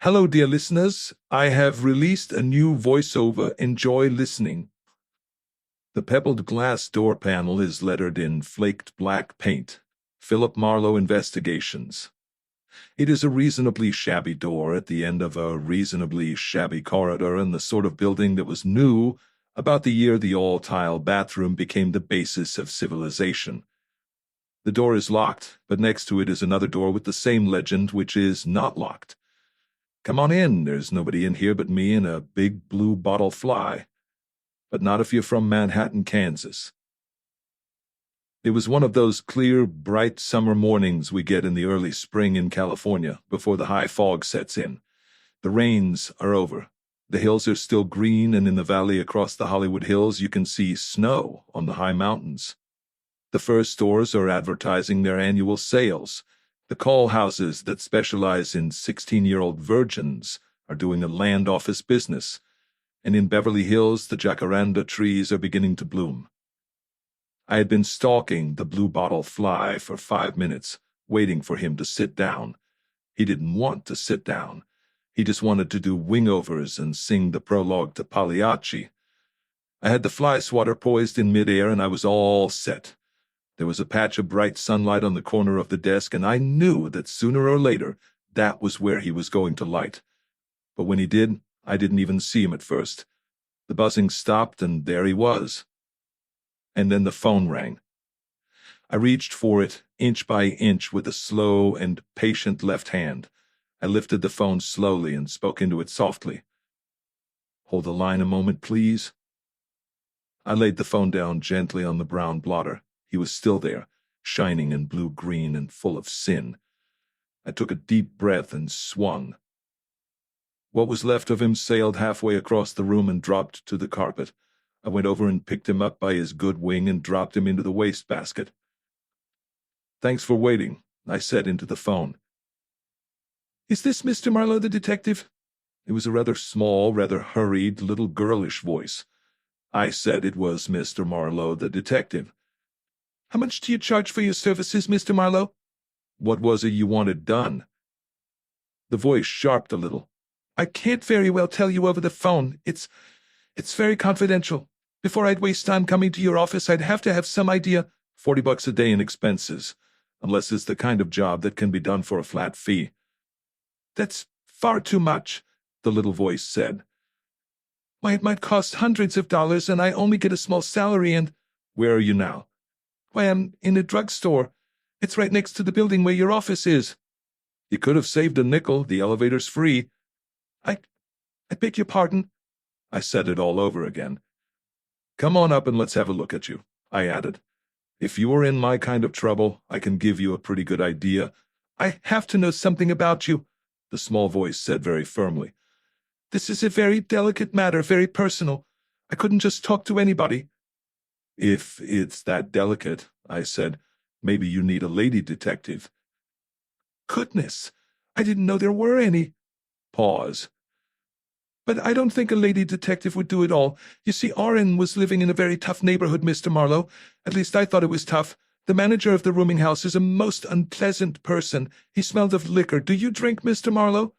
Hello, dear listeners. I have released a new voiceover. Enjoy listening. The pebbled glass door panel is lettered in flaked black paint. Philip Marlowe Investigations. It is a reasonably shabby door at the end of a reasonably shabby corridor in the sort of building that was new about the year the all-tile bathroom became the basis of civilization. The door is locked, but next to it is another door with the same legend, which is not locked. Come on in, there's nobody in here but me and a big blue bottle fly. But not if you're from Manhattan, Kansas. It was one of those clear, bright summer mornings we get in the early spring in California, before the high fog sets in. The rains are over. The hills are still green, and in the valley across the Hollywood Hills you can see snow on the high mountains. The fur stores are advertising their annual sales. The call houses that specialize in 16-year-old virgins are doing a land office business, and in Beverly Hills the jacaranda trees are beginning to bloom. I had been stalking the blue bottle fly for 5 minutes, waiting for him to sit down. He didn't want to sit down. He just wanted to do wingovers and sing the prologue to Pagliacci. I had the fly swatter poised in midair, and I was all set. There was a patch of bright sunlight on the corner of the desk, and I knew that sooner or later that was where he was going to light. But when he did, I didn't even see him at first. The buzzing stopped, and there he was. And then the phone rang. I reached for it, inch by inch, with a slow and patient left hand. I lifted the phone slowly and spoke into it softly. "Hold the line a moment, please." I laid the phone down gently on the brown blotter. He was still there, shining in blue-green and full of sin. I took a deep breath and swung. What was left of him sailed halfway across the room and dropped to the carpet. I went over and picked him up by his good wing and dropped him into the wastebasket. "Thanks for waiting," I said into the phone. "Is this Mr. Marlowe, the detective?" It was a rather small, rather hurried, little girlish voice. I said it was Mr. Marlowe, the detective. "How much do you charge for your services, Mr. Marlowe?" "What was it you wanted done?" The voice sharped a little. "I can't very well tell you over the phone. It's very confidential. Before I'd waste time coming to your office, I'd have to have some idea." $40 a day in expenses, unless it's the kind of job that can be done for a flat fee." "That's far too much," the little voice said. "Why, it might cost hundreds of dollars, and I only get a small salary, and—" "Where are you now?" "Why, I'm in a drugstore. It's right next to the building where your office is." "You could have saved a nickel. The elevator's free." I beg your pardon." I said it all over again. "Come on up and let's have a look at you," I added. "If you are in my kind of trouble, I can give you a pretty good idea." "I have to know something about you," the small voice said very firmly. "This is a very delicate matter, very personal. I couldn't just talk to anybody." "If it's that delicate," I said, "maybe you need a lady detective." "Goodness, I didn't know there were any." Pause. "But I don't think a lady detective would do it all. You see, Orrin was living in a very tough neighborhood, Mr. Marlowe. At least I thought it was tough. The manager of the rooming house is a most unpleasant person. He smelled of liquor. Do you drink, Mr. Marlowe?"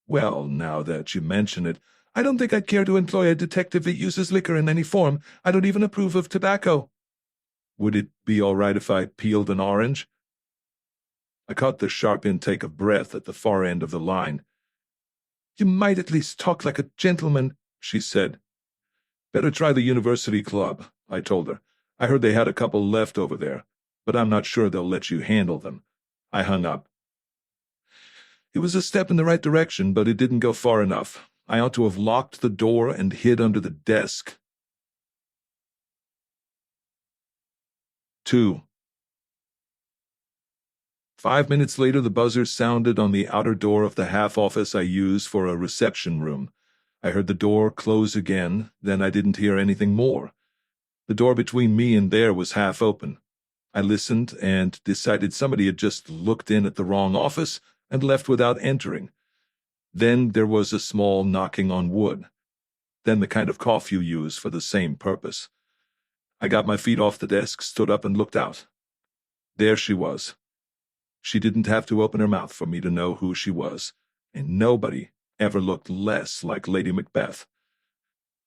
"Well, now that you mention it, I don't think I'd care to employ a detective that uses liquor in any form. I don't even approve of tobacco." "Would it be all right if I peeled an orange?" I caught the sharp intake of breath at the far end of the line. "You might at least talk like a gentleman," she said. "Better try the University Club," I told her. "I heard they had a couple left over there, but I'm not sure they'll let you handle them." I hung up. It was a step in the right direction, but it didn't go far enough. I ought to have locked the door and hid under the desk. 2. 5 minutes later, the buzzer sounded on the outer door of the half office I use for a reception room. I heard the door close again, then I didn't hear anything more. The door between me and there was half open. I listened and decided somebody had just looked in at the wrong office and left without entering. Then there was a small knocking on wood. Then the kind of cough you use for the same purpose. I got my feet off the desk, stood up, and looked out. There she was. She didn't have to open her mouth for me to know who she was, and nobody ever looked less like Lady Macbeth.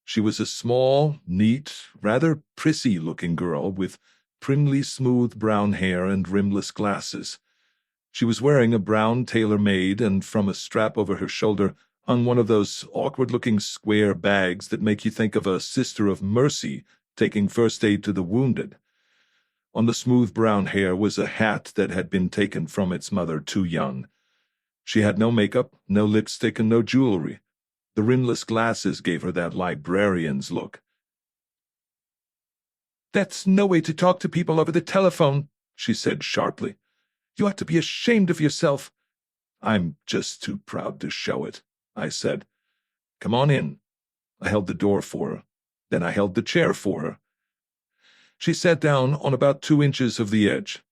She was a small, neat, rather prissy-looking girl with primly smooth brown hair and rimless glasses. She was wearing a brown tailor-made, and from a strap over her shoulder hung one of those awkward-looking square bags that make you think of a Sister of Mercy taking first aid to the wounded. On the smooth brown hair was a hat that had been taken from its mother too young. She had no makeup, no lipstick, and no jewelry. The rimless glasses gave her that librarian's look. "That's no way to talk to people over the telephone," she said sharply. "You ought to be ashamed of yourself." "I'm just too proud to show it," I said. "Come on in." I held the door for her. Then I held the chair for her. She sat down on about 2 inches of the edge.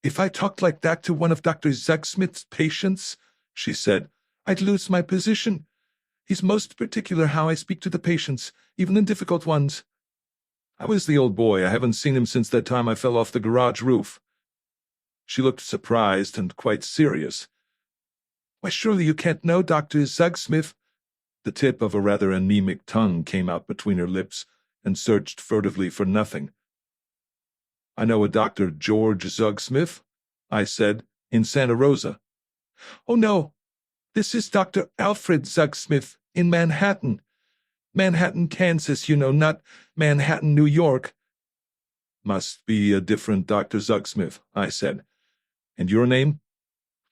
"If I talked like that to one of Dr. Zugsmith's patients," she said, "I'd lose my position. He's most particular how I speak to the patients, even the difficult ones." "How is the old boy? I haven't seen him since that time I fell off the garage roof." She looked surprised and quite serious. "Why, surely you can't know Dr. Zugsmith." The tip of a rather anemic tongue came out between her lips and searched furtively for nothing. "I know a Dr. George Zugsmith," I said, "in Santa Rosa." "Oh, no. This is Dr. Alfred Zugsmith in Manhattan. Manhattan, Kansas, you know, not Manhattan, New York." "Must be a different Dr. Zugsmith," I said. "And your name?"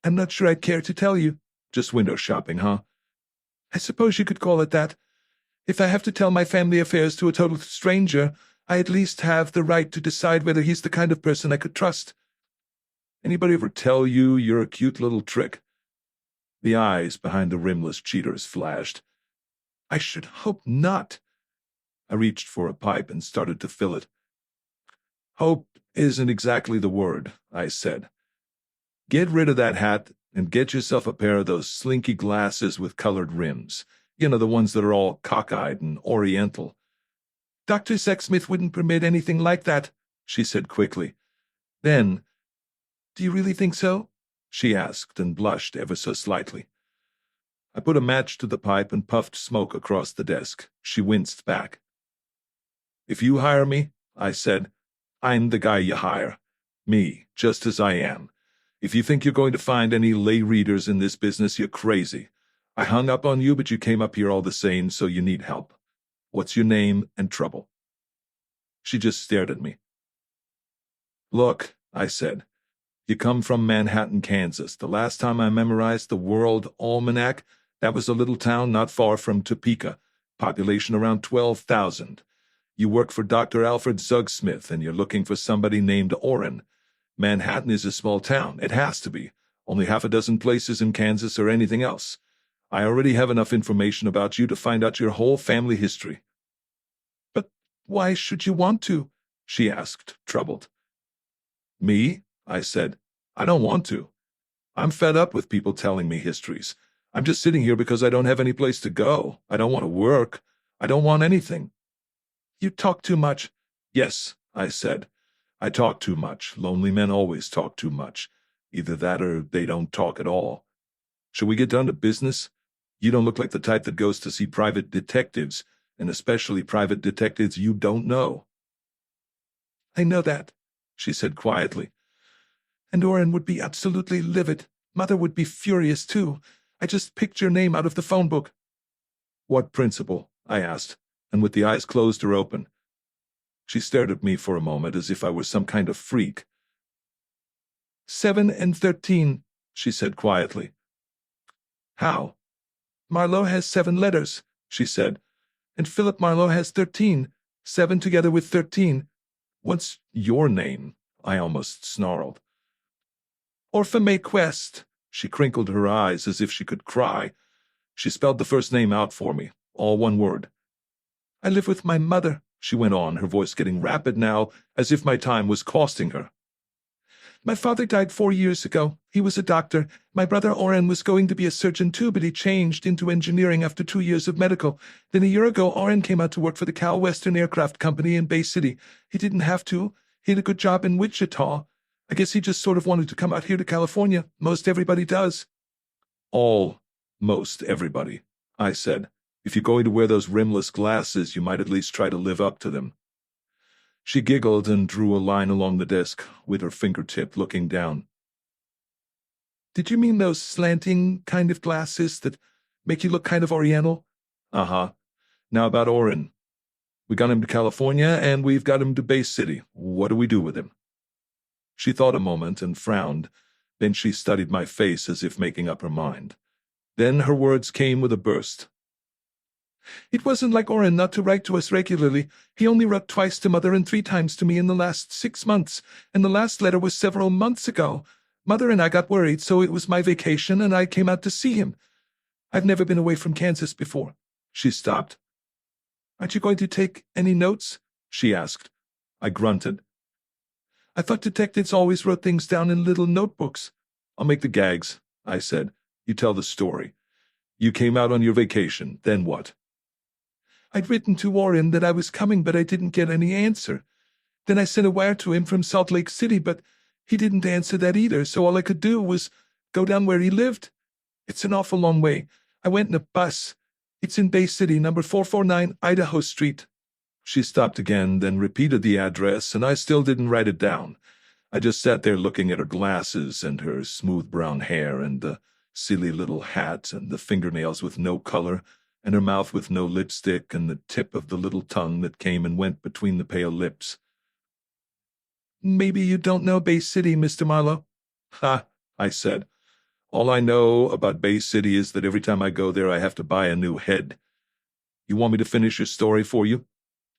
"I'm not sure I'd care to tell you." "Just window shopping, huh?" "I suppose you could call it that. If I have to tell my family affairs to a total stranger, I at least have the right to decide whether he's the kind of person I could trust." "Anybody ever tell you you're a cute little trick?" The eyes behind the rimless cheaters flashed. "I should hope not." I reached for a pipe and started to fill it. "Hope isn't exactly the word," I said. "Get rid of that hat and get yourself a pair of those slinky glasses with colored rims. You know, the ones that are all cockeyed and oriental." "Dr. Zugsmith wouldn't permit anything like that," she said quickly. Then, "Do you really think so?" she asked and blushed ever so slightly. I put a match to the pipe and puffed smoke across the desk. She winced back. "If you hire me," I said, "I'm the guy you hire. Me, just as I am. If you think you're going to find any lay readers in this business, you're crazy. I hung up on you, but you came up here all the same, so you need help. What's your name and trouble?" She just stared at me. "Look," I said, "you come from Manhattan, Kansas. The last time I memorized the World Almanac, that was a little town not far from Topeka, population around 12,000. You work for Dr. Alfred Zugsmith, and you're looking for somebody named Orrin. Manhattan is a small town. It has to be. Only half a dozen places in Kansas or anything else. I already have enough information about you to find out your whole family history." "But why should you want to?" she asked, troubled. "Me?" I said. "I don't want to. I'm fed up with people telling me histories. I'm just sitting here because I don't have any place to go. I don't want to work. I don't want anything." "You talk too much." "Yes," I said. "I talk too much. Lonely men always talk too much. Either that or they don't talk at all. Shall we get down to business? You don't look like the type that goes to see private detectives, and especially private detectives you don't know." "I know that," she said quietly. "And Orrin would be absolutely livid. Mother would be furious, too. I just picked your name out of the phone book." "What principal?" I asked, and with the eyes closed or open. She stared at me for a moment as if I were some kind of freak. 7 and 13, she said quietly. "How?" "Marlowe has 7 letters," she said, "and Philip Marlowe has 13, 7 together with 13. "What's your name?" I almost snarled. "Orpha May Quest." She crinkled her eyes as if she could cry. She spelled the first name out for me, all one word. "I live with my mother," she went on, her voice getting rapid now, as if my time was costing her. "My father died 4 years ago. He was a doctor. My brother Orrin was going to be a surgeon too, but he changed into engineering after 2 years of medical. Then a year ago, Orrin came out to work for the Cal Western Aircraft Company in Bay City. He didn't have to. He had a good job in Wichita. I guess he just sort of wanted to come out here to California. Most everybody does." "All Most everybody, I said. If you're going to wear those rimless glasses, you might at least try to live up to them. She giggled and drew a line along the desk with her fingertip looking down. Did you mean those slanting kind of glasses that make you look kind of oriental? Uh-huh. Now about Oren. We got him to California, and we've got him to Bay City. What do we do with him? She thought a moment and frowned. Then she studied my face as if making up her mind. Then her words came with a burst. It wasn't like Oren not to write to us regularly. He only wrote twice to Mother and 3 times to me in the last 6 months, and the last letter was several months ago. Mother and I got worried, so it was my vacation, and I came out to see him. I've never been away from Kansas before. She stopped. Aren't you going to take any notes? She asked. I grunted. I thought detectives always wrote things down in little notebooks. I'll make the gags, I said. You tell the story. You came out on your vacation. Then what? I'd written to Warren that I was coming, but I didn't get any answer. Then I sent a wire to him from Salt Lake City, but he didn't answer that either, so all I could do was go down where he lived. It's an awful long way. I went in a bus. It's in Bay City, number 449 Idaho Street. She stopped again, then repeated the address, and I still didn't write it down. I just sat there looking at her glasses and her smooth brown hair and the silly little hat and the fingernails with no color and her mouth with no lipstick and the tip of the little tongue that came and went between the pale lips. Maybe you don't know Bay City, Mr. Marlowe? Ha, I said. All I know about Bay City is that every time I go there I have to buy a new head. You want me to finish your story for you?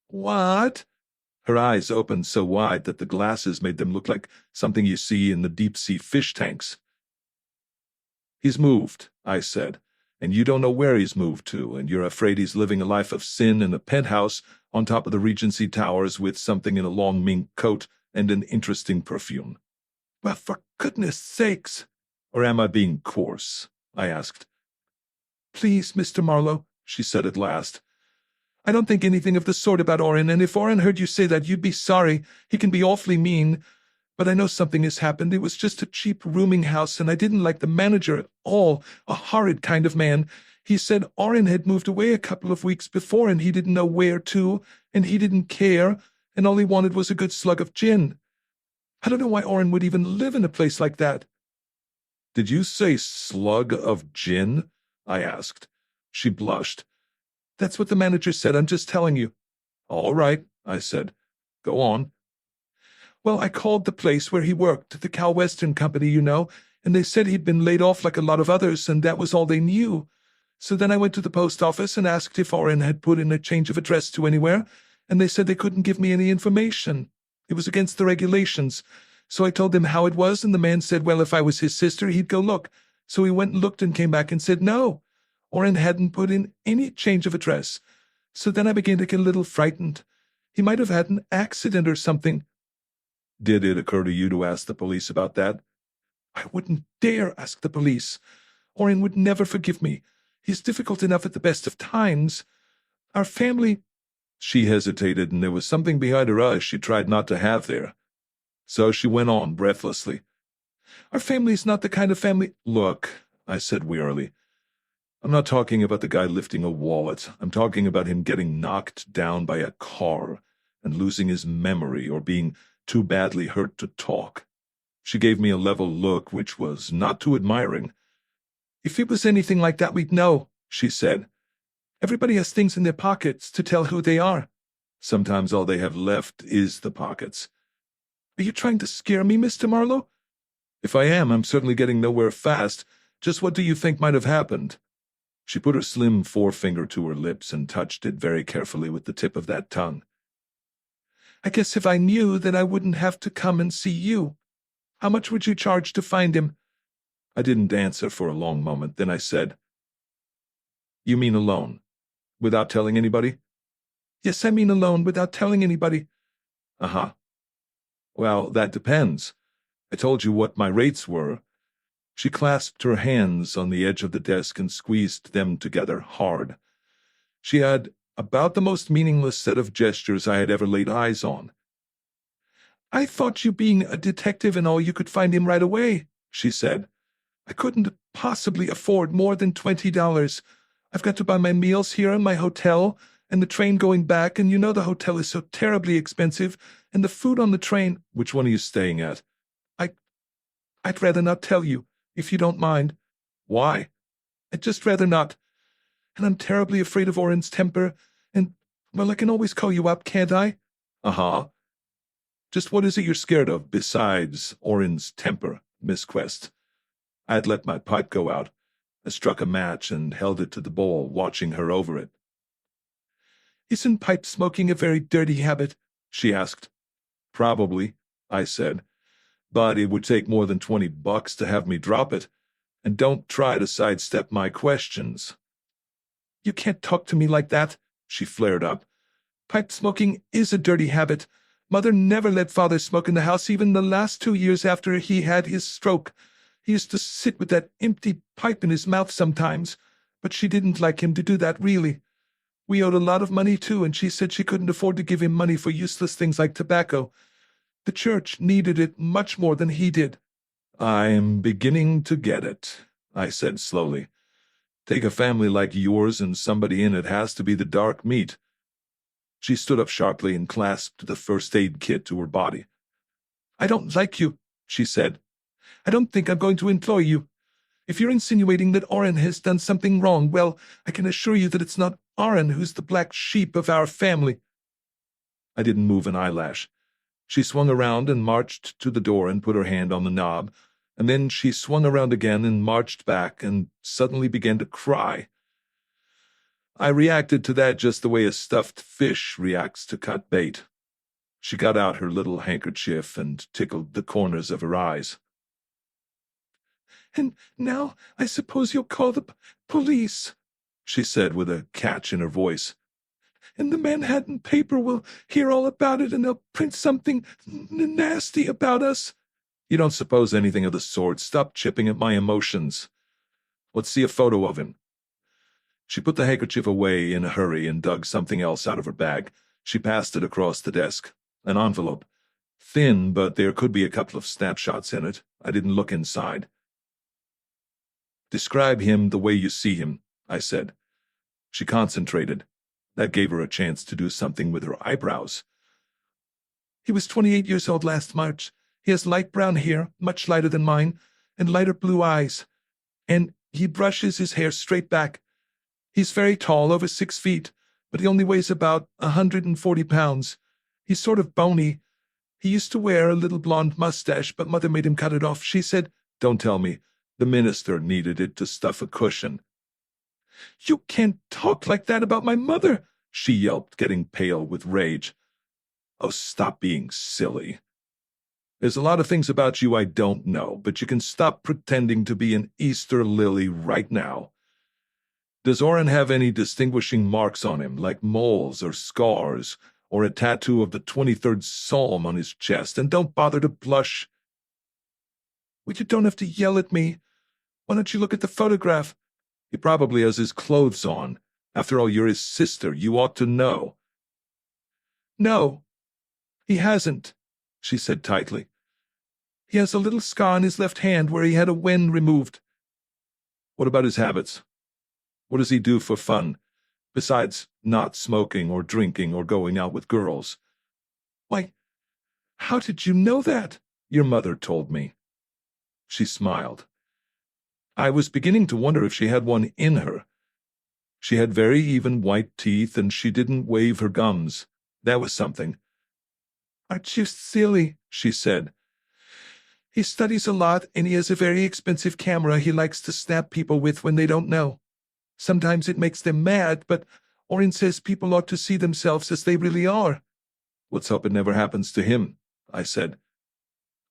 What? Her eyes opened so wide that the glasses made them look like something you see in the deep-sea fish tanks. He's moved, I said, and you don't know where he's moved to, and you're afraid he's living a life of sin in a penthouse on top of the Regency Towers with something in a long mink coat and an interesting perfume. Well, for goodness sakes! Or am I being coarse? I asked. Please, Mr. Marlowe, she said at last. I don't think anything of the sort about Oren, and if Oren heard you say that, you'd be sorry. He can be awfully mean. But I know something has happened. It was just a cheap rooming house, and I didn't like the manager at all. A horrid kind of man. He said Oren had moved away a couple of weeks before, and he didn't know where to, and he didn't care, and all he wanted was a good slug of gin. I don't know why Oren would even live in a place like that. Did you say slug of gin? I asked. She blushed. That's what the manager said. I'm just telling you. All right, I said. Go on. Well, I called the place where he worked, the Cal Western Company, you know, and they said he'd been laid off like a lot of others, and that was all they knew. So then I went to the post office and asked if Oren had put in a change of address to anywhere, and they said they couldn't give me any information. It was against the regulations. So I told them how it was, and the man said, well, if I was his sister, he'd go look. So he went and looked and came back and said no. Oren hadn't put in any change of address. So then I began to get a little frightened. He might have had an accident or something. Did it occur to you to ask the police about that? I wouldn't dare ask the police. Oren would never forgive me. He's difficult enough at the best of times. Our family— She hesitated, and there was something behind her eyes she tried not to have there. So she went on breathlessly. Our family's not the kind of family— Look, I said wearily. I'm not talking about the guy lifting a wallet. I'm talking about him getting knocked down by a car and losing his memory or being too badly hurt to talk. She gave me a level look which was not too admiring. If it was anything like that, we'd know, she said. Everybody has things in their pockets to tell who they are. Sometimes all they have left is the pockets. Are you trying to scare me, Mr. Marlowe? If I am, I'm certainly getting nowhere fast. Just what do you think might have happened? She put her slim forefinger to her lips and touched it very carefully with the tip of that tongue. I guess if I knew, then I wouldn't have to come and see you. How much would you charge to find him? I didn't answer for a long moment. Then I said, You mean alone? Without telling anybody? Yes, I mean alone, without telling anybody. Uh-huh. Well, that depends. I told you what my rates were. She clasped her hands on the edge of the desk and squeezed them together hard. She had about the most meaningless set of gestures I had ever laid eyes on. I thought you being a detective and all, you could find him right away, she said. I couldn't possibly afford more than $20. I've got to buy my meals here and my hotel, and the train going back, and you know the hotel is so terribly expensive, and the food on the train. Which one are you staying at? I, I'd rather not tell you, if you don't mind. Why? I'd just rather not. And I'm terribly afraid of Oren's temper, and, well, I can always call you up, can't I? Uh-huh. Just what is it you're scared of, besides Oren's temper, Miss Quest? I had let my pipe go out. I struck a match and held it to the bowl, watching her over it. Isn't pipe smoking a very dirty habit? She asked. Probably, I said, but it would take more than $20 to have me drop it. And don't try to sidestep my questions. You can't talk to me like that, she flared up. Pipe smoking is a dirty habit. Mother never let Father smoke in the house even the last 2 years after he had his stroke. He used to sit with that empty pipe in his mouth sometimes, but she didn't like him to do that, really. We owed a lot of money, too, and she said she couldn't afford to give him money for useless things like tobacco. The church needed it much more than he did. I'm beginning to get it, I said slowly. Take a family like yours, and somebody in it has to be the dark meat. She stood up sharply and clasped the first aid kit to her body. I don't like you, she said. I don't think I'm going to employ you. If you're insinuating that Oren has done something wrong, well, I can assure you that it's not Oren who's the black sheep of our family. I didn't move an eyelash. She swung around and marched to the door and put her hand on the knob, and then she swung around again and marched back and suddenly began to cry. I reacted to that just the way a stuffed fish reacts to cut bait. She got out her little handkerchief and tickled the corners of her eyes. And now I suppose you'll call the police, she said with a catch in her voice. And the Manhattan paper will hear all about it, and they'll print something nasty about us. You don't suppose anything of the sort. Stop chipping at my emotions. Let's see a photo of him. She put the handkerchief away in a hurry and dug something else out of her bag. She passed it across the desk. An envelope. Thin, but there could be a couple of snapshots in it. I didn't look inside. Describe him the way you see him, I said. She concentrated. That gave her a chance to do something with her eyebrows. He was 28 years old last March. He has light brown hair, much lighter than mine, and lighter blue eyes. And he brushes his hair straight back. He's very tall, over 6 feet, but he only weighs about 140 pounds. He's sort of bony. He used to wear a little blonde mustache, but Mother made him cut it off. She said, Don't tell me. The minister needed it to stuff a cushion. You can't talk like that about my mother, she yelped, getting pale with rage. Oh, stop being silly. There's a lot of things about you I don't know, but you can stop pretending to be an Easter lily right now. Does Oren have any distinguishing marks on him, like moles or scars, or a tattoo of the 23rd Psalm on his chest? And don't bother to blush. Well, you don't have to yell at me. Why don't you look at the photograph? He probably has his clothes on. After all, you're his sister. You ought to know. No, he hasn't, she said tightly. He has a little scar on his left hand where he had a wen removed. What about his habits? What does he do for fun, besides not smoking or drinking or going out with girls? Why, how did you know that? Your mother told me. She smiled. I was beginning to wonder if she had one in her. She had very even white teeth, and she didn't wave her gums. That was something. Aren't you silly? She said. He studies a lot, and he has a very expensive camera he likes to snap people with when they don't know. Sometimes it makes them mad, but Oren says people ought to see themselves as they really are. Let's hope it never happens to him, I said.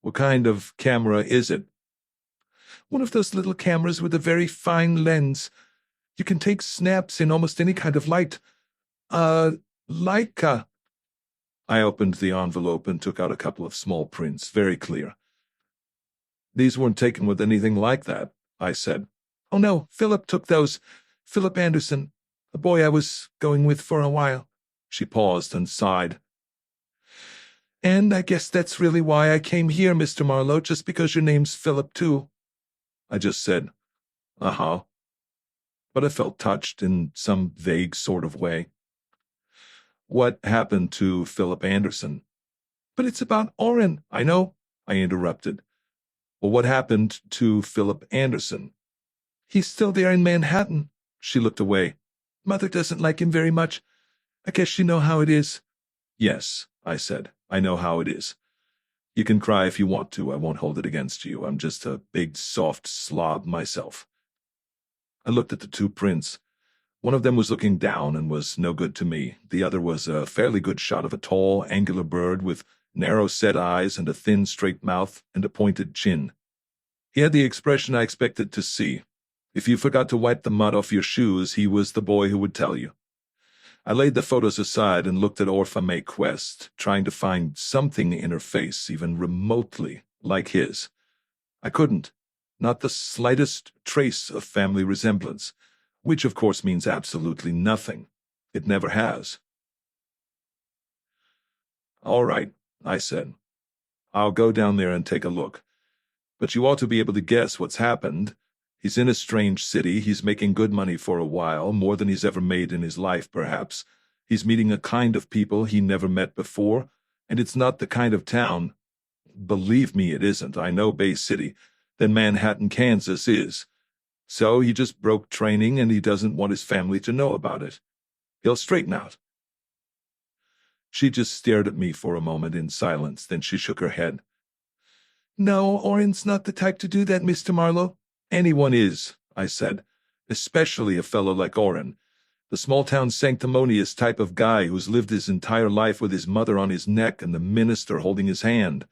What kind of camera is it? One of those little cameras with a very fine lens. You can take snaps in almost any kind of light. Leica. I opened the envelope and took out a couple of small prints, very clear. These weren't taken with anything like that, I said. Oh no, Philip took those. Philip Anderson, a boy I was going with for a while. She paused and sighed. And I guess that's really why I came here, Mr. Marlowe, just because your name's Philip, too. I just said, uh-huh. But I felt touched in some vague sort of way. What happened to Philip Anderson? But it's about Oren. I know, I interrupted. Well, what happened to Philip Anderson? He's still there in Manhattan. She looked away. Mother doesn't like him very much. I guess you know how it is. Yes, I said. I know how it is. You can cry if you want to. I won't hold it against you. I'm just a big, soft slob myself. I looked at the two prints. One of them was looking down and was no good to me. The other was a fairly good shot of a tall, angular bird with narrow-set eyes and a thin, straight mouth and a pointed chin. He had the expression I expected to see. If you forgot to wipe the mud off your shoes, he was the boy who would tell you. I laid the photos aside and looked at Orpha Mae Quest, trying to find something in her face, even remotely like his. I couldn't. Not the slightest trace of family resemblance, which of course means absolutely nothing. It never has. All right, I said. I'll go down there and take a look. But you ought to be able to guess what's happened. He's in a strange city. He's making good money for a while, more than he's ever made in his life, perhaps. He's meeting a kind of people he never met before, and it's not the kind of town. Believe me, it isn't. I know Bay City. Then Manhattan, Kansas is. So he just broke training, and he doesn't want his family to know about it. He'll straighten out. She just stared at me for a moment in silence, then she shook her head. No, Oren's not the type to do that, Mr. Marlowe. Anyone is, I said, especially a fellow like Oren, the small-town sanctimonious type of guy who's lived his entire life with his mother on his neck and the minister holding his hand.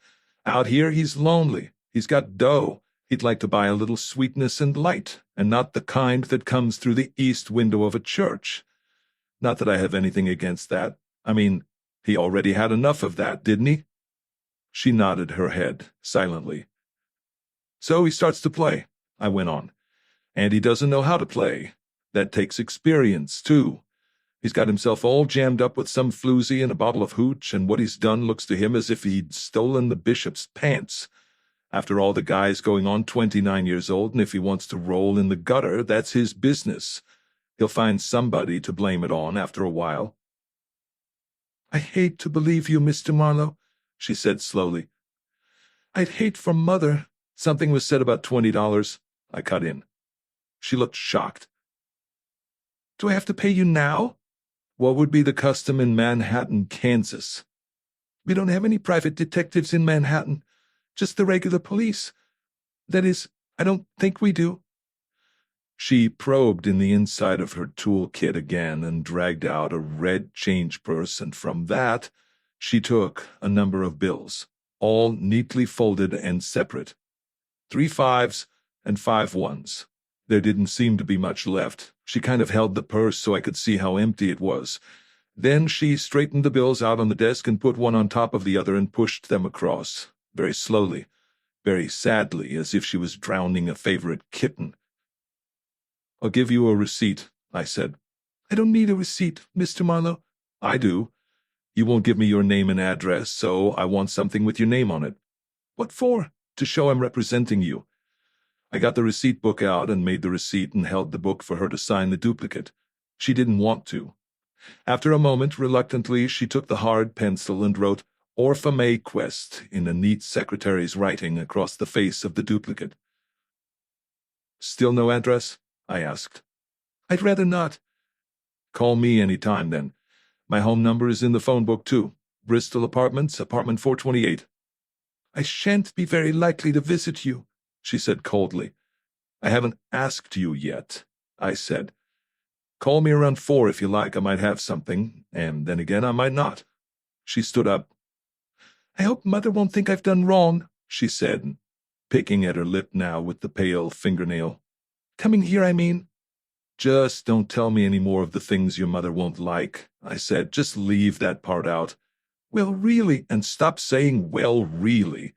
Out here, he's lonely. He's got dough. He'd like to buy a little sweetness and light, and not the kind that comes through the east window of a church. Not that I have anything against that. I mean, he already had enough of that, didn't he? She nodded her head, silently. So he starts to play, I went on. And he doesn't know how to play. That takes experience, too. He's got himself all jammed up with some floozy and a bottle of hooch, and what he's done looks to him as if he'd stolen the bishop's pants. After all, the guy's going on 29 years old, and if he wants to roll in the gutter, that's his business. He'll find somebody to blame it on after a while. I hate to believe you, Mr. Marlowe, she said slowly. I'd hate for Mother. Something was said about $20. I cut in. She looked shocked. Do I have to pay you now? What would be the custom in Manhattan, Kansas? We don't have any private detectives in Manhattan, just the regular police. That is, I don't think we do. She probed in the inside of her toolkit again and dragged out a red change purse, and from that she took a number of bills, all neatly folded and separate. 3 5s and 5 1s. There didn't seem to be much left. She kind of held the purse so I could see how empty it was. Then she straightened the bills out on the desk and put one on top of the other and pushed them across, very slowly, very sadly, as if she was drowning a favorite kitten. I'll give you a receipt, I said. I don't need a receipt, Mr. Marlowe. I do. You won't give me your name and address, so I want something with your name on it. What for? To show I'm representing you. I got the receipt book out and made the receipt and held the book for her to sign the duplicate. She didn't want to. After a moment, reluctantly, she took the hard pencil and wrote Orpha Mae Quest in a neat secretary's writing across the face of the duplicate. Still no address? I asked. I'd rather not. Call me any time, then. My home number is in the phone book, too. Bristol Apartments, apartment 428. I shan't be very likely to visit you, she said coldly. I haven't asked you yet, I said. Call me around 4 if you like. I might have something, and then again I might not. She stood up. I hope Mother won't think I've done wrong, she said, picking at her lip now with the pale fingernail. Coming here, I mean. Just don't tell me any more of the things your mother won't like, I said. Just leave that part out. Well, really, and stop saying, well, really.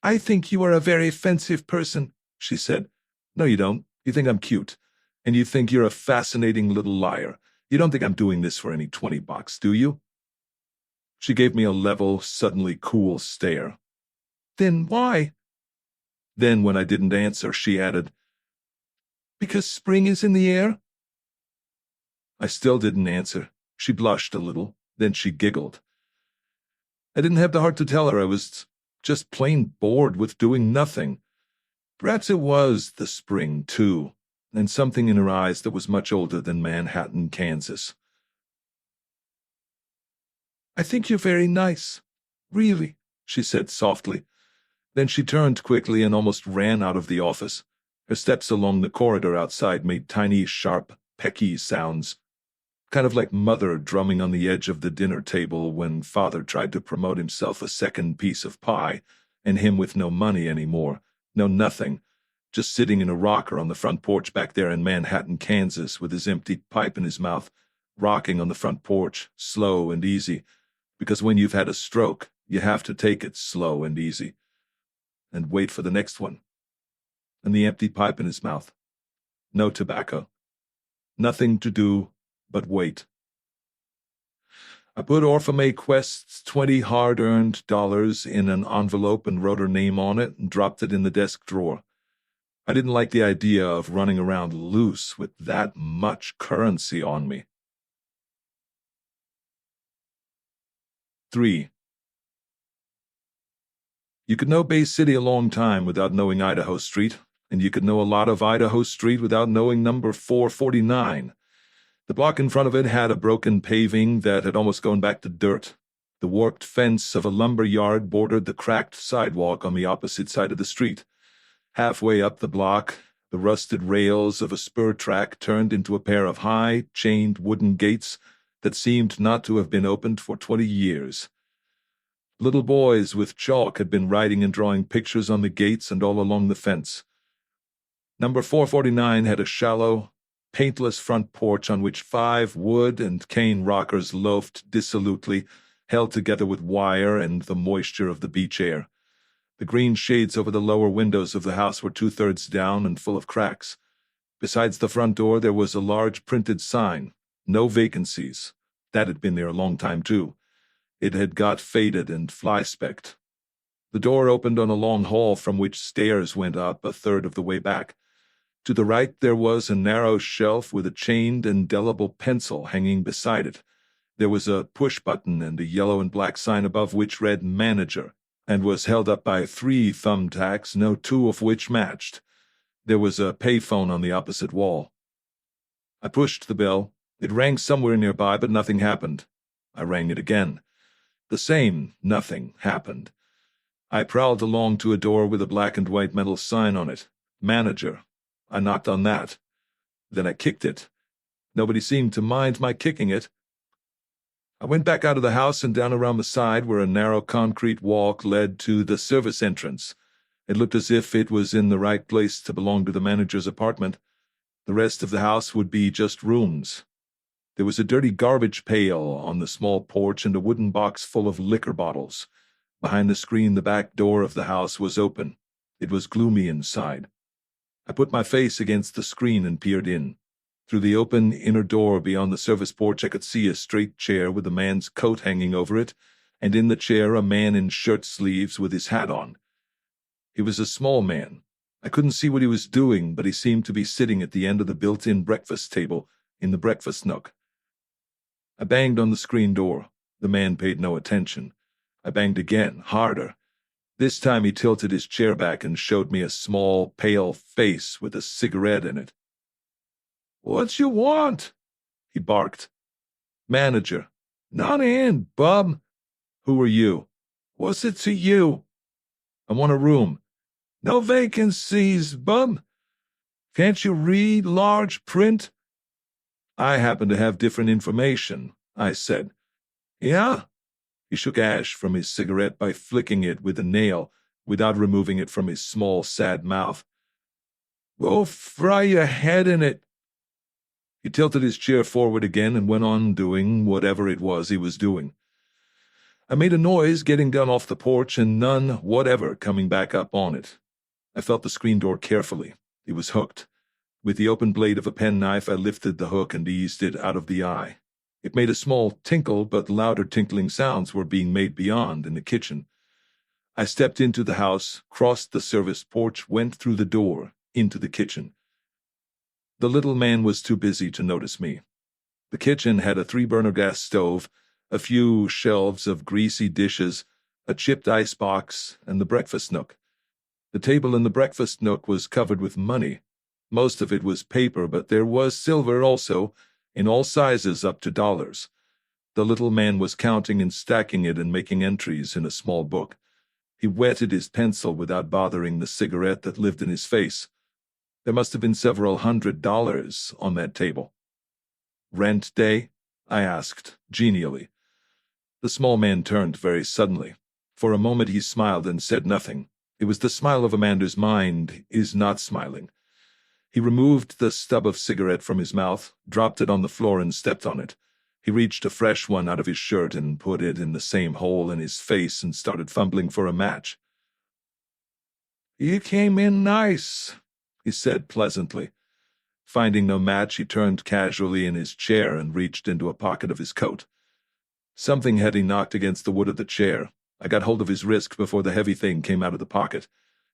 I think you are a very offensive person, she said. No, you don't. You think I'm cute. And you think you're a fascinating little liar. You don't think I'm doing this for any $20, do you? She gave me a level, suddenly cool stare. Then why? Then, when I didn't answer, she added, "Because spring is in the air?" I still didn't answer. She blushed a little, then she giggled. I didn't have the heart to tell her I was just plain bored with doing nothing. Perhaps it was the spring, too, and something in her eyes that was much older than Manhattan, Kansas. "I think you're very nice. Really," she said softly. Then she turned quickly and almost ran out of the office. Her steps along the corridor outside made tiny, sharp, pecky sounds, kind of like Mother drumming on the edge of the dinner table when Father tried to promote himself a second piece of pie, and him with no money anymore, no nothing, just sitting in a rocker on the front porch back there in Manhattan, Kansas, with his empty pipe in his mouth, rocking on the front porch, slow and easy, because when you've had a stroke, you have to take it slow and easy, and wait for the next one. And the empty pipe in his mouth. No tobacco. Nothing to do but wait. I put Orpha Quest's 20 hard-earned dollars in an envelope and wrote her name on it and dropped it in the desk drawer. I didn't like the idea of running around loose with that much currency on me. 3. You could know Bay City a long time without knowing Idaho Street, and you could know a lot of Idaho Street without knowing number 449. The block in front of it had a broken paving that had almost gone back to dirt. The warped fence of a lumber yard bordered the cracked sidewalk on the opposite side of the street. Halfway up the block, the rusted rails of a spur track turned into a pair of high, chained wooden gates that seemed not to have been opened for 20 years. Little boys with chalk had been writing and drawing pictures on the gates and all along the fence. Number 449 had a shallow, paintless front porch on which 5 wood and cane rockers loafed dissolutely, held together with wire and the moisture of the beach air. The green shades over the lower windows of the house were 2/3 down and full of cracks. Besides the front door there was a large printed sign, "No vacancies." That had been there a long time, too. It had got faded and fly-specked. The door opened on a long hall from which stairs went up a third of the way back. To the right there was a narrow shelf with a chained indelible pencil hanging beside it. There was a push-button and a yellow and black sign above which read "Manager," and was held up by 3 thumbtacks, no 2 of which matched. There was a payphone on the opposite wall. I pushed the bell. It rang somewhere nearby, but nothing happened. I rang it again. The same nothing happened. I prowled along to a door with a black and white metal sign on it. "Manager." I knocked on that. Then I kicked it. Nobody seemed to mind my kicking it. I went back out of the house and down around the side where a narrow concrete walk led to the service entrance. It looked as if it was in the right place to belong to the manager's apartment. The rest of the house would be just rooms. There was a dirty garbage pail on the small porch and a wooden box full of liquor bottles. Behind the screen, the back door of the house was open. It was gloomy inside. I put my face against the screen and peered in. Through the open inner door beyond the service porch I could see a straight chair with a man's coat hanging over it, and in the chair a man in shirt sleeves with his hat on. He was a small man. I couldn't see what he was doing, but he seemed to be sitting at the end of the built-in breakfast table in the breakfast nook. I banged on the screen door. The man paid no attention. I banged again, harder. This time he tilted his chair back and showed me a small, pale face with a cigarette in it. "What you want?" he barked. "Manager." "Not in, bub." "Who are you?" "What's it to you?" "I want a room." "No vacancies, bub." "Can't you read large print?" "I happen to have different information," I said. "Yeah?" He shook ash from his cigarette by flicking it with a nail, without removing it from his small, sad mouth. "Go fry your head in it." He tilted his chair forward again and went on doing whatever it was he was doing. I made a noise getting down off the porch and none whatever coming back up on it. I felt the screen door carefully. It was hooked. With the open blade of a penknife, I lifted the hook and eased it out of the eye. It made a small tinkle, but louder tinkling sounds were being made beyond in the kitchen. I stepped into the house, crossed the service porch, went through the door, into the kitchen. The little man was too busy to notice me. The kitchen had a 3-burner gas stove, a few shelves of greasy dishes, a chipped ice box, and the breakfast nook. The table in the breakfast nook was covered with money. Most of it was paper, but there was silver also, in all sizes up to dollars. The little man was counting and stacking it and making entries in a small book. He wetted his pencil without bothering the cigarette that lived in his face. There must have been several $100s on that table. "Rent day?" I asked, genially. The small man turned very suddenly. For a moment he smiled and said nothing. It was the smile of a man whose mind is not smiling. He removed the stub of cigarette from his mouth, dropped it on the floor, and stepped on it. He reached a fresh one out of his shirt and put it in the same hole in his face and started fumbling for a match. "You came in nice," he said pleasantly. Finding no match, he turned casually in his chair and reached into a pocket of his coat. Something heavy knocked against the wood of the chair. I got hold of his wrist before the heavy thing came out of the pocket.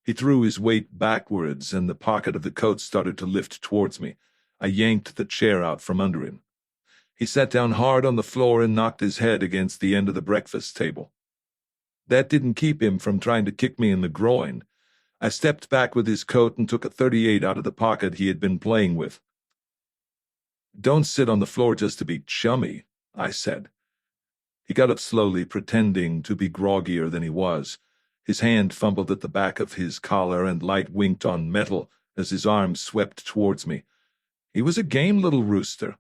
He threw his weight backwards, and the pocket of the coat started to lift towards me. I yanked the chair out from under him. He sat down hard on the floor and knocked his head against the end of the breakfast table. That didn't keep him from trying to kick me in the groin. I stepped back with his coat and took a .38 out of the pocket he had been playing with. "Don't sit on the floor just to be chummy," I said. He got up slowly, pretending to be groggier than he was. His hand fumbled at the back of his collar and light winked on metal as his arm swept towards me. He was a game little rooster.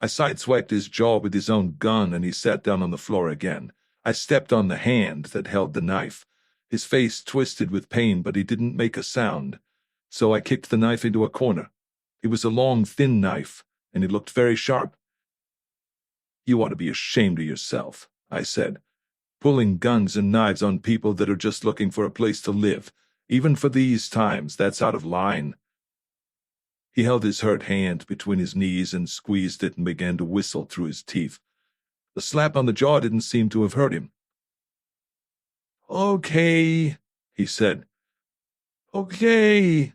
I sideswiped his jaw with his own gun, and he sat down on the floor again. I stepped on the hand that held the knife. His face twisted with pain, but he didn't make a sound. So I kicked the knife into a corner. It was a long, thin knife, and it looked very sharp. "You ought to be ashamed of yourself," I said. "Pulling guns and knives on people that are just looking for a place to live. Even for these times, that's out of line." He held his hurt hand between his knees and squeezed it and began to whistle through his teeth. The slap on the jaw didn't seem to have hurt him. "Okay," he said. "Okay.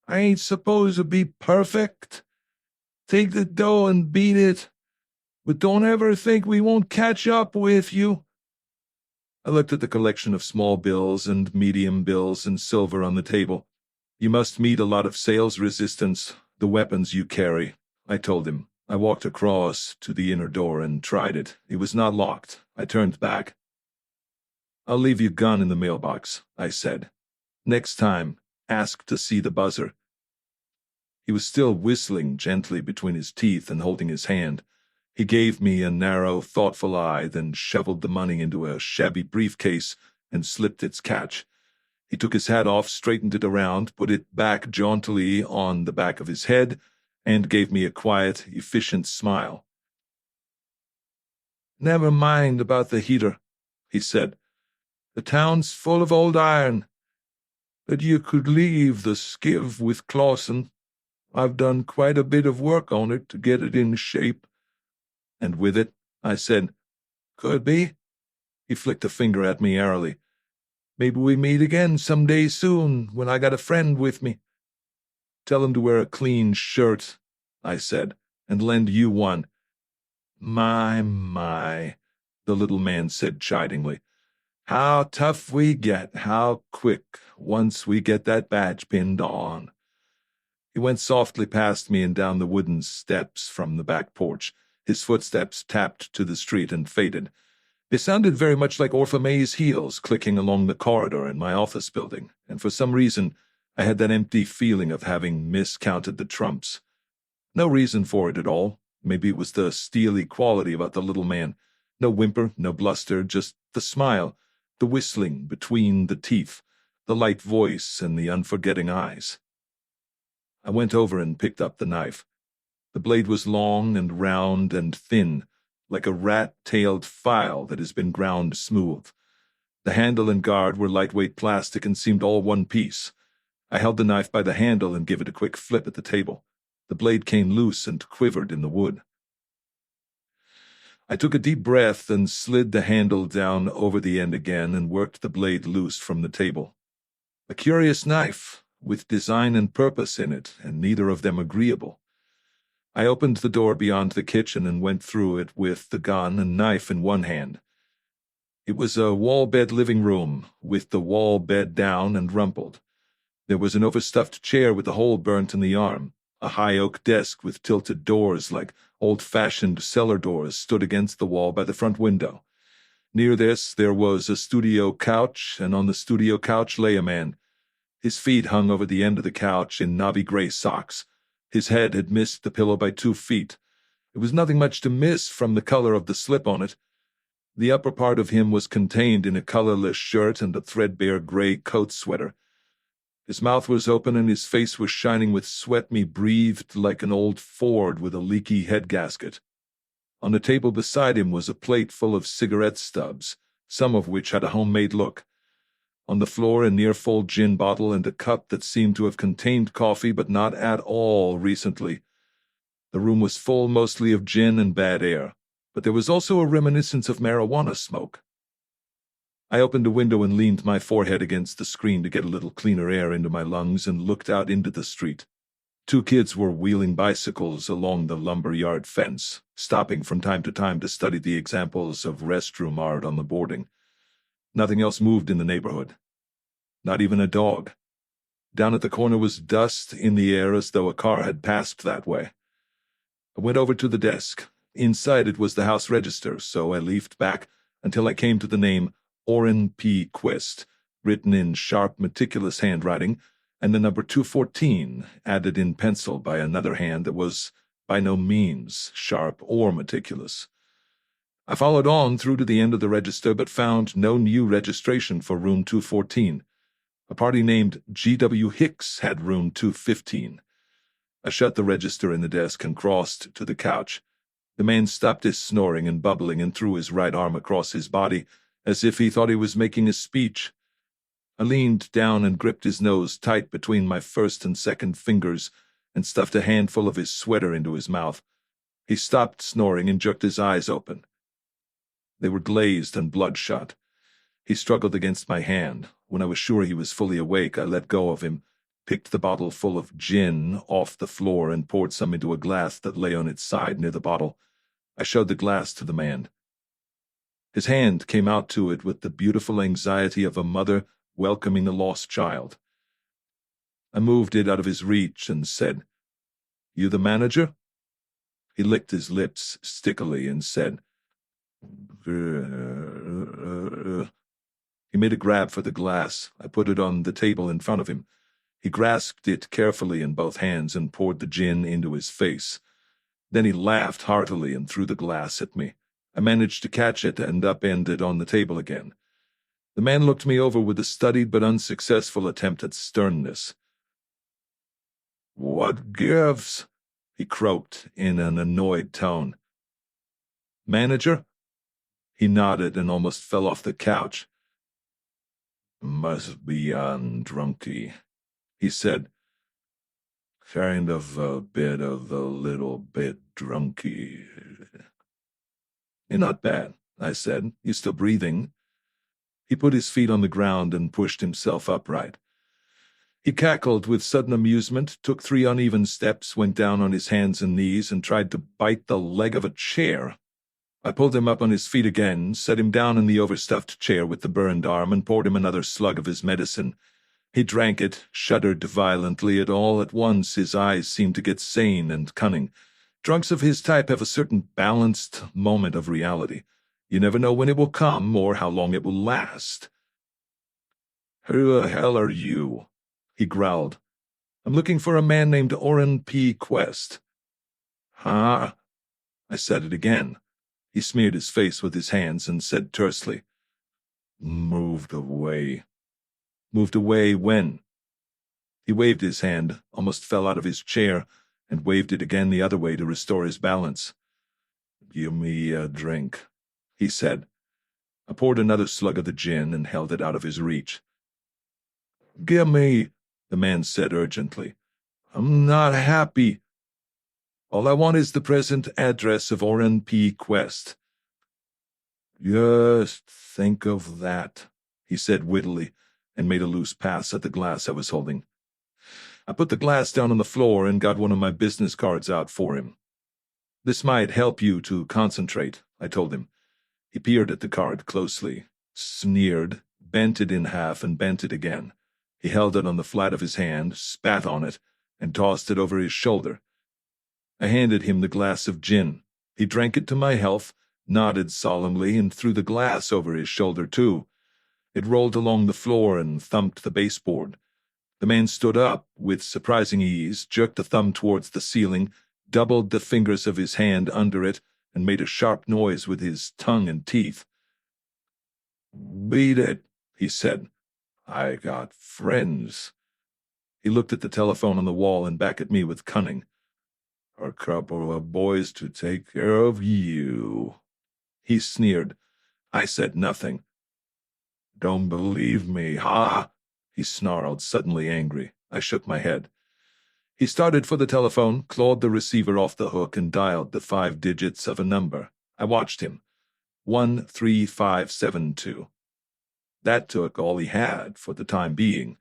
I ain't supposed to be perfect. Take the dough and beat it. But don't ever think we won't catch up with you." I looked at the collection of small bills and medium bills and silver on the table. "You must meet a lot of sales resistance, the weapons you carry," I told him. I walked across to the inner door and tried it. It was not locked. I turned back. "I'll leave your gun in the mailbox," I said. "Next time, ask to see the buzzer." He was still whistling gently between his teeth and holding his hand. He gave me a narrow, thoughtful eye, then shoveled the money into a shabby briefcase and slipped its catch. He took his hat off, straightened it around, put it back jauntily on the back of his head, and gave me a quiet, efficient smile. "Never mind about the heater," he said. "The town's full of old iron. But you could leave the skiv with Clausen. I've done quite a bit of work on it to get it in shape." "And with it?" I said. "Could be." He flicked a finger at me airily. "Maybe we meet again some day soon, when I got a friend with me." "Tell him to wear a clean shirt," I said, "and lend you one." My, the little man said chidingly. "How tough we get, how quick, once we get that badge pinned on." He went softly past me and down the wooden steps from the back porch. His footsteps tapped to the street and faded. They sounded very much like Orpha May's heels clicking along the corridor in my office building, and for some reason I had that empty feeling of having miscounted the trumps. No reason for it at all. Maybe it was the steely quality about the little man. No whimper, no bluster, just the smile, the whistling between the teeth, the light voice and the unforgetting eyes. I went over and picked up the knife. The blade was long and round and thin, like a rat-tailed file that has been ground smooth. The handle and guard were lightweight plastic and seemed all one piece. I held the knife by the handle and gave it a quick flip at the table. The blade came loose and quivered in the wood. I took a deep breath and slid the handle down over the end again and worked the blade loose from the table. A curious knife, with design and purpose in it, and neither of them agreeable. I opened the door beyond the kitchen and went through it with the gun and knife in one hand. It was a wall-bed living room, with the wall bed down and rumpled. There was an overstuffed chair with a hole burnt in the arm. A high oak desk with tilted doors like old-fashioned cellar doors stood against the wall by the front window. Near this there was a studio couch, and on the studio couch lay a man. His feet hung over the end of the couch in knobby gray socks. His head had missed the pillow by 2 feet. It was nothing much to miss from the color of the slip on it. The upper part of him was contained in a colorless shirt and a threadbare gray coat sweater. His mouth was open and his face was shining with sweat. Me breathed like an old Ford with a leaky head gasket. On the table beside him was a plate full of cigarette stubs, some of which had a homemade look. On the floor a near-full gin bottle and a cup that seemed to have contained coffee but not at all recently. The room was full mostly of gin and bad air, but there was also a reminiscence of marijuana smoke. I opened a window and leaned my forehead against the screen to get a little cleaner air into my lungs and looked out into the street. 2 kids were wheeling bicycles along the lumber yard fence, stopping from time to study the examples of restroom art on the boarding. Nothing else moved in the neighborhood. Not even a dog. Down at the corner was dust in the air as though a car had passed that way. I went over to the desk. Inside it was the house register, so I leafed back until I came to the name Orrin P. Quest, written in sharp, meticulous handwriting, and the number 214 added in pencil by another hand that was by no means sharp or meticulous. I followed on through to the end of the register but found no new registration for room 214. A party named G.W. Hicks had room 215. I shut the register in the desk and crossed to the couch. The man stopped his snoring and bubbling and threw his right arm across his body, as if he thought he was making a speech. I leaned down and gripped his nose tight between my first and second fingers and stuffed a handful of his sweater into his mouth. He stopped snoring and jerked his eyes open. They were glazed and bloodshot. He struggled against my hand. When I was sure he was fully awake, I let go of him, picked the bottle full of gin off the floor and poured some into a glass that lay on its side near the bottle. I showed the glass to the man. His hand came out to it with the beautiful anxiety of a mother welcoming a lost child. I moved it out of his reach and said, "You the manager?" He licked his lips stickily and said, He made a grab for the glass. I put it on the table in front of him. He grasped it carefully in both hands and poured the gin into his face. Then he laughed heartily and threw the glass at me. I managed to catch it and upend it on the table again. The man looked me over with a studied but unsuccessful attempt at sternness. "What gives?" he croaked in an annoyed tone. "Manager?" He nodded and almost fell off the couch. "Must be on drunky," he said. "Kind of a little bit drunky." "You're not bad," I said. "You still breathing?" He put his feet on the ground and pushed himself upright. He cackled with sudden amusement, took 3 uneven steps, went down on his hands and knees, and tried to bite the leg of a chair. I pulled him up on his feet again, set him down in the overstuffed chair with the burned arm, and poured him another slug of his medicine. He drank it, shuddered violently, and all at once his eyes seemed to get sane and cunning. Drunks of his type have a certain balanced moment of reality. You never know when it will come or how long it will last. "Who the hell are you?" he growled. "I'm looking for a man named Orrin P. Quest." "Huh?" I said it again. He smeared his face with his hands and said tersely, "Moved away." "Moved away when?" He waved his hand, almost fell out of his chair, and waved it again the other way to restore his balance. "Give me a drink," he said. I poured another slug of the gin and held it out of his reach. "Give me," the man said urgently. "I'm not happy. All I want is the present address of Orrin P. Quest. Just think of that, he said wittily, and made a loose pass at the glass I was holding. I put the glass down on the floor and got one of my business cards out for him. This might help you to concentrate, I told him. He peered at the card closely, sneered, bent it in half and bent it again. He held it on the flat of his hand, spat on it, and tossed it over his shoulder. I handed him the glass of gin. He drank it to my health, nodded solemnly, and threw the glass over his shoulder, too. It rolled along the floor and thumped the baseboard. The man stood up with surprising ease, jerked the thumb towards the ceiling, doubled the fingers of his hand under it, and made a sharp noise with his tongue and teeth. "Beat it," he said. "I got friends." He looked at the telephone on the wall and back at me with cunning. "A couple of boys to take care of you." He sneered. I said nothing. "Don't believe me, huh?" he snarled, suddenly angry. I shook my head. He started for the telephone, clawed the receiver off the hook, and dialed the 5 digits of a number. I watched him. 13572. That took all he had for the time being.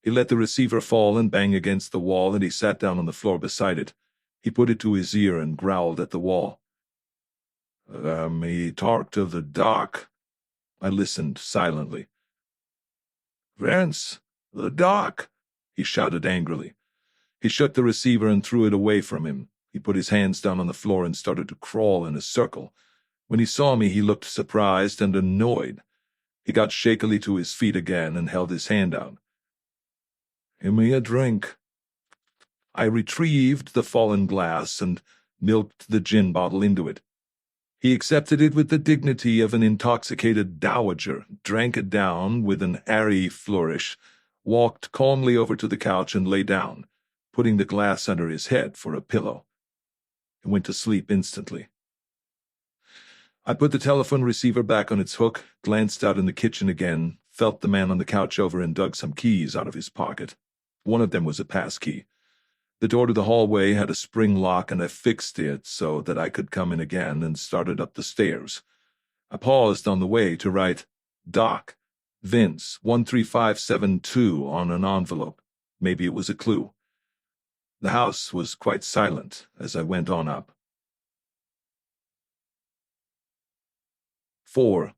He let the receiver fall and bang against the wall, and he sat down on the floor beside it. He put it to his ear and growled at the wall. "Let me talk to the doc." I listened silently. "Vince, the doc," he shouted angrily. He shook the receiver and threw it away from him. He put his hands down on the floor and started to crawl in a circle. When he saw me, he looked surprised and annoyed. He got shakily to his feet again and held his hand out. "Give me a drink." I retrieved the fallen glass and milked the gin bottle into it. He accepted it with the dignity of an intoxicated dowager, drank it down with an airy flourish, walked calmly over to the couch and lay down, putting the glass under his head for a pillow. He went to sleep instantly. I put the telephone receiver back on its hook, glanced out in the kitchen again, felt the man on the couch over and dug some keys out of his pocket. One of them was a pass key. The door to the hallway had a spring lock, and I fixed it so that I could come in again and started up the stairs. I paused on the way to write Doc, Vince, 13572 on an envelope. Maybe it was a clue. The house was quite silent as I went on up. 4.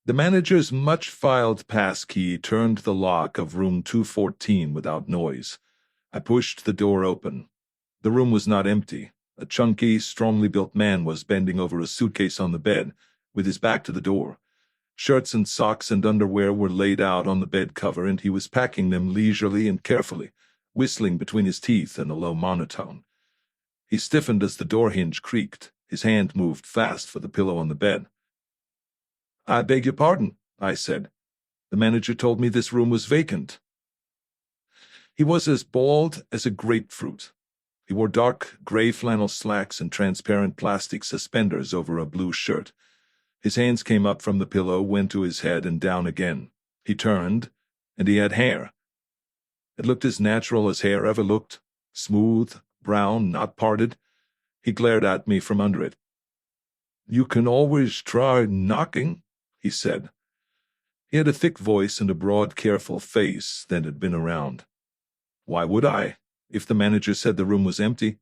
The manager's much-filed passkey turned the lock of room 214 without noise. I pushed the door open. The room was not empty. A chunky, strongly built man was bending over a suitcase on the bed, with his back to the door. Shirts and socks and underwear were laid out on the bed cover, and he was packing them leisurely and carefully, whistling between his teeth in a low monotone. He stiffened as the door hinge creaked. His hand moved fast for the pillow on the bed. "I beg your pardon," I said. "The manager told me this room was vacant." He was as bald as a grapefruit. He wore dark gray flannel slacks and transparent plastic suspenders over a blue shirt. His hands came up from the pillow, went to his head, and down again. He turned, and he had hair. It looked as natural as hair ever looked, smooth, brown, not parted. He glared at me from under it. "You can always try knocking," he said. He had a thick voice and a broad, careful face that had been around. "Why would I, if the manager said the room was empty?"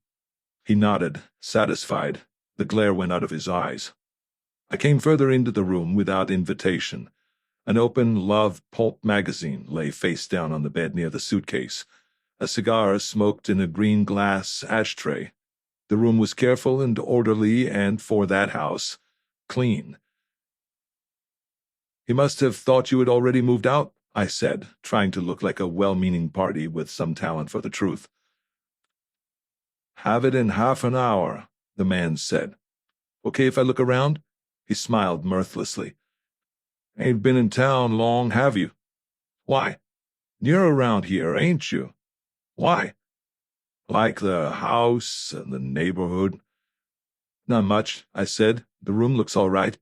He nodded, satisfied. The glare went out of his eyes. I came further into the room without invitation. An open Love pulp magazine lay face down on the bed near the suitcase. A cigar smoked in a green glass ashtray. The room was careful and orderly and, for that house, clean. "He must have thought you had already moved out," I said, trying to look like a well-meaning party with some talent for the truth. "Have it in half an hour," the man said. "Okay if I look around?" He smiled mirthlessly. "Ain't been in town long, have you?" "Why?" "You're around here, ain't you?" "Why?" "Like the house and the neighborhood?" "Not much," I said. "The room looks all right."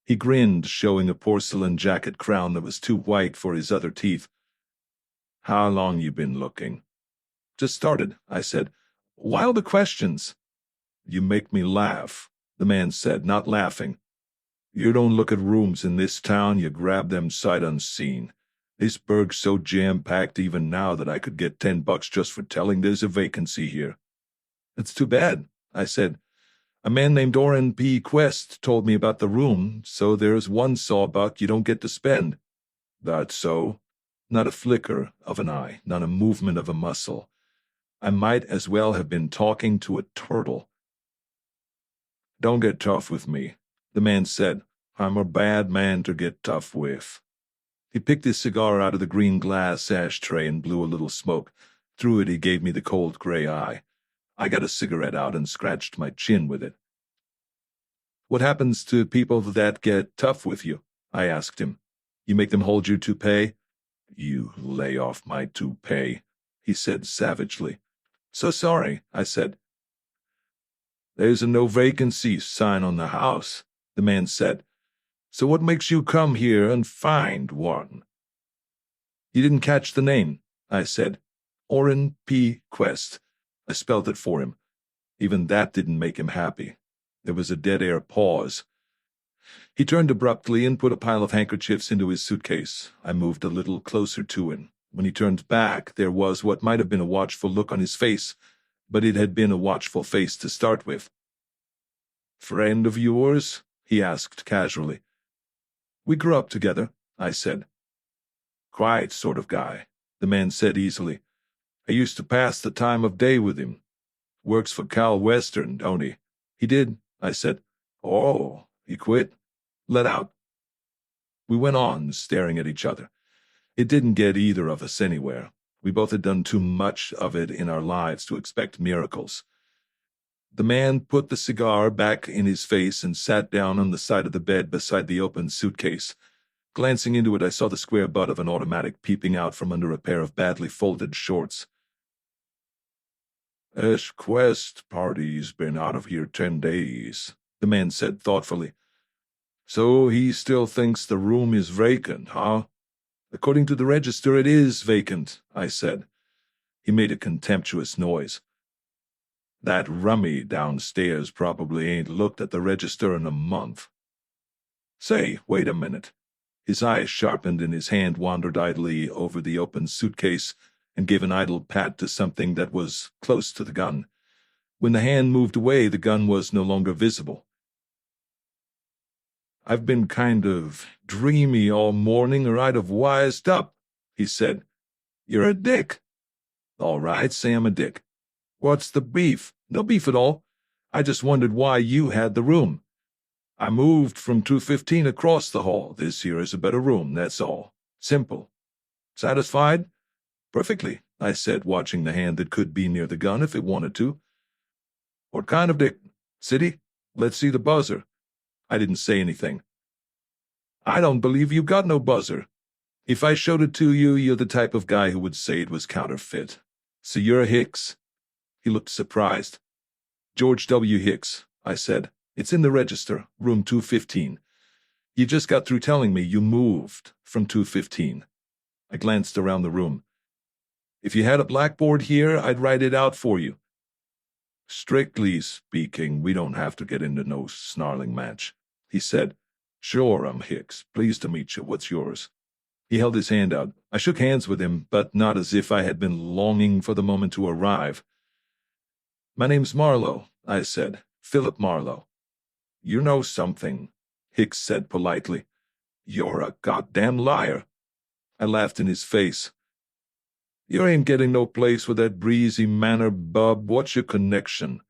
He grinned, showing a porcelain jacket crown that was too white for his other teeth. "How long you been looking?" "Just started," I said. "Why all the questions?" "You make me laugh." the man said, not laughing. You don't look at rooms in this town, you grab them sight unseen. This burg's so jam-packed even now that I could get $10 just for telling there's a vacancy here. It's too bad, I said. A man named Orrin P. Quest told me about the room, so there's one sawbuck you don't get to spend. That's so. Not a flicker of an eye, not a movement of a muscle. I might as well have been talking to a turtle. Don't get tough with me, the man said. I'm a bad man to get tough with. He picked his cigar out of the green glass ashtray and blew a little smoke. Through it he gave me the cold gray eye. I got a cigarette out and scratched my chin with it. What happens to people that get tough with you? I asked him. You make them hold your toupee? You lay off my toupee, he said savagely. So sorry, I said. There's a no vacancy sign on the house, the man said. So what makes you come here and find one? You didn't catch the name, I said. Orrin P. Quest. I spelled it for him. Even that didn't make him happy. There was a dead-air pause. He turned abruptly and put a pile of handkerchiefs into his suitcase. I moved a little closer to him. When he turned back, there was what might have been a watchful look on his face, but it had been a watchful face to start with. Friend of yours? He asked casually. We grew up together, I said. Quiet sort of guy, the man said easily. I used to pass the time of day with him. Works for Cal Western, don't he? He did, I said. Oh, he quit? Let out. We went on, staring at each other. It didn't get either of us anywhere. We both had done too much of it in our lives to expect miracles. The man put the cigar back in his face and sat down on the side of the bed beside the open suitcase. Glancing into it, I saw the square butt of an automatic peeping out from under a pair of badly folded shorts. This Quest party's been out of here 10 days, the man said thoughtfully. So he still thinks the room is vacant, huh? According to the register, it is vacant, I said. He made a contemptuous noise. That rummy downstairs probably ain't looked at the register in a month. Say, wait a minute. His eyes sharpened and his hand wandered idly over the open suitcase and gave an idle pat to something that was close to the gun. When the hand moved away, the gun was no longer visible. I've been kind of dreamy all morning, or I'd have wised up, he said. You're a dick. All right, say I'm a dick. What's the beef? No beef at all. I just wondered why you had the room. I moved from 215 across the hall. This here is a better room, that's all. Simple. Satisfied? Perfectly, I said, watching the hand that could be near the gun if it wanted to. What kind of dick? City? Let's see the buzzer. I didn't say anything. I don't believe you got no buzzer. If I showed it to you, you're the type of guy who would say it was counterfeit. So you're a Hicks. He looked surprised. George W. Hicks, I said. It's in the register, room 215. You just got through telling me you moved from 215. I glanced around the room. If you had a blackboard here, I'd write it out for you. Strictly speaking, we don't have to get into no snarling match, he said. Sure, I'm Hicks. Pleased to meet you. What's yours? He held his hand out. I shook hands with him, but not as if I had been longing for the moment to arrive. My name's Marlowe, I said. Philip Marlowe. You know something, Hicks said politely. You're a goddamn liar. I laughed in his face. You ain't getting no place with that breezy manner, bub. What's your connection?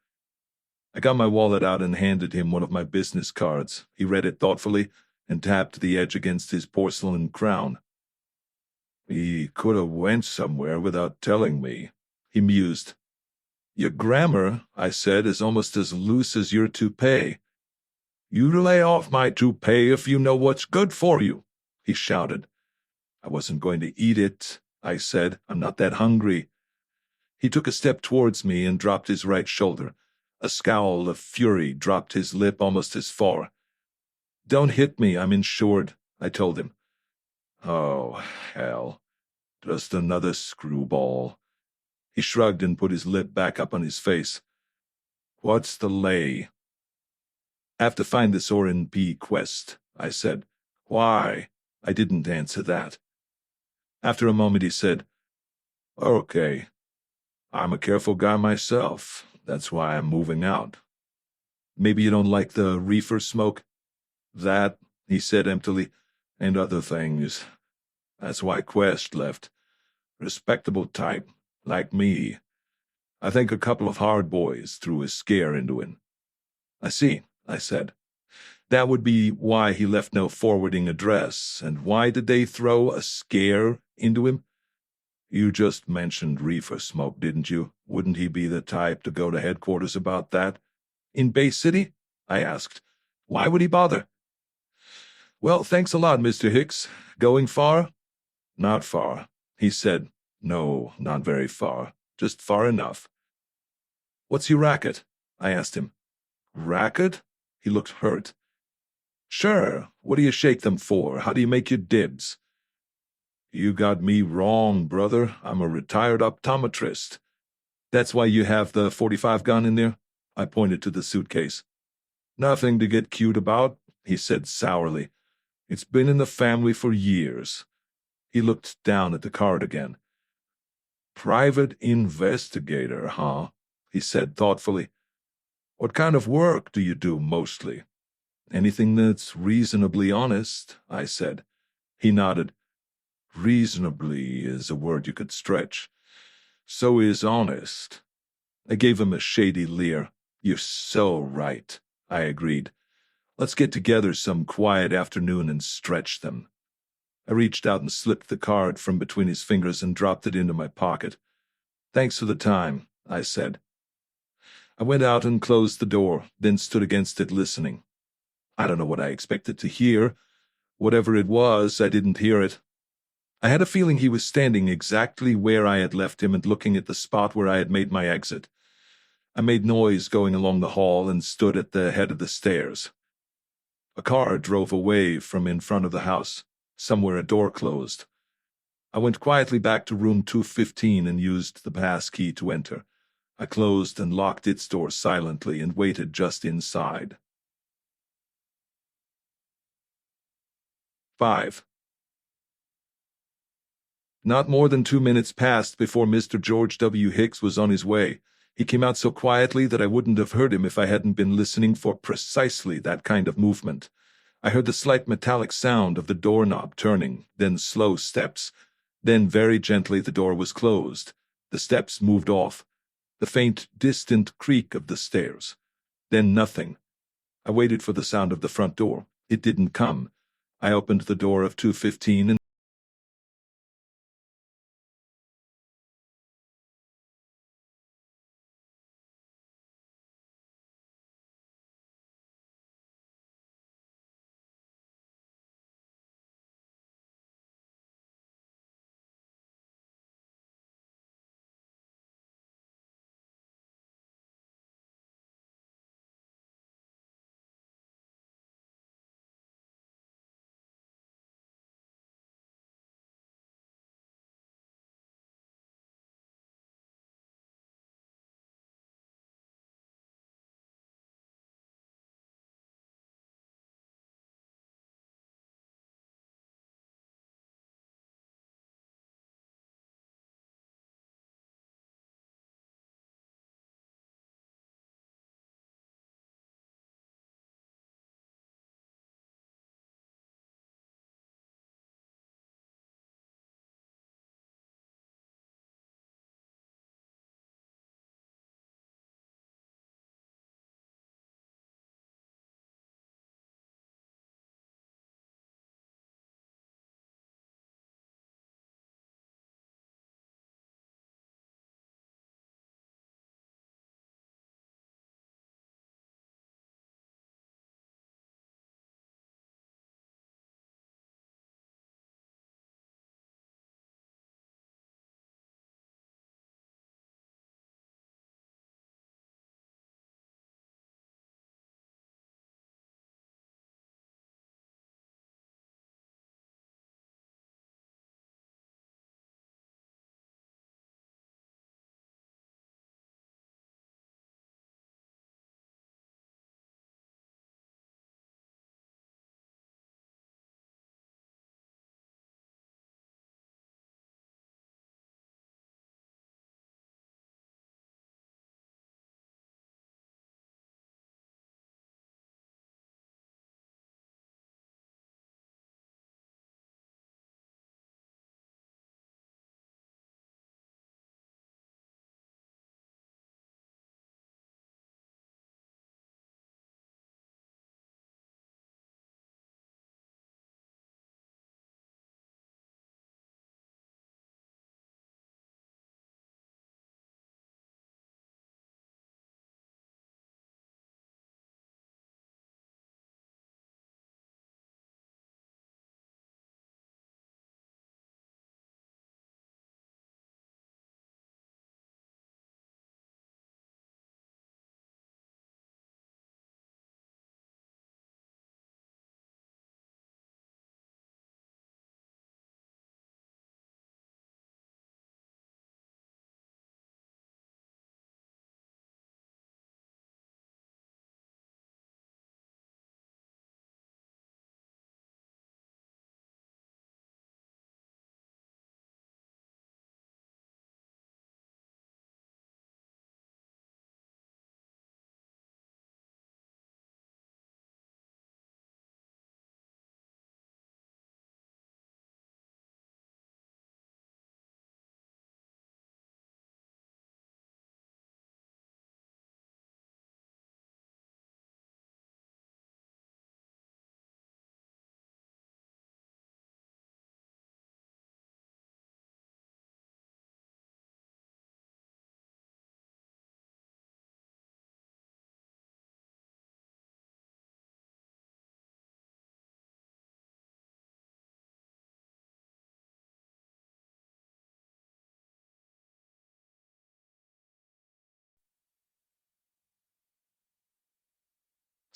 I got my wallet out and handed him one of my business cards. He read it thoughtfully and tapped the edge against his porcelain crown. He could have went somewhere without telling me, he mused. Your grammar, I said, is almost as loose as your toupee. You lay off my toupee if you know what's good for you, he shouted. I wasn't going to eat it, I said. I'm not that hungry. He took a step towards me and dropped his right shoulder. A scowl of fury dropped his lip almost as far. Don't hit me, I'm insured, I told him. Oh, hell. Just another screwball. He shrugged and put his lip back up on his face. What's the lay? I have to find this Orin P. Quest, I said. Why? I didn't answer that. After a moment he said, Okay, I'm a careful guy myself. That's why I'm moving out. Maybe you don't like the reefer smoke? That, he said emptily, and other things. That's why Quest left. Respectable type, like me. I think a couple of hard boys threw a scare into him. I see, I said. That would be why he left no forwarding address. And why did they throw a scare into him? You just mentioned reefer smoke, didn't you? Wouldn't he be the type to go to headquarters about that? In Bay City? I asked. Why would he bother? Well, thanks a lot, Mr. Hicks. Going far? Not far, he said. No, not very far. Just far enough. What's your racket? I asked him. Racket? He looked hurt. Sure. What do you shake them for? How do you make your dibs? You got me wrong, brother. I'm a retired optometrist. That's why you have the .45 gun in there? I pointed to the suitcase. Nothing to get cute about, he said sourly. It's been in the family for years. He looked down at the card again. Private investigator, huh? He said thoughtfully. What kind of work do you do mostly? Anything that's reasonably honest, I said. He nodded. Reasonably is a word you could stretch. So is honest. I gave him a shady leer. You're so right, I agreed. Let's get together some quiet afternoon and stretch them. I reached out and slipped the card from between his fingers and dropped it into my pocket. Thanks for the time, I said. I went out and closed the door, then stood against it listening. I don't know what I expected to hear. Whatever it was, I didn't hear it. I had a feeling he was standing exactly where I had left him and looking at the spot where I had made my exit. I made noise going along the hall and stood at the head of the stairs. A car drove away from in front of the house. Somewhere a door closed. I went quietly back to room 215 and used the pass key to enter. I closed and locked its door silently and waited just inside. 5. Not more than 2 minutes passed before Mr. George W. Hicks was on his way. He came out so quietly that I wouldn't have heard him if I hadn't been listening for precisely that kind of movement. I heard the slight metallic sound of the doorknob turning, then slow steps. Then very gently the door was closed. The steps moved off. The faint, distant creak of the stairs. Then nothing. I waited for the sound of the front door. It didn't come. I opened the door of 215 and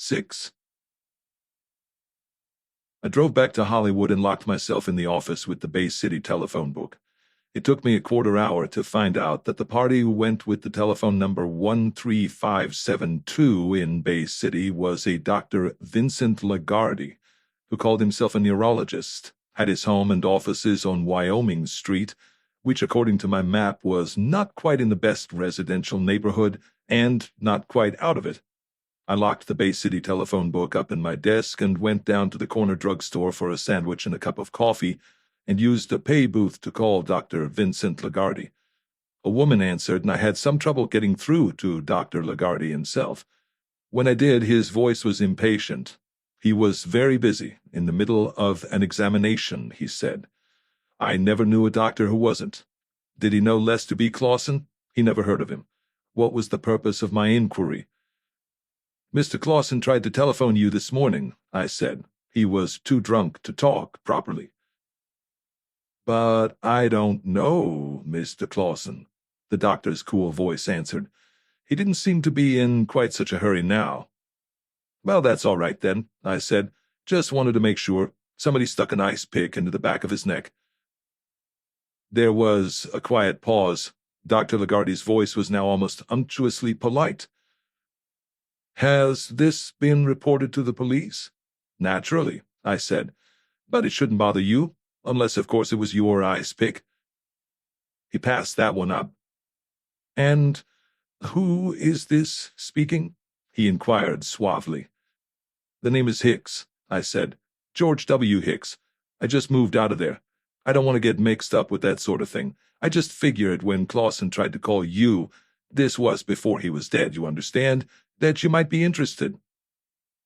6. I drove back to Hollywood and locked myself in the office with the Bay City telephone book. It took me a quarter hour to find out that the party who went with the telephone number 13572 in Bay City was a Dr. Vincent Lagarde, who called himself a neurologist, had his home and offices on Wyoming Street, which according to my map was not quite in the best residential neighborhood and not quite out of it. I locked the Bay City telephone book up in my desk and went down to the corner drugstore for a sandwich and a cup of coffee, and used a pay booth to call Dr. Vincent Lagarde. A woman answered, and I had some trouble getting through to Dr. Lagarde himself. When I did, his voice was impatient. He was very busy, in the middle of an examination, he said. I never knew a doctor who wasn't. Did he know Lester B. Clausen? He never heard of him. What was the purpose of my inquiry? Mr. Clausen tried to telephone you this morning, I said. He was too drunk to talk properly. But I don't know, Mr. Clausen, the doctor's cool voice answered. He didn't seem to be in quite such a hurry now. Well, that's all right then, I said. Just wanted to make sure. Somebody stuck an ice pick into the back of his neck. There was a quiet pause. Dr. Lagarde's voice was now almost unctuously polite. Has this been reported to the police? Naturally, I said. But it shouldn't bother you. Unless, of course, it was your ice pick. He passed that one up. And who is this speaking? He inquired suavely. The name is Hicks, I said. George W. Hicks. I just moved out of there. I don't want to get mixed up with that sort of thing. I just figured when Clausen tried to call you, this was before he was dead, you understand, that you might be interested.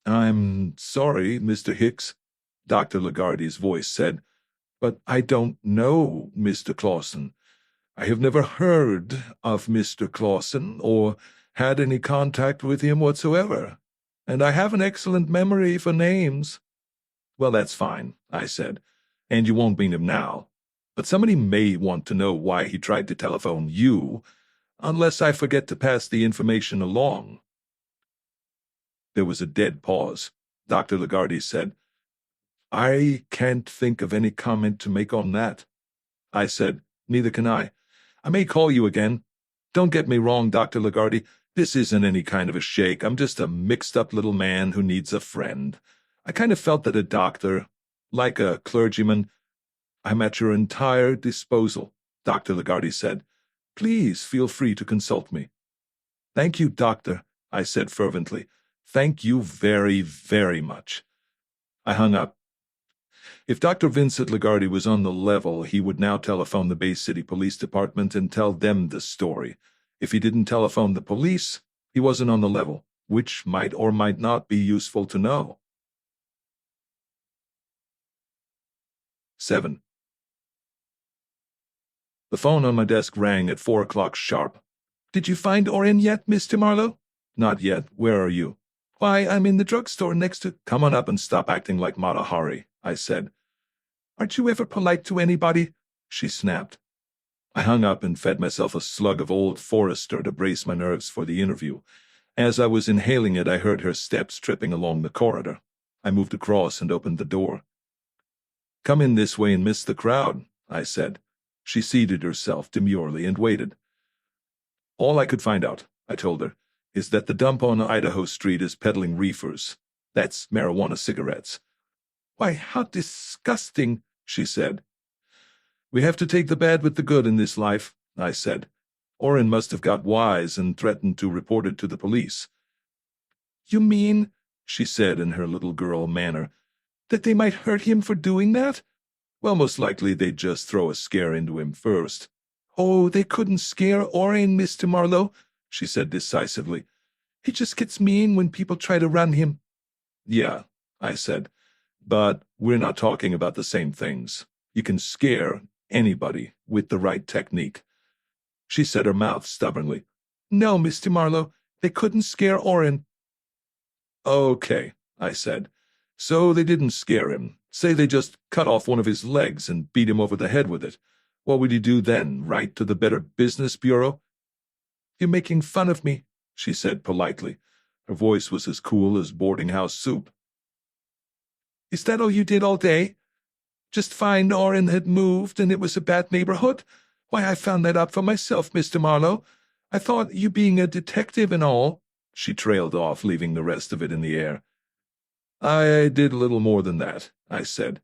I'm sorry, Mr. Hicks, Dr. Lagarde's voice said. But I don't know Mr. Clausen. I have never heard of Mr. Clausen or had any contact with him whatsoever, and I have an excellent memory for names. Well, that's fine, I said, and you won't meet him now. But somebody may want to know why he tried to telephone you, unless I forget to pass the information along. There was a dead pause. Dr. Lagarde said, I can't think of any comment to make on that. I said, neither can I. I may call you again. Don't get me wrong, Dr. Lagarde. This isn't any kind of a shake. I'm just a mixed-up little man who needs a friend. I kind of felt that a doctor, like a clergyman, I'm at your entire disposal, Dr. Lagarde said. Please feel free to consult me. Thank you, doctor, I said fervently. Thank you very, very much. I hung up. If Dr. Vincent Lagarde was on the level, he would now telephone the Bay City Police Department and tell them the story. If he didn't telephone the police, he wasn't on the level, which might or might not be useful to know. 7. The phone on my desk rang at 4 o'clock sharp. Did you find Orrin yet, Mr. Marlowe? Not yet. Where are you? Why, I'm in the drugstore next to— Come on up and stop acting like Mata Hari, I said. Aren't you ever polite to anybody? She snapped. I hung up and fed myself a slug of Old Forester to brace my nerves for the interview. As I was inhaling it, I heard her steps tripping along the corridor. I moved across and opened the door. Come in this way and miss the crowd, I said. She seated herself demurely and waited. All I could find out, I told her, is that the dump on Idaho Street is peddling reefers. That's marijuana cigarettes. Why, how disgusting, she said. We have to take the bad with the good in this life, I said. Orrin must have got wise and threatened to report it to the police. You mean, she said in her little girl manner, that they might hurt him for doing that? Well, most likely they'd just throw a scare into him first. Oh, they couldn't scare Orrin, Mr. Marlowe, she said decisively. He just gets mean when people try to run him. Yeah, I said, but we're not talking about the same things. You can scare anybody with the right technique. She set her mouth stubbornly. No, Mr. Marlowe, they couldn't scare Orrin. Okay, I said. So they didn't scare him. Say they just cut off one of his legs and beat him over the head with it. What would he do then? Write to the Better Business Bureau? You're making fun of me, she said politely. Her voice was as cool as boarding house soup. "Is that all you did all day? Just find Orrin had moved and it was a bad neighborhood? Why, I found that out for myself, Mr. Marlowe. I thought you being a detective and all." She trailed off, leaving the rest of it in the air. "I did a little more than that," I said.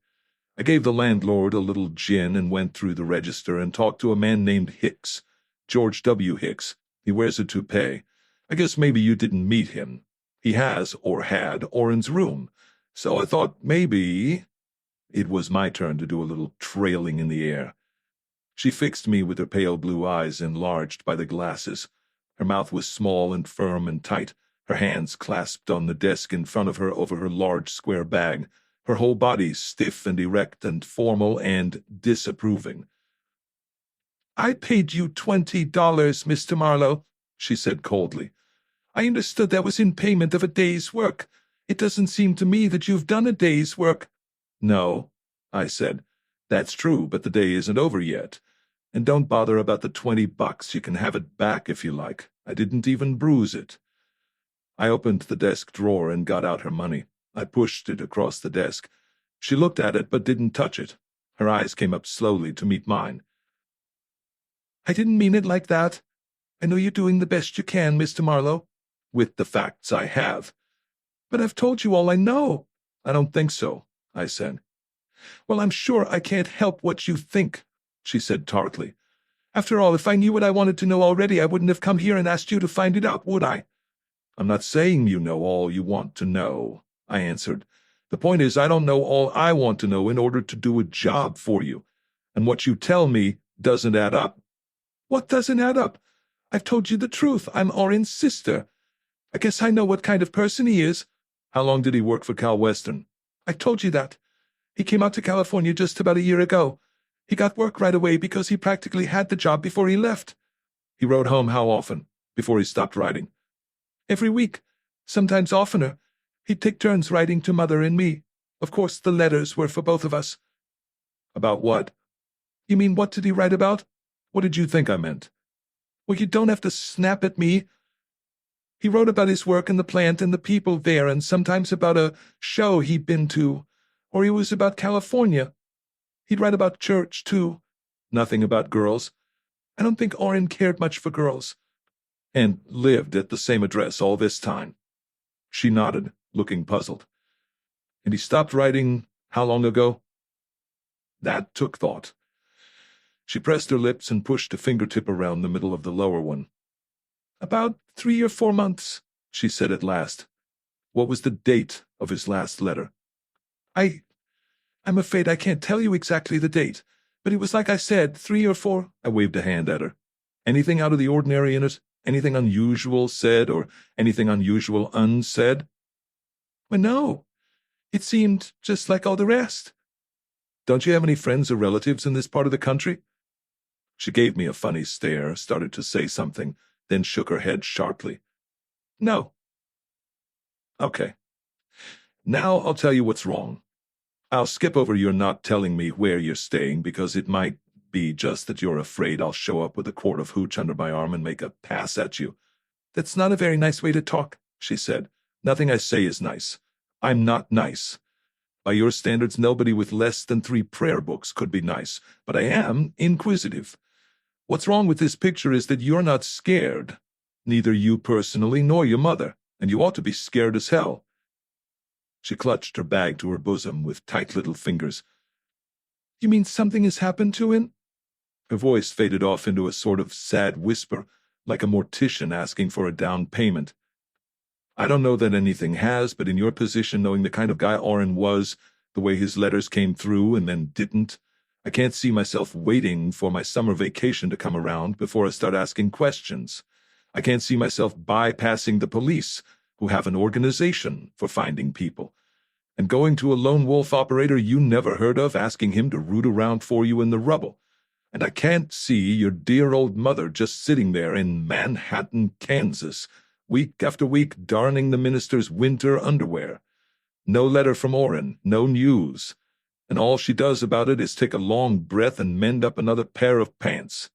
"I gave the landlord a little gin and went through the register and talked to a man named Hicks, George W. Hicks. He wears a toupee. I guess maybe you didn't meet him. He has, or had, Orrin's room. So I thought maybe—" It was my turn to do a little trailing in the air. She fixed me with her pale blue eyes enlarged by the glasses. Her mouth was small and firm and tight, her hands clasped on the desk in front of her over her large square bag, her whole body stiff and erect and formal and disapproving. "I paid you $20, Mr. Marlowe," she said coldly. "I understood that was in payment of a day's work. It doesn't seem to me that you've done a day's work." "No," I said. "That's true, but the day isn't over yet. And don't bother about the $20. You can have it back if you like. I didn't even bruise it." I opened the desk drawer and got out her money. I pushed it across the desk. She looked at it but didn't touch it. Her eyes came up slowly to meet mine. "I didn't mean it like that. I know you're doing the best you can, Mr. Marlowe." "With the facts I have." "But I've told you all I know." "I don't think so," I said. "Well, I'm sure I can't help what you think," she said tartly. "After all, if I knew what I wanted to know already, I wouldn't have come here and asked you to find it out, would I?" "I'm not saying you know all you want to know," I answered. "The point is, I don't know all I want to know in order to do a job for you. And what you tell me doesn't add up." "What doesn't add up? I've told you the truth. I'm Orrin's sister. I guess I know what kind of person he is." "How long did he work for Cal Western?" "I told you that. He came out to California just about a year ago. He got work right away because he practically had the job before he left." "He wrote home how often, before he stopped writing?" "Every week, sometimes oftener. He'd take turns writing to Mother and me. Of course, the letters were for both of us." "About what?" "You mean what did he write about?" "What did you think I meant?" "Well, you don't have to snap at me. He wrote about his work in the plant and the people there, and sometimes about a show he'd been to, or he was about California. He'd write about church, too." "Nothing about girls?" "I don't think Orrin cared much for girls." "And lived at the same address all this time?" She nodded, looking puzzled. "And he stopped writing how long ago?" That took thought. She pressed her lips and pushed a fingertip around the middle of the lower one. "About 3 or 4 months," she said at last. "What was the date of his last letter?" I'm afraid I can't tell you exactly the date, but it was like I said, 3 or 4. I waved a hand at her. "Anything out of the ordinary in it? Anything unusual said or anything unusual unsaid?" "Well, no. It seemed just like all the rest." "Don't you have any friends or relatives in this part of the country?" She gave me a funny stare, started to say something, then shook her head sharply. "No." "Okay. Now I'll tell you what's wrong. I'll skip over your not telling me where you're staying because it might be just that you're afraid I'll show up with a quart of hooch under my arm and make a pass at you." "That's not a very nice way to talk," she said. "Nothing I say is nice. I'm not nice. By your standards, nobody with less than 3 prayer books could be nice, but I am inquisitive. What's wrong with this picture is that you're not scared. Neither you personally nor your mother, and you ought to be scared as hell." She clutched her bag to her bosom with tight little fingers. "You mean something has happened to him?" Her voice faded off into a sort of sad whisper, like a mortician asking for a down payment. "I don't know that anything has, but in your position, knowing the kind of guy Orrin was, the way his letters came through and then didn't, I can't see myself waiting for my summer vacation to come around before I start asking questions. I can't see myself bypassing the police, who have an organization for finding people, and going to a lone wolf operator you never heard of, asking him to root around for you in the rubble. And I can't see your dear old mother just sitting there in Manhattan, Kansas, week after week darning the minister's winter underwear. No letter from Orrin, no news, and all she does about it is take a long breath and mend up another pair of pants."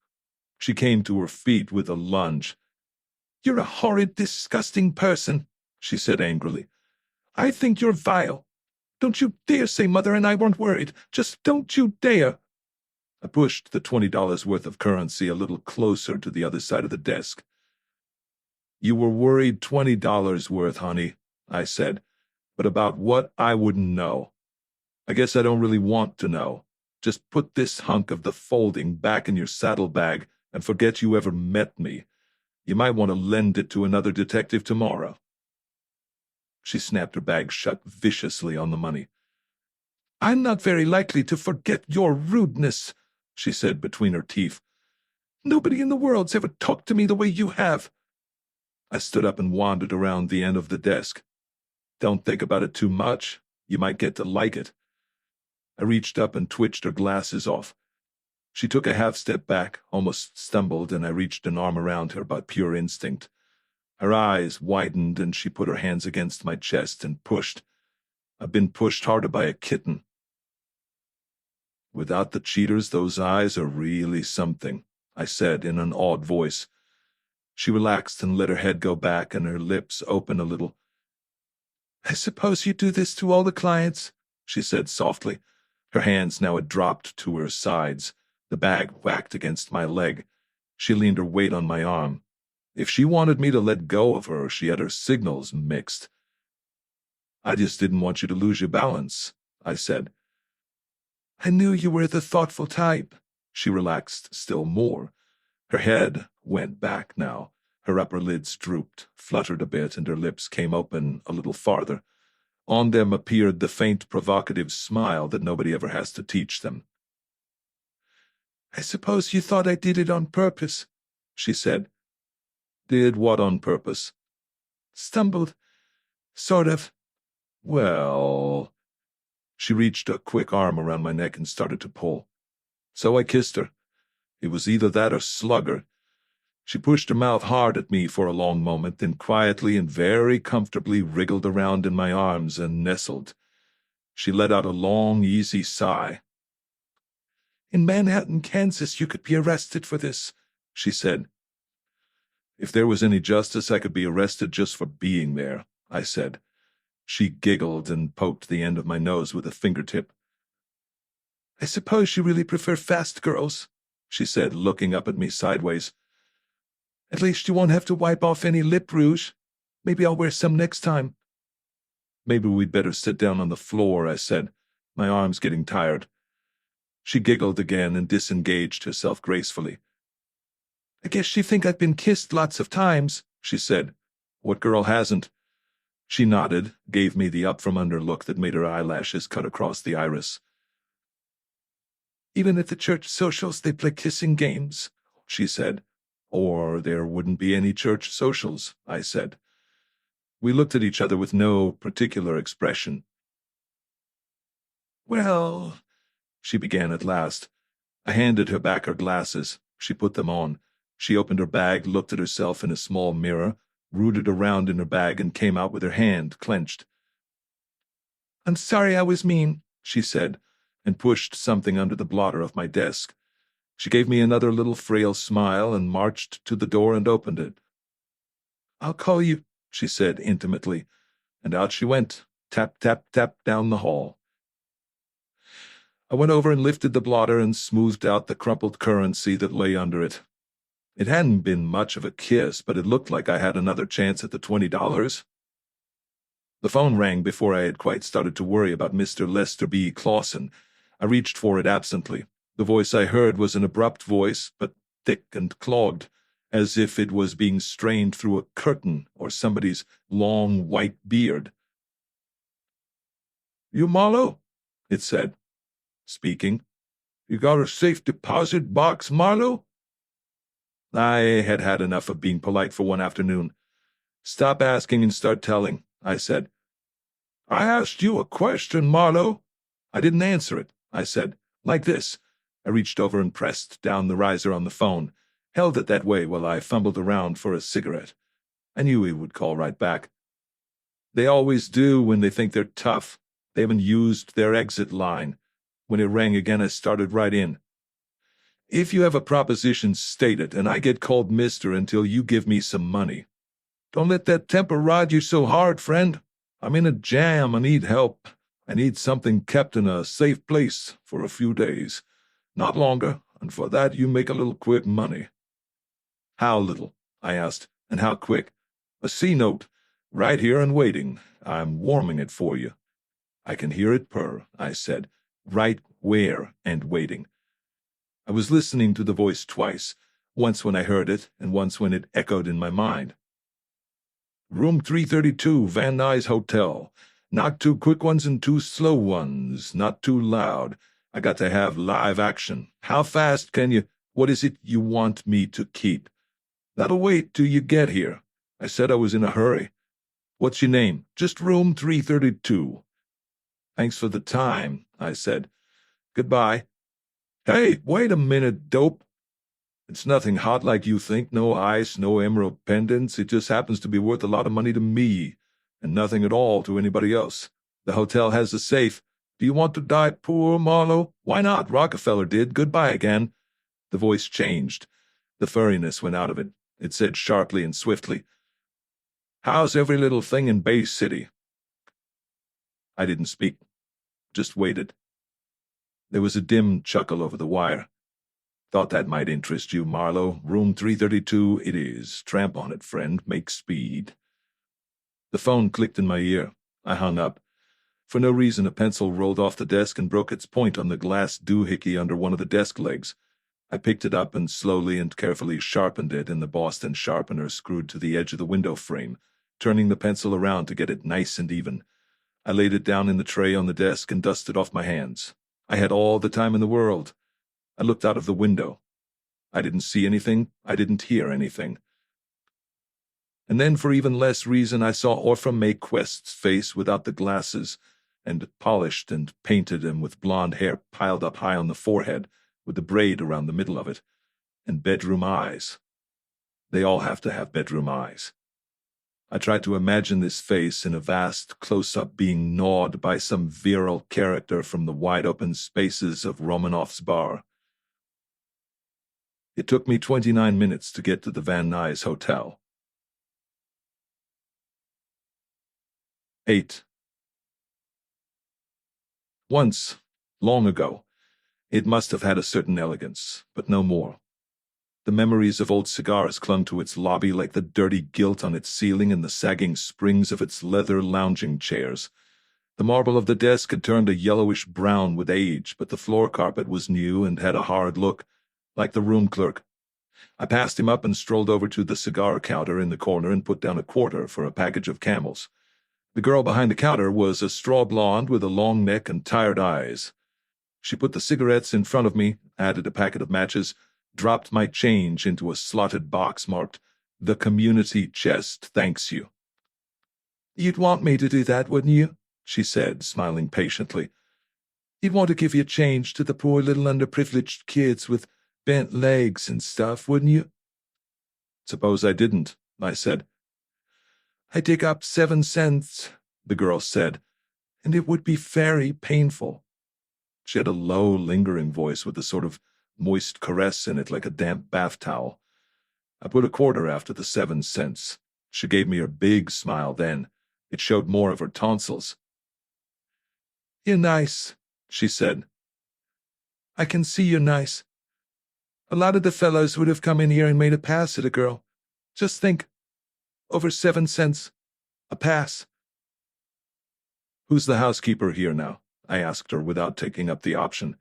She came to her feet with a lunge. "You're a horrid, disgusting person," she said angrily. "I think you're vile. Don't you dare say Mother and I weren't worried. Just don't you dare." I pushed the $20 worth of currency a little closer to the other side of the desk. "You were worried $20 worth, honey," I said, "but about what I wouldn't know. I guess I don't really want to know. Just put this hunk of the folding back in your saddlebag and forget you ever met me. You might want to lend it to another detective tomorrow." She snapped her bag shut viciously on the money. "I'm not very likely to forget your rudeness," she said between her teeth. "Nobody in the world's ever talked to me the way you have." I stood up and wandered around the end of the desk. "Don't think about it too much. You might get to like it." I reached up and twitched her glasses off. She took a half step back, almost stumbled, and I reached an arm around her by pure instinct. Her eyes widened, and she put her hands against my chest and pushed. I've been pushed harder by a kitten. "Without the cheaters, those eyes are really something," I said in an awed voice. She relaxed and let her head go back and her lips open a little. "I suppose you do this to all the clients," she said softly. Her hands now had dropped to her sides. The bag whacked against my leg. She leaned her weight on my arm. If she wanted me to let go of her, she had her signals mixed. "I just didn't want you to lose your balance," I said. "I knew you were the thoughtful type." She relaxed still more. Her head went back now. Her upper lids drooped, fluttered a bit, and her lips came open a little farther. On them appeared the faint, provocative smile that nobody ever has to teach them. "I suppose you thought I did it on purpose," she said. "Did what on purpose?" "Stumbled. Sort of." "Well—" She reached a quick arm around my neck and started to pull. So I kissed her. It was either that or slugger. She pushed her mouth hard at me for a long moment, then quietly and very comfortably wriggled around in my arms and nestled. She let out a long, easy sigh. "In Manhattan, Kansas, you could be arrested for this," she said. "If there was any justice, I could be arrested just for being there," I said. She giggled and poked the end of my nose with a fingertip. "I suppose you really prefer fast girls," she said, looking up at me sideways. "At least you won't have to wipe off any lip rouge. Maybe I'll wear some next time." "Maybe we'd better sit down on the floor," I said. "My arm's getting tired." She giggled again and disengaged herself gracefully. "I guess you think I've been kissed lots of times," she said. "What girl hasn't?" She nodded, gave me the up-from-under look that made her eyelashes cut across the iris. "Even at the church socials they play kissing games," she said. "Or there wouldn't be any church socials," I said. We looked at each other with no particular expression. "Well," she began at last. I handed her back her glasses. She put them on. She opened her bag, looked at herself in a small mirror, rooted around in her bag, and came out with her hand clenched. "I'm sorry I was mean," she said, and pushed something under the blotter of my desk. She gave me another little frail smile and marched to the door and opened it. "I'll call you," she said intimately, and out she went, tap, tap, tap, down the hall. I went over and lifted the blotter and smoothed out the crumpled currency that lay under it. It hadn't been much of a kiss, but it looked like I had another chance at the $20. The phone rang before I had quite started to worry about Mr. Lester B. Clawson. I reached for it absently. The voice I heard was an abrupt voice, but thick and clogged, as if it was being strained through a curtain or somebody's long white beard. "You Marlowe?" it said. "Speaking." "You got a safe deposit box, Marlowe?" I had had enough of being polite for one afternoon. "Stop asking and start telling," I said. "I asked you a question, Marlowe." "I didn't answer it," I said. "Like this." I reached over and pressed down the riser on the phone, held it that way while I fumbled around for a cigarette. I knew he would call right back. They always do when they think they're tough. They haven't used their exit line. When it rang again, I started right in. "If you have a proposition, state it, and I get called mister until you give me some money." Don't let that temper ride you so hard, friend. I'm in a jam. I need help. I need something kept in a safe place for a few days. Not longer, and for that you make a little quick money." "How little?" I asked, "and how quick?" "A C-note, right here and waiting. I'm warming it for you." "I can hear it purr," I said. "Right where and waiting?" I was listening to the voice twice, once when I heard it, and once when it echoed in my mind. "Room 332, Van Nuys Hotel. Not two quick ones and two slow ones. Not too loud. I got to have live action. How fast can you— What is it you want me to keep?" "That'll wait till you get here. I said I was in a hurry." "What's your name?" "Just room 332. "Thanks for the time," I said. "Goodbye." "Hey, wait a minute, dope. It's nothing hot like you think. No ice, no emerald pendants. It just happens to be worth a lot of money to me, and nothing at all to anybody else. The hotel has a safe. Do you want to die poor, Marlowe? Why not? Rockefeller did. Goodbye again." The voice changed. The furriness went out of it. It said sharply and swiftly, "How's every little thing in Bay City?" I didn't speak, just waited. There was a dim chuckle over the wire. "Thought that might interest you, Marlowe. Room 332 it is. Tramp on it, friend. Make speed." The phone clicked in my ear. I hung up. For no reason, a pencil rolled off the desk and broke its point on the glass doohickey under one of the desk legs. I picked it up and slowly and carefully sharpened it in the Boston sharpener screwed to the edge of the window frame, turning the pencil around to get it nice and even. I laid it down in the tray on the desk and dusted off my hands. I had all the time in the world. I looked out of the window. I didn't see anything. I didn't hear anything. And then, for even less reason, I saw Orpha Mae Quest's face without the glasses, and polished and painted him with blonde hair piled up high on the forehead, with the braid around the middle of it, and bedroom eyes. They all have to have bedroom eyes. I tried to imagine this face in a vast close-up being gnawed by some virile character from the wide-open spaces of Romanoff's bar. It took me 29 minutes to get to the Van Nuys Hotel. 8. Once, long ago, it must have had a certain elegance, but no more. The memories of old cigars clung to its lobby like the dirty gilt on its ceiling and the sagging springs of its leather lounging chairs. The marble of the desk had turned a yellowish brown with age, but the floor carpet was new and had a hard look, like the room clerk. I passed him up and strolled over to the cigar counter in the corner and put down a quarter for a package of Camels. The girl behind the counter was a straw blonde with a long neck and tired eyes. She put the cigarettes in front of me, added a packet of matches, dropped my change into a slotted box marked, "The Community Chest thanks you." "You'd want me to do that, wouldn't you?" she said, smiling patiently. "You'd want to give your change to the poor little underprivileged kids with bent legs and stuff, wouldn't you?" "Suppose I didn't," I said. "I dig up 7 cents, the girl said, "and it would be very painful." She had a low, lingering voice with a sort of moist caress in it like a damp bath towel. I put a quarter after the 7 cents. She gave me her big smile then. It showed more of her tonsils. "You're nice," she said. "I can see you're nice. A lot of the fellows would have come in here and made a pass at a girl. Just think, over 7 cents, a pass." "Who's the housekeeper here now?" I asked her without taking up the option.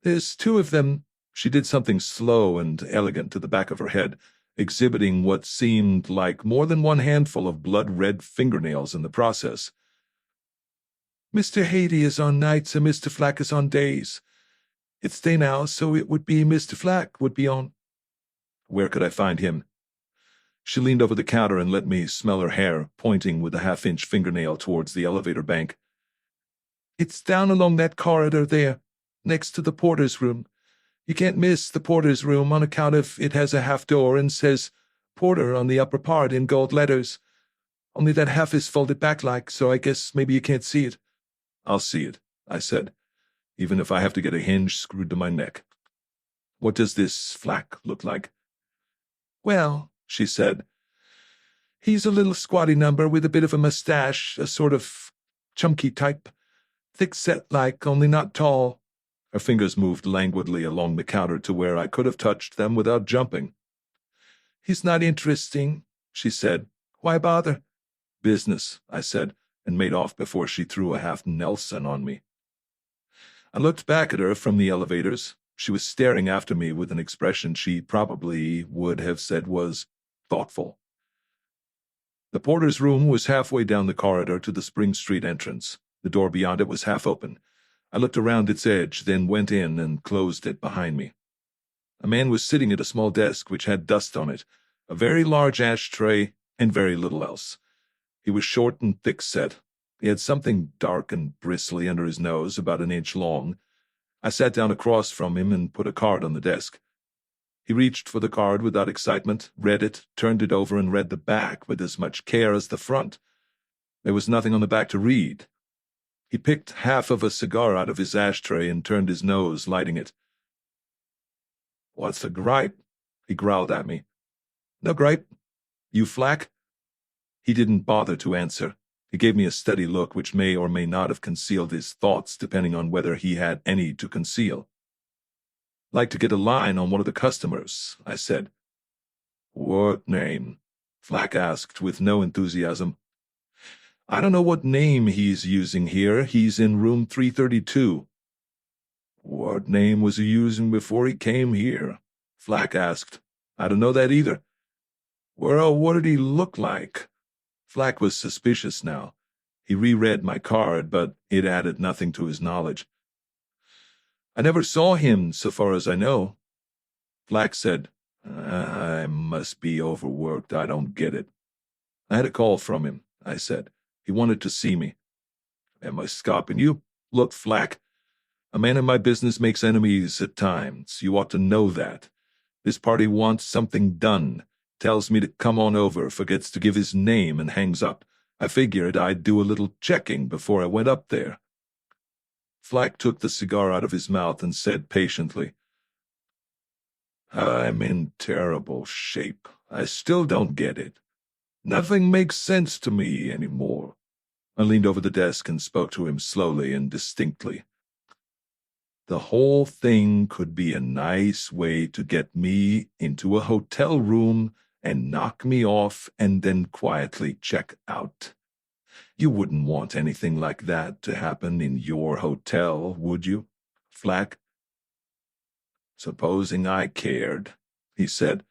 "There's 2 of them." She did something slow and elegant to the back of her head, exhibiting what seemed like more than one handful of blood-red fingernails in the process. "Mr. Haiti is on nights and Mr. Flack is on days. It's day now, so it would be Mr. Flack would be on." "Where could I find him?" She leaned over the counter and let me smell her hair, pointing with a half-inch fingernail towards the elevator bank. "It's down along that corridor there, next to the porter's room. You can't miss the porter's room on account of it has a half door and says porter on the upper part in gold letters. Only that half is folded back like, so I guess maybe you can't see it." "I'll see it," I said, "even if I have to get a hinge screwed to my neck." "What does this Flack look like?" "Well," she said, He's a little squatty number with a bit of a mustache, a sort of chunky type. Thick-set like, only not tall. Her fingers moved languidly along the counter to where I could have touched them without jumping. He's not interesting, she said. Why bother? Business, I said, and made off before she threw a half Nelson on me. I looked back at her from the elevators. She was staring after me with an expression she probably would have said was thoughtful. The porter's room was halfway down the corridor to the Spring Street entrance. The door beyond it was half open. I looked around its edge, then went in and closed it behind me. A man was sitting at a small desk which had dust on it, a very large ashtray, and very little else. He was short and thick-set. He had something dark and bristly under his nose, about an inch long. I sat down across from him and put a card on the desk. He reached for the card without excitement, read it, turned it over, and read the back with as much care as the front. There was nothing on the back to read. He picked half of a cigar out of his ashtray and turned his nose, lighting it. "What's the gripe?" he growled at me. "No gripe. You Flack?" He didn't bother to answer. He gave me a steady look which may or may not have concealed his thoughts, depending on whether he had any to conceal. "Like to get a line on one of the customers," I said. "What name?" Flack asked with no enthusiasm. "I don't know what name he's using here. He's in room 332. "What name was he using before he came here?" Flack asked. "I don't know that either." "Well, what did he look like?" Flack was suspicious now. He reread my card, but it added nothing to his knowledge. "I never saw him, so far as I know." Flack said, "I must be overworked. I don't get it." "I had a call from him," I said. "He wanted to see me." "Am I scopping you?" "Look, Flack, a man in my business makes enemies at times. You ought to know that. This party wants something done. Tells me to come on over, forgets to give his name, and hangs up. I figured I'd do a little checking before I went up there." Flack took the cigar out of his mouth and said patiently, "I'm in terrible shape. I still don't get it. Nothing makes sense to me anymore." I leaned over the desk and spoke to him slowly and distinctly. "The whole thing could be a nice way to get me into a hotel room and knock me off and then quietly check out. You wouldn't want anything like that to happen in your hotel, would you, Flack?" "Supposing I cared," he said.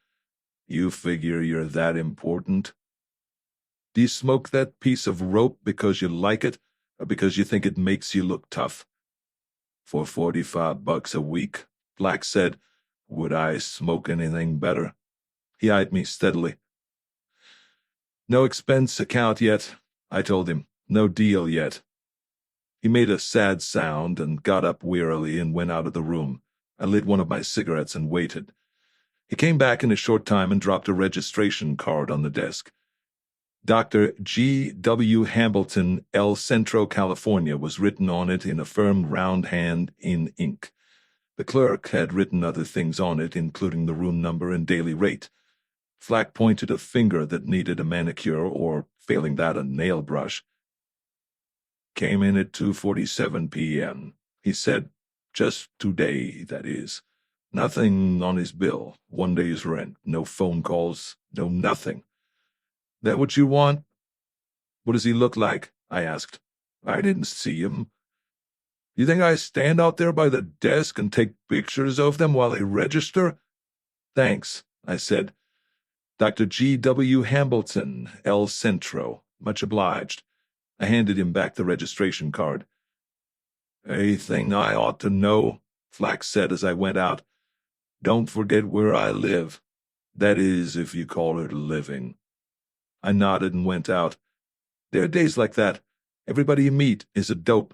"You figure you're that important? Do you smoke that piece of rope because you like it, or because you think it makes you look tough?" "For $45 a week," Flack said, "would I smoke anything better?" He eyed me steadily. "No expense account yet," I told him. "No deal yet." He made a sad sound and got up wearily and went out of the room. I lit one of my cigarettes and waited. He came back in a short time and dropped a registration card on the desk. Dr. G. W. Hambleton, El Centro, California, was written on it in a firm round hand in ink. The clerk had written other things on it, including the room number and daily rate. Flack pointed a finger that needed a manicure, or, failing that, a nail brush. "Came in at 2:47 p.m., he said. "Just today, that is. Nothing on his bill. 1 day's rent. No phone calls. No nothing." "That what you want?" "What does he look like?" I asked. "I didn't see him." "You think I stand out there by the desk and take pictures of them while they register?" "Thanks," I said. "Dr. G. W. Hambleton, El Centro. Much obliged." I handed him back the registration card. "Anything I ought to know?" Flack said as I went out. "Don't forget where I live. That is, if you call it living." I nodded and went out. There are days like that. Everybody you meet is a dope.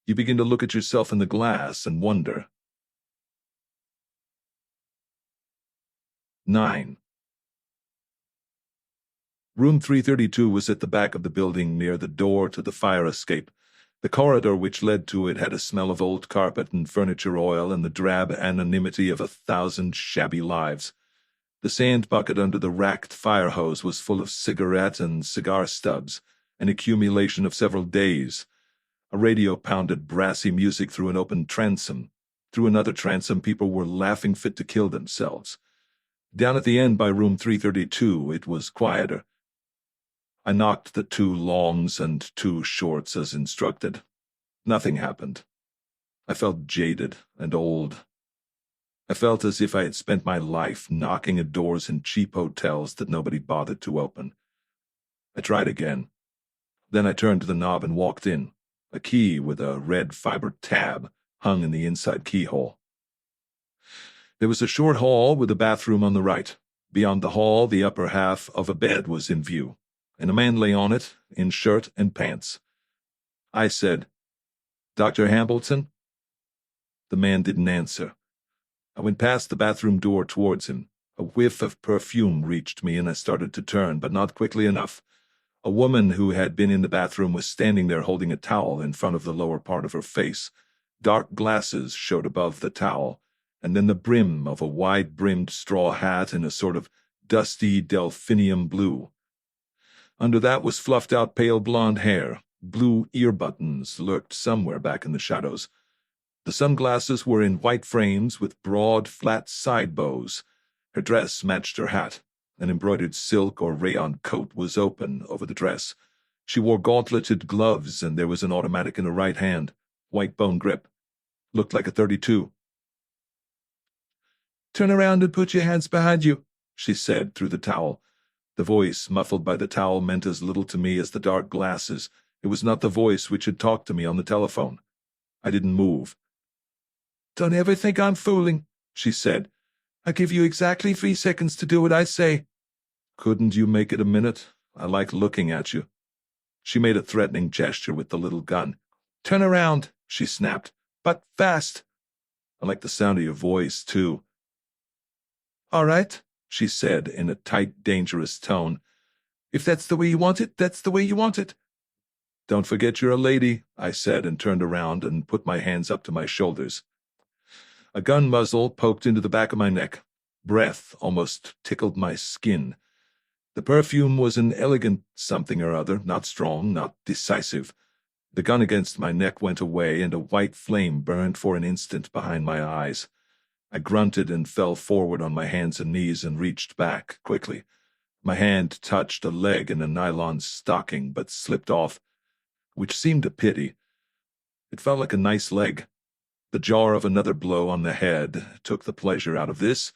You begin to look at yourself in the glass and wonder. 9. Room 332 was at the back of the building near the door to the fire escape. The corridor which led to it had a smell of old carpet and furniture oil and the drab anonymity of 1,000 shabby lives. The sand bucket under the racked fire hose was full of cigarette and cigar stubs, an accumulation of several days. A radio pounded brassy music through an open transom. Through another transom, people were laughing fit to kill themselves. Down at the end by room 332, it was quieter. I knocked the 2 longs and 2 shorts as instructed. Nothing happened. I felt jaded and old. I felt as if I had spent my life knocking at doors in cheap hotels that nobody bothered to open. I tried again. Then I turned to the knob and walked in. A key with a red fiber tab hung in the inside keyhole. There was a short hall with a bathroom on the right. Beyond the hall, the upper half of a bed was in view, and a man lay on it in shirt and pants. I said, "Dr. Hambleton?" The man didn't answer. I went past the bathroom door towards him. A whiff of perfume reached me, and I started to turn, but not quickly enough. A woman who had been in the bathroom was standing there holding a towel in front of the lower part of her face. Dark glasses showed above the towel, and then the brim of a wide-brimmed straw hat in a sort of dusty delphinium blue. Under that was fluffed-out pale blonde hair. Blue ear buttons lurked somewhere back in the shadows. The sunglasses were in white frames with broad, flat side bows. Her dress matched her hat. An embroidered silk or rayon coat was open over the dress. She wore gauntleted gloves, and there was an automatic in her right hand, white bone grip. Looked like a .32. "Turn around and put your hands behind you," she said through the towel. The voice, muffled by the towel, meant as little to me as the dark glasses. It was not the voice which had talked to me on the telephone. I didn't move. "Don't ever think I'm fooling," she said. "I give you exactly 3 seconds to do what I say." "Couldn't you make it a minute? I like looking at you." She made a threatening gesture with the little gun. "Turn around," she snapped. "But fast." "I like the sound of your voice, too." "All right," she said in a tight, dangerous tone. "If that's the way you want it, that's the way you want it." "Don't forget you're a lady," I said, and turned around and put my hands up to my shoulders. A gun muzzle poked into the back of my neck. Breath almost tickled my skin. The perfume was an elegant something or other, not strong, not decisive. The gun against my neck went away, and a white flame burned for an instant behind my eyes. I grunted and fell forward on my hands and knees and reached back quickly. My hand touched a leg in a nylon stocking, but slipped off, which seemed a pity. It felt like a nice leg. The jar of another blow on the head took the pleasure out of this.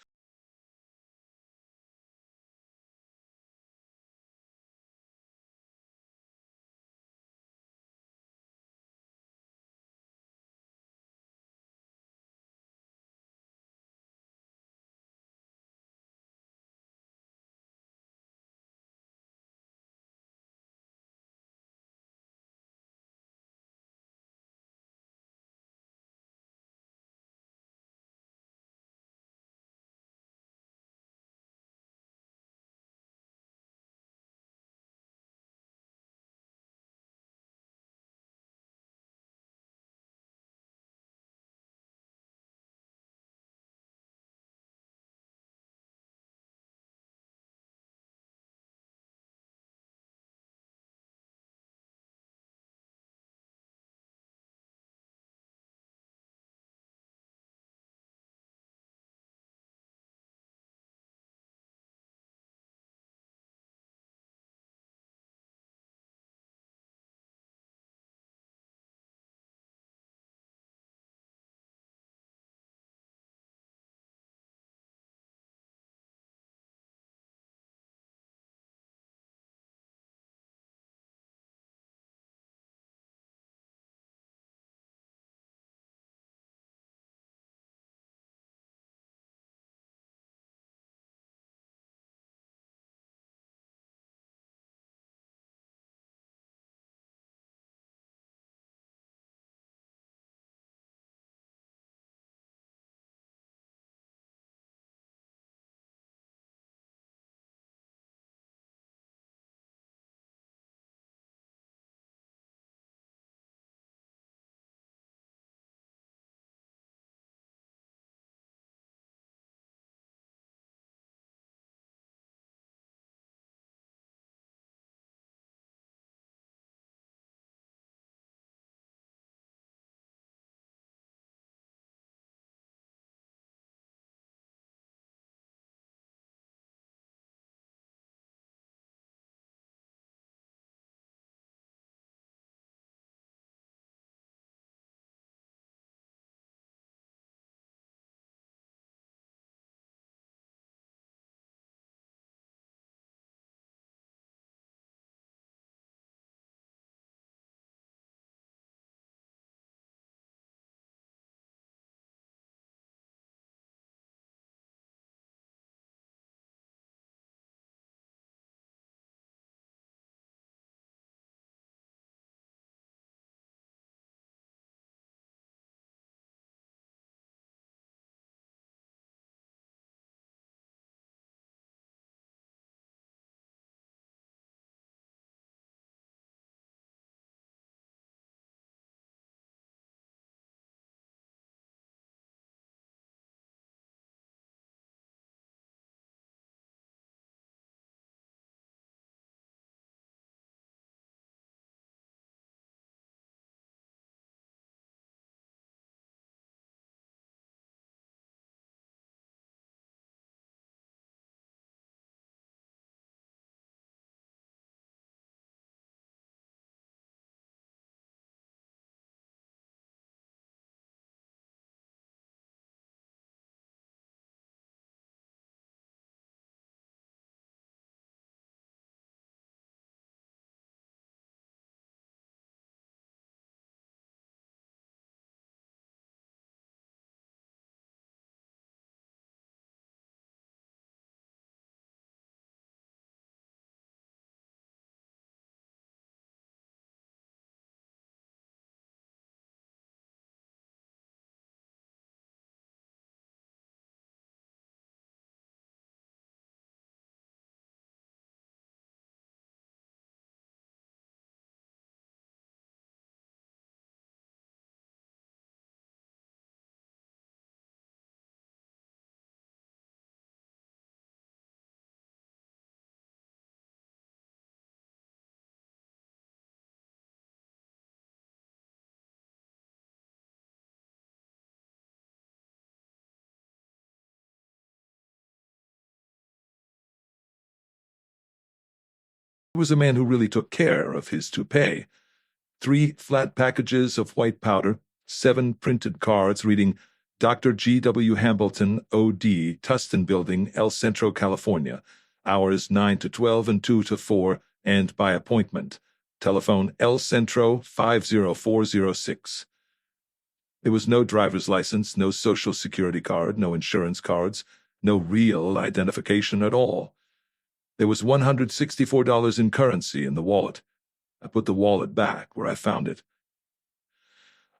was a man who really took care of his toupee. 3 flat packages of white powder, 7 printed cards reading Dr. G.W. Hambleton, O.D., Tustin Building, El Centro, California. Hours 9 to 12 and 2 to 4, and by appointment. Telephone El Centro 50406. There was no driver's license, no social security card, no insurance cards, no real identification at all. There was $164 in currency in the wallet. I put the wallet back where I found it.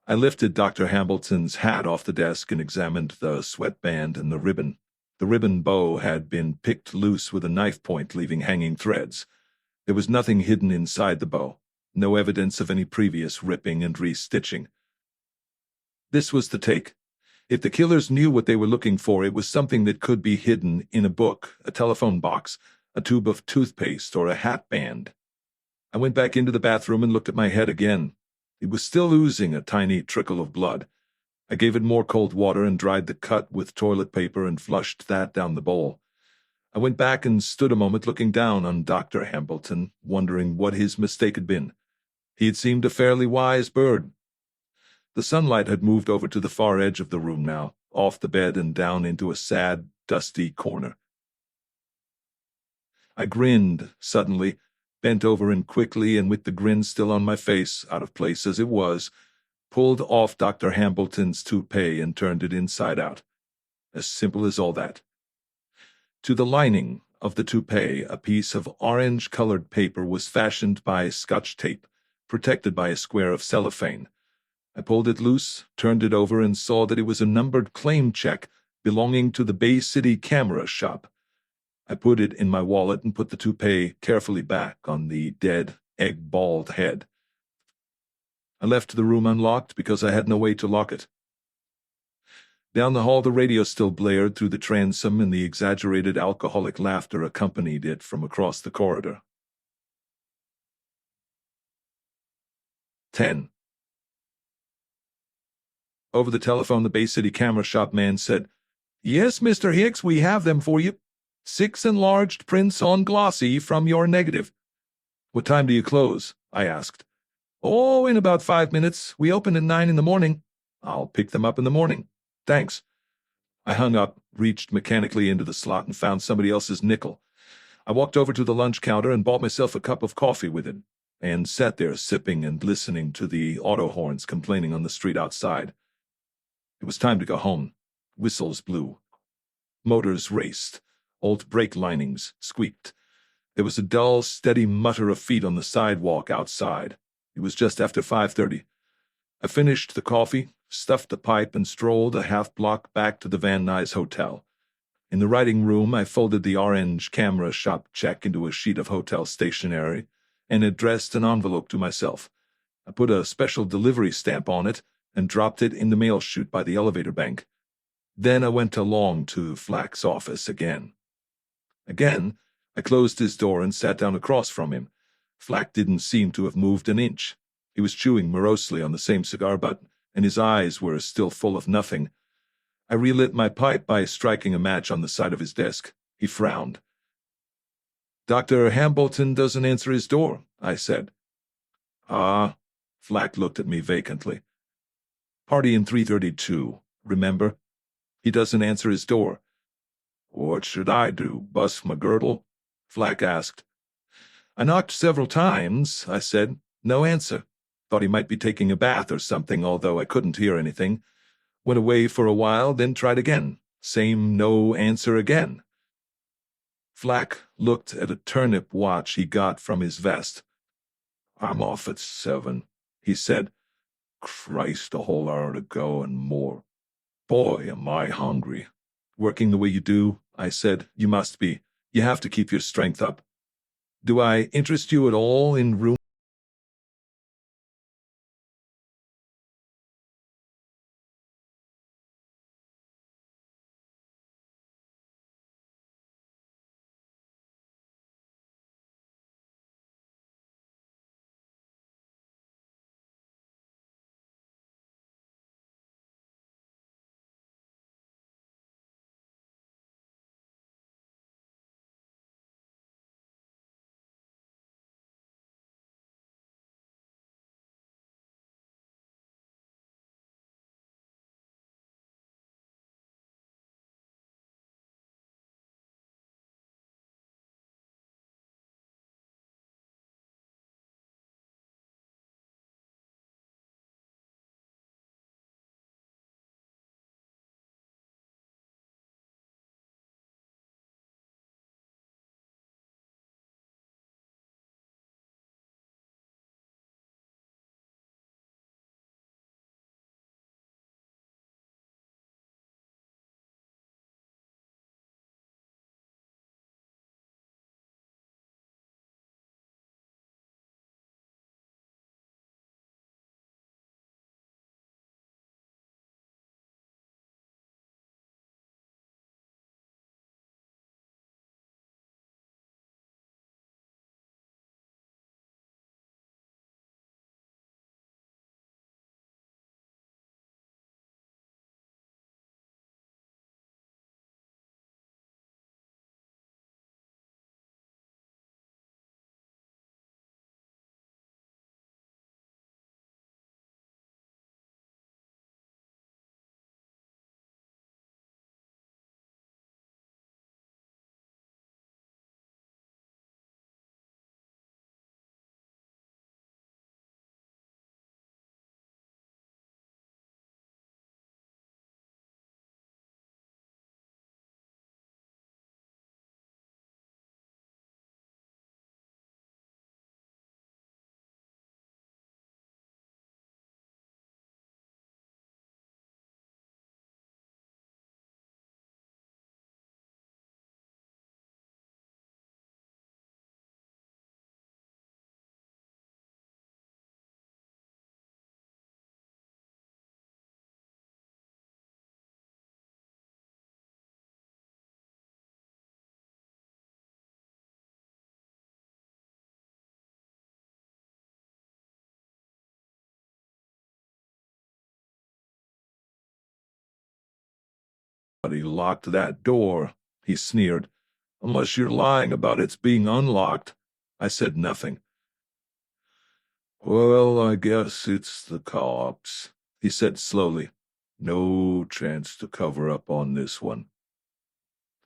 I lifted Dr. Hambleton's hat off the desk and examined the sweatband and the ribbon. The ribbon bow had been picked loose with a knife point, leaving hanging threads. There was nothing hidden inside the bow, no evidence of any previous ripping and restitching. This was the take. If the killers knew what they were looking for, it was something that could be hidden in a book, a telephone box, a tube of toothpaste, or a hat band. I went back into the bathroom and looked at my head again. It was still oozing a tiny trickle of blood. I gave it more cold water and dried the cut with toilet paper and flushed that down the bowl. I went back and stood a moment looking down on Dr. Hambleton, wondering what his mistake had been. He had seemed a fairly wise bird. The sunlight had moved over to the far edge of the room now, off the bed and down into a sad, dusty corner. I grinned suddenly, bent over and quickly, and with the grin still on my face, out of place as it was, pulled off Dr. Hambleton's toupee and turned it inside out. As simple as all that. To the lining of the toupee, a piece of orange-colored paper was fashioned by Scotch tape, protected by a square of cellophane. I pulled it loose, turned it over, and saw that it was a numbered claim check belonging to the Bay City camera shop. I put it in my wallet and put the toupee carefully back on the dead, egg-bald head. I left the room unlocked because I had no way to lock it. Down the hall, the radio still blared through the transom, and the exaggerated alcoholic laughter accompanied it from across the corridor. 10. Over the telephone, the Bay City camera shop man said, "Yes, Mr. Hicks, we have them for you. 6 enlarged prints on glossy from your negative." "What time do you close?" I asked. "Oh, in about 5 minutes. We open at 9 in the morning." "I'll pick them up in the morning. Thanks." I hung up, reached mechanically into the slot, and found somebody else's nickel. I walked over to the lunch counter and bought myself a cup of coffee with it, and sat there sipping and listening to the auto horns complaining on the street outside. It was time to go home. Whistles blew. Motors raced. Old brake linings squeaked. There was a dull, steady mutter of feet on the sidewalk outside. It was just after 5:30. I finished the coffee, stuffed the pipe, and strolled a half-block back to the Van Nuys Hotel. In the writing room, I folded the orange camera shop check into a sheet of hotel stationery and addressed an envelope to myself. I put a special delivery stamp on it and dropped it in the mail chute by the elevator bank. Then I went along to Flack's office again. Again, I closed his door and sat down across from him. Flack didn't seem to have moved an inch. He was chewing morosely on the same cigar butt, and his eyes were still full of nothing. I relit my pipe by striking a match on the side of his desk. He frowned. "Dr. Hambleton doesn't answer his door," I said. "Ah." Flack looked at me vacantly. "Party in 332, remember? He doesn't answer his door." "What should I do, bust my girdle?" Flack asked. "I knocked several times," I said. "No answer. Thought he might be taking a bath or something, although I couldn't hear anything. Went away for a while, then tried again. Same no answer again." Flack looked at a turnip watch he got from his vest. "I'm off at 7, he said. "Christ, a whole hour to go and more. Boy, am I hungry." "Working the way you do," I said. "You must be. You have to keep your strength up. Do I interest you at all in room Somebody locked that door, he sneered. Unless you're lying about its being unlocked. I said nothing. Well, I guess it's the cops, he said slowly. No chance to cover up on this one.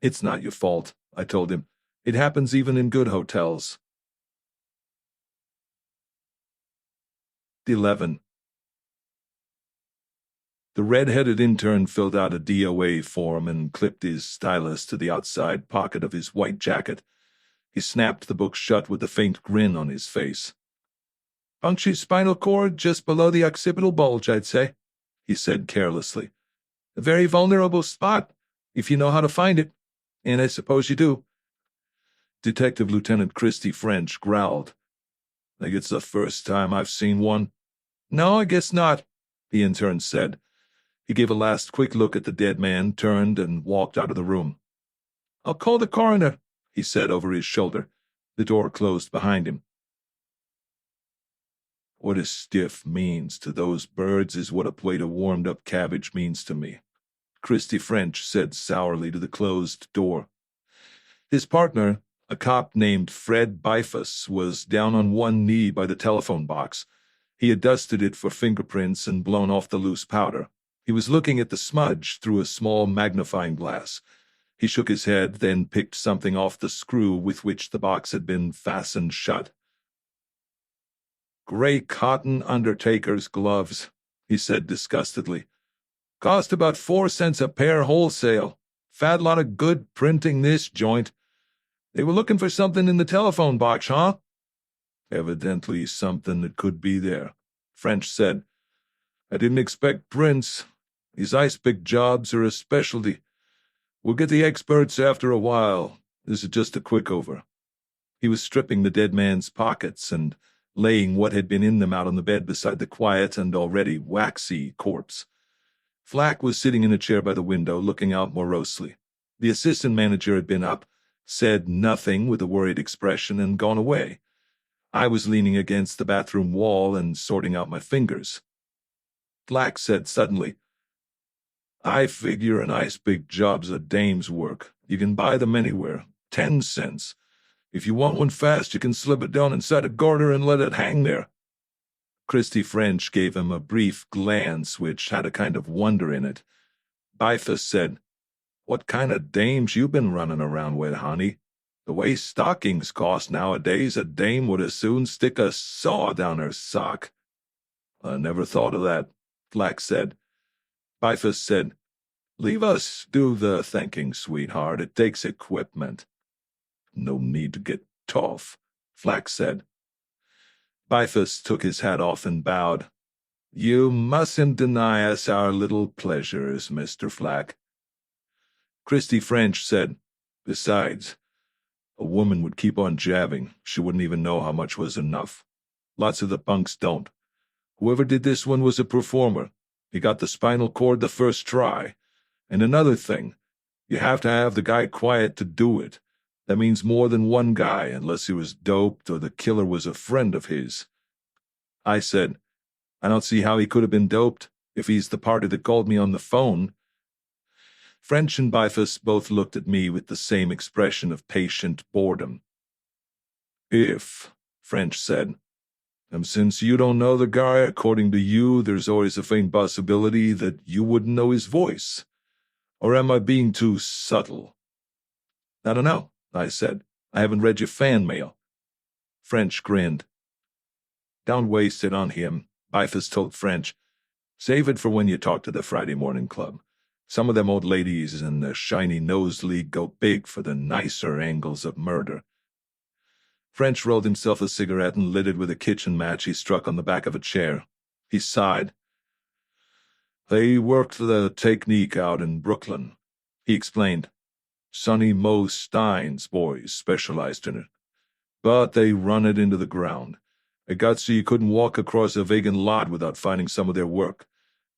It's not your fault, I told him. It happens even in good hotels. 11. The red-headed intern filled out a DOA form and clipped his stylus to the outside pocket of his white jacket. He snapped the book shut with a faint grin on his face. Punctured spinal cord just below the occipital bulge, I'd say, he said carelessly. A very vulnerable spot, if you know how to find it, and I suppose you do. Detective Lieutenant Christy French growled. Think it's the first time I've seen one? No, I guess not, the intern said. He gave a last quick look at the dead man, turned, and walked out of the room. I'll call the coroner, he said over his shoulder. The door closed behind him. What a stiff means to those birds is what a plate of warmed-up cabbage means to me, Christy French said sourly to the closed door. His partner, a cop named Fred Bifus, was down on one knee by the telephone box. He had dusted it for fingerprints and blown off the loose powder. He was looking at the smudge through a small magnifying glass. He shook his head, then picked something off the screw with which the box had been fastened shut. Gray cotton undertaker's gloves, he said disgustedly. Cost about 4 cents a pair wholesale. Fat lot of good printing this joint. They were looking for something in the telephone box, huh? Evidently something that could be there, French said. I didn't expect prints. These ice-pick jobs are a specialty. We'll get the experts after a while. This is just a quick-over. He was stripping the dead man's pockets and laying what had been in them out on the bed beside the quiet and already waxy corpse. Flack was sitting in a chair by the window, looking out morosely. The assistant manager had been up, said nothing with a worried expression, and gone away. I was leaning against the bathroom wall and sorting out my fingers. Flack said suddenly, I figure an ice-pick job's a dame's work. You can buy them anywhere. 10 cents. If you want one fast, you can slip it down inside a garter and let it hang there. Christy French gave him a brief glance which had a kind of wonder in it. Bifus said, What kind of dames you been running around with, honey? The way stockings cost nowadays, a dame would as soon stick a saw down her sock. I never thought of that, Flack said. Bifus said, Leave us do the thinking, sweetheart. It takes equipment. No need to get tough, Flack said. Bifus took his hat off and bowed. You mustn't deny us our little pleasures, Mr. Flack. Christy French said, Besides, a woman would keep on jabbing. She wouldn't even know how much was enough. Lots of the punks don't. Whoever did this one was a performer. He got the spinal cord the first try. And another thing, you have to have the guy quiet to do it. That means more than one guy, unless he was doped or the killer was a friend of his. I said, I don't see how he could have been doped if he's the party that called me on the phone. French and Bifus both looked at me with the same expression of patient boredom. If, French said, and since you don't know the guy, according to you, there's always a faint possibility that you wouldn't know his voice. Or am I being too subtle? I don't know, I said. I haven't read your fan mail. French grinned. Don't waste it on him, Bifus told French. Save it for when you talk to the Friday morning club. Some of them old ladies in the shiny nose league go big for the nicer angles of murder. French rolled himself a cigarette and lit it with a kitchen match he struck on the back of a chair. He sighed. They worked the technique out in Brooklyn, he explained. Sonny Mo Stein's boys specialized in it. But they run it into the ground. It got so you couldn't walk across a vacant lot without finding some of their work.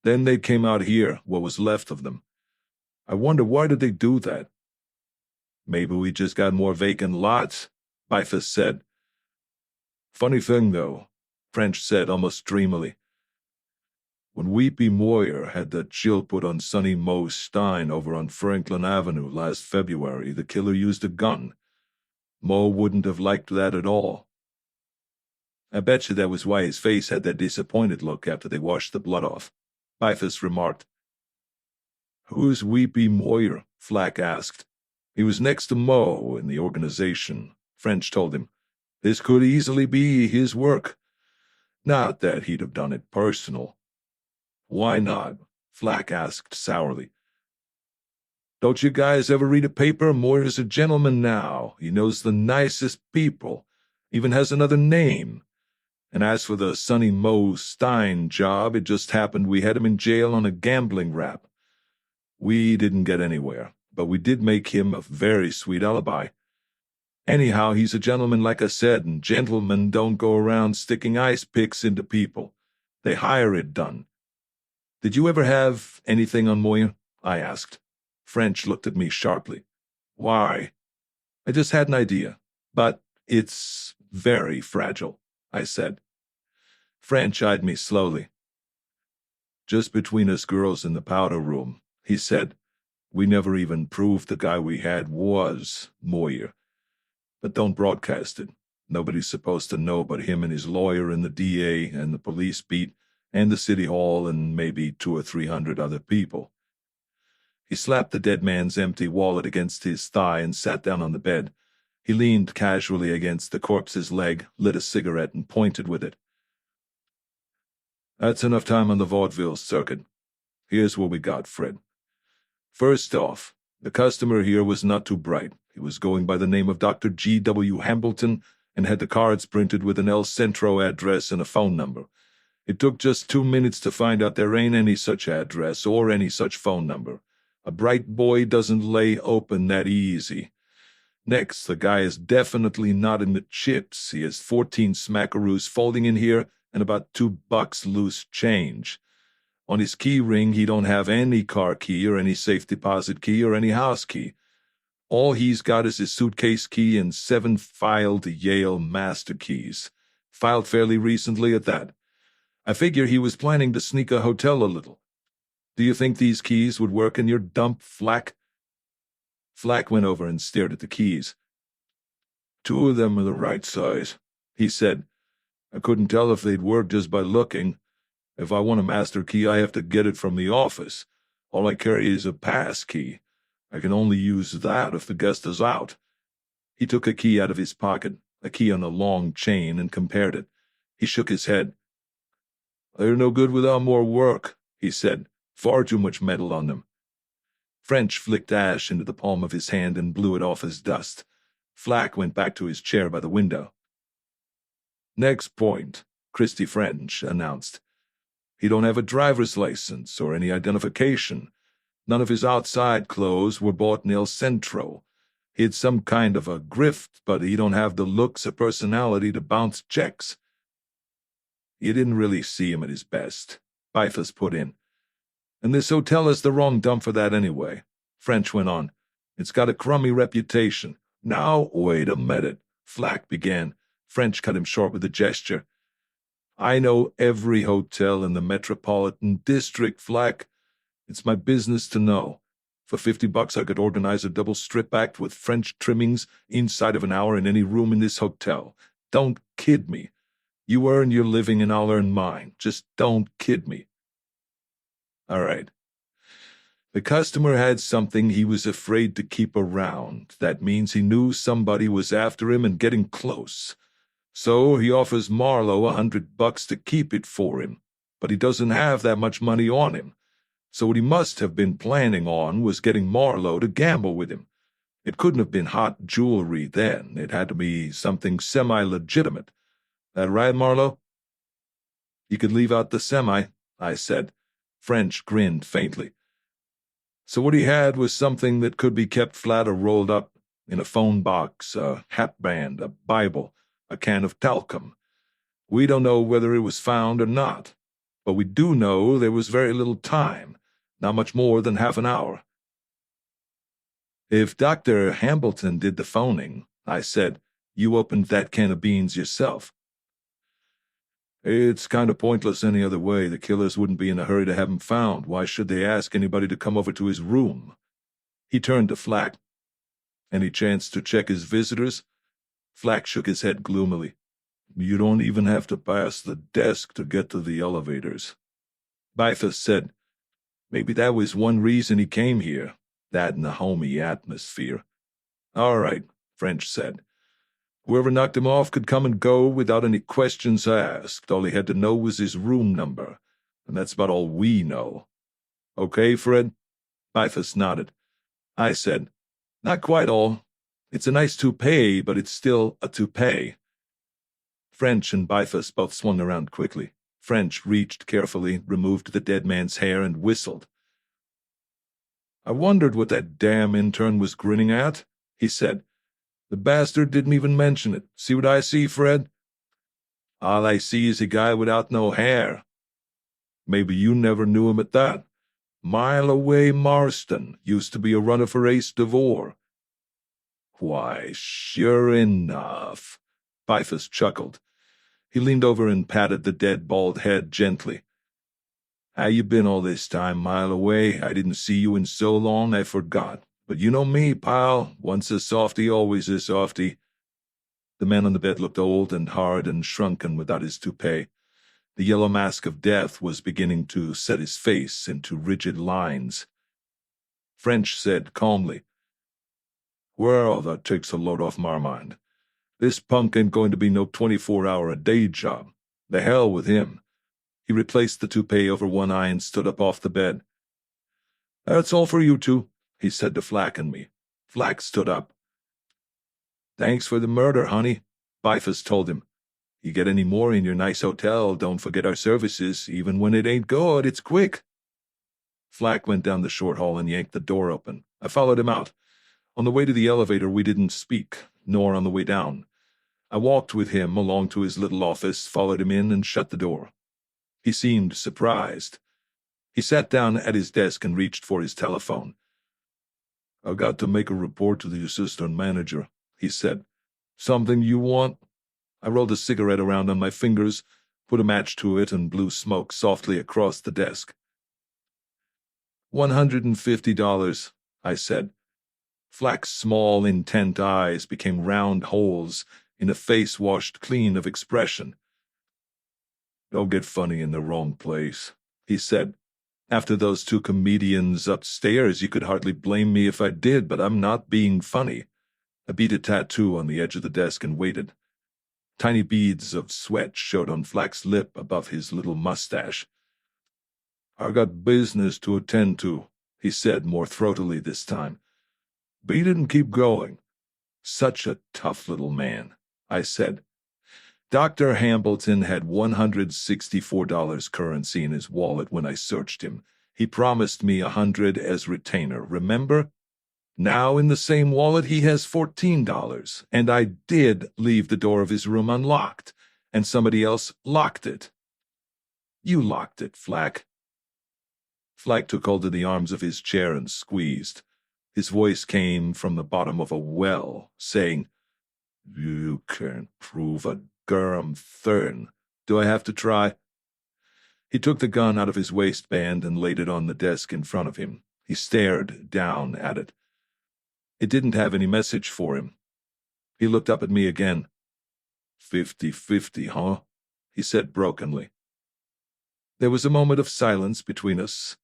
Then they came out here, what was left of them. I wonder why did they do that? Maybe we just got more vacant lots, Bifus said. Funny thing, though, French said almost dreamily. When Weepy Moyer had that chill put on Sonny Moe Stein over on Franklin Avenue last February, the killer used a gun. Moe wouldn't have liked that at all. I bet you that was why his face had that disappointed look after they washed the blood off. Bifus remarked. Who's Weepy Moyer? Flack asked. He was next to Moe in the organization. French told him. This could easily be his work. Not that he'd have done it personal. Why not? Flack asked sourly. Don't you guys ever read a paper? Moyer's a gentleman now. He knows the nicest people. Even has another name. And as for the Sonny Moe Stein job, it just happened we had him in jail on a gambling rap. We didn't get anywhere, but we did make him a very sweet alibi. Anyhow, he's a gentleman, like I said, and gentlemen don't go around sticking ice picks into people. They hire it done. Did you ever have anything on Moyer? I asked. French looked at me sharply. Why? I just had an idea, but it's very fragile, I said. French eyed me slowly. Just between us girls in the powder room, he said. We never even proved the guy we had was Moyer. But don't broadcast it. Nobody's supposed to know but him and his lawyer and the DA and the police beat and the city hall and maybe 200 or 300 other people. He slapped the dead man's empty wallet against his thigh and sat down on the bed. He leaned casually against the corpse's leg, lit a cigarette, and pointed with it. That's enough time on the vaudeville circuit. Here's what we got, Fred. First off, the customer here was not too bright. He was going by the name of Dr. G.W. Hambleton and had the cards printed with an El Centro address and a phone number. It took just 2 minutes to find out there ain't any such address or any such phone number. A bright boy doesn't lay open that easy. Next, the guy is definitely not in the chips. He has 14 smackaroos folding in here and about $2 loose change. On his key ring, he don't have any car key or any safe deposit key or any house key. All he's got is his suitcase key and 7 filed Yale master keys, filed fairly recently at that. I figure he was planning to sneak a hotel a little. Do you think these keys would work in your dump, Flack? Flack went over and stared at the keys. 2 of them are the right size, he said. I couldn't tell if they'd work just by looking. If I want a master key, I have to get it from the office. All I carry is a pass key. I can only use that if the guest is out. He took a key out of his pocket, a key on a long chain, and compared it. He shook his head. They're no good without more work, he said. Far too much metal on them. French flicked ash into the palm of his hand and blew it off as dust. Flack went back to his chair by the window. Next point, Christy French announced. He don't have a driver's license or any identification. None of his outside clothes were bought in El Centro. He had some kind of a grift, but he don't have the looks or personality to bounce checks. You didn't really see him at his best, Bifus put in. And this hotel is the wrong dump for that anyway, French went on. It's got a crummy reputation. Now, wait a minute, Flack began. French cut him short with a gesture. I know every hotel in the metropolitan district, Flack. It's my business to know. For $50 I could organize a double strip act with French trimmings inside of an hour in any room in this hotel. Don't kid me. You earn your living and I'll earn mine. Just don't kid me. All right. The customer had something he was afraid to keep around. That means he knew somebody was after him and getting close. So he offers Marlowe $100 to keep it for him. But he doesn't have that much money on him. So what he must have been planning on was getting Marlowe to gamble with him. It couldn't have been hot jewelry then. It had to be something semi-legitimate. That right, Marlowe? You could leave out the semi, I said. French grinned faintly. So what he had was something that could be kept flat or rolled up in a phone box, a hatband, a Bible, a can of talcum. We don't know whether it was found or not, but we do know there was very little time. Not much more than half an hour. If Dr. Hambleton did the phoning, I said, you opened that can of beans yourself. It's kind of pointless any other way. The killers wouldn't be in a hurry to have him found. Why should they ask anybody to come over to his room? He turned to Flack. Any chance to check his visitors? Flack shook his head gloomily. You don't even have to pass the desk to get to the elevators. Bifus said, maybe that was one reason he came here. That and the homey atmosphere. All right, French said. Whoever knocked him off could come and go without any questions asked. All he had to know was his room number, and that's about all we know. Okay, Fred? Bifus nodded. I said, not quite all. It's a nice toupee, but it's still a toupee. French and Bifus both swung around quickly. French reached carefully, removed the dead man's hair, and whistled. I wondered what that damn intern was grinning at, he said. The bastard didn't even mention it. See what I see, Fred? All I see is a guy without no hair. Maybe you never knew him at that. Mile Away Marston used to be a runner for Ace DeVore. Why, sure enough. Bifus chuckled. He leaned over and patted the dead bald head gently. How you been all this time, Mile Away? I didn't see you in so long I forgot. But you know me, pal. Once a softy, always a softy. The man on the bed looked old and hard and shrunken without his toupee. The yellow mask of death was beginning to set his face into rigid lines. French said calmly, Well, that takes a load off my mind. This punk ain't going to be no 24-hour-a-day job. The hell with him. He replaced the toupee over one eye and stood up off the bed. That's all for you two, he said to Flack and me. Flack stood up. Thanks for the murder, honey, Bifus told him. You get any more in your nice hotel, don't forget our services. Even when it ain't good, it's quick. Flack went down the short hall and yanked the door open. I followed him out. On the way to the elevator, we didn't speak, nor on the way down. I walked with him along to his little office, followed him in, and shut the door. He seemed surprised. He sat down at his desk and reached for his telephone. I've got to make a report to the assistant manager, he said. Something you want? I rolled a cigarette around on my fingers, put a match to it, and blew smoke softly across the desk. $150, I said. Flack's small, intent eyes became round holes in a face washed clean of expression. Don't get funny in the wrong place, he said. After those two comedians upstairs, you could hardly blame me if I did, but I'm not being funny. I beat a tattoo on the edge of the desk and waited. Tiny beads of sweat showed on Flack's lip above his little mustache. I got business to attend to, he said more throatily this time. Beat it and keep going. Such a tough little man, I said. Dr. Hambleton had $164 currency in his wallet when I searched him. He promised me $100 as retainer, remember? Now in the same wallet he has $14, and I did leave the door of his room unlocked, and somebody else locked it. You locked it, Flack. Flack took hold of the arms of his chair and squeezed. His voice came from the bottom of a well, saying, You can't prove a Durham thing. Do I have to try? He took the gun out of his waistband and laid it on the desk in front of him. He stared down at it. It didn't have any message for him. He looked up at me again. 50-50, huh? He said brokenly. There was a moment of silence between us.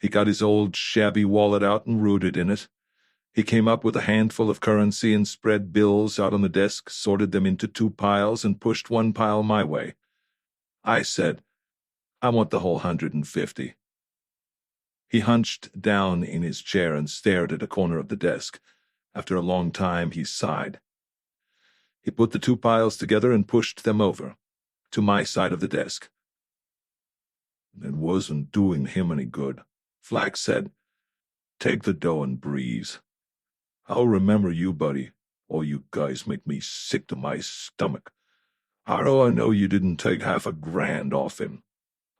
He got his old shabby wallet out and rooted in it. He came up with a handful of currency and spread bills out on the desk, sorted them into two piles, and pushed one pile my way. I said, I want the whole 150. He hunched down in his chair and stared at a corner of the desk. After a long time, he sighed. He put the two piles together and pushed them over, to my side of the desk. It wasn't doing him any good, Flack said. Take the dough and breeze. I'll remember you, buddy. All you guys make me sick to my stomach. How do I know you didn't take $50,000 off him?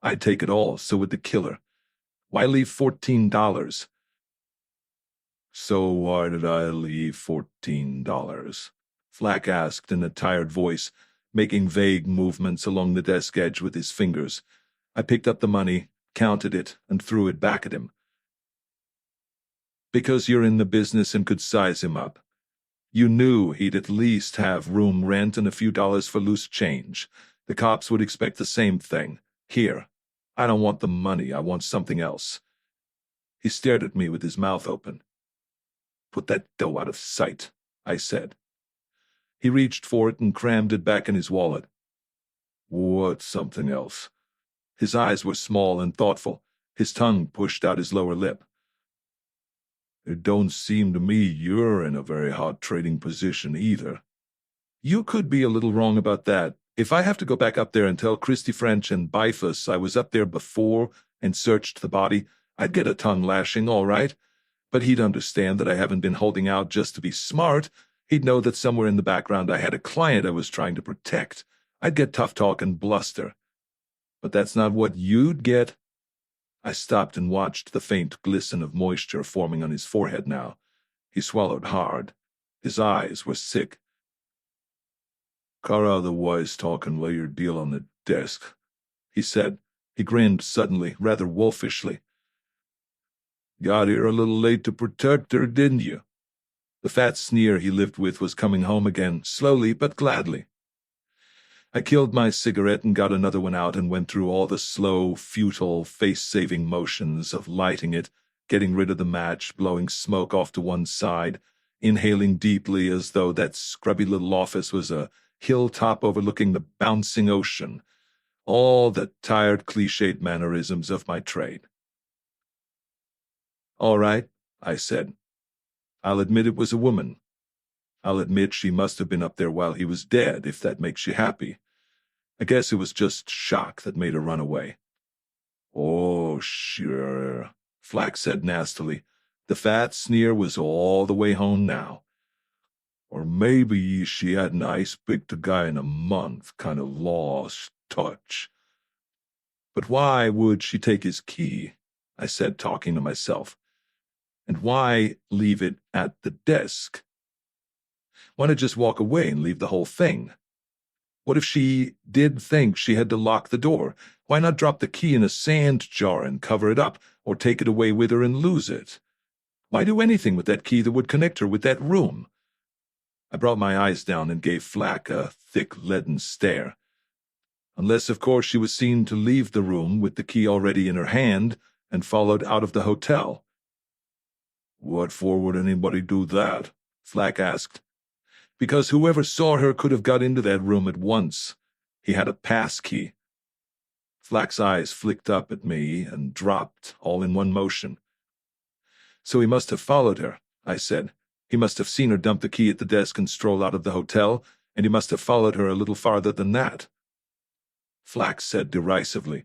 I'd take it all, so would the killer. Why leave $14? So why did I leave $14? Flack asked in a tired voice, making vague movements along the desk edge with his fingers. I picked up the money, counted it, and threw it back at him. Because you're in the business and could size him up. You knew he'd at least have room rent and a few dollars for loose change. The cops would expect the same thing. Here, I don't want the money, I want something else. He stared at me with his mouth open. Put that dough out of sight, I said. He reached for it and crammed it back in his wallet. What's something else? His eyes were small and thoughtful. His tongue pushed out his lower lip. It don't seem to me you're in a very hot trading position either. You could be a little wrong about that. If I have to go back up there and tell Christy French and Bifus I was up there before and searched the body, I'd get a tongue lashing, all right. But he'd understand that I haven't been holding out just to be smart. He'd know that somewhere in the background I had a client I was trying to protect. I'd get tough talk and bluster. But that's not what you'd get. I stopped and watched the faint glisten of moisture forming on his forehead now. He swallowed hard. His eyes were sick. Cut out the wise talk and lay your deal on the desk, he said. He grinned suddenly, rather wolfishly. Got here a little late to protect her, didn't you? The fat sneer he lived with was coming home again, slowly but gladly. I killed my cigarette and got another one out and went through all the slow, futile, face-saving motions of lighting it, getting rid of the match, blowing smoke off to one side, inhaling deeply as though that scrubby little office was a hilltop overlooking the bouncing ocean. All the tired, cliched mannerisms of my trade. All right, I said. I'll admit it was a woman. I'll admit she must have been up there while he was dead, if that makes you happy. I guess it was just shock that made her run away. Oh, sure, Flack said nastily. The fat sneer was all the way home now. Or maybe she hadn't ice-picked a guy in a month, kind of lost touch. But why would she take his key? I said, talking to myself. And why leave it at the desk? Why not just walk away and leave the whole thing? What if she did think she had to lock the door? Why not drop the key in a sand jar and cover it up, or take it away with her and lose it? Why do anything with that key that would connect her with that room? I brought my eyes down and gave Flack a thick, leaden stare. Unless, of course, she was seen to leave the room with the key already in her hand and followed out of the hotel. What for would anybody do that? Flack asked. Because whoever saw her could have got into that room at once. He had a pass key. Flack's eyes flicked up at me and dropped, all in one motion. So he must have followed her, I said. He must have seen her dump the key at the desk and stroll out of the hotel, and he must have followed her a little farther than that. Flack said derisively,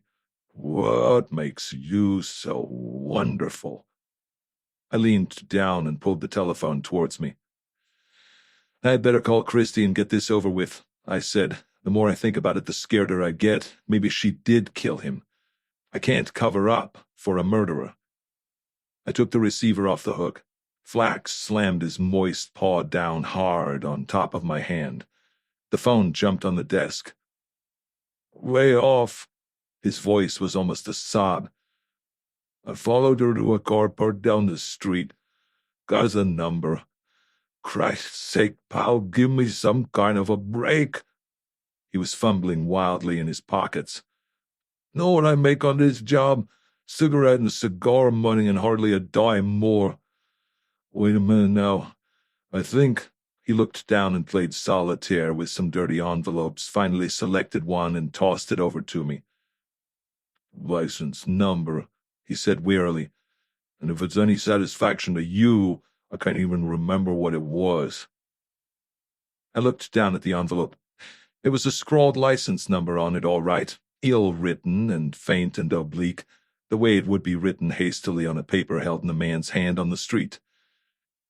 What makes you so wonderful? I leaned down and pulled the telephone towards me. I'd better call Christy and get this over with, I said. The more I think about it, the scareder I get. Maybe she did kill him. I can't cover up for a murderer. I took the receiver off the hook. Flack slammed his moist paw down hard on top of my hand. The phone jumped on the desk. Way off. His voice was almost a sob. I followed her to a car parked down the street. Got the number. Christ's sake, pal, give me some kind of a break. He was fumbling wildly in his pockets. Know what I make on this job? Cigarette and cigar money and hardly a dime more. Wait a minute now. I think... He looked down and played solitaire with some dirty envelopes, finally selected one and tossed it over to me. License number, he said wearily. And if it's any satisfaction to you, I can't even remember what it was. I looked down at the envelope. There was a scrawled license number on it, all right, ill-written and faint and oblique, the way it would be written hastily on a paper held in a man's hand on the street.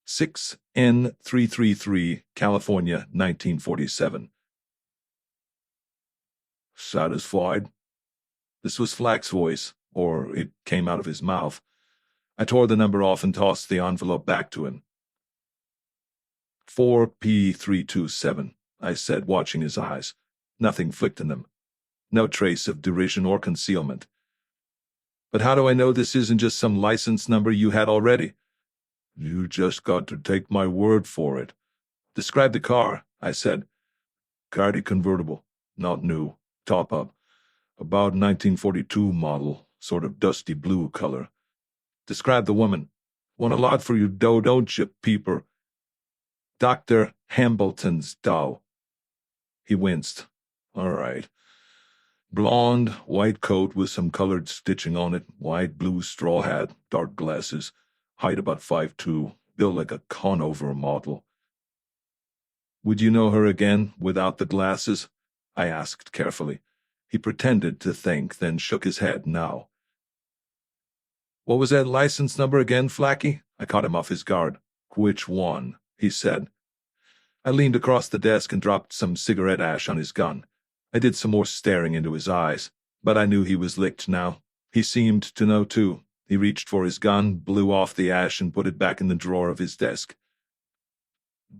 6N333, California, 1947. Satisfied? This was Flack's voice, or it came out of his mouth. I tore the number off and tossed the envelope back to him. 4P327, I said, watching his eyes. Nothing flicked in them. No trace of derision or concealment. But how do I know this isn't just some license number you had already? You just got to take my word for it. Describe the car, I said. Cardi convertible, not new, top up. About 1942 model, sort of dusty blue color. Describe the woman. Want a lot for your dough, don't you, peeper? Dr. Hambleton's dough. He winced. All right. Blonde, white coat with some colored stitching on it, wide blue straw hat, dark glasses, height about 5'2", built like a Conover model. Would you know her again without the glasses? I asked carefully. He pretended to think, then shook his head no. What was that license number again, Flacky? I caught him off his guard. Which one? He said. I leaned across the desk and dropped some cigarette ash on his gun. I did some more staring into his eyes, but I knew he was licked now. He seemed to know too. He reached for his gun, blew off the ash, and put it back in the drawer of his desk.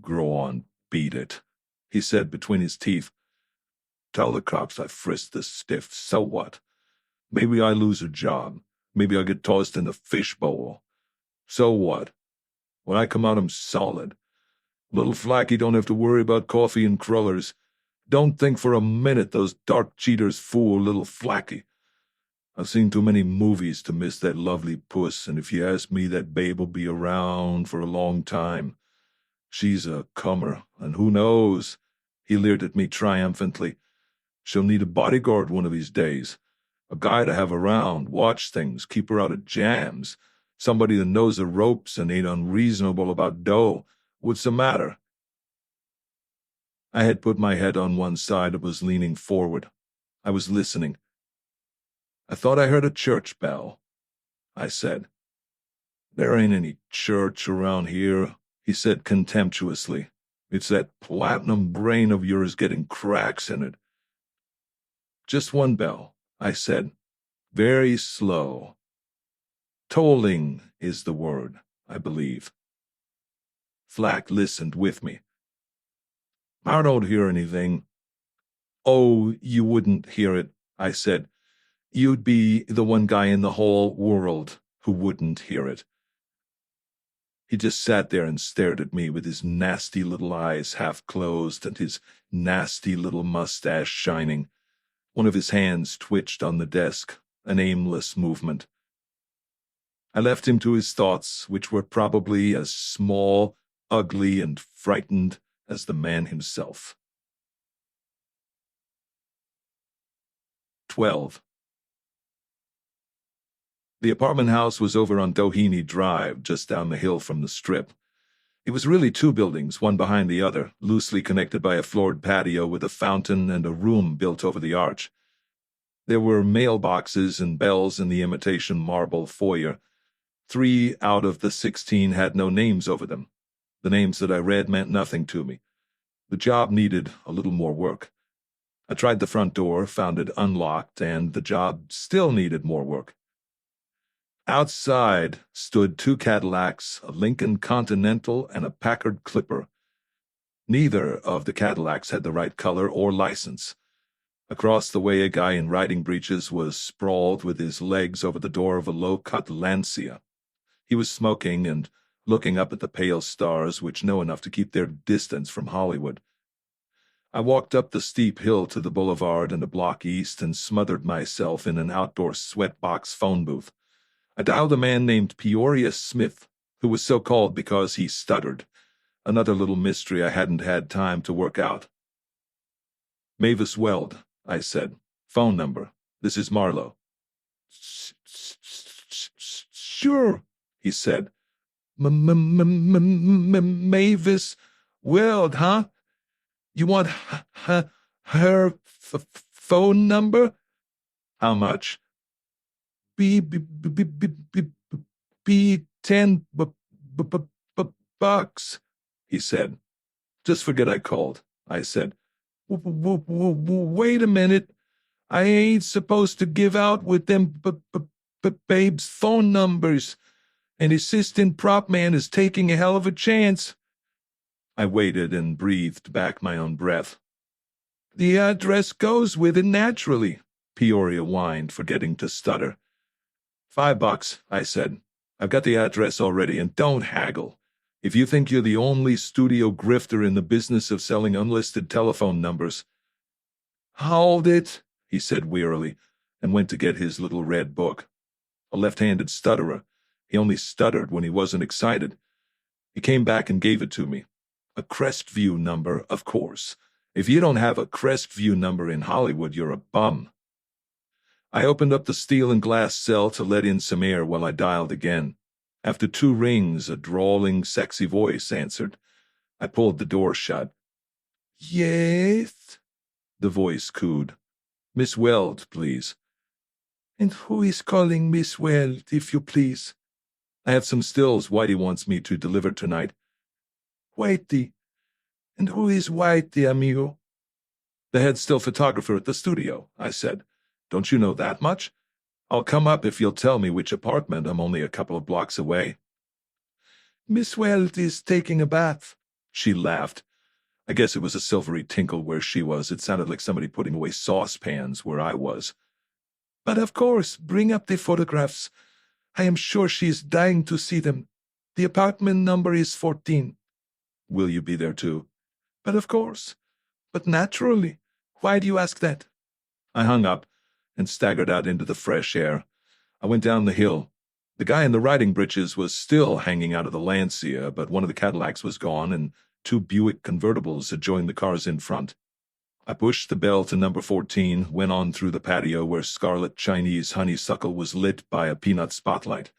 Go on, beat it, he said between his teeth. Tell the cops I frisked the stiff, so what? Maybe I lose a job. Maybe I get tossed in the fishbowl. So what? When I come out, I'm solid. Little Flacky don't have to worry about coffee and crullers. Don't think for a minute those dark cheaters fool little Flacky. I've seen too many movies to miss that lovely puss, and if you ask me, that babe will be around for a long time. She's a comer, and who knows? He leered at me triumphantly. She'll need a bodyguard one of these days. A guy to have around, watch things, keep her out of jams. Somebody that knows the ropes and ain't unreasonable about dough. What's the matter? I had put my head on one side and was leaning forward. I was listening. I thought I heard a church bell, I said. There ain't any church around here, he said contemptuously. It's that platinum brain of yours getting cracks in it. Just one bell, I said. Very slow. Tolling is the word, I believe. Flack listened with me. I don't hear anything. Oh, you wouldn't hear it, I said. You'd be the one guy in the whole world who wouldn't hear it. He just sat there and stared at me with his nasty little eyes half closed and his nasty little mustache shining. One of his hands twitched on the desk, an aimless movement. I left him to his thoughts, which were probably as small, ugly, and frightened as the man himself. 12. The apartment house was over on Doheny Drive, just down the hill from the Strip. It was really two buildings, one behind the other, loosely connected by a floored patio with a fountain and a room built over the arch. There were mailboxes and bells in the imitation marble foyer. 3 out of the 16 had no names over them. The names that I read meant nothing to me. The job needed a little more work. I tried the front door, found it unlocked, and the job still needed more work. Outside stood 2 Cadillacs, a Lincoln Continental, and a Packard Clipper. Neither of the Cadillacs had the right color or license. Across the way, a guy in riding breeches was sprawled with his legs over the door of a low-cut Lancia. He was smoking and looking up at the pale stars, which know enough to keep their distance from Hollywood. I walked up the steep hill to the boulevard and a block east and smothered myself in an outdoor sweatbox phone booth. I dialed a man named Peoria Smith, who was so called because he stuttered. Another little mystery I hadn't had time to work out. Mavis Weld, I said. Phone number. This is Marlowe. Sure, he said. Mavis Weld, huh? You want her phone number? How much? Be 10 bucks, he said. Just forget I called, I said. Wait a minute. I ain't supposed to give out with them babe's phone numbers. An assistant prop man is taking a hell of a chance. I waited and breathed back my own breath. The address goes with it naturally, Peoria whined, forgetting to stutter. $5, I said. I've got the address already, and don't haggle. If you think you're the only studio grifter in the business of selling unlisted telephone numbers. Hold it, he said wearily, and went to get his little red book. A left-handed stutterer. He only stuttered when he wasn't excited. He came back and gave it to me. A Crestview number, of course. If you don't have a Crestview number in Hollywood, you're a bum. I opened up the steel and glass cell to let in some air while I dialed again. After 2 rings, a drawling, sexy voice answered. I pulled the door shut. Yes? The voice cooed. Miss Weld, please. And who is calling Miss Weld, if you please? I have some stills Whitey wants me to deliver tonight. Whitey? And who is Whitey, amigo? The head still photographer at the studio, I said. Don't you know that much? I'll come up if you'll tell me which apartment. I'm only a couple of blocks away. Miss Weld is taking a bath. She laughed. I guess it was a silvery tinkle where she was. It sounded like somebody putting away saucepans where I was. But of course, bring up the photographs. I am sure she is dying to see them. The apartment number is 14. Will you be there too? But of course. But naturally. Why do you ask that? I hung up and staggered out into the fresh air. I went down the hill. The guy in the riding breeches was still hanging out of the Lancia, but one of the Cadillacs was gone, and 2 Buick convertibles had joined the cars in front. I pushed the bell to number 14, went on through the patio where scarlet Chinese honeysuckle was lit by a peanut spotlight.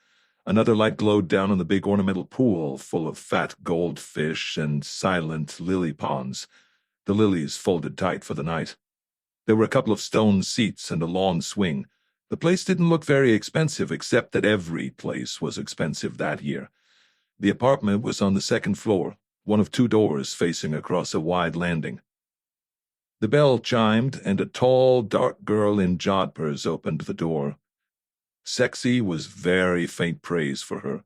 Another light glowed down on the big ornamental pool full of fat goldfish and silent lily ponds. The lilies folded tight for the night. There were a couple of stone seats and a lawn swing. The place didn't look very expensive, except that every place was expensive that year. The apartment was on the 2nd floor, one of 2 doors facing across a wide landing. The bell chimed, and a tall, dark girl in jodhpurs opened the door. Sexy was very faint praise for her.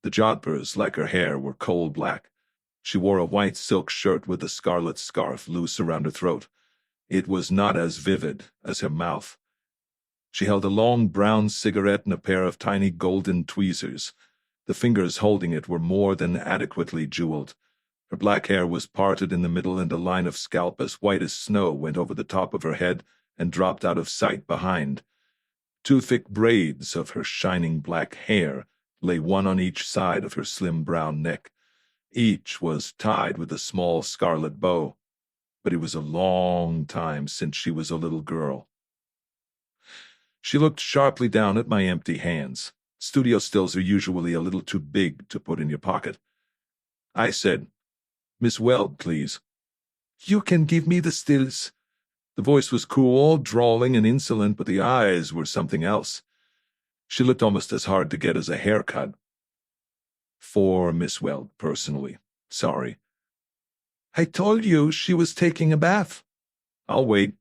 The jodhpurs, like her hair, were coal black. She wore a white silk shirt with a scarlet scarf loose around her throat. It was not as vivid as her mouth. She held a long brown cigarette and a pair of tiny golden tweezers. The fingers holding it were more than adequately jeweled. Her black hair was parted in the middle, and a line of scalp as white as snow went over the top of her head and dropped out of sight behind. 2 thick braids of her shining black hair lay one on each side of her slim brown neck. Each was tied with a small scarlet bow. But it was a long time since she was a little girl. She looked sharply down at my empty hands. Studio stills are usually a little too big to put in your pocket. I said, Miss Weld, please. You can give me the stills. The voice was cool, drawling and insolent, but the eyes were something else. She looked almost as hard to get as a haircut. For Miss Weld, personally. Sorry. I told you she was taking a bath. I'll wait.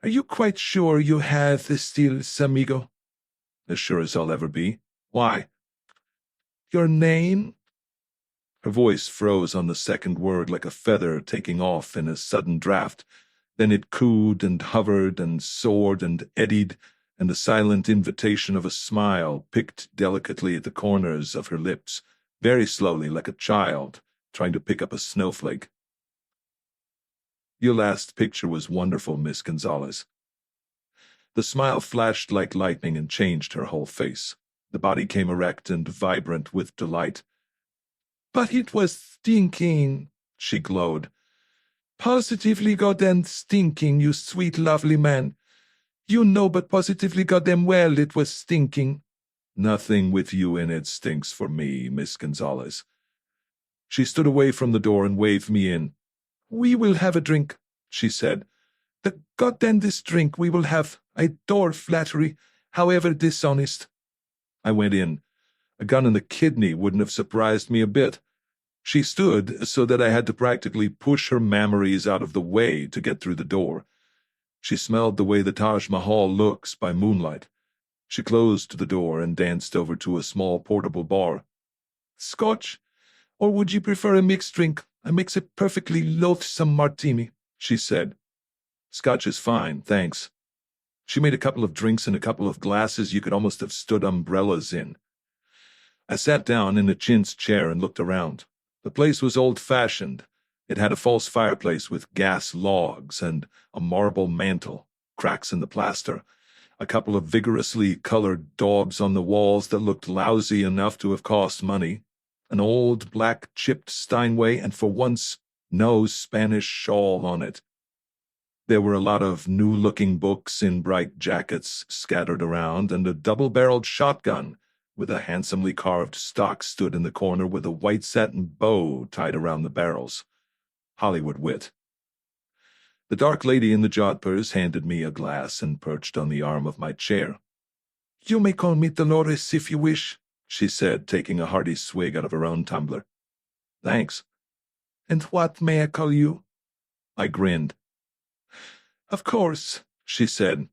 Are you quite sure you have the stills, amigo? As sure as I'll ever be. Why? Your name? Her voice froze on the 2nd word like a feather taking off in a sudden draft. Then it cooed and hovered and soared and eddied, and the silent invitation of a smile picked delicately at the corners of her lips, very slowly like a child trying to pick up a snowflake. Your last picture was wonderful, Miss Gonzalez. The smile flashed like lightning and changed her whole face. The body came erect and vibrant with delight. But it was stinking, she glowed. Positively goddamn stinking, you sweet, lovely man. You know but positively goddamn well it was stinking. Nothing with you in it stinks for me, Miss Gonzalez. She stood away from the door and waved me in. We will have a drink, she said. The goddamnedest drink we will have. I adore flattery, however dishonest. I went in. A gun in the kidney wouldn't have surprised me a bit. She stood so that I had to practically push her mammaries out of the way to get through the door. She smelled the way the Taj Mahal looks by moonlight. She closed the door and danced over to a small portable bar. Scotch? Or would you prefer a mixed drink? I mix a perfectly loathsome martini. she said. Scotch is fine, thanks. She made a couple of drinks and a couple of glasses you could almost have stood umbrellas in. I sat down in a chintz chair and looked around. The place was old-fashioned. It had a false fireplace with gas logs and a marble mantel, cracks in the plaster, a couple of vigorously colored daubs on the walls that looked lousy enough to have cost money, an old black chipped Steinway, and for once, no Spanish shawl on it. There were a lot of new-looking books in bright jackets scattered around, and a double-barreled shotgun with a handsomely carved stock stood in the corner with a white satin bow tied around the barrels. Hollywood wit. The dark lady in the jodhpurs handed me a glass and perched on the arm of my chair. "You may call me Dolores if you wish," she said, taking a hearty swig out of her own tumbler. "Thanks." "And what may I call you?" I grinned. "Of course," she said.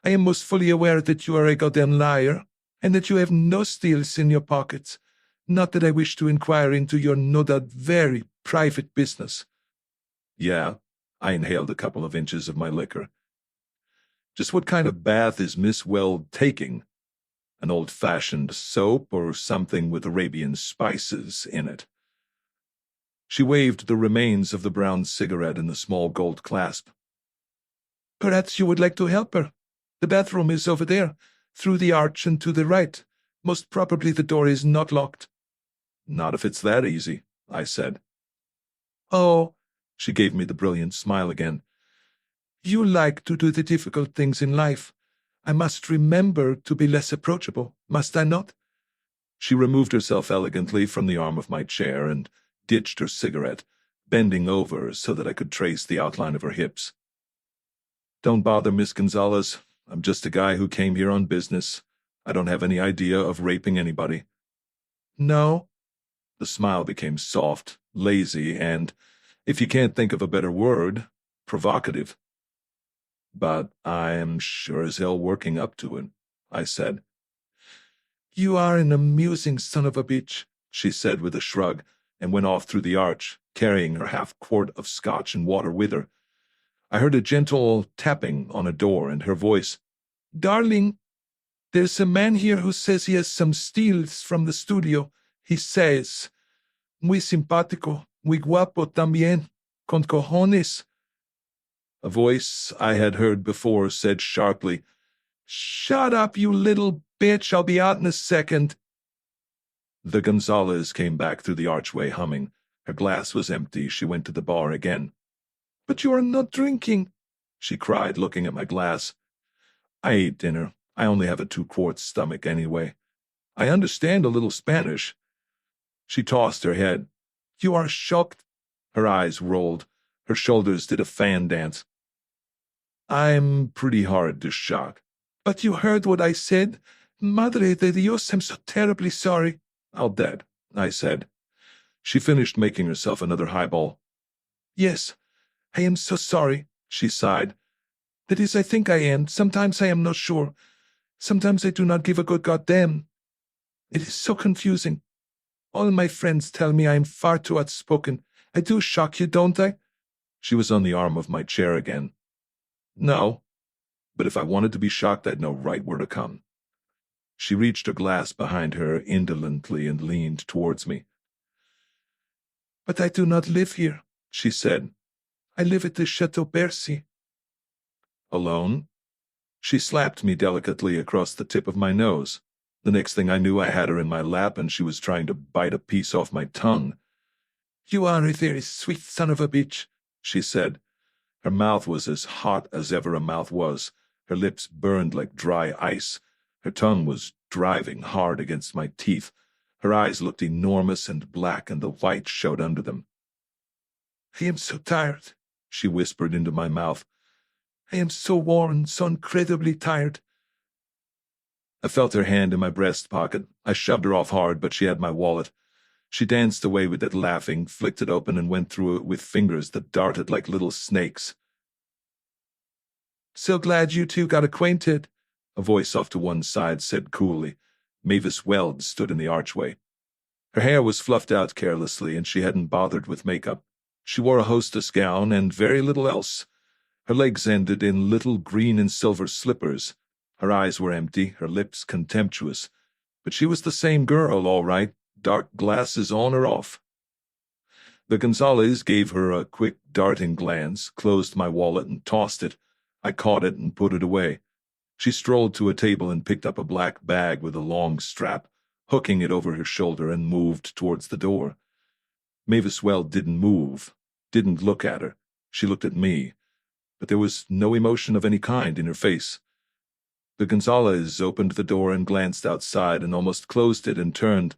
"I am most fully aware that you are a goddamn liar, and that you have no steals in your pockets. Not that I wish to inquire into your no doubt very private business." "Yeah." I inhaled a couple of inches of my liquor. "Just what kind of bath is Miss Weld taking? An old-fashioned soap or something with Arabian spices in it?" She waved the remains of the brown cigarette in the small gold clasp. "Perhaps you would like to help her. The bathroom is over there, through the arch and to the right. Most probably the door is not locked." "Not if it's that easy," I said. "Oh," she gave me the brilliant smile again. "You like to do the difficult things in life. I must remember to be less approachable, must I not?" She removed herself elegantly from the arm of my chair and ditched her cigarette, bending over so that I could trace the outline of her hips. "Don't bother, Miss Gonzalez. I'm just a guy who came here on business. I don't have any idea of raping anybody." "No?" The smile became soft, lazy, and, if you can't think of a better word, provocative. "But I'm sure as hell working up to it," I said. "You are an amusing son of a bitch," she said with a shrug, and went off through the arch, carrying her half-quart of scotch and water with her. I heard a gentle tapping on a door and her voice. "Darling, there's a man here who says he has some steals from the studio. He says, muy simpático, muy guapo también, con cojones." A voice I had heard before said sharply, "Shut up, you little bitch, I'll be out in a second." The Gonzalez came back through the archway humming. Her glass was empty. She went to the bar again. "But you are not drinking," she cried, looking at my glass. "I ate dinner. I only have a 2-quart stomach anyway. I understand a little Spanish." She tossed her head. "You are shocked?" Her eyes rolled. Her shoulders did a fan dance. "I'm pretty hard to shock." "But you heard what I said? Madre de Dios, I'm so terribly sorry." "I'll bet," I said. She finished making herself another highball. "Yes, I am so sorry," she sighed. "That is, I think I am. Sometimes I am not sure. Sometimes I do not give a good goddamn. It is so confusing. All my friends tell me I am far too outspoken. I do shock you, don't I?" She was on the arm of my chair again. "No, but if I wanted to be shocked, I'd know right where to come." She reached a glass behind her indolently and leaned towards me. "But I do not live here," she said. "I live at the Chateau Bercy." "Alone?" She slapped me delicately across the tip of my nose. The next thing I knew, I had her in my lap, and she was trying to bite a piece off my tongue. "You are a very sweet son of a bitch," she said. Her mouth was as hot as ever a mouth was. Her lips burned like dry ice. Her tongue was driving hard against my teeth. Her eyes looked enormous and black, and the white showed under them. "I am so tired," she whispered into my mouth. "I am so worn, so incredibly tired." I felt her hand in my breast pocket. I shoved her off hard, but she had my wallet. She danced away with it, laughing, flicked it open, and went through it with fingers that darted like little snakes. "So glad you two got acquainted," a voice off to one side said coolly. Mavis Weld stood in the archway. Her hair was fluffed out carelessly, and she hadn't bothered with makeup. She wore a hostess gown and very little else. Her legs ended in little green and silver slippers. Her eyes were empty, her lips contemptuous. But she was the same girl, all right, dark glasses on or off. The Gonzales gave her a quick, darting glance, closed my wallet and tossed it. I caught it and put it away. She strolled to a table and picked up a black bag with a long strap, hooking it over her shoulder, and moved towards the door. Mavis Weld didn't move, didn't look at her. She looked at me, but there was no emotion of any kind in her face. The Gonzales opened the door and glanced outside and almost closed it and turned.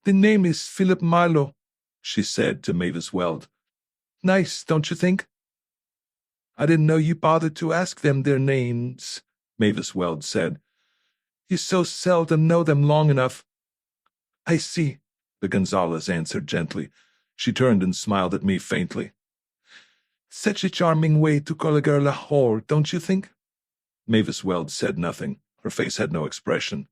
"The name is Philip Marlowe," she said to Mavis Weld. "Nice, don't you think?" "I didn't know you bothered to ask them their names," Mavis Weld said. "You so seldom know them long enough." "I see," the Gonzales answered gently. She turned and smiled at me faintly. "Such a charming way to call a girl a whore, don't you think?" Mavis Weld said nothing. Her face had no expression.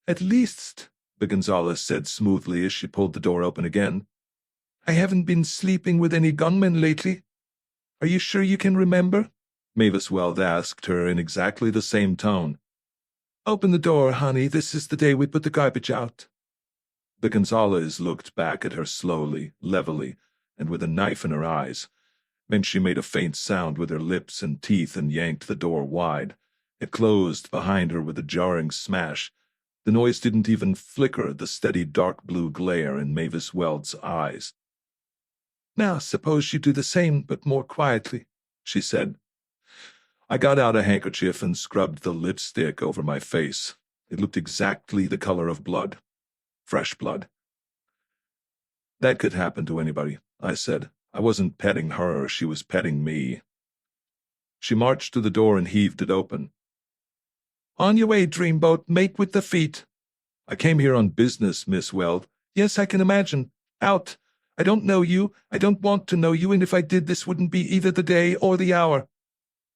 "At least," the Gonzales said smoothly as she pulled the door open again, "I haven't been sleeping with any gunmen lately. Are you sure you can remember?" Mavis Weld asked her in exactly the same tone. "Open the door, honey. This is the day we put the garbage out." The Gonzales looked back at her slowly, levelly, and with a knife in her eyes. Then she made a faint sound with her lips and teeth and yanked the door wide. It closed behind her with a jarring smash. The noise didn't even flicker the steady dark blue glare in Mavis Weld's eyes. "Now suppose you do the same, but more quietly," she said. I got out a handkerchief and scrubbed the lipstick over my face. It looked exactly the color of blood. Fresh blood. "That could happen to anybody," I said. I wasn't petting her, she was petting me. She marched to the door and heaved it open. "On your way, dreamboat, make with the feet." "I came here on business, Miss Weld." "Yes, I can imagine. Out. I don't know you, I don't want to know you, and if I did, this wouldn't be either the day or the hour."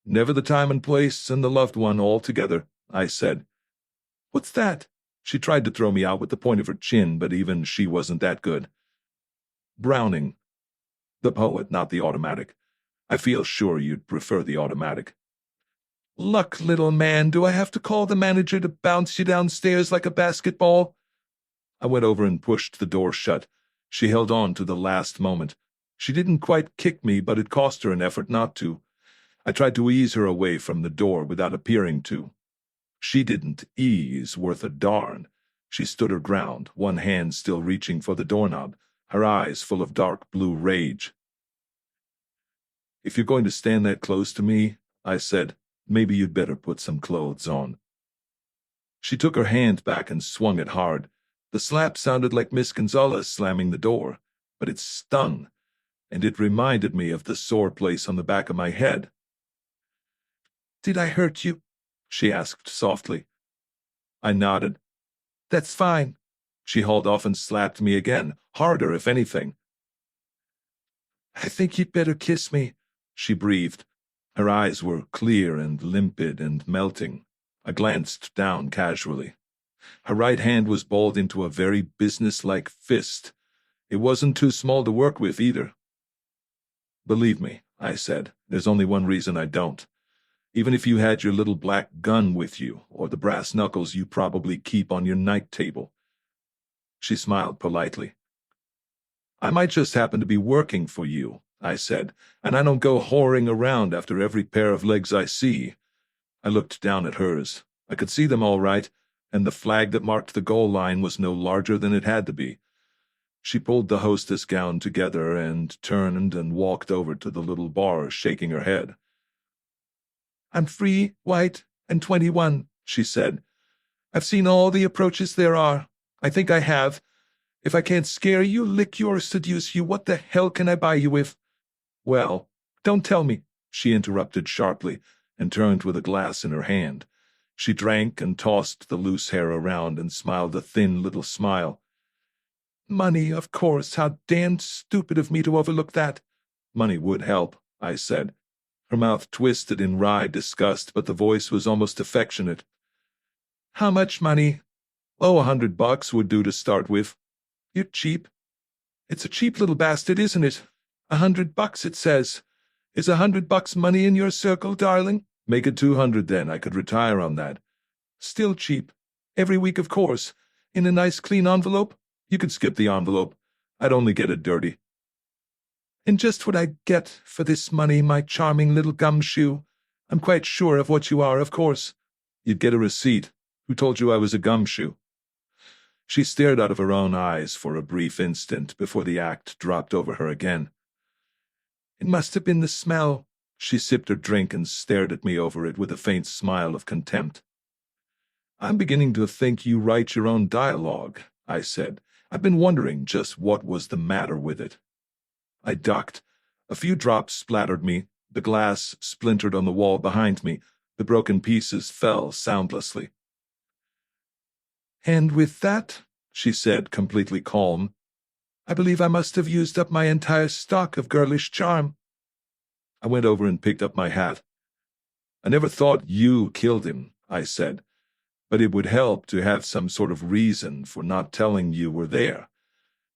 "Never the time and place and the loved one all together," I said. "What's that?" She tried to throw me out with the point of her chin, but even she wasn't that good. "Browning. The poet, not the automatic. I feel sure you'd prefer the automatic." "Luck, little man, do I have to call the manager to bounce you downstairs like a basketball?" I went over and pushed the door shut. She held on to the last moment. She didn't quite kick me, but it cost her an effort not to. I tried to ease her away from the door without appearing to. She didn't ease worth a darn. She stood her ground, one hand still reaching for the doorknob, her eyes full of dark blue rage. "If you're going to stand that close to me," I said, "maybe you'd better put some clothes on." She took her hand back and swung it hard. The slap sounded like Miss Gonzales slamming the door, but it stung, and it reminded me of the sore place on the back of my head. "Did I hurt you?" she asked softly. I nodded. "That's fine." She hauled off and slapped me again, harder if anything. "I think you'd better kiss me," she breathed. Her eyes were clear and limpid and melting. I glanced down casually. Her right hand was balled into a very businesslike fist. It wasn't too small to work with either. "Believe me," I said, "there's only one reason I don't. Even if you had your little black gun with you, or the brass knuckles you probably keep on your night table." She smiled politely. "I might just happen to be working for you," I said, "and I don't go whoring around after every pair of legs I see." I looked down at hers. I could see them all right, and the flag that marked the goal line was no larger than it had to be. She pulled the hostess gown together and turned and walked over to the little bar, shaking her head. "I'm free, white, and 21, she said. "I've seen all the approaches there are. I think I have. If I can't scare you, lick you, or seduce you, what the hell can I buy you with?" "Well, don't tell me," she interrupted sharply, and turned with a glass in her hand. She drank and tossed the loose hair around and smiled a thin little smile. "Money, of course. How damned stupid of me to overlook that." "Money would help," I said. Her mouth twisted in wry disgust, but the voice was almost affectionate. "How much money?" "Oh, $100 would do to start with." "You're cheap." It's a cheap little bastard, isn't it? $100, it says. Is $100 money in your circle, darling? Make it 200 then. I could retire on that. Still cheap. Every week, of course. In a nice clean envelope? You could skip the envelope. I'd only get it dirty. And just what I get for this money, my charming little gumshoe. I'm quite sure of what you are, of course. You'd get a receipt. Who told you I was a gumshoe? She stared out of her own eyes for a brief instant before the act dropped over her again. It must have been the smell. She sipped her drink and stared at me over it with a faint smile of contempt. I'm beginning to think you write your own dialogue, I said. I've been wondering just what was the matter with it. I ducked. A few drops splattered me. The glass splintered on the wall behind me. The broken pieces fell soundlessly. And with that, she said, completely calm, I believe I must have used up my entire stock of girlish charm. I went over and picked up my hat. I never thought you killed him, I said, but it would help to have some sort of reason for not telling you were there.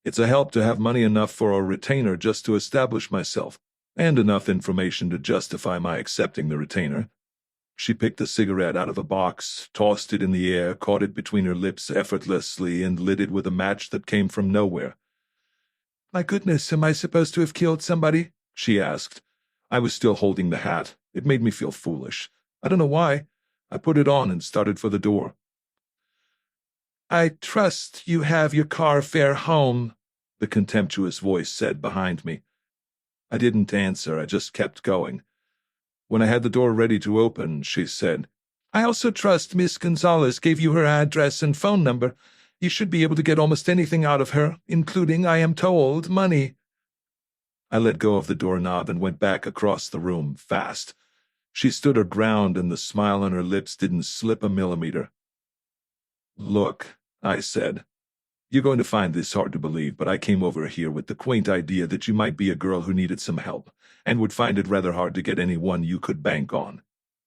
It's a help to have money enough for a retainer just to establish myself, and enough information to justify my accepting the retainer. She picked a cigarette out of a box, tossed it in the air, caught it between her lips effortlessly, and lit it with a match that came from nowhere. My goodness, am I supposed to have killed somebody? She asked. I was still holding the hat. It made me feel foolish. I don't know why. I put it on and started for the door. I trust you have your car fare home, the contemptuous voice said behind me. I didn't answer. I just kept going. When I had the door ready to open, she said, I also trust Miss Gonzalez gave you her address and phone number. You should be able to get almost anything out of her, including, I am told, money. I let go of the doorknob and went back across the room, fast. She stood her ground, and the smile on her lips didn't slip a millimeter. Look, I said, you're going to find this hard to believe, but I came over here with the quaint idea that you might be a girl who needed some help, and would find it rather hard to get anyone you could bank on.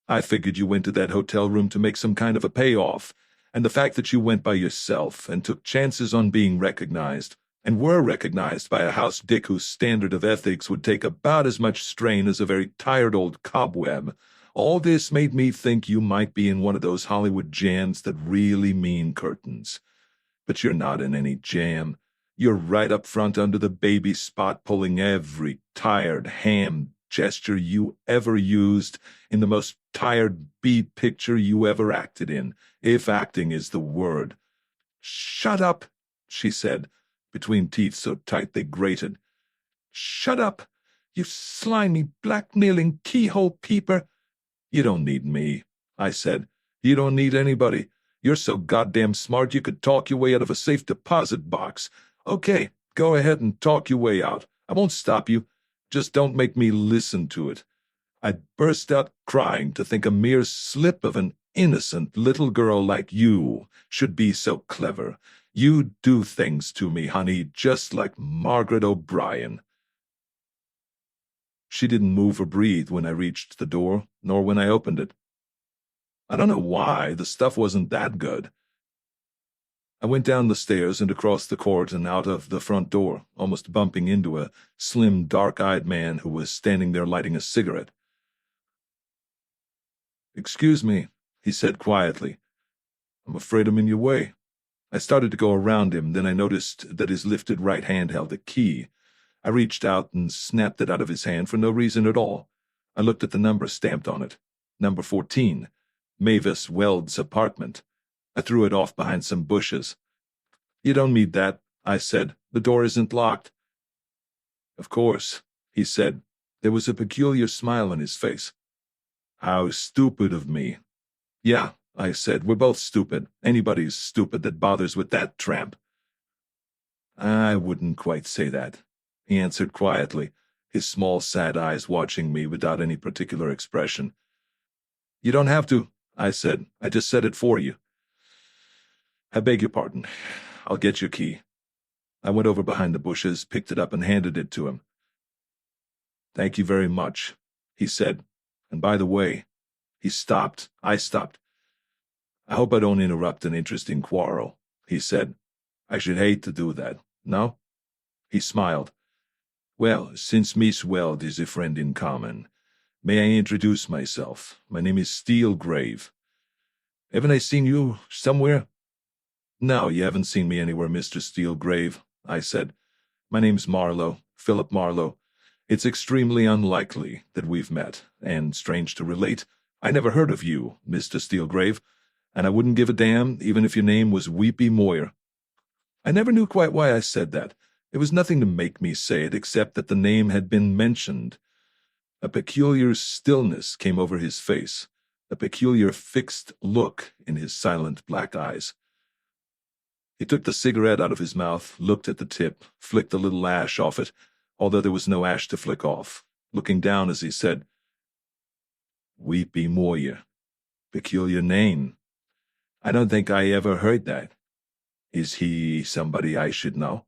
I figured you went to that hotel room to make some kind of a payoff, and the fact that you went by yourself and took chances on being recognized, and were recognized by a house dick whose standard of ethics would take about as much strain as a very tired old cobweb, all this made me think you might be in one of those Hollywood jams that really mean curtains. But you're not in any jam. You're right up front under the baby spot, pulling every tired ham gesture you ever used in the most tired B picture you ever acted in, if acting is the word. Shut up, she said, between teeth so tight they grated. Shut up, you slimy, blackmailing keyhole peeper. You don't need me, I said. You don't need anybody. You're so goddamn smart you could talk your way out of a safe deposit box. Okay, go ahead and talk your way out. I won't stop you. Just don't make me listen to it. I'd burst out crying to think a mere slip of an innocent little girl like you should be so clever. You do things to me, honey, just like Margaret O'Brien. She didn't move or breathe when I reached the door, nor when I opened it. I don't know why, the stuff wasn't that good. I went down the stairs and across the court and out of the front door, almost bumping into a slim, dark-eyed man who was standing there lighting a cigarette. Excuse me, he said quietly. I'm afraid I'm in your way. I started to go around him, then I noticed that his lifted right hand held a key. I reached out and snapped it out of his hand for no reason at all. I looked at the number stamped on it. Number 14. Mavis Weld's apartment. I threw it off behind some bushes. You don't need that, I said. The door isn't locked. Of course, he said. There was a peculiar smile on his face. How stupid of me. Yeah, I said. We're both stupid. Anybody's stupid that bothers with that tramp. I wouldn't quite say that, he answered quietly, his small, sad eyes watching me without any particular expression. You don't have to, I said. I just said it for you. I beg your pardon. I'll get your key. I went over behind the bushes, picked it up, and handed it to him. Thank you very much, he said. And by the way, he stopped. I stopped. I hope I don't interrupt an interesting quarrel, he said. I should hate to do that. No? He smiled. Well, since Miss Weld is a friend in common, may I introduce myself? My name is Steelgrave. Haven't I seen you somewhere? No, you haven't seen me anywhere, Mr. Steelgrave, I said. My name's Marlowe, Philip Marlowe. It's extremely unlikely that we've met, and strange to relate, I never heard of you, Mr. Steelgrave, and I wouldn't give a damn even if your name was Weepy Moyer. I never knew quite why I said that. There was nothing to make me say it except that the name had been mentioned. A peculiar stillness came over his face, a peculiar fixed look in his silent black eyes. He took the cigarette out of his mouth, looked at the tip, flicked a little ash off it, although there was no ash to flick off, looking down as he said, Weepy Moyer. Peculiar name. I don't think I ever heard that. Is he somebody I should know?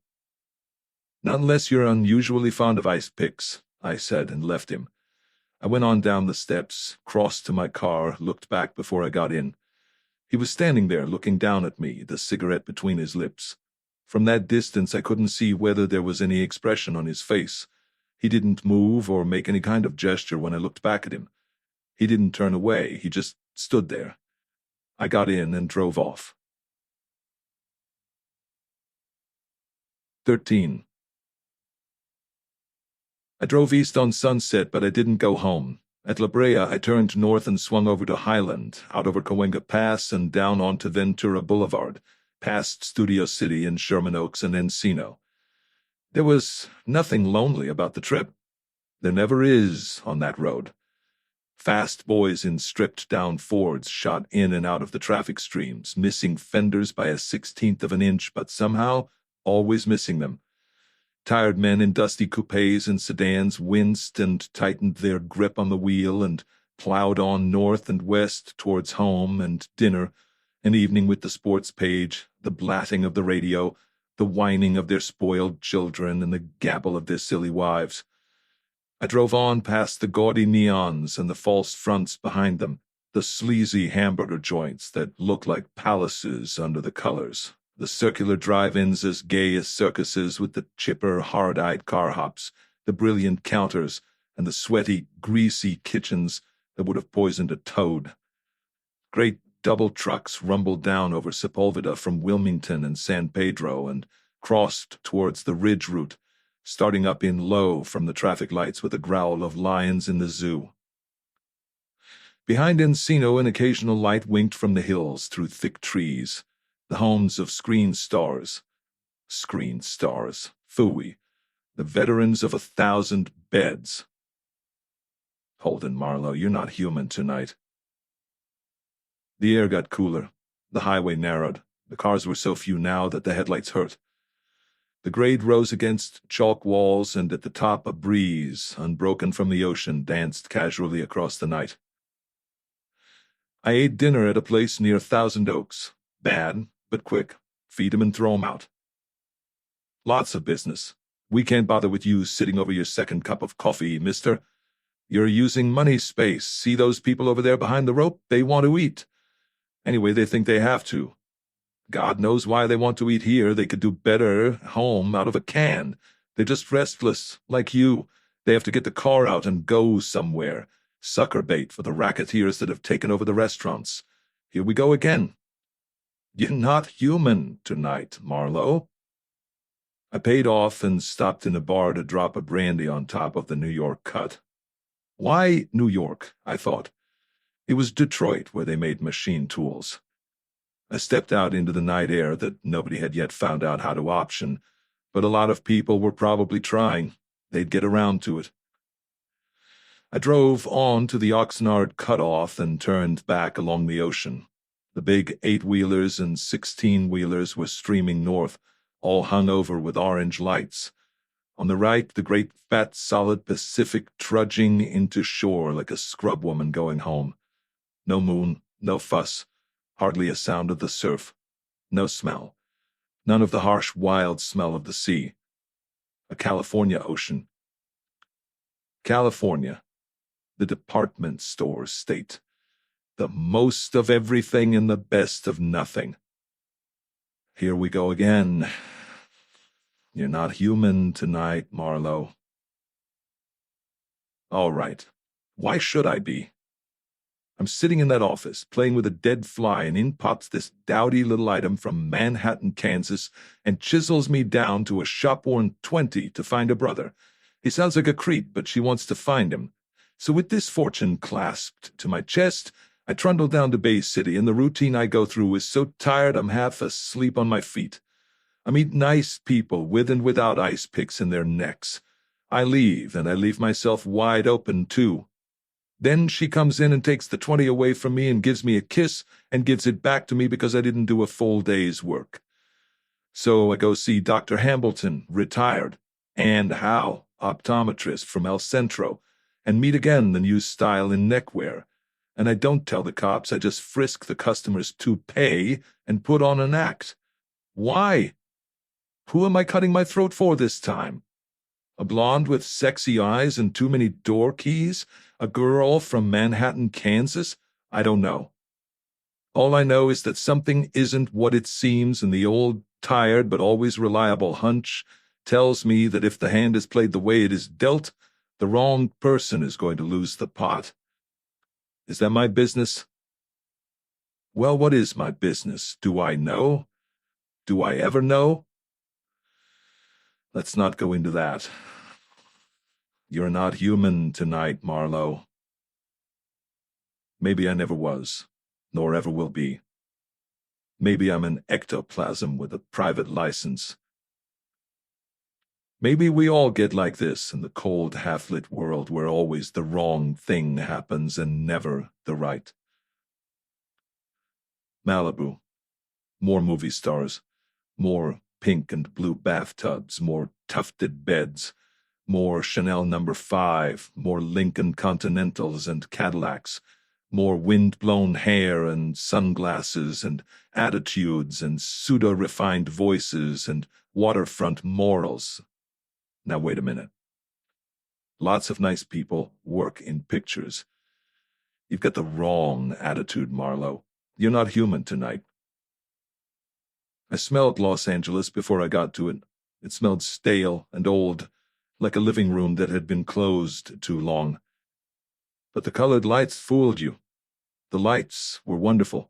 Not unless you're unusually fond of ice picks, I said, and left him. I went on down the steps, crossed to my car, looked back before I got in. He was standing there, looking down at me, the cigarette between his lips. From that distance I couldn't see whether there was any expression on his face. He didn't move or make any kind of gesture when I looked back at him. He didn't turn away, he just stood there. I got in and drove off. 13. I drove east on Sunset, but I didn't go home. At La Brea, I turned north and swung over to Highland, out over Cahuenga Pass and down onto Ventura Boulevard, past Studio City and Sherman Oaks and Encino. There was nothing lonely about the trip. There never is on that road. Fast boys in stripped-down Fords shot in and out of the traffic streams, missing fenders by a 16th of an inch, but somehow always missing them. Tired men in dusty coupes and sedans winced and tightened their grip on the wheel and plowed on north and west towards home and dinner, an evening with the sports page, the blatting of the radio, the whining of their spoiled children, and the gabble of their silly wives. I drove on past the gaudy neons and the false fronts behind them, the sleazy hamburger joints that look like palaces under the colors, the circular drive-ins as gay as circuses with the chipper, hard-eyed car hops, the brilliant counters, and the sweaty, greasy kitchens that would have poisoned a toad. Great double trucks rumbled down over Sepulveda from Wilmington and San Pedro and crossed towards the Ridge route, starting up in low from the traffic lights with a growl of lions in the zoo. Behind Encino, an occasional light winked from the hills through thick trees, the homes of screen stars. Screen stars, phooey, the veterans of 1,000 beds. Holden Marlowe, you're not human tonight. The air got cooler. The highway narrowed. The cars were so few now that the headlights hurt. The grade rose against chalk walls, and at the top a breeze, unbroken from the ocean, danced casually across the night. I ate dinner at a place near Thousand Oaks. Bad, but quick. Feed 'em and throw 'em out. Lots of business. We can't bother with you sitting over your second cup of coffee, mister. You're using money space. See those people over there behind the rope? They want to eat. Anyway, they think they have to. God knows why they want to eat here. They could do better home out of a can. They're just restless, like you. They have to get the car out and go somewhere. Sucker bait for the racketeers that have taken over the restaurants. Here we go again. You're not human tonight, Marlowe. I paid off and stopped in a bar to drop a brandy on top of the New York cut. Why New York, I thought. It was Detroit where they made machine tools. I stepped out into the night air that nobody had yet found out how to option, but a lot of people were probably trying. They'd get around to it. I drove on to the Oxnard cutoff and turned back along the ocean. The big 8-wheelers and 16-wheelers were streaming north, all hung over with orange lights. On the right, the great fat solid Pacific trudging into shore like a scrub woman going home. No moon, no fuss, hardly a sound of the surf, no smell, none of the harsh wild smell of the sea. A California ocean. California, the department store state. The most of everything and the best of nothing. Here we go again. You're not human tonight, Marlowe. All right. Why should I be? I'm sitting in that office, playing with a dead fly, and in pops this dowdy little item from Manhattan, Kansas, and chisels me down to a shop-worn 20 to find a brother. He sounds like a creep, but she wants to find him. So with this fortune clasped to my chest, I trundle down to Bay City, and the routine I go through is so tired I'm half asleep on my feet. I meet nice people with and without ice picks in their necks. I leave, and I leave myself wide open, too. Then she comes in and takes the 20 away from me and gives me a kiss and gives it back to me because I didn't do a full day's work. So I go see Dr. Hambleton, retired, and Howe, optometrist from El Centro, and meet again the new style in neckwear. And I don't tell the cops, I just frisk the customers to pay and put on an act. Why? Who am I cutting my throat for this time? A blonde with sexy eyes and too many door keys? A girl from Manhattan, Kansas? I don't know. All I know is that something isn't what it seems, and the old, tired but always reliable hunch tells me that if the hand is played the way it is dealt, the wrong person is going to lose the pot. Is that my business? Well, what is my business? Do I know? Do I ever know? Let's not go into that. You're not human tonight, Marlowe. Maybe I never was, nor ever will be. Maybe I'm an ectoplasm with a private license. Maybe we all get like this in the cold, half-lit world where always the wrong thing happens and never the right. Malibu. More movie stars. More pink and blue bathtubs. More tufted beds. More Chanel No. 5. More Lincoln Continentals and Cadillacs. More wind-blown hair and sunglasses and attitudes and pseudo-refined voices and waterfront morals. Now wait a minute. Lots of nice people work in pictures. You've got the wrong attitude, Marlowe. You're not human tonight. I smelled Los Angeles before I got to it. It smelled stale and old, like a living room that had been closed too long. But the colored lights fooled you. The lights were wonderful.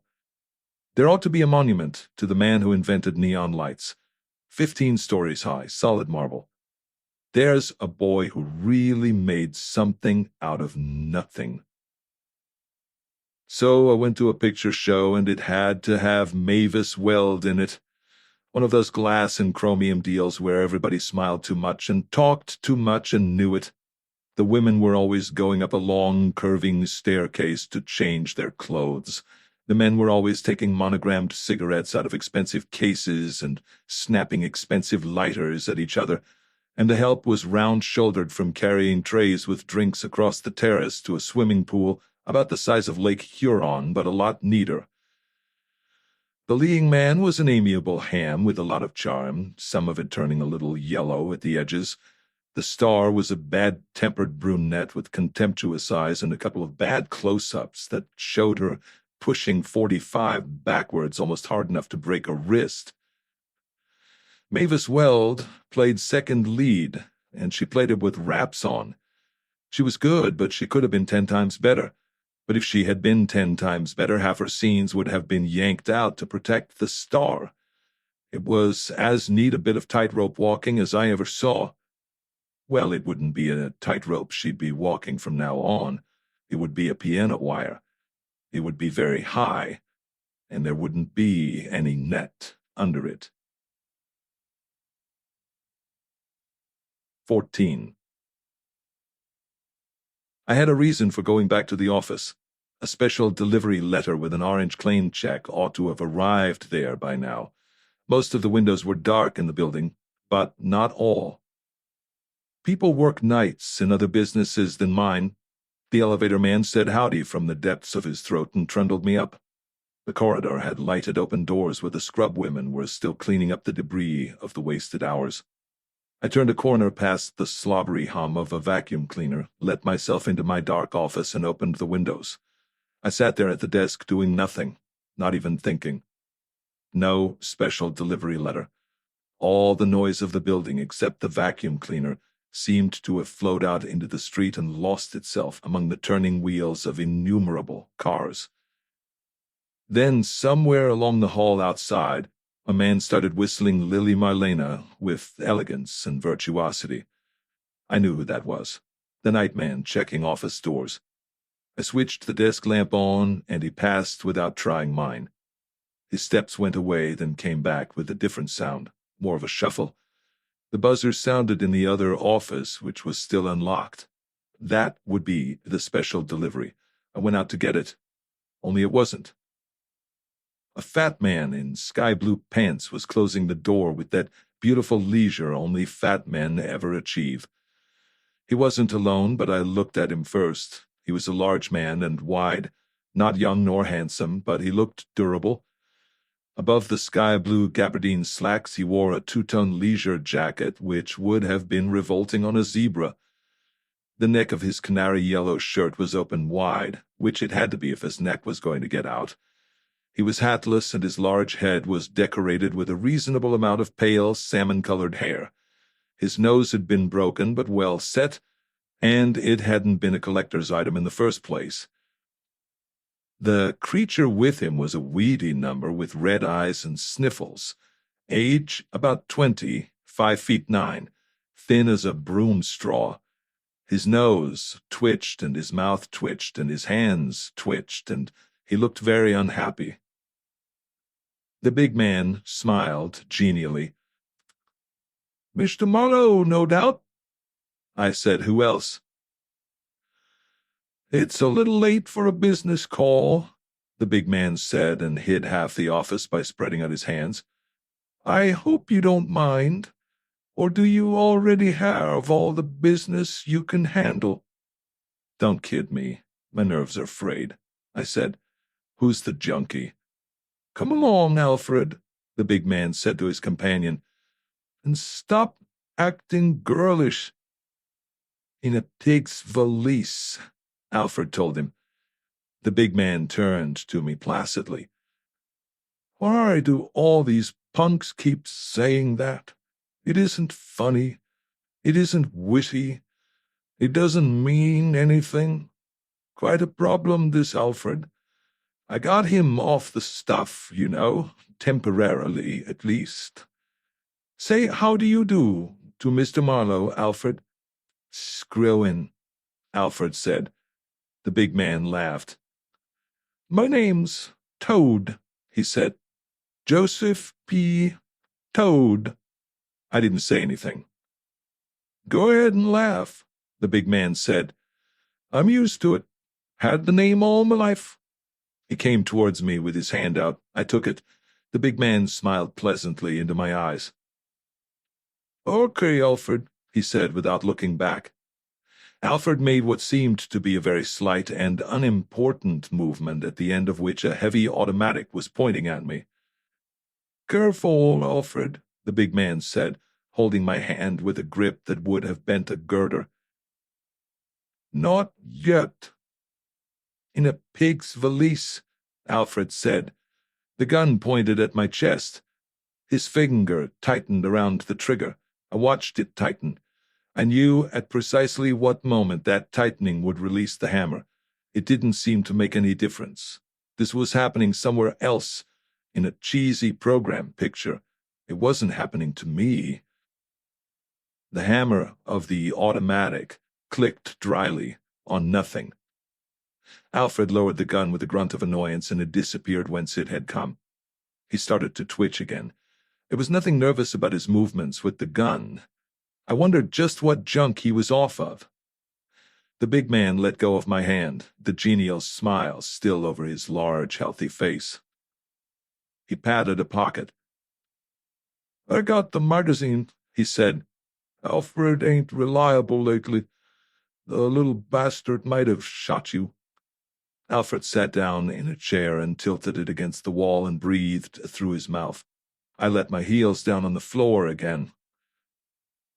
There ought to be a monument to the man who invented neon lights. 15 stories high, solid marble. There's a boy who really made something out of nothing. So I went to a picture show, and it had to have Mavis Weld in it. One of those glass and chromium deals where everybody smiled too much and talked too much and knew it. The women were always going up a long, curving staircase to change their clothes. The men were always taking monogrammed cigarettes out of expensive cases and snapping expensive lighters at each other, and the help was round-shouldered from carrying trays with drinks across the terrace to a swimming pool about the size of Lake Huron, but a lot neater. The leading man was an amiable ham with a lot of charm, some of it turning a little yellow at the edges. The star was a bad-tempered brunette with contemptuous eyes and a couple of bad close-ups that showed her pushing 45 backwards almost hard enough to break a wrist. Mavis Weld played second lead, and she played it with wraps on. She was good, but she could have been 10 times better. But if she had been 10 times better, half her scenes would have been yanked out to protect the star. It was as neat a bit of tightrope walking as I ever saw. Well, it wouldn't be a tightrope she'd be walking from now on. It would be a piano wire. It would be very high, and there wouldn't be any net under it. 14. I had a reason for going back to the office. A special delivery letter with an orange claim check ought to have arrived there by now. Most of the windows were dark in the building, but not all. People work nights in other businesses than mine. The elevator man said howdy from the depths of his throat and trundled me up. The corridor had lighted open doors where the scrub women were still cleaning up the debris of the wasted hours. I turned a corner past the slobbery hum of a vacuum cleaner, let myself into my dark office, and opened the windows. I sat there at the desk doing nothing, not even thinking. No special delivery letter. All the noise of the building, except the vacuum cleaner, seemed to have flowed out into the street and lost itself among the turning wheels of innumerable cars. Then, somewhere along the hall outside, a man started whistling Lily Marlena with elegance and virtuosity. I knew who that was. The night man checking office doors. I switched the desk lamp on, and he passed without trying mine. His steps went away, then came back with a different sound, more of a shuffle. The buzzer sounded in the other office, which was still unlocked. That would be the special delivery. I went out to get it, only it wasn't. A fat man in sky-blue pants was closing the door with that beautiful leisure only fat men ever achieve. He wasn't alone, but I looked at him first. He was a large man and wide, not young nor handsome, but he looked durable. Above the sky-blue gabardine slacks he wore a two-tone leisure jacket which would have been revolting on a zebra. The neck of his canary-yellow shirt was open wide, which it had to be if his neck was going to get out. He was hatless, and his large head was decorated with a reasonable amount of pale, salmon-colored hair. His nose had been broken but well set, and it hadn't been a collector's item in the first place. The creature with him was a weedy number with red eyes and sniffles. Age, about 20, 5'9", thin as a broom straw. His nose twitched, and his mouth twitched, and his hands twitched, and he looked very unhappy. The big man smiled genially. "Mr. Marlowe, no doubt?" I said, "Who else?" "It's a little late for a business call," the big man said, and hid half the office by spreading out his hands. "I hope you don't mind. Or do you already have all the business you can handle?" "Don't kid me. My nerves are frayed," I said. "Who's the junkie?" "Come along, Alfred," the big man said to his companion, "and stop acting girlish." "In a pig's valise," Alfred told him. The big man turned to me placidly. "Why do all these punks keep saying that? It isn't funny. It isn't witty. It doesn't mean anything. Quite a problem, this Alfred. I got him off the stuff, you know, temporarily at least. Say how do you do to Mr. Marlowe, Alfred." "Screwin'," Alfred said. The big man laughed. "My name's Toad," he said. "Joseph P. Toad." I didn't say anything. "Go ahead and laugh," the big man said. "I'm used to it. Had the name all my life." He came towards me with his hand out. I took it. The big man smiled pleasantly into my eyes. "Okay, Alfred," he said without looking back. Alfred made what seemed to be a very slight and unimportant movement, at the end of which a heavy automatic was pointing at me. "Careful, Alfred," the big man said, holding my hand with a grip that would have bent a girder. "Not yet." "In a pig's valise," Alfred said. The gun pointed at my chest. His finger tightened around the trigger. I watched it tighten. I knew at precisely what moment that tightening would release the hammer. It didn't seem to make any difference. This was happening somewhere else, in a cheesy program picture. It wasn't happening to me. The hammer of the automatic clicked dryly on nothing. Alfred lowered the gun with a grunt of annoyance, and it disappeared whence it had come. He started to twitch again. There was nothing nervous about his movements with the gun. I wondered just what junk he was off of. The big man let go of my hand, the genial smile still over his large, healthy face. He patted a pocket. "I got the magazine," he said. "Alfred ain't reliable lately. The little bastard might have shot you." Alfred sat down in a chair and tilted it against the wall and breathed through his mouth. I let my heels down on the floor again.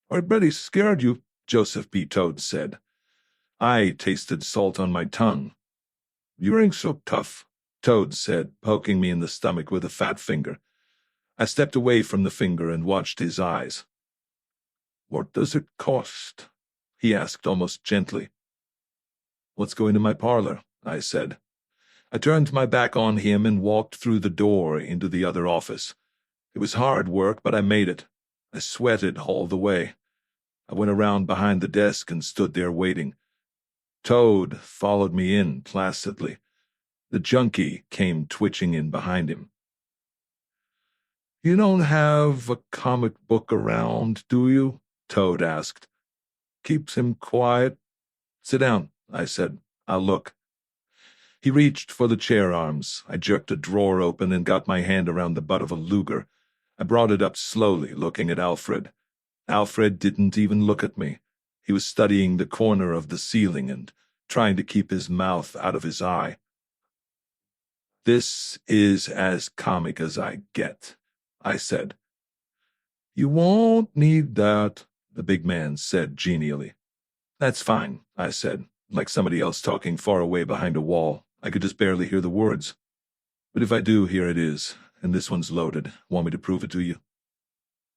"I bet he scared you," Joseph P. Toad said. I tasted salt on my tongue. "You ain't so tough," Toad said, poking me in the stomach with a fat finger. I stepped away from the finger and watched his eyes. "What does it cost?" he asked almost gently. "Let's go into my parlor," I said. I turned my back on him and walked through the door into the other office. It was hard work, but I made it. I sweated all the way. I went around behind the desk and stood there waiting. Toad followed me in placidly. The junkie came twitching in behind him. "You don't have a comic book around, do you?" Toad asked. "Keeps him quiet." "Sit down," I said. "I'll look." He reached for the chair arms. I jerked a drawer open and got my hand around the butt of a Luger. I brought it up slowly, looking at Alfred. Alfred didn't even look at me. He was studying the corner of the ceiling and trying to keep his mouth out of his eye. "This is as comic as I get," I said. "You won't need that," the big man said genially. "That's fine," I said, like somebody else talking far away behind a wall. I could just barely hear the words. "But if I do, here it is, and this one's loaded. Want me to prove it to you?"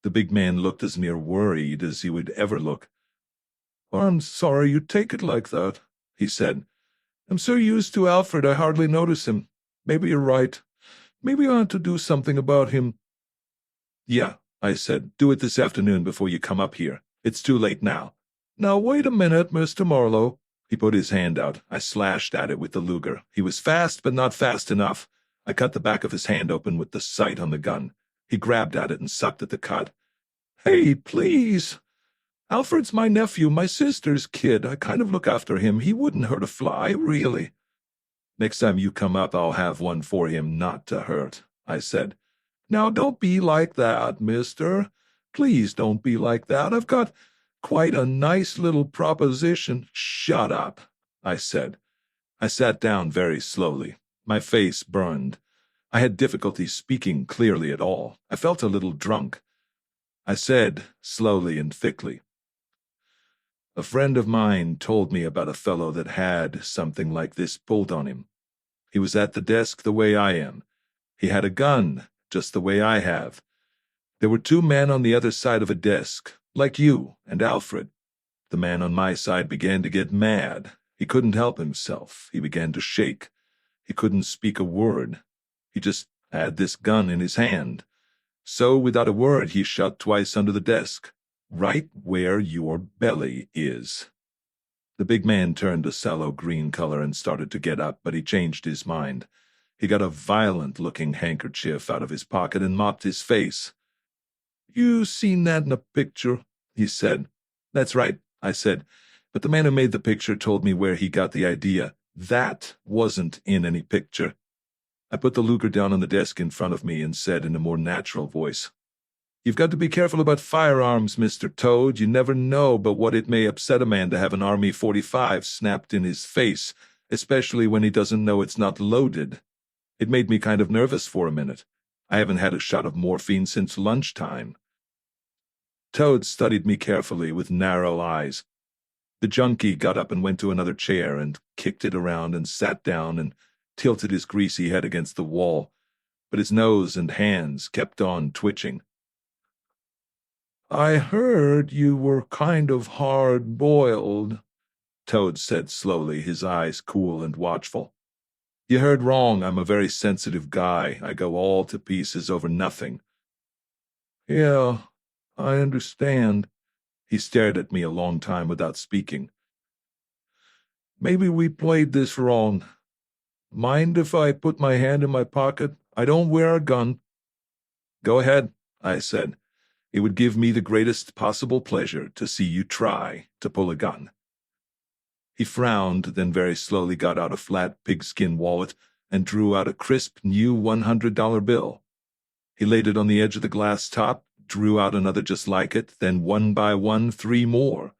The big man looked as near worried as he would ever look. "I'm sorry you take it like that," he said. "I'm so used to Alfred I hardly notice him. Maybe you're right. Maybe I ought to do something about him." "Yeah," I said. "Do it this afternoon before you come up here. It's too late now." "Now wait a minute, Mr. Marlowe." He put his hand out. I slashed at it with the Luger. He was fast, but not fast enough. I cut the back of his hand open with the sight on the gun. He grabbed at it and sucked at the cut. "Hey, please. Alfred's my nephew, my sister's kid. I kind of look after him. He wouldn't hurt a fly, really." "Next time you come up, I'll have one for him not to hurt," I said. "Now don't be like that, mister. Please don't be like that. I've got quite a nice little proposition." "Shut up," I said. I sat down very slowly. My face burned. I had difficulty speaking clearly at all. I felt a little drunk. I said, slowly and thickly, "A friend of mine told me about a fellow that had something like this pulled on him. He was at the desk the way I am. He had a gun, just the way I have. There were two men on the other side of a desk, like you and Alfred. The man on my side began to get mad. He couldn't help himself. He began to shake. He couldn't speak a word. He just had this gun in his hand. So, without a word, he shot twice under the desk, right where your belly is." The big man turned a sallow green color and started to get up, but he changed his mind. He got a violent-looking handkerchief out of his pocket and mopped his face. "You seen that in a picture?" he said. "That's right," I said, "but the man who made the picture told me where he got the idea. That wasn't in any picture." I put the Luger down on the desk in front of me and said in a more natural voice, "You've got to be careful about firearms, Mr. Toad. You never know but what it may upset a man to have an Army 45 snapped in his face, especially when he doesn't know it's not loaded." It made me kind of nervous for a minute. I haven't had a shot of morphine since lunchtime. Toad studied me carefully with narrow eyes. The junkie got up and went to another chair and kicked it around and sat down and tilted his greasy head against the wall, but his nose and hands kept on twitching. "I heard you were kind of hard-boiled," Toad said slowly, his eyes cool and watchful. "You heard wrong. I'm a very sensitive guy. I go all to pieces over nothing." "Yeah, I understand." He stared at me a long time without speaking. "Maybe we played this wrong. Mind if I put my hand in my pocket? I don't wear a gun." "Go ahead," I said. "It would give me the greatest possible pleasure to see you try to pull a gun." He frowned, then very slowly got out a flat pigskin wallet and drew out a crisp new $100 bill. He laid it on the edge of the glass top, drew out another just like it, then one by one 3 more.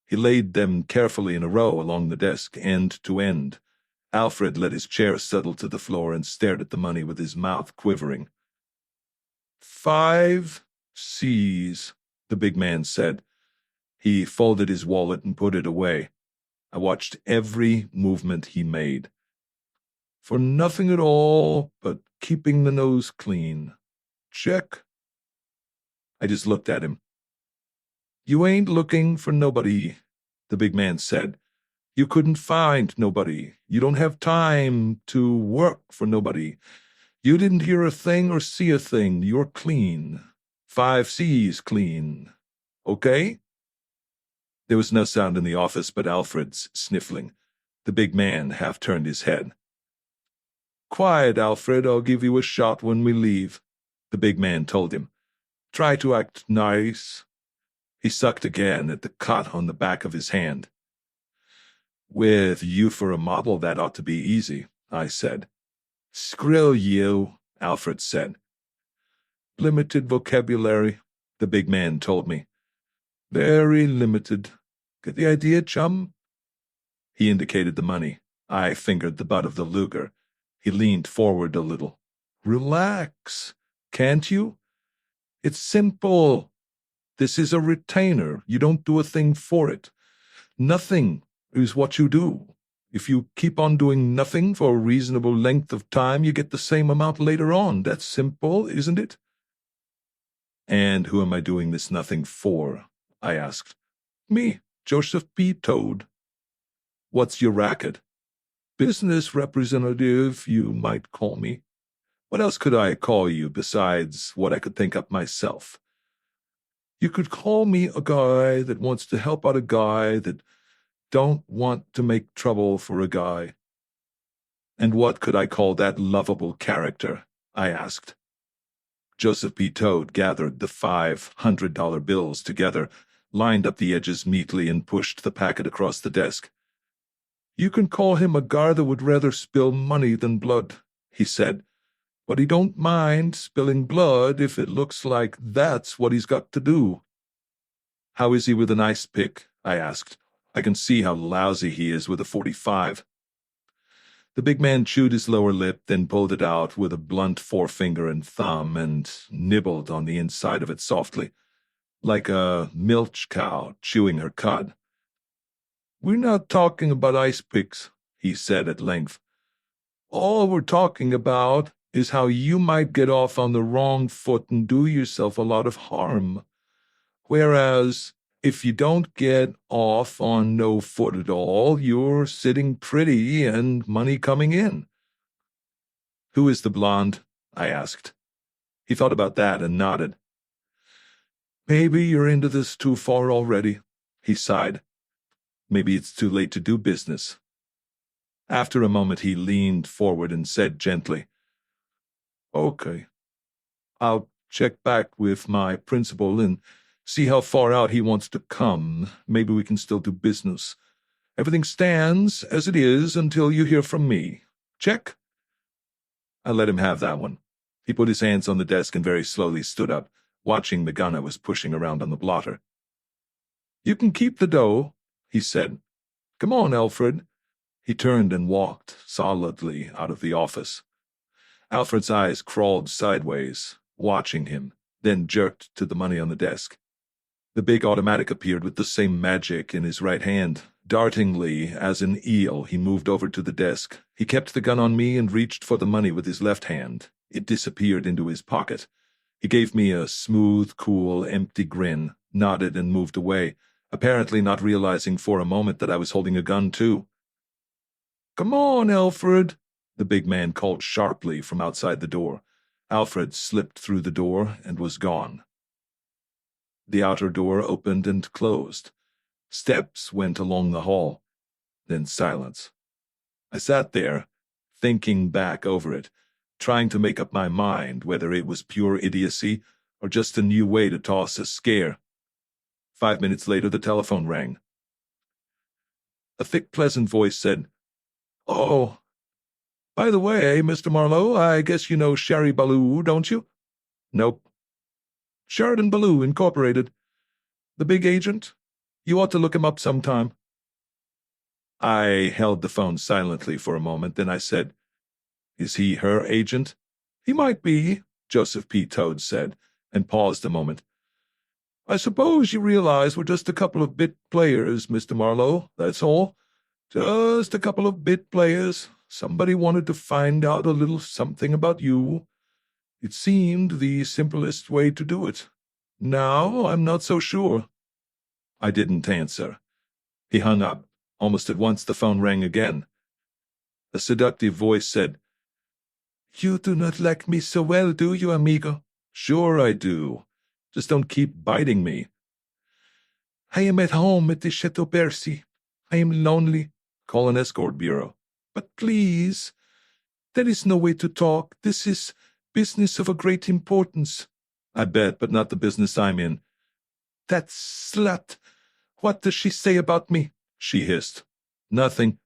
He laid them carefully in a row along the desk, end to end. Alfred let his chair settle to the floor and stared at the money with his mouth quivering. "5 C's, the big man said. He folded his wallet and put it away. I watched every movement he made. "For nothing at all but keeping the nose clean. Check. I just looked at him. You ain't looking for nobody, the big man said. You couldn't find nobody. You don't have time to work for nobody. You didn't hear a thing or see a thing. You're clean. 5 C's clean. Okay? There was no sound in the office but Alfred's sniffling. The big man half turned his head. Quiet, Alfred. I'll give you a shot when we leave, the big man told him. Try to act nice. He sucked again at the cut on the back of his hand. With you for a model, that ought to be easy, I said. Skrill you, Alfred said. Limited vocabulary, the big man told me. Very limited. Get the idea, chum? He indicated the money. I fingered the butt of the Luger. He leaned forward a little. Relax, can't you? It's simple. This is a retainer. You don't do a thing for it. Nothing is what you do. If you keep on doing nothing for a reasonable length of time, you get the same amount later on. That's simple, isn't it? And who am I doing this nothing for? I asked. Me, Joseph P. Toad. What's your racket? Business representative, you might call me. What else could I call you besides what I could think up myself? You could call me a guy that wants to help out a guy that don't want to make trouble for a guy. And what could I call that lovable character? I asked. Joseph P. Toad gathered the $500 bills together, lined up the edges neatly, and pushed the packet across the desk. You can call him a guy that would rather spill money than blood, he said. But he don't mind spilling blood if it looks like that's what he's got to do. How is he with an ice pick? I asked. I can see how lousy he is with a .45. The big man chewed his lower lip, then pulled it out with a blunt forefinger and thumb and nibbled on the inside of it softly, like a milch cow chewing her cud. We're not talking about ice picks, he said at length. All we're talking about is how you might get off on the wrong foot and do yourself a lot of harm. Whereas, if you don't get off on no foot at all, you're sitting pretty and money coming in. Who is the blonde? I asked. He thought about that and nodded. Maybe you're into this too far already, he sighed. Maybe it's too late to do business. After a moment, he leaned forward and said gently, Okay, I'll check back with my principal and see how far out he wants to come. Maybe we can still do business. Everything stands as it is until you hear from me. Check? I let him have that one. He put his hands on the desk and very slowly stood up, watching the gun I was pushing around on the blotter. You can keep the dough, he said. Come on, Alfred. He turned and walked solidly out of the office. Alfred's eyes crawled sideways, watching him, then jerked to the money on the desk. The big automatic appeared with the same magic in his right hand. Dartingly as an eel, he moved over to the desk. He kept the gun on me and reached for the money with his left hand. It disappeared into his pocket. He gave me a smooth, cool, empty grin, nodded and moved away, apparently not realizing for a moment that I was holding a gun too. Come on, Alfred, the big man called sharply from outside the door. Alfred slipped through the door and was gone. The outer door opened and closed. Steps went along the hall. Then silence. I sat there, thinking back over it, trying to make up my mind whether it was pure idiocy or just a new way to toss a scare. 5 minutes later, the telephone rang. A thick, pleasant voice said, Oh, by the way, Mr. Marlowe, I guess you know Sherry Ballou, don't you? Nope. Sheridan Ballou, Incorporated. The big agent? You ought to look him up sometime. I held the phone silently for a moment, then I said, Is he her agent? He might be, Joseph P. Toad said, and paused a moment. I suppose you realize we're just a couple of bit players, Mr. Marlowe, that's all. Just a couple of bit players. Somebody wanted to find out a little something about you. It seemed the simplest way to do it. Now I'm not so sure. I didn't answer. He hung up. Almost at once the phone rang again. A seductive voice said, "You do not like me so well, do you, amigo?" "Sure I do. Just don't keep biting me." "I am at home at the Chateau Bercy. I am lonely." "Call an escort bureau." "But please, there is no way to talk. This is business of a great importance." "I bet, but not the business I'm in." "That slut! What does she say about me?" She hissed. "Nothing.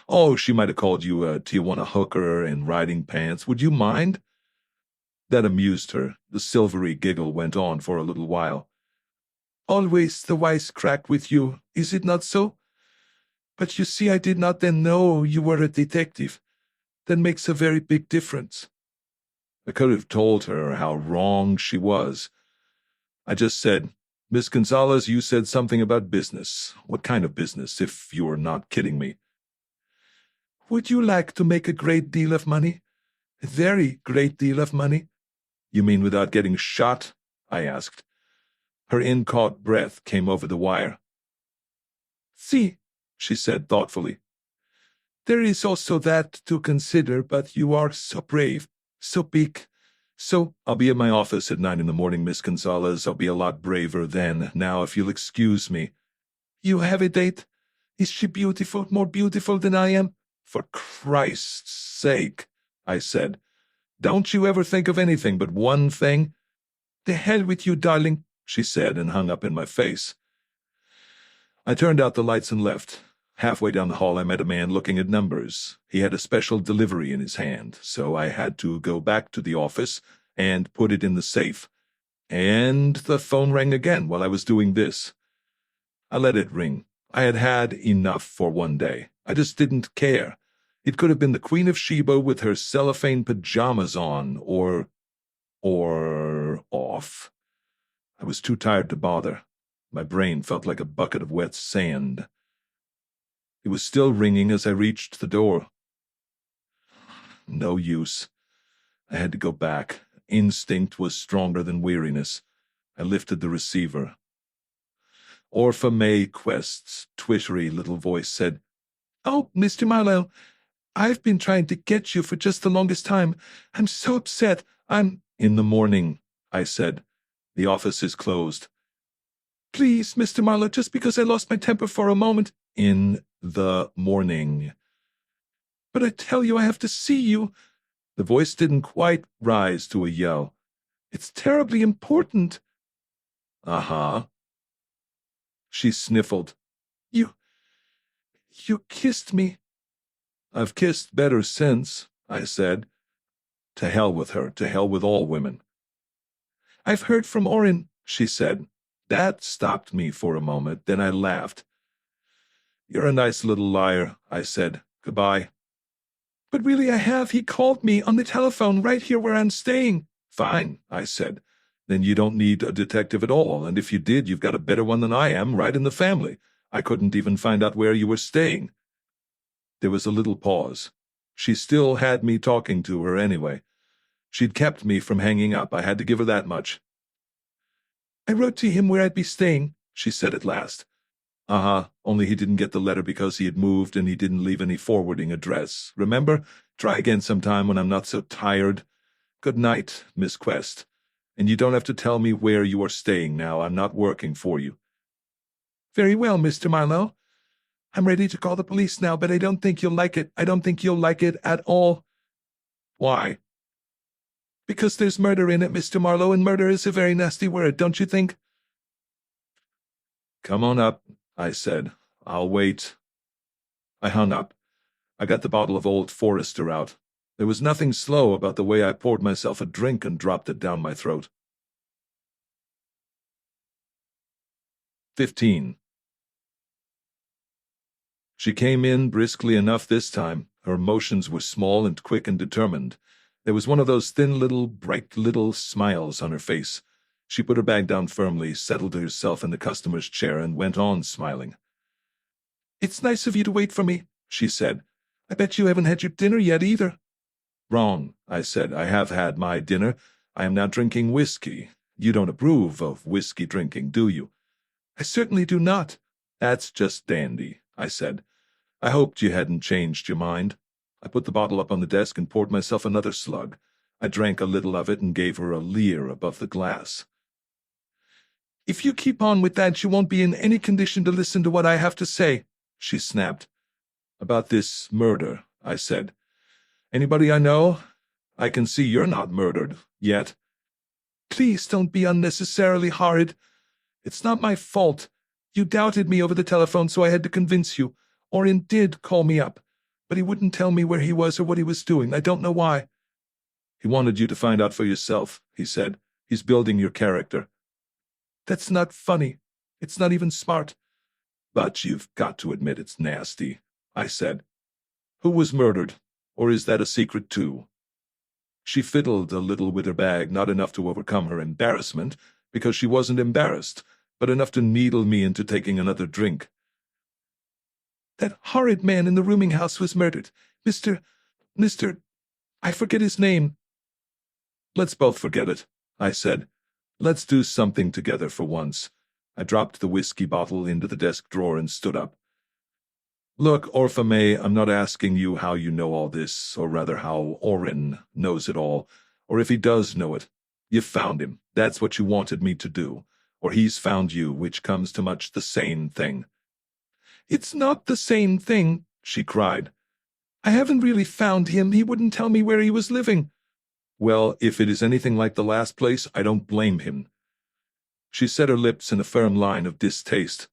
Oh, she might have called you a Tijuana hooker in riding pants. Would you mind?" That amused her. The silvery giggle went on for a little while. "Always the wisecrack with you, is it not so? But you see, I did not then know you were a detective. That makes a very big difference." I could have told her how wrong she was. I just said, "Miss Gonzalez, you said something about business. What kind of business, if you are not kidding me?" "Would you like to make a great deal of money? A very great deal of money?" "You mean without getting shot?" I asked. Her in-caught breath came over the wire. "See," she said thoughtfully. "There is also that to consider, but you are so brave, so big, so—" "I'll be at my office at 9 in the morning, Miss Gonzalez. I'll be a lot braver then. Now, if you'll excuse me." "You have a date? Is she beautiful, more beautiful than I am?" "For Christ's sake," I said. "Don't you ever think of anything but one thing?" "The hell with you, darling," she said, and hung up in my face. I turned out the lights and left. Halfway down the hall I met a man looking at numbers. He had a special delivery in his hand, so I had to go back to the office and put it in the safe. And the phone rang again while I was doing this. I let it ring. I had had enough for one day. I just didn't care. It could have been the Queen of Sheba with her cellophane pajamas on, or off. I was too tired to bother. My brain felt like a bucket of wet sand. It was still ringing as I reached the door. No use. I had to go back. Instinct was stronger than weariness. I lifted the receiver. Orpha Mae Quest's twittery little voice said, "Oh, Mr. Marlowe, I've been trying to get you for just the longest time. I'm so upset. "In the morning," I said. "The office is closed." "Please, Mr. Marlowe, just because I lost my temper for a moment." "In the morning." "But I tell you, I have to see you." The voice didn't quite rise to a yell. "It's terribly important." "Uh-huh." She sniffled. You kissed me." "I've kissed better since," I said. To hell with her, to hell with all women. "I've heard from Orin," she said. That stopped me for a moment, then I laughed. "You're a nice little liar," I said. "Goodbye." "But really I have. He called me on the telephone right here where I'm staying." "Fine," I said. "Then you don't need a detective at all, and if you did, you've got a better one than I am, right in the family. I couldn't even find out where you were staying." There was a little pause. She still had me talking to her anyway. She'd kept me from hanging up. I had to give her that much. "I wrote to him where I'd be staying," she said at last. "Uh-huh, only he didn't get the letter because he had moved and he didn't leave any forwarding address. Remember? Try again sometime when I'm not so tired. Good night, Miss Quest. And you don't have to tell me where you are staying now. I'm not working for you." "Very well, Mr. Marlowe. I'm ready to call the police now, but I don't think you'll like it. I don't think you'll like it at all." "Why?" "Because there's murder in it, Mr. Marlowe, and murder is a very nasty word, don't you think?" "Come on up," I said. "I'll wait." I hung up. I got the bottle of Old Forester out. There was nothing slow about the way I poured myself a drink and dropped it down my throat. 15. She came in briskly enough this time. Her motions were small and quick and determined. There was one of those thin little, bright little smiles on her face. She put her bag down firmly, settled herself in the customer's chair, and went on smiling. "It's nice of you to wait for me," she said. "I bet you haven't had your dinner yet either." "Wrong," I said. "I have had my dinner. I am now drinking whiskey. You don't approve of whiskey drinking, do you? I certainly do not. That's just dandy, I said. I hoped you hadn't changed your mind. I put the bottle up on the desk and poured myself another slug. I drank a little of it and gave her a leer above the glass. If you keep on with that, you won't be in any condition to listen to what I have to say, she snapped. About this murder, I said. Anybody I know? I can see you're not murdered, yet. Please don't be unnecessarily horrid. It's not my fault. You doubted me over the telephone, so I had to convince you. Oren did call me up, but he wouldn't tell me where he was or what he was doing. I don't know why. He wanted you to find out for yourself, he said. He's building your character. That's not funny. It's not even smart. But you've got to admit it's nasty, I said. Who was murdered? Or is that a secret too? She fiddled a little with her bag, not enough to overcome her embarrassment, because she wasn't embarrassed, but enough to needle me into taking another drink. That horrid man in the rooming house was murdered. Mr. I forget his name. Let's both forget it, I said. Let's do something together for once. I dropped the whiskey bottle into the desk drawer and stood up. Look, Orpha I'm not asking you how you know all this, or rather how Oren knows it all, or if he does know it. You found him. That's what you wanted me to do. Or he's found you, which comes to much the same thing. It's not the same thing, she cried. I haven't really found him. He wouldn't tell me where he was living. Well, if it is anything like the last place, I don't blame him. She set her lips in a firm line of distaste.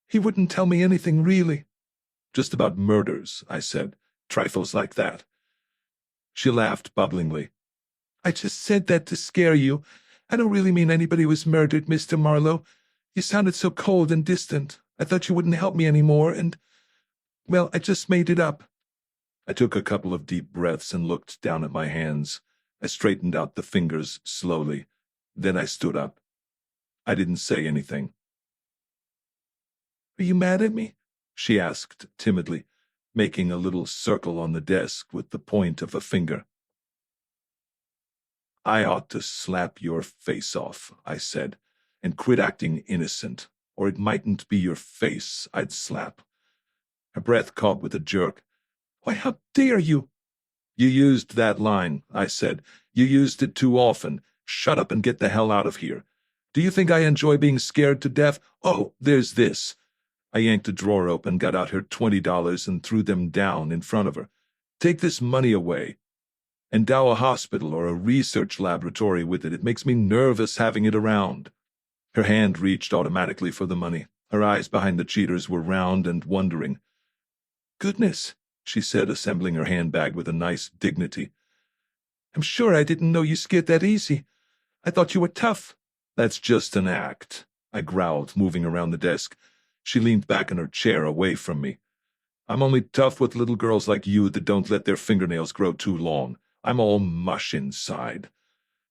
He wouldn't tell me anything, really. Just about murders, I said. Trifles like that. She laughed bubblingly. I just said that to scare you. I don't really mean anybody was murdered, Mr. Marlowe. You sounded so cold and distant. I thought you wouldn't help me anymore, and, well, I just made it up. I took a couple of deep breaths and looked down at my hands. I straightened out the fingers slowly. Then I stood up. I didn't say anything. Are you mad at me? She asked timidly, making a little circle on the desk with the point of a finger. I ought to slap your face off, I said, and quit acting innocent, or it mightn't be your face I'd slap. Her breath caught with a jerk. Why, how dare you? You used that line, I said. You used it too often. Shut up and get the hell out of here. Do you think I enjoy being scared to death? Oh, there's this. I yanked a drawer open, got out her $20 and threw them down in front of her. Take this money away. Endow a hospital or a research laboratory with it. It makes me nervous having it around. Her hand reached automatically for the money. Her eyes behind the cheaters were round and wondering. Goodness, she said, assembling her handbag with a nice dignity. I'm sure I didn't know you scared that easy. I thought you were tough. That's just an act, I growled, moving around the desk. She leaned back in her chair away from me. I'm only tough with little girls like you that don't let their fingernails grow too long. I'm all mush inside.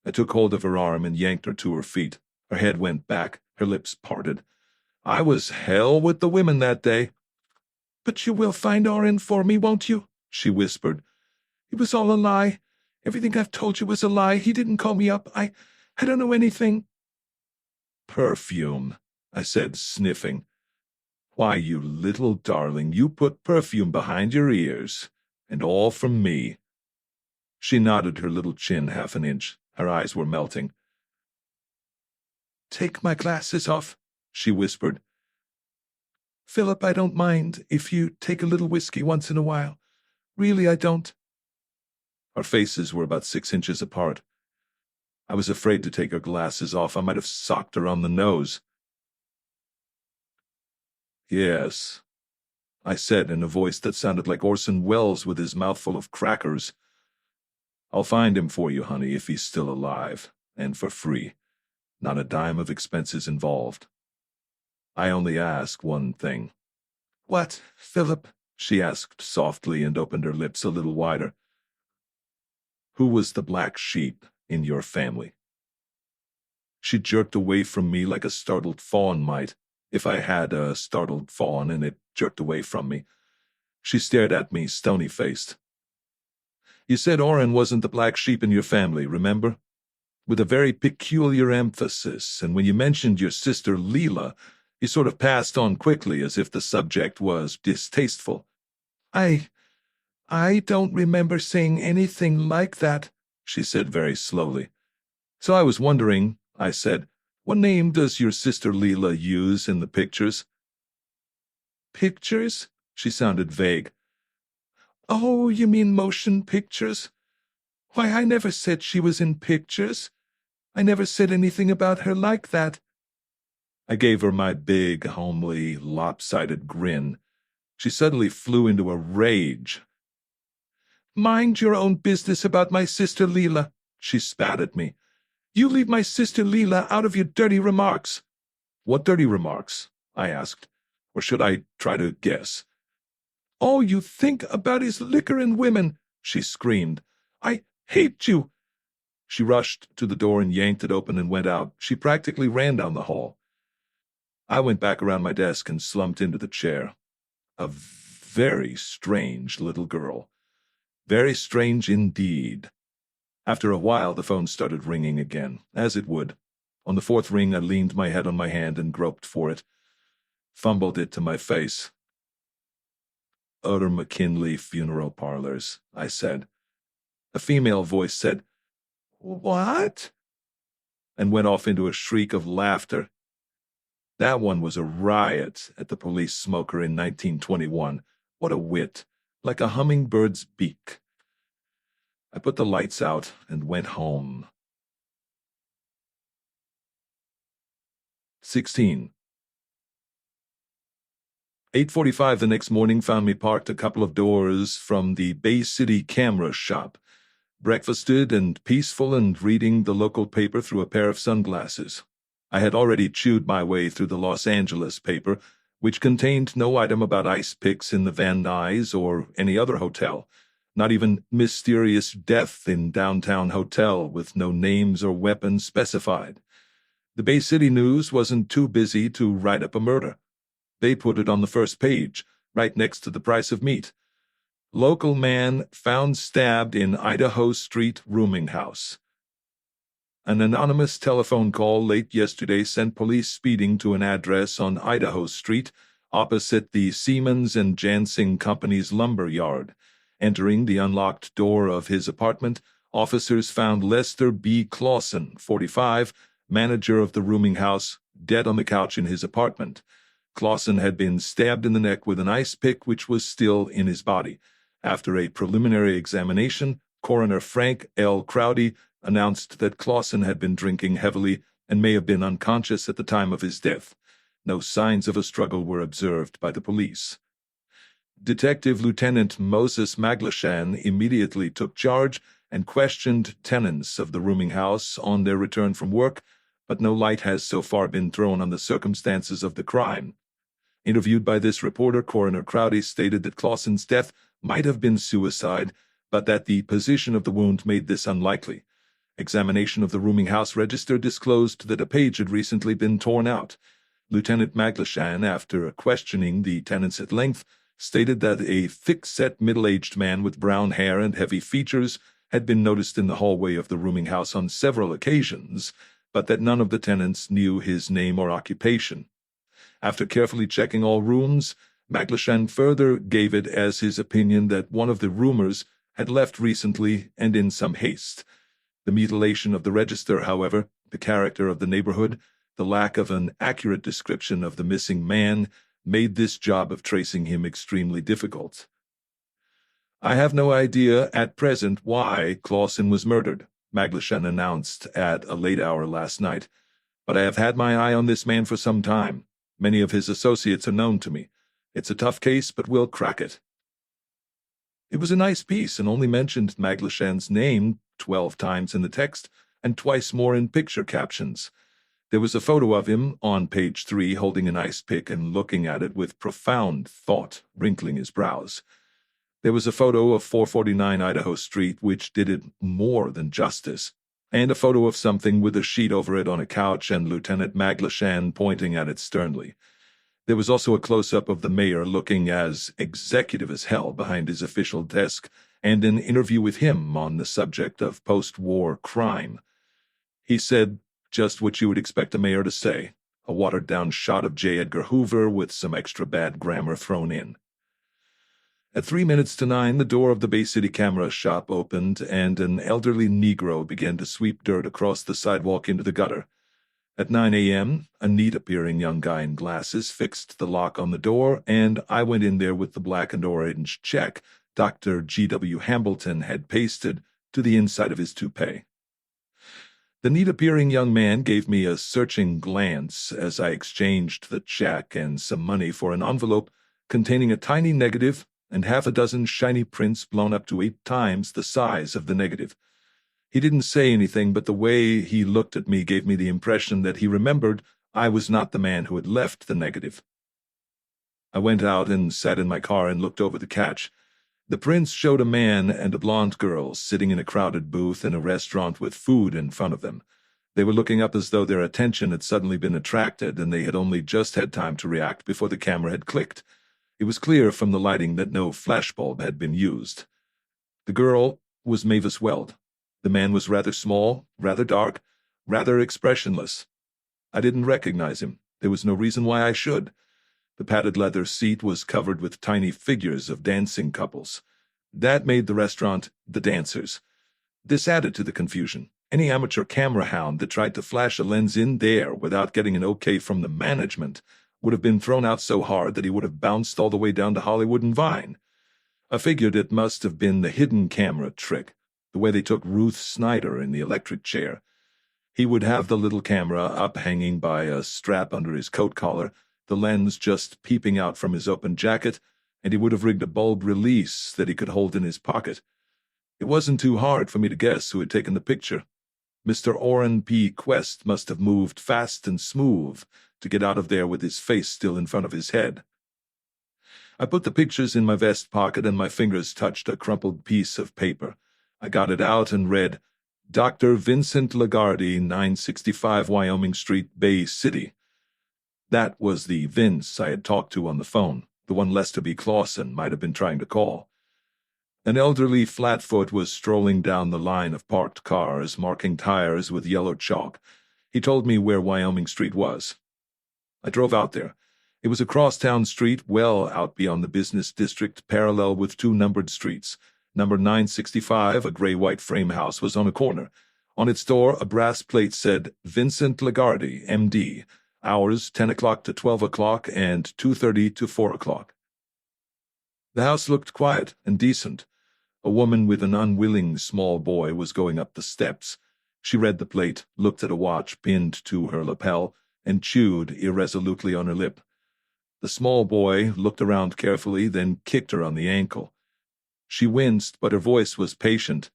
I took hold of her arm and yanked her to her feet. Her head went back, her lips parted. I was hell with the women that day. But you will find Oren for me, won't you? She whispered. It was all a lie. Everything I've told you was a lie. He didn't call me up. I don't know anything. Perfume, I said, sniffing. Why, you little darling, you put perfume behind your ears, and all from me. She nodded her little chin half an inch. Her eyes were melting. Take my glasses off, she whispered. Philip, I don't mind if you take a little whiskey once in a while. Really, I don't. Our faces were about 6 inches apart. I was afraid to take her glasses off. I might have socked her on the nose. Yes, I said in a voice that sounded like Orson Welles with his mouth full of crackers. I'll find him for you, honey, if he's still alive, and for free. Not a dime of expenses involved. I only ask one thing. What, Philip? She asked softly and opened her lips a little wider. Who was the black sheep in your family? She jerked away from me like a startled fawn might, if I had a startled fawn and it jerked away from me. She stared at me, stony-faced. You said Oren wasn't the black sheep in your family, remember? with a very peculiar emphasis, and when you mentioned your sister Leela, you sort of passed on quickly as if the subject was distasteful. I don't remember saying anything like that, she said very slowly. So I was wondering, I said, what name does your sister Leela use in the pictures? Pictures? She sounded vague. Oh, you mean motion pictures? Why, I never said she was in pictures. I never said anything about her like that. I gave her my big, homely, lopsided grin. She suddenly flew into a rage. Mind your own business about my sister Leela, she spat at me. You leave my sister Leela out of your dirty remarks. What dirty remarks? I asked. Or should I try to guess? All you think about is liquor and women, she screamed. I hate you. She rushed to the door and yanked it open and went out. She practically ran down the hall. I went back around my desk and slumped into the chair. A very strange little girl. Very strange indeed. After a while, the phone started ringing again, as it would. On the fourth ring, I leaned my head on my hand and groped for it. Fumbled it to my face. Utter McKinley Funeral Parlors, I said. A female voice said, What? And went off into a shriek of laughter. That one was a riot at the police smoker in 1921. What a wit, like a hummingbird's beak. I put the lights out and went home. 16. 8:45 the next morning found me parked a couple of doors from the Bay City camera shop, breakfasted and peaceful and reading the local paper through a pair of sunglasses. I had already chewed my way through the Los Angeles paper, which contained no item about ice picks in the Van Nuys or any other hotel, not even mysterious death in downtown hotel with no names or weapons specified. The Bay City News wasn't too busy to write up a murder. They put it on the first page, right next to the price of meat. Local man found stabbed in Idaho Street rooming house. An anonymous telephone call late yesterday sent police speeding to an address on Idaho Street, opposite the Siemens and Jansing Company's lumber yard. Entering the unlocked door of his apartment, officers found Lester B. Clausen, 45, manager of the rooming house, dead on the couch in his apartment. Clausen had been stabbed in the neck with an ice pick which was still in his body. After a preliminary examination, Coroner Frank L. Crowdy announced that Clausen had been drinking heavily and may have been unconscious at the time of his death. No signs of a struggle were observed by the police. Detective Lieutenant Moses Maglashan immediately took charge and questioned tenants of the rooming house on their return from work, but no light has so far been thrown on the circumstances of the crime. Interviewed by this reporter, Coroner Crowdy stated that Clausen's death might have been suicide, but that the position of the wound made this unlikely. Examination of the rooming house register disclosed that a page had recently been torn out. Lieutenant Maglashan, after questioning the tenants at length, stated that a thick-set middle-aged man with brown hair and heavy features had been noticed in the hallway of the rooming house on several occasions, but that none of the tenants knew his name or occupation. After carefully checking all rooms, Maglashan further gave it as his opinion that one of the roomers had left recently and in some haste. The mutilation of the register, however, the character of the neighborhood, the lack of an accurate description of the missing man, made this job of tracing him extremely difficult. I have no idea at present why Clausen was murdered, Maglashan announced at a late hour last night, but I have had my eye on this man for some time. Many of his associates are known to me. It's a tough case, but we'll crack it. It was a nice piece and only mentioned Maglashan's name 12 times in the text and twice more in picture captions. There was a photo of him on page 3 holding an ice pick and looking at it with profound thought, wrinkling his brows. There was a photo of 449 Idaho Street, which did it more than justice, and a photo of something with a sheet over it on a couch and Lieutenant Maglashan pointing at it sternly. There was also a close-up of the mayor looking as executive as hell behind his official desk, and an interview with him on the subject of post-war crime. He said just what you would expect a mayor to say, a watered-down shot of J. Edgar Hoover with some extra bad grammar thrown in. At 9:03, the door of the Bay City camera shop opened, and an elderly Negro began to sweep dirt across the sidewalk into the gutter. At 9 a.m., a neat-appearing young guy in glasses fixed the lock on the door, and I went in there with the black and orange check Dr. G.W. Hambleton had pasted to the inside of his toupee. The neat-appearing young man gave me a searching glance as I exchanged the check and some money for an envelope containing a tiny negative and half a dozen shiny prints blown up to 8 times the size of the negative. He didn't say anything, but the way he looked at me gave me the impression that he remembered I was not the man who had left the negative. I went out and sat in my car and looked over the catch. The prints showed a man and a blonde girl sitting in a crowded booth in a restaurant with food in front of them. They were looking up as though their attention had suddenly been attracted, and they had only just had time to react before the camera had clicked. It was clear from the lighting that no flashbulb had been used. The girl was Mavis Weld. The man was rather small, rather dark, rather expressionless. I didn't recognize him. There was no reason why I should. The padded leather seat was covered with tiny figures of dancing couples. That made the restaurant the dancers. This added to the confusion. Any amateur camera hound that tried to flash a lens in there without getting an okay from the management would have been thrown out so hard that he would have bounced all the way down to Hollywood and Vine. I figured it must have been the hidden camera trick, the way they took Ruth Snyder in the electric chair. He would have the little camera up hanging by a strap under his coat collar, the lens just peeping out from his open jacket, and he would have rigged a bulb release that he could hold in his pocket. It wasn't too hard for me to guess who had taken the picture. Mr. Orrin P. Quest must have moved fast and smooth to get out of there with his face still in front of his head. I put the pictures in my vest pocket, and my fingers touched a crumpled piece of paper. I got it out and read, Dr. Vincent Lagarde, 965 Wyoming Street, Bay City. That was the Vince I had talked to on the phone, the one Lester B. Clausen might have been trying to call. An elderly flatfoot was strolling down the line of parked cars, marking tires with yellow chalk. He told me where Wyoming Street was. I drove out there. It was a crosstown street well out beyond the business district, parallel with 2 numbered streets. Number 965, a gray-white frame house, was on a corner. On its door, a brass plate said, Vincent Lagarde, M.D., hours 10 o'clock to 12 o'clock and 2:30 to 4 o'clock. The house looked quiet and decent. A woman with an unwilling small boy was going up the steps. She read the plate, looked at a watch pinned to her lapel, and chewed irresolutely on her lip. The small boy looked around carefully, then kicked her on the ankle. She winced, but her voice was patient.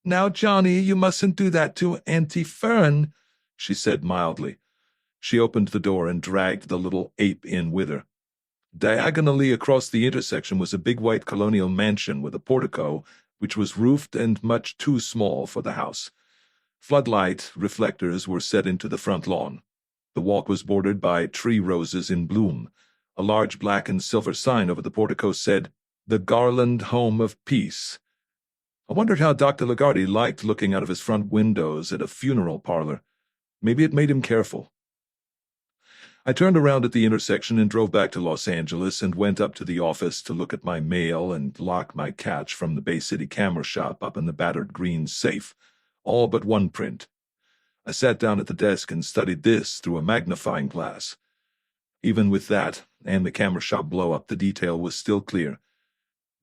"Now, Johnny, you mustn't do that to Auntie Fern," she said mildly. She opened the door and dragged the little ape in with her. Diagonally across the intersection was a big white colonial mansion with a portico, which was roofed and much too small for the house. Floodlight reflectors were set into the front lawn. The walk was bordered by tree roses in bloom. A large black and silver sign over the portico said, "The Garland Home of Peace." I wondered how Dr. Lagarde liked looking out of his front windows at a funeral parlor. Maybe it made him careful. I turned around at the intersection and drove back to Los Angeles and went up to the office to look at my mail and lock my catch from the Bay City camera shop up in the battered green safe, all but one print. I sat down at the desk and studied this through a magnifying glass. Even with that and the camera shop blow-up, the detail was still clear.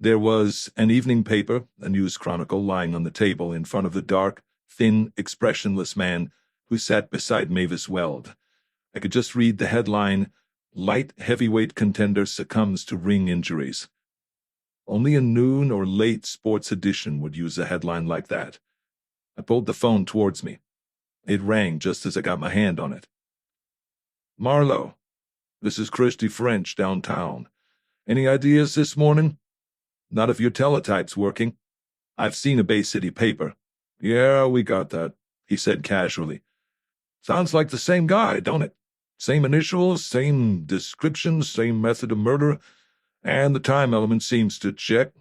There was an evening paper, a news chronicle, lying on the table in front of the dark, thin, expressionless man who sat beside Mavis Weld. I could just read the headline, "Light Heavyweight Contender Succumbs to Ring Injuries." Only a noon or late sports edition would use a headline like that. I pulled the phone towards me. It rang just as I got my hand on it. "Marlowe, this is Christy French downtown. Any ideas this morning?" "Not if your teletype's working. I've seen a Bay City paper." "Yeah, we got that," he said casually. "Sounds like the same guy, don't it? Same initials, same description, same method of murder, and the time element seems to check.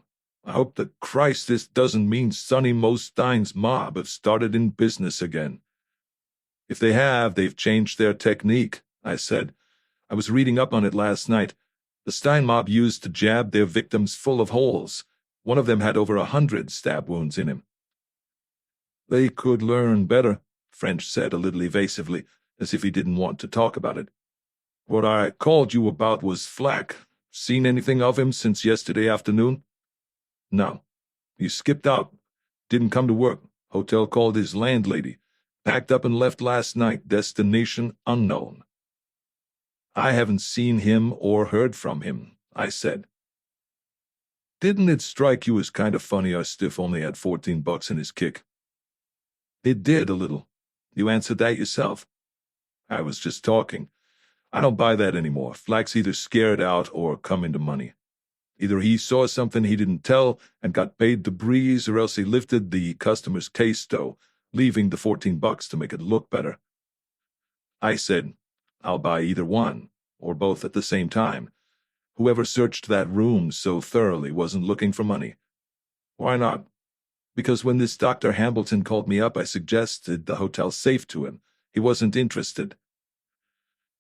I hope to Christ this doesn't mean Sonny Mostein's mob have started in business again." If they have, they've changed their technique, I said. I was reading up on it last night. The Stein mob used to jab their victims full of holes. One of them had over 100 stab wounds in him. They could learn better, French said a little evasively, as if he didn't want to talk about it. What I called you about was Flack. Seen anything of him since yesterday afternoon? No. He skipped out. Didn't come to work. Hotel called his landlady. Packed up and left last night. Destination unknown. I haven't seen him or heard from him, I said. Didn't it strike you as kind of funny our stiff only had $14 in his kick? It did a little. You answered that yourself. I was just talking. I don't buy that anymore. Flack's either scared out or come into money. Either he saw something he didn't tell and got paid to breeze, or else he lifted the customer's case dough, leaving the $14 to make it look better. I said, I'll buy either one, or both at the same time. Whoever searched that room so thoroughly wasn't looking for money. Why not? Because when this Dr. Hambleton called me up, I suggested the hotel safe to him. He wasn't interested.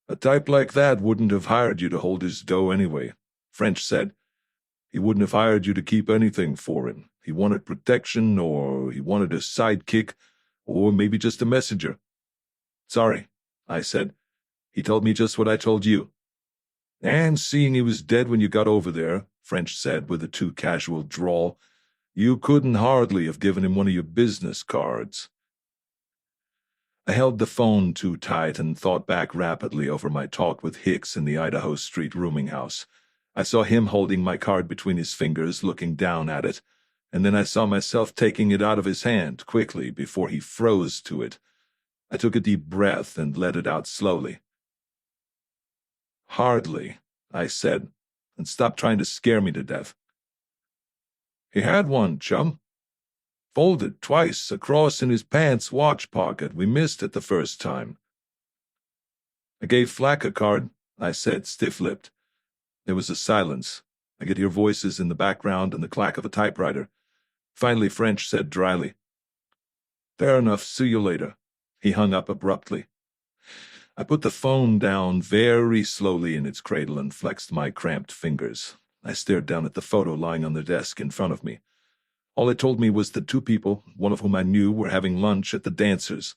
A type like that wouldn't have hired you to hold his dough anyway, French said. He wouldn't have hired you to keep anything for him. He wanted protection, or he wanted a sidekick, or maybe just a messenger. Sorry, I said. He told me just what I told you. And seeing he was dead when you got over there, French said with a too casual drawl, you couldn't hardly have given him one of your business cards. I held the phone too tight and thought back rapidly over my talk with Hicks in the Idaho Street rooming house. I saw him holding my card between his fingers, looking down at it, and then I saw myself taking it out of his hand quickly before he froze to it. I took a deep breath and let it out slowly. Hardly, I said, and stopped trying to scare me to death. He had one, chum. Folded twice across in his pants watch pocket. We missed it the first time. I gave Flack a card, I said, stiff-lipped. There was a silence. I could hear voices in the background and the clack of a typewriter. Finally, French said dryly, Fair enough, see you later. He hung up abruptly. I put the phone down very slowly in its cradle and flexed my cramped fingers. I stared down at the photo lying on the desk in front of me. All it told me was that two people, one of whom I knew, were having lunch at the Dancers.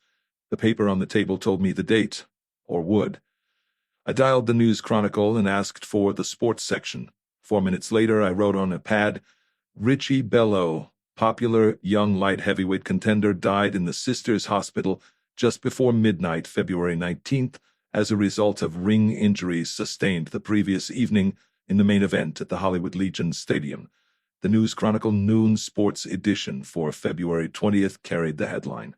The paper on the table told me the date, or would. I dialed the News Chronicle and asked for the sports section. 4 minutes later, I wrote on a pad, Richie Bello, popular young light heavyweight contender, died in the Sisters Hospital just before midnight, February 19th, as a result of ring injuries sustained the previous evening in the main event at the Hollywood Legion Stadium. The News Chronicle Noon Sports Edition for February 20th carried the headline.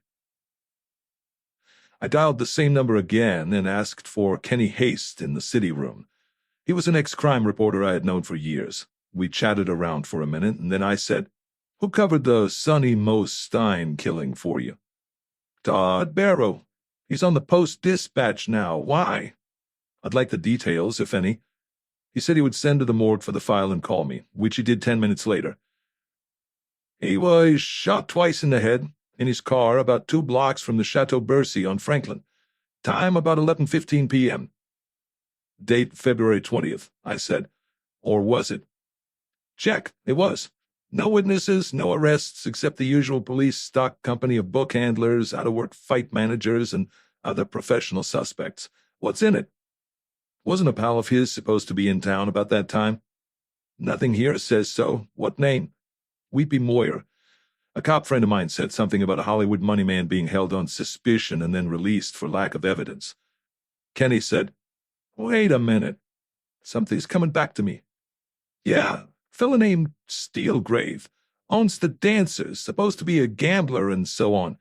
I dialed the same number again and asked for Kenny Haste in the city room. He was an ex-crime reporter I had known for years. We chatted around for a minute, and then I said, Who covered the Sonny Mo Stein killing for you? Todd Barrow. He's on the Post-Dispatch now. Why? I'd like the details, if any. He said he would send to the morgue for the file and call me, which he did 10 minutes later. He was shot twice in the head, in his car about 2 blocks from the Chateau Bercy on Franklin. Time about 11:15 p.m. Date February 20th, I said. Or was it? Check, it was. No witnesses, no arrests, except the usual police stock company of book handlers, out-of-work fight managers, and other professional suspects. What's in it? Wasn't a pal of his supposed to be in town about that time? Nothing here says so. What name? Weepy Moyer. A cop friend of mine said something about a Hollywood money man being held on suspicion and then released for lack of evidence. Kenny said, Wait a minute. Something's coming back to me. Yeah, fella named Steelgrave. Owns the Dancers, supposed to be a gambler and so on.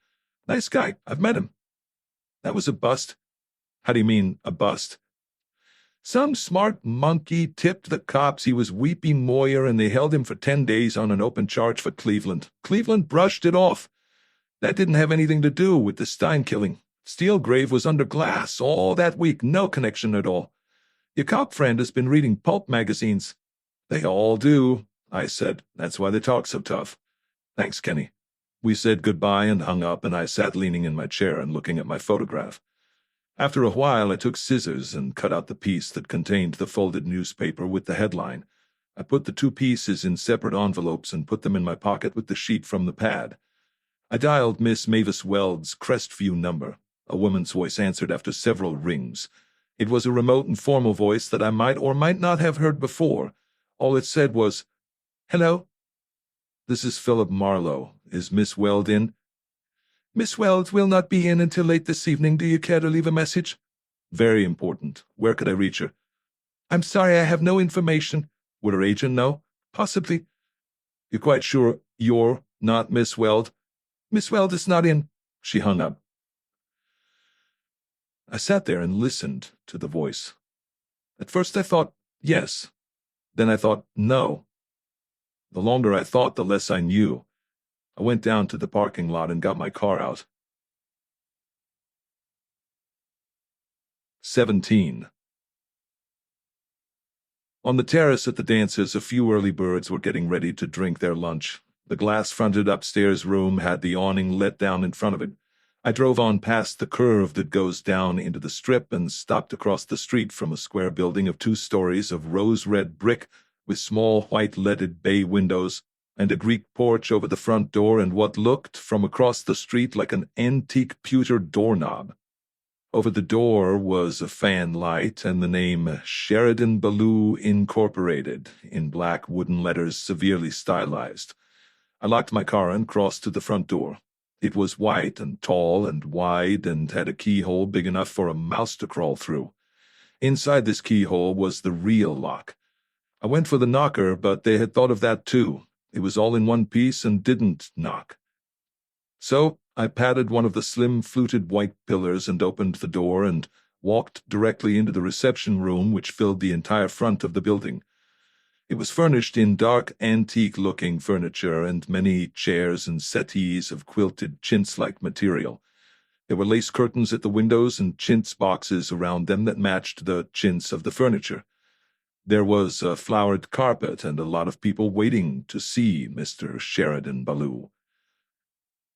Nice guy, I've met him. That was a bust. How do you mean, a bust? Some smart monkey tipped the cops he was Weepy Moyer, and they held him for 10 days on an open charge for Cleveland. Cleveland brushed it off. That didn't have anything to do with the Stein killing. Steelgrave was under glass all that week, no connection at all. Your cop friend has been reading pulp magazines. They all do, I said. That's why they talk so tough. Thanks, Kenny. We said goodbye and hung up, and I sat leaning in my chair and looking at my photograph. After a while, I took scissors and cut out the piece that contained the folded newspaper with the headline. I put the two pieces in separate envelopes and put them in my pocket with the sheet from the pad. I dialed Miss Mavis Weld's Crestview number. A woman's voice answered after several rings. It was a remote and formal voice that I might or might not have heard before. All it said was, "Hello? This is Philip Marlowe. Is Miss Weld in?" "Miss Weld will not be in until late this evening. Do you care to leave a message?" "Very important. Where could I reach her?" "I'm sorry, I have no information." "Would her agent know?" "Possibly." "You're quite sure you're not Miss Weld?" "Miss Weld is not in." She hung up. I sat there and listened to the voice. At first I thought, yes. Then I thought, no. The longer I thought, the less I knew. I went down to the parking lot and got my car out. 17. On the terrace at the dances, a few early birds were getting ready to drink their lunch. The glass-fronted upstairs room had the awning let down in front of it. I drove on past the curve that goes down into the strip and stopped across the street from a square building of 2 stories of rose-red brick with small white leaded bay windows and a Greek porch over the front door and what looked from across the street like an antique pewter doorknob. Over the door was a fan light and the name Sheridan Ballou Incorporated in black wooden letters severely stylized. I locked my car and crossed to the front door. It was white and tall and wide and had a keyhole big enough for a mouse to crawl through. Inside this keyhole was the real lock. I went for the knocker, but they had thought of that too. It was all in one piece and didn't knock. So I patted one of the slim fluted white pillars and opened the door and walked directly into the reception room which filled the entire front of the building. It was furnished in dark, antique-looking furniture and many chairs and settees of quilted chintz-like material. There were lace curtains at the windows and chintz boxes around them that matched the chintz of the furniture. There was a flowered carpet and a lot of people waiting to see Mr. Sheridan Ballou.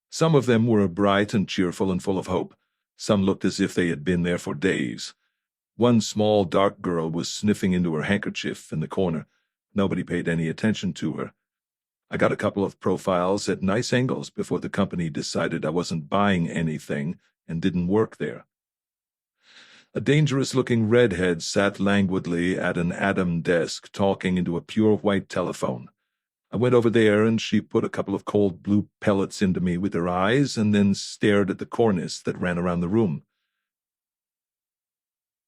Some of them were bright and cheerful and full of hope. Some looked as if they had been there for days. One small, dark girl was sniffing into her handkerchief in the corner. Nobody paid any attention to her. I got a couple of profiles at nice angles before the company decided I wasn't buying anything and didn't work there. A dangerous-looking redhead sat languidly at an Adam desk talking into a pure white telephone. I went over there and she put a couple of cold blue pellets into me with her eyes and then stared at the cornice that ran around the room.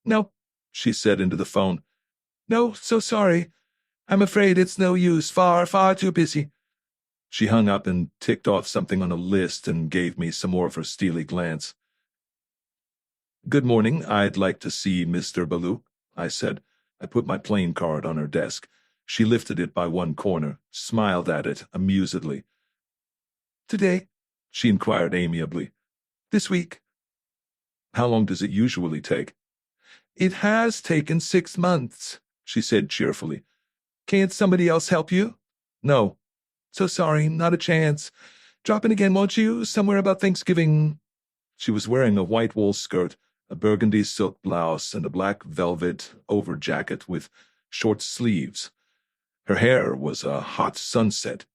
"No," she said into the phone. "No, so sorry. I'm afraid it's no use. Far, far too busy." She hung up and ticked off something on a list and gave me some more of her steely glance. "Good morning. I'd like to see Mr. Ballou," I said. I put my plane card on her desk. She lifted it by one corner, smiled at it amusedly. "Today?" she inquired amiably. "This week." "How long does it usually take?" "It has taken 6 months," she said cheerfully. "Can't somebody else help you?" "No." "So sorry, not a chance. Drop in again, won't you? Somewhere about Thanksgiving." She was wearing a white wool skirt, a burgundy silk blouse, and a black velvet overjacket with short sleeves. Her hair was a hot sunset.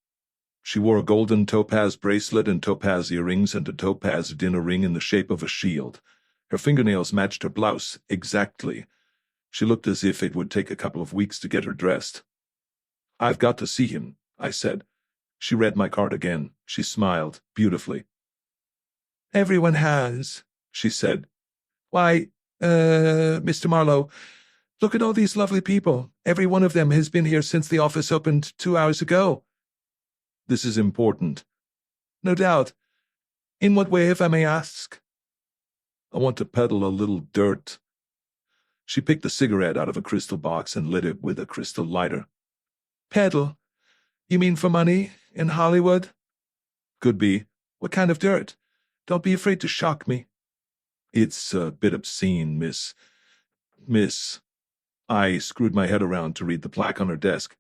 She wore a golden topaz bracelet and topaz earrings and a topaz dinner ring in the shape of a shield. Her fingernails matched her blouse exactly. She looked as if it would take a couple of weeks to get her dressed. "I've got to see him," I said. She read my card again. She smiled beautifully. "Everyone has," she said. "Why, Mr. Marlowe, look at all these lovely people. Every one of them has been here since the office opened 2 hours ago." "This is important." "No doubt. In what way, if I may ask?" "I want to peddle a little dirt." She picked a cigarette out of a crystal box and lit it with a crystal lighter. "Peddle? You mean for money? In Hollywood?" "Could be." "What kind of dirt? Don't be afraid to shock me." "It's a bit obscene, Miss. I screwed my head around to read the plaque on her desk.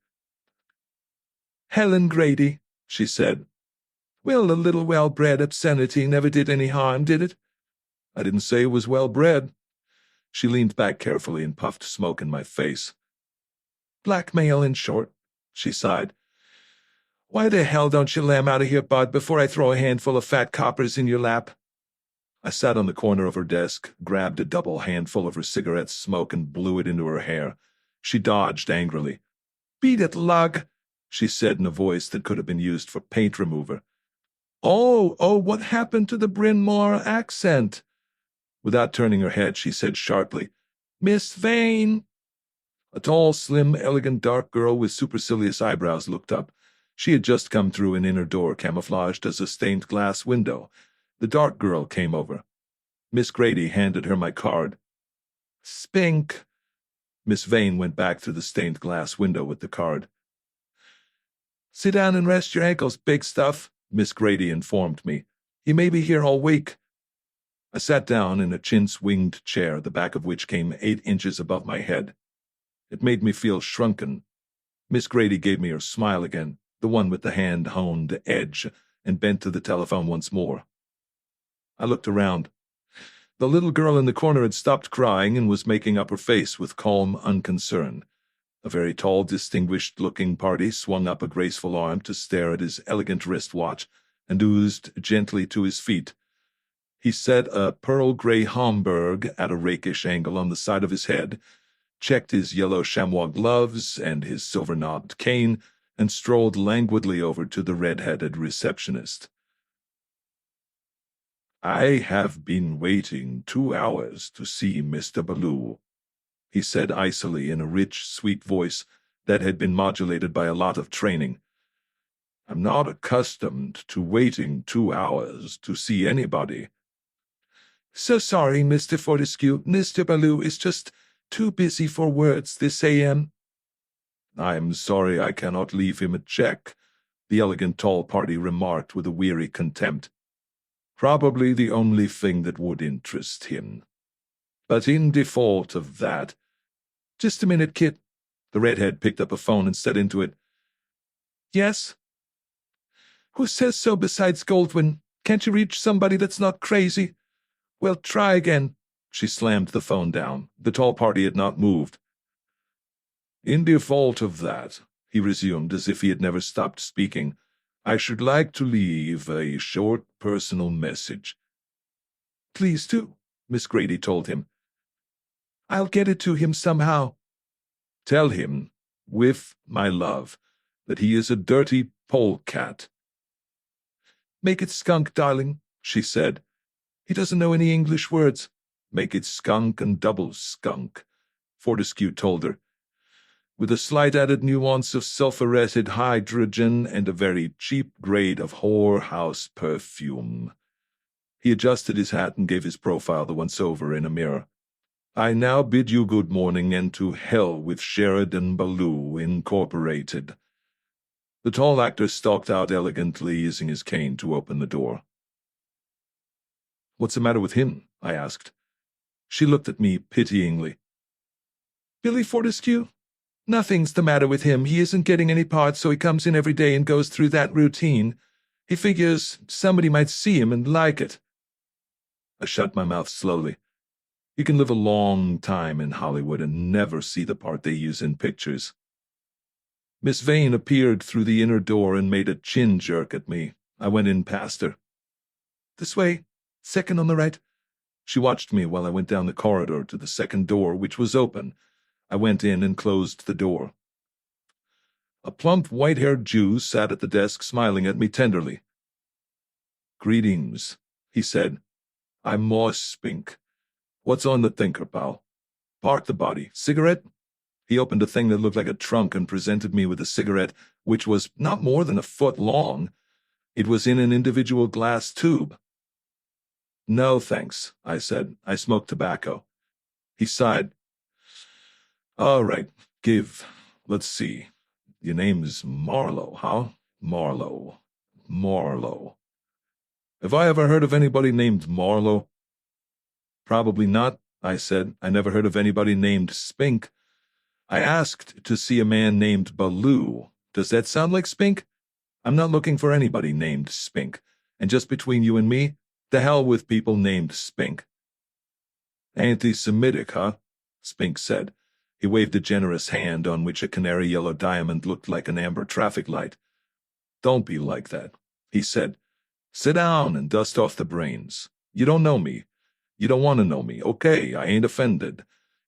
"Helen Grady," she said. Well, a little well-bred obscenity never did any harm, did it? I didn't say it was well-bred. She leaned back carefully and puffed smoke in my face. Blackmail, in short, she sighed. Why the hell don't you lamb out of here, bud, before I throw a handful of fat coppers in your lap? I sat on the corner of her desk, grabbed a double handful of her cigarette smoke and blew it into her hair. She dodged angrily. Beat it, lug, she said in a voice that could have been used for paint remover. Oh, what happened to the Bryn Mawr accent? Without turning her head, she said sharply, Miss Vane. A tall, slim, elegant, dark girl with supercilious eyebrows looked up. She had just come through an inner door camouflaged as a stained glass window. The dark girl came over. Miss Grady handed her my card. Spink. Miss Vane went back through the stained glass window with the card. Sit down and rest your ankles, big stuff, Miss Grady informed me. You may be here all week. I sat down in a chintz-winged chair, the back of which came 8 inches above my head. It made me feel shrunken. Miss Grady gave me her smile again, the one with the hand-honed edge, and bent to the telephone once more. I looked around. The little girl in the corner had stopped crying and was making up her face with calm unconcern. A very tall, distinguished-looking party swung up a graceful arm to stare at his elegant wristwatch and oozed gently to his feet. He set a pearl-gray Homburg at a rakish angle on the side of his head, checked his yellow chamois gloves and his silver-knobbed cane, and strolled languidly over to the red-headed receptionist. I have been waiting 2 hours to see Mr. Baloo, he said icily in a rich, sweet voice that had been modulated by a lot of training. I'm not accustomed to waiting 2 hours to see anybody. So sorry, Mr. Fortescue. Mr. Baloo is just too busy for words this a.m. I'm sorry I cannot leave him a check, the elegant tall party remarked with a weary contempt. Probably the only thing that would interest him. But in default of that— Just a minute, Kit. The redhead picked up a phone and set into it. Yes? Who says so besides Goldwyn? Can't you reach somebody that's not crazy? Well, try again. She slammed the phone down. The tall party had not moved. In default of that, he resumed as if he had never stopped speaking, I should like to leave a short personal message. Please do, Miss Grady told him. I'll get it to him somehow. Tell him, with my love, that he is a dirty polecat. Make it skunk, darling, she said. He doesn't know any English words. Make it skunk and double skunk, Fortescue told her, with a slight added nuance of sulphuretted hydrogen and a very cheap grade of whorehouse perfume. He adjusted his hat and gave his profile the once-over in a mirror. I now bid you good morning and to hell with Sheridan Baloo Incorporated. The tall actor stalked out elegantly, using his cane to open the door. What's the matter with him? I asked. She looked at me pityingly. Billy Fortescue? Nothing's the matter with him. He isn't getting any parts, so he comes in every day and goes through that routine. He figures somebody might see him and like it. I shut my mouth slowly. You can live a long time in Hollywood and never see the part they use in pictures. Miss Vane appeared through the inner door and made a chin jerk at me. I went in past her. This way, second on the right. She watched me while I went down the corridor to the second door, which was open. I went in and closed the door. A plump, white-haired Jew sat at the desk smiling at me tenderly. Greetings, he said. I'm Morse Spink. What's on the thinker, pal? Park the body. Cigarette? He opened a thing that looked like a trunk and presented me with a cigarette, which was not more than a foot long. It was in an individual glass tube. No, thanks, I said. I smoke tobacco. He sighed. All right, give. Let's see. Your name's Marlowe, huh? Marlowe. Have I ever heard of anybody named Marlowe? Probably not, I said. I never heard of anybody named Spink. I asked to see a man named Baloo. Does that sound like Spink? I'm not looking for anybody named Spink. And just between you and me, the hell with people named Spink. Anti-Semitic, huh? Spink said. He waved a generous hand on which a canary yellow diamond looked like an amber traffic light. Don't be like that, he said. Sit down and dust off the brains. You don't know me. You don't want to know me. Okay, I ain't offended.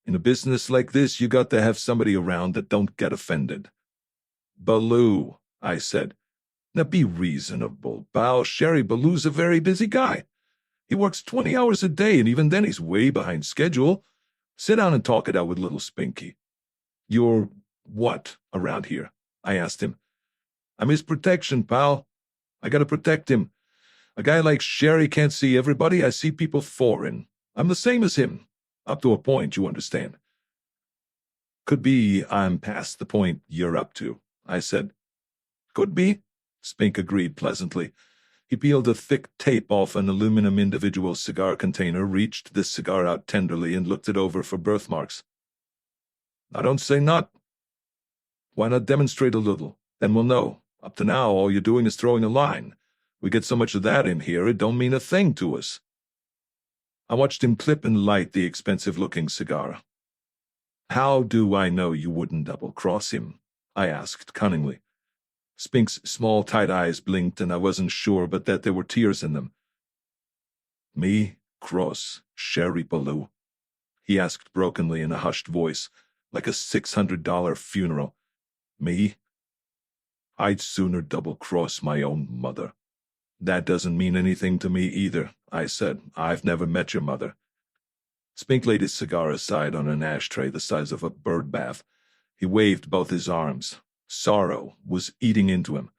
In a business like this, you got to have somebody around that don't get offended. Baloo, I said. Now be reasonable, pal. Sherry Baloo's a very busy guy. He works 20 hours a day, and even then he's way behind schedule. Sit down and talk it out with little Spinky. You're what around here? I asked him. I'm his protection, pal. I gotta protect him. A guy like Sherry can't see everybody. I see people foreign. I'm the same as him. Up to a point, you understand. Could be I'm past the point you're up to, I said. Could be, Spink agreed pleasantly. He peeled a thick tape off an aluminum individual cigar container, reached the cigar out tenderly, and looked it over for birthmarks. I don't say not. Why not demonstrate a little? Then we'll know. Up to now, all you're doing is throwing a line. We get so much of that in here, it don't mean a thing to us. I watched him clip and light the expensive-looking cigar. How do I know you wouldn't double-cross him? I asked cunningly. Spink's small, tight eyes blinked, and I wasn't sure but that there were tears in them. Me cross Sherry Baloo? He asked brokenly in a hushed voice, like a $600 funeral. Me? I'd sooner double-cross my own mother. That doesn't mean anything to me either, I said. I've never met your mother. Spink laid his cigar aside on an ashtray the size of a bird bath. He waved both his arms. Sorrow was eating into him.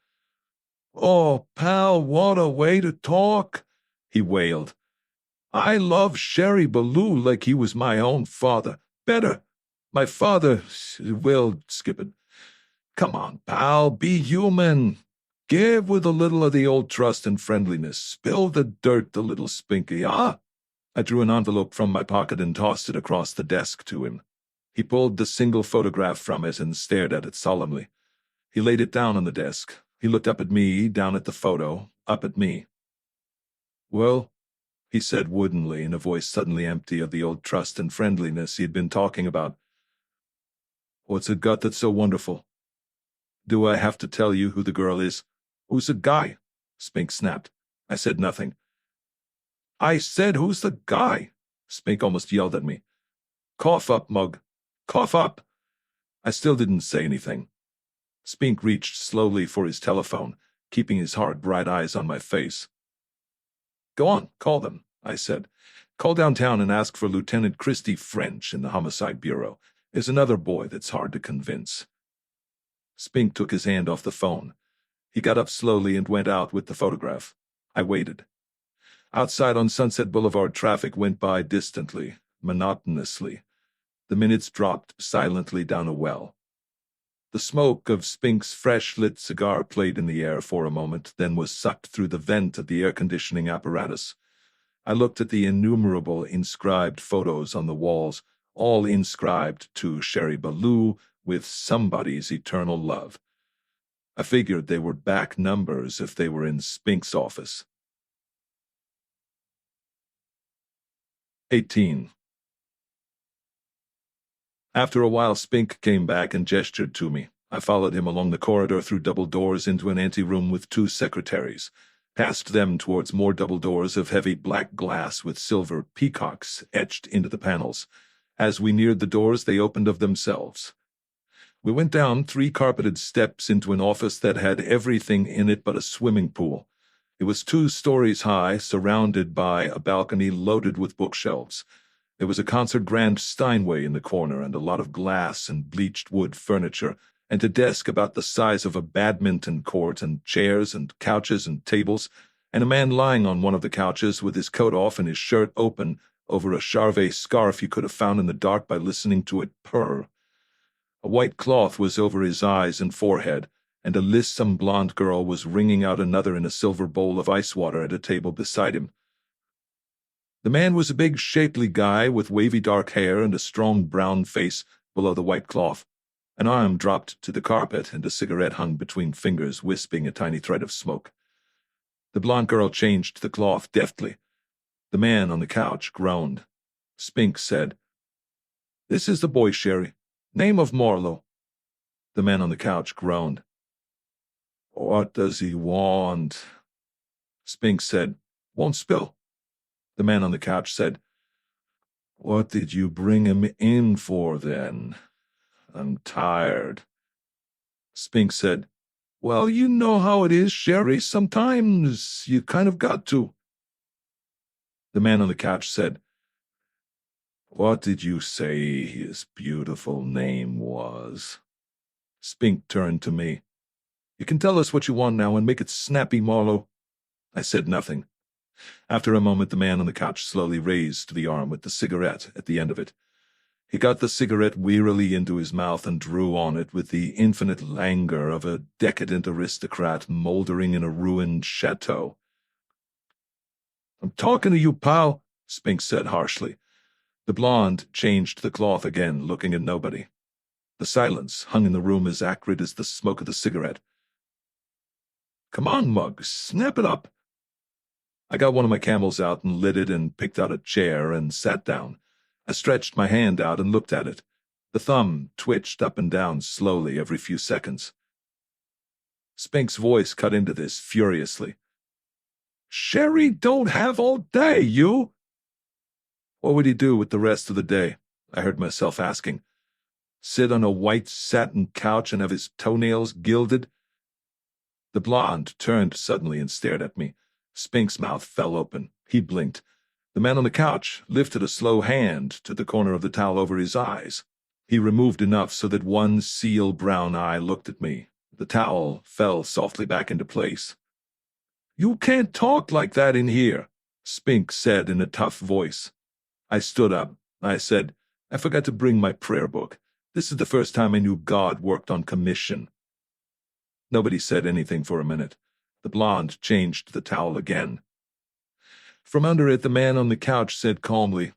Oh, pal, what a way to talk, he wailed. I love Sherry Baloo like he was my own father. Better. My father, well, skip it. Come on, pal, be human. Give with a little of the old trust and friendliness. Spill the dirt, a little Spinky, ah? I drew an envelope from my pocket and tossed it across the desk to him. He pulled the single photograph from it and stared at it solemnly. He laid it down on the desk. He looked up at me, down at the photo, up at me. Well, he said woodenly in a voice suddenly empty of the old trust and friendliness he had been talking about. What's it got that's so wonderful? Do I have to tell you who the girl is? Who's the guy? Spink snapped. I said nothing. I said, who's the guy? Spink almost yelled at me. Cough up, Mug. Cough up. I still didn't say anything. Spink reached slowly for his telephone, keeping his hard, bright eyes on my face. Go on, call them, I said. Call downtown and ask for Lieutenant Christy French in the Homicide Bureau. There's another boy that's hard to convince. Spink took his hand off the phone. He got up slowly and went out with the photograph. I waited. Outside on Sunset Boulevard, traffic went by distantly, monotonously. The minutes dropped silently down a well. The smoke of Spink's fresh-lit cigar played in the air for a moment, then was sucked through the vent of the air-conditioning apparatus. I looked at the innumerable inscribed photos on the walls, all inscribed to Sherry Baloo with somebody's eternal love. I figured they were back numbers if they were in Spink's office. 18. After a while, Spink came back and gestured to me. I followed him along the corridor through double doors into an anteroom with 2 secretaries, past them towards more double doors of heavy black glass with silver peacocks etched into the panels. As we neared the doors, they opened of themselves. We went down 3 carpeted steps into an office that had everything in it but a swimming pool. It was 2 stories high, surrounded by a balcony loaded with bookshelves. There was a concert grand Steinway in the corner and a lot of glass and bleached wood furniture, and a desk about the size of a badminton court, and chairs and couches and tables, and a man lying on one of the couches with his coat off and his shirt open over a Charvet scarf you could have found in the dark by listening to it purr. A white cloth was over his eyes and forehead, and a lissom blonde girl was wringing out another in a silver bowl of ice water at a table beside him. The man was a big, shapely guy with wavy dark hair and a strong brown face below the white cloth. An arm dropped to the carpet, and a cigarette hung between fingers, wisping a tiny thread of smoke. The blonde girl changed the cloth deftly. The man on the couch groaned. Spink said, "This is the boy, Sherry. Name of Marlowe." The man on the couch groaned. "What does he want?" Spink said, "Won't spill." The man on the couch said, "What did you bring him in for, then?" "I'm tired." Spink said, "Well, you know how it is, Sherry. Sometimes you kind of got to." The man on the couch said, "What did you say his beautiful name was?" Spink turned to me. "You can tell us what you want now and make it snappy, Marlowe." I said nothing. After a moment, the man on the couch slowly raised the arm with the cigarette at the end of it. He got the cigarette wearily into his mouth and drew on it with the infinite languor of a decadent aristocrat mouldering in a ruined chateau. "I'm talking to you, pal," Spink said harshly. The blonde changed the cloth again, looking at nobody. The silence hung in the room as acrid as the smoke of the cigarette. "Come on, Mug, snap it up." I got one of my Camels out and lit it and picked out a chair and sat down. I stretched my hand out and looked at it. The thumb twitched up and down slowly every few seconds. Spink's voice cut into this furiously. "Sherry don't have all day, you!" What would he do with the rest of the day? I heard myself asking. Sit on a white satin couch and have his toenails gilded? The blonde turned suddenly and stared at me. Spink's mouth fell open. He blinked. The man on the couch lifted a slow hand to the corner of the towel over his eyes. He removed enough so that one seal brown eye looked at me. The towel fell softly back into place. "You can't talk like that in here," Spink said in a tough voice. I stood up. I said, "I forgot to bring my prayer book. This is the first time I knew God worked on commission." Nobody said anything for a minute. The blonde changed the towel again. From under it, the man on the couch said calmly,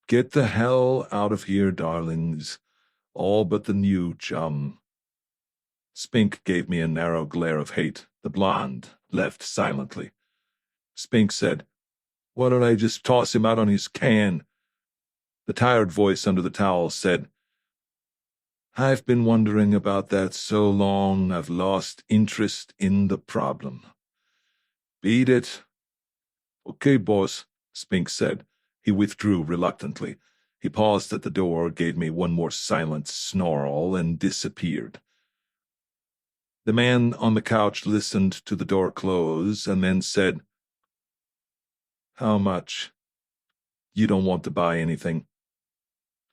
"Get the hell out of here, darlings. All but the new chum." Spink gave me a narrow glare of hate. The blonde left silently. Spink said, "Why don't I just toss him out on his can?" The tired voice under the towel said, "I've been wondering about that so long I've lost interest in the problem. Beat it." "Okay, boss," Spink said. He withdrew reluctantly. He paused at the door, gave me one more silent snarl, and disappeared. The man on the couch listened to the door close and then said, "How much?" "You don't want to buy anything."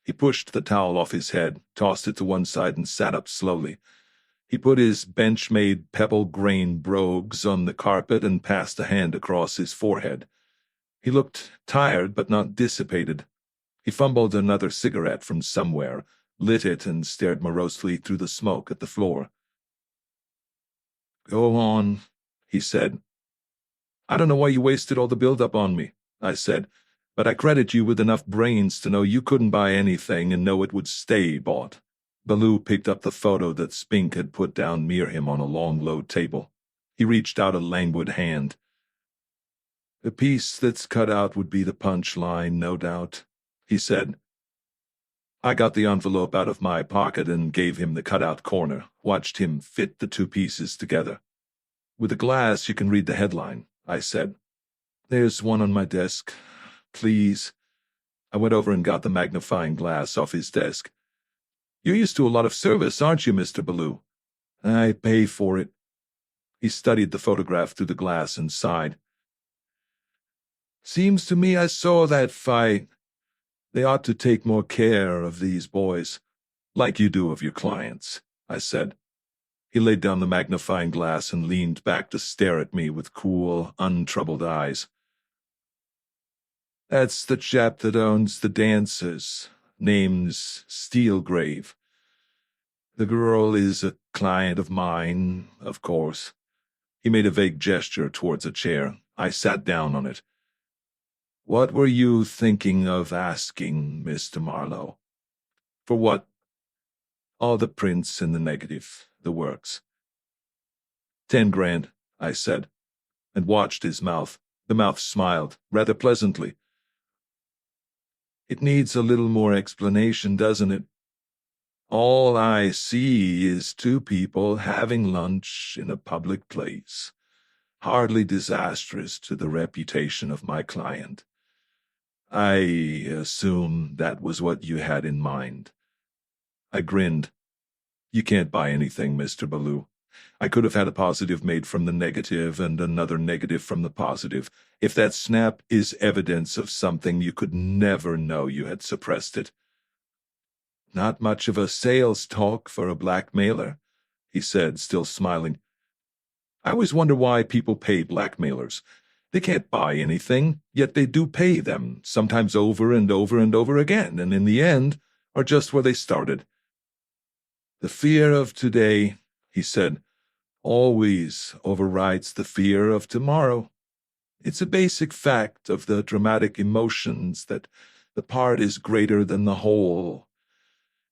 He pushed the towel off his head, tossed it to one side, and sat up slowly. He put his bench-made pebble-grain brogues on the carpet and passed a hand across his forehead. He looked tired but not dissipated. He fumbled another cigarette from somewhere, lit it, and stared morosely through the smoke at the floor. "Go on," he said. "I don't know why you wasted all the build-up on me," I said, "but I credit you with enough brains to know you couldn't buy anything and know it would stay bought." Baloo picked up the photo that Spink had put down near him on a long, low table. He reached out a languid hand. "The piece that's cut out would be the punchline, no doubt," he said. I got the envelope out of my pocket and gave him the cut-out corner, watched him fit the two pieces together. "With a glass you can read the headline," I said. "There's one on my desk. Please." I went over and got the magnifying glass off his desk. "You're used to a lot of service, aren't you, Mr. Baloo?" "I pay for it." He studied the photograph through the glass and sighed. "Seems to me I saw that fight. They ought to take more care of these boys, like you do of your clients," I said. He laid down the magnifying glass and leaned back to stare at me with cool, untroubled eyes. "That's the chap that owns the dancers. Name's Steelgrave. The girl is a client of mine, of course." He made a vague gesture towards a chair. I sat down on it. "What were you thinking of asking, Mr. Marlowe?" "For what?" All the prints in the negative, the works. 10 grand, I said, and watched his mouth. The mouth smiled, rather pleasantly. It needs a little more explanation, doesn't it? All I see is two people having lunch in a public place, hardly disastrous to the reputation of my client. I assume that was what you had in mind. I grinned. You can't buy anything, Mr. Baloo. I could have had a positive made from the negative and another negative from the positive. If that snap is evidence of something, you could never know you had suppressed it. Not much of a sales talk for a blackmailer, he said, still smiling. I always wonder why people pay blackmailers. They can't buy anything, yet they do pay them, sometimes over and over and over again, and in the end are just where they started. The fear of today, he said, always overrides the fear of tomorrow. It's a basic fact of the dramatic emotions that the part is greater than the whole.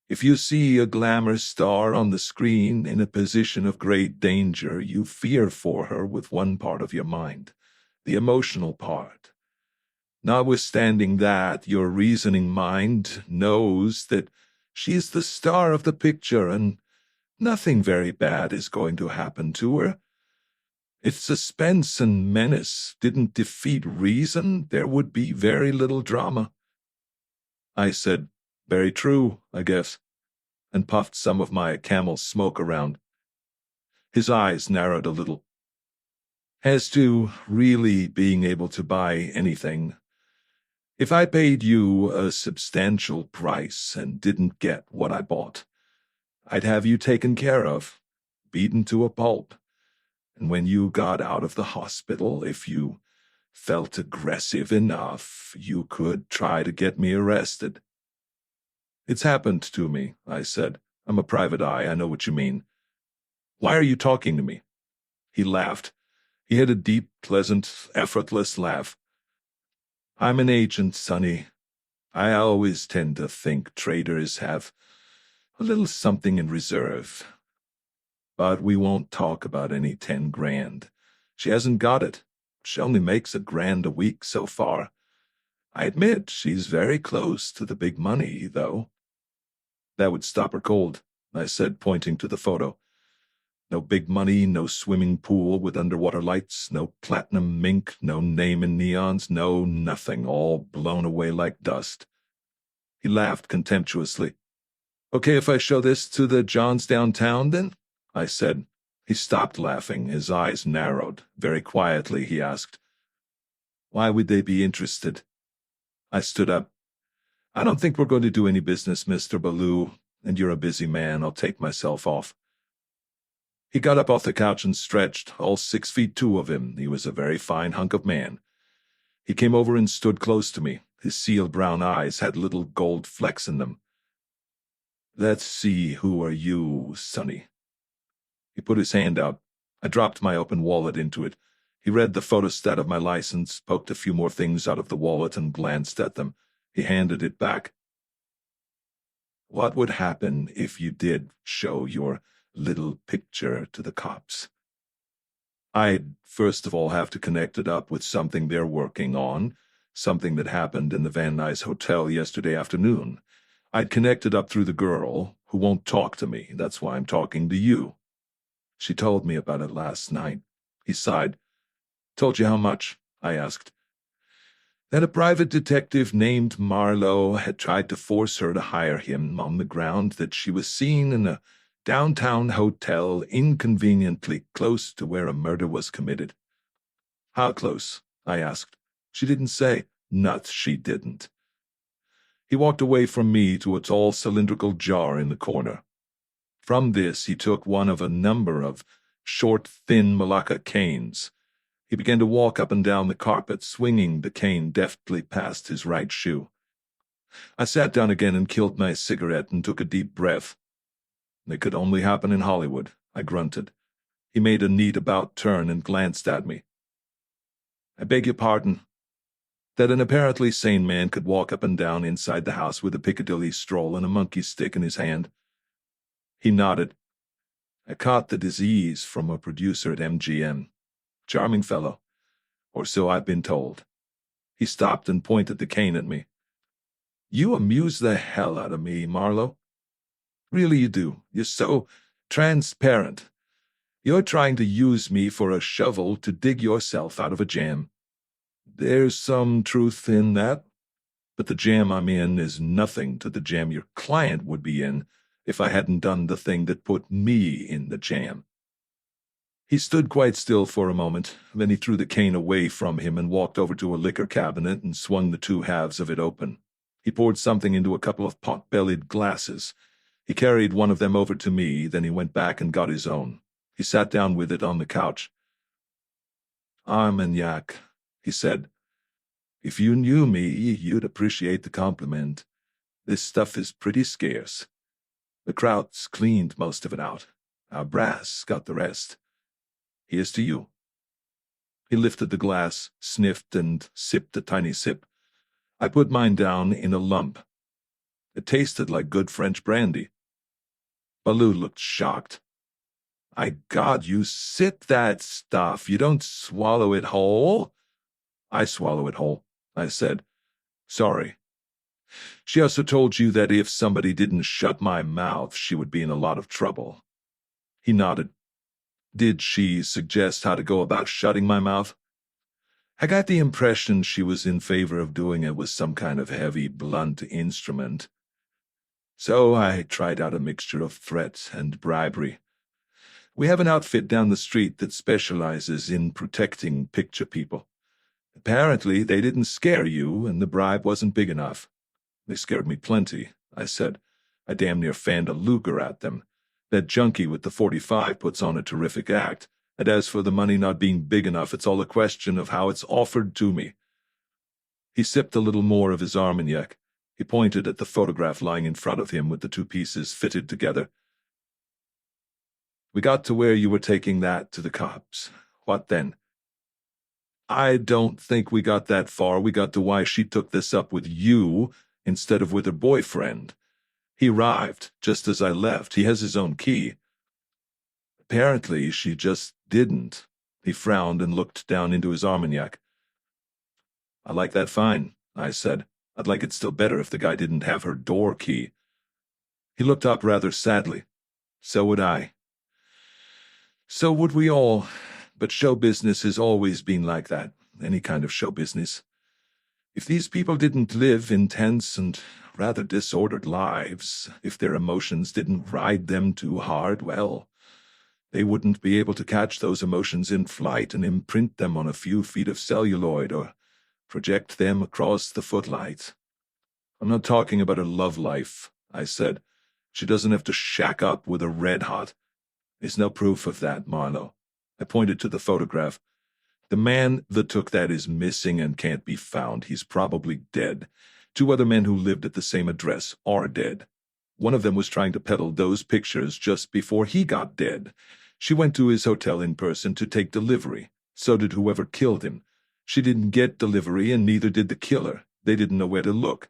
If you see a glamour star on the screen in a position of great danger, you fear for her with one part of your mind, the emotional part. Notwithstanding that, your reasoning mind knows that she is the star of the picture and nothing very bad is going to happen to her. If suspense and menace didn't defeat reason, there would be very little drama. I said, very true, I guess, and puffed some of my Camel's smoke around. His eyes narrowed a little. As to really being able to buy anything, if I paid you a substantial price and didn't get what I bought, I'd have you taken care of, beaten to a pulp, and when you got out of the hospital, if you felt aggressive enough, you could try to get me arrested. It's happened to me, I said. I'm a private eye, I know what you mean. Why are you talking to me? He laughed. He had a deep, pleasant, effortless laugh. I'm an agent, Sonny. I always tend to think traders have a little something in reserve. But we won't talk about any 10 grand. She hasn't got it. She only makes $1 grand a week so far. I admit she's very close to the big money, though. That would stop her cold, I said, pointing to the photo. No big money, no swimming pool with underwater lights, no platinum mink, no name in neons, no nothing, all blown away like dust. He laughed contemptuously. Okay if I show this to the Johns downtown, then? I said. He stopped laughing. His eyes narrowed. Very quietly, he asked, why would they be interested? I stood up. I don't think we're going to do any business, Mr. Baloo, and you're a busy man. I'll take myself off. He got up off the couch and stretched, all 6'2" of him. He was a very fine hunk of man. He came over and stood close to me. His seal brown eyes had little gold flecks in them. Let's see, who are you, Sonny? He put his hand out. I dropped my open wallet into it. He read the photostat of my license, poked a few more things out of the wallet, and glanced at them. He handed it back. What would happen if you did show your little picture to the cops? I'd first of all have to connect it up with something they're working on, something that happened in the Van Nuys Hotel yesterday afternoon. I'd connect it up through the girl, who won't talk to me. That's why I'm talking to you. She told me about it last night. He sighed. Told you how much? I asked. That a private detective named Marlowe had tried to force her to hire him on the ground that she was seen in a downtown hotel inconveniently close to where a murder was committed. How close? I asked. She didn't say. Nuts, she didn't. He walked away from me to a tall cylindrical jar in the corner. From this he took one of a number of short, thin Malacca canes. He began to walk up and down the carpet, swinging the cane deftly past his right shoe. I sat down again and killed my cigarette and took a deep breath. It could only happen in Hollywood, I grunted. He made a neat about turn and glanced at me. I beg your pardon. That an apparently sane man could walk up and down inside the house with a Piccadilly stroll and a monkey stick in his hand. He nodded. I caught the disease from a producer at MGM. Charming fellow, or so I've been told. He stopped and pointed the cane at me. You amuse the hell out of me, Marlowe. Really you do. You're so transparent. You're trying to use me for a shovel to dig yourself out of a jam. There's some truth in that, but the jam I'm in is nothing to the jam your client would be in if I hadn't done the thing that put me in the jam. He stood quite still for a moment, then he threw the cane away from him and walked over to a liquor cabinet and swung the two halves of it open. He poured something into a couple of pot-bellied glasses. He carried one of them over to me, then he went back and got his own. He sat down with it on the couch. Armagnac, he said. If you knew me, you'd appreciate the compliment. This stuff is pretty scarce. The Krauts cleaned most of it out. Our brass got the rest. Here's to you. He lifted the glass, sniffed, and sipped a tiny sip. I put mine down in a lump. It tasted like good French brandy. Baloo looked shocked. My God, you sip that stuff. You don't swallow it whole? I swallow it whole, I said. Sorry. She also told you that if somebody didn't shut my mouth, she would be in a lot of trouble. He nodded. Did she suggest how to go about shutting my mouth? I got the impression she was in favor of doing it with some kind of heavy, blunt instrument. So I tried out a mixture of threat and bribery. We have an outfit down the street that specializes in protecting picture people. Apparently, they didn't scare you, and the bribe wasn't big enough. They scared me plenty, I said. I damn near fanned a Luger at them. That junkie with the .45 puts on a terrific act, and as for the money not being big enough, it's all a question of how it's offered to me. He sipped a little more of his Armagnac. He pointed at the photograph lying in front of him with the two pieces fitted together. We got to where you were taking that to the cops. What then? I don't think we got that far. We got to why she took this up with you instead of with her boyfriend. He arrived just as I left. He has his own key. Apparently, she just didn't. He frowned and looked down into his Armagnac. I like that fine, I said. I'd like it still better if the guy didn't have her door key. He looked up rather sadly. So would I. So would we all. But show business has always been like that. Any kind of show business. If these people didn't live intense and rather disordered lives, if their emotions didn't ride them too hard, well, they wouldn't be able to catch those emotions in flight and imprint them on a few feet of celluloid or project them across the footlights. I'm not talking about her love life, I said. She doesn't have to shack up with a red-hot. There's no proof of that, Marlowe. I pointed to the photograph. The man that took that is missing and can't be found. He's probably dead. Two other men who lived at the same address are dead. One of them was trying to peddle those pictures just before he got dead. She went to his hotel in person to take delivery. So did whoever killed him. She didn't get delivery, and neither did the killer. They didn't know where to look.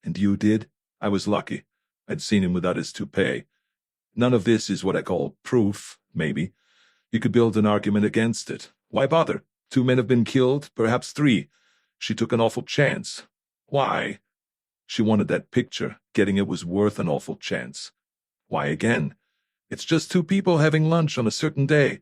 And you did? I was lucky. I'd seen him without his toupee. None of this is what I call proof, maybe. You could build an argument against it. Why bother? 2 men have been killed, perhaps 3. She took an awful chance. Why? She wanted that picture. Getting it was worth an awful chance. Why again? It's just 2 people having lunch on a certain day.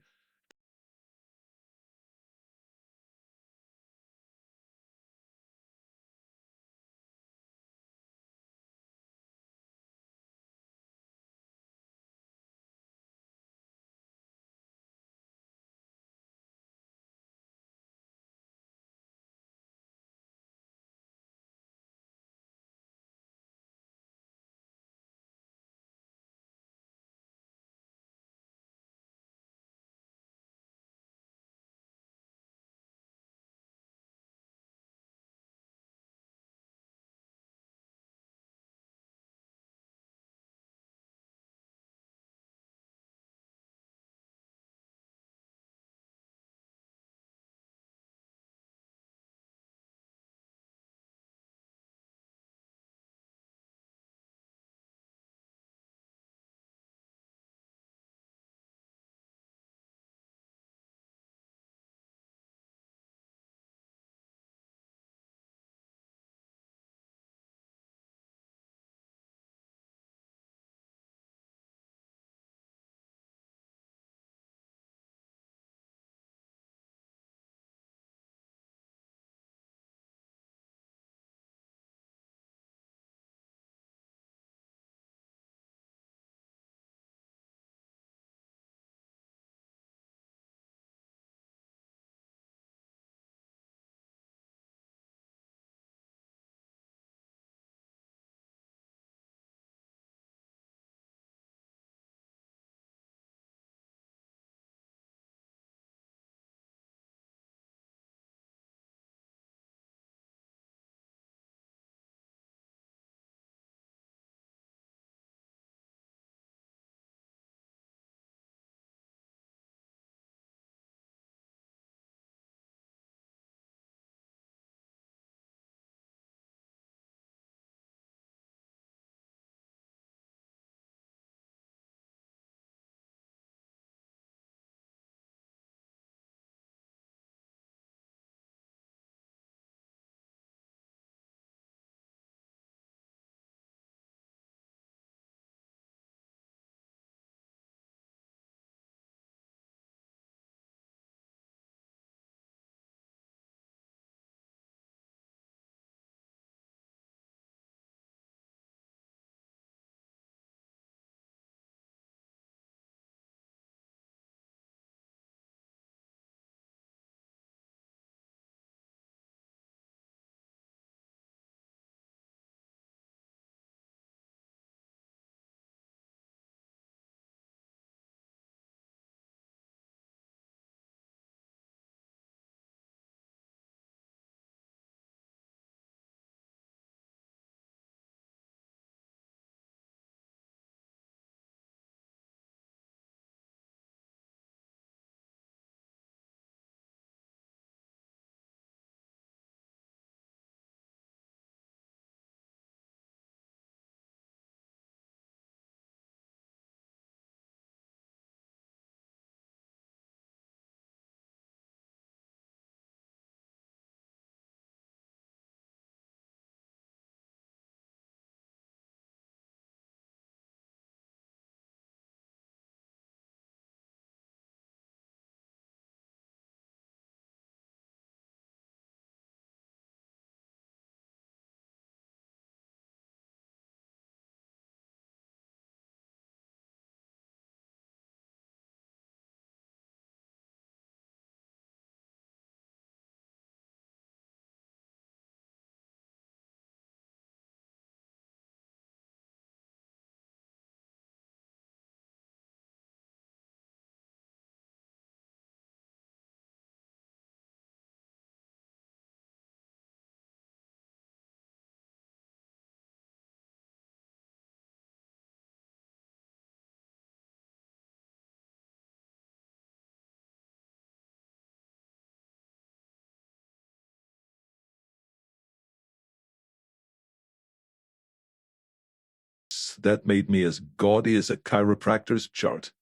glass that made me as gaudy as a chiropractor's chart.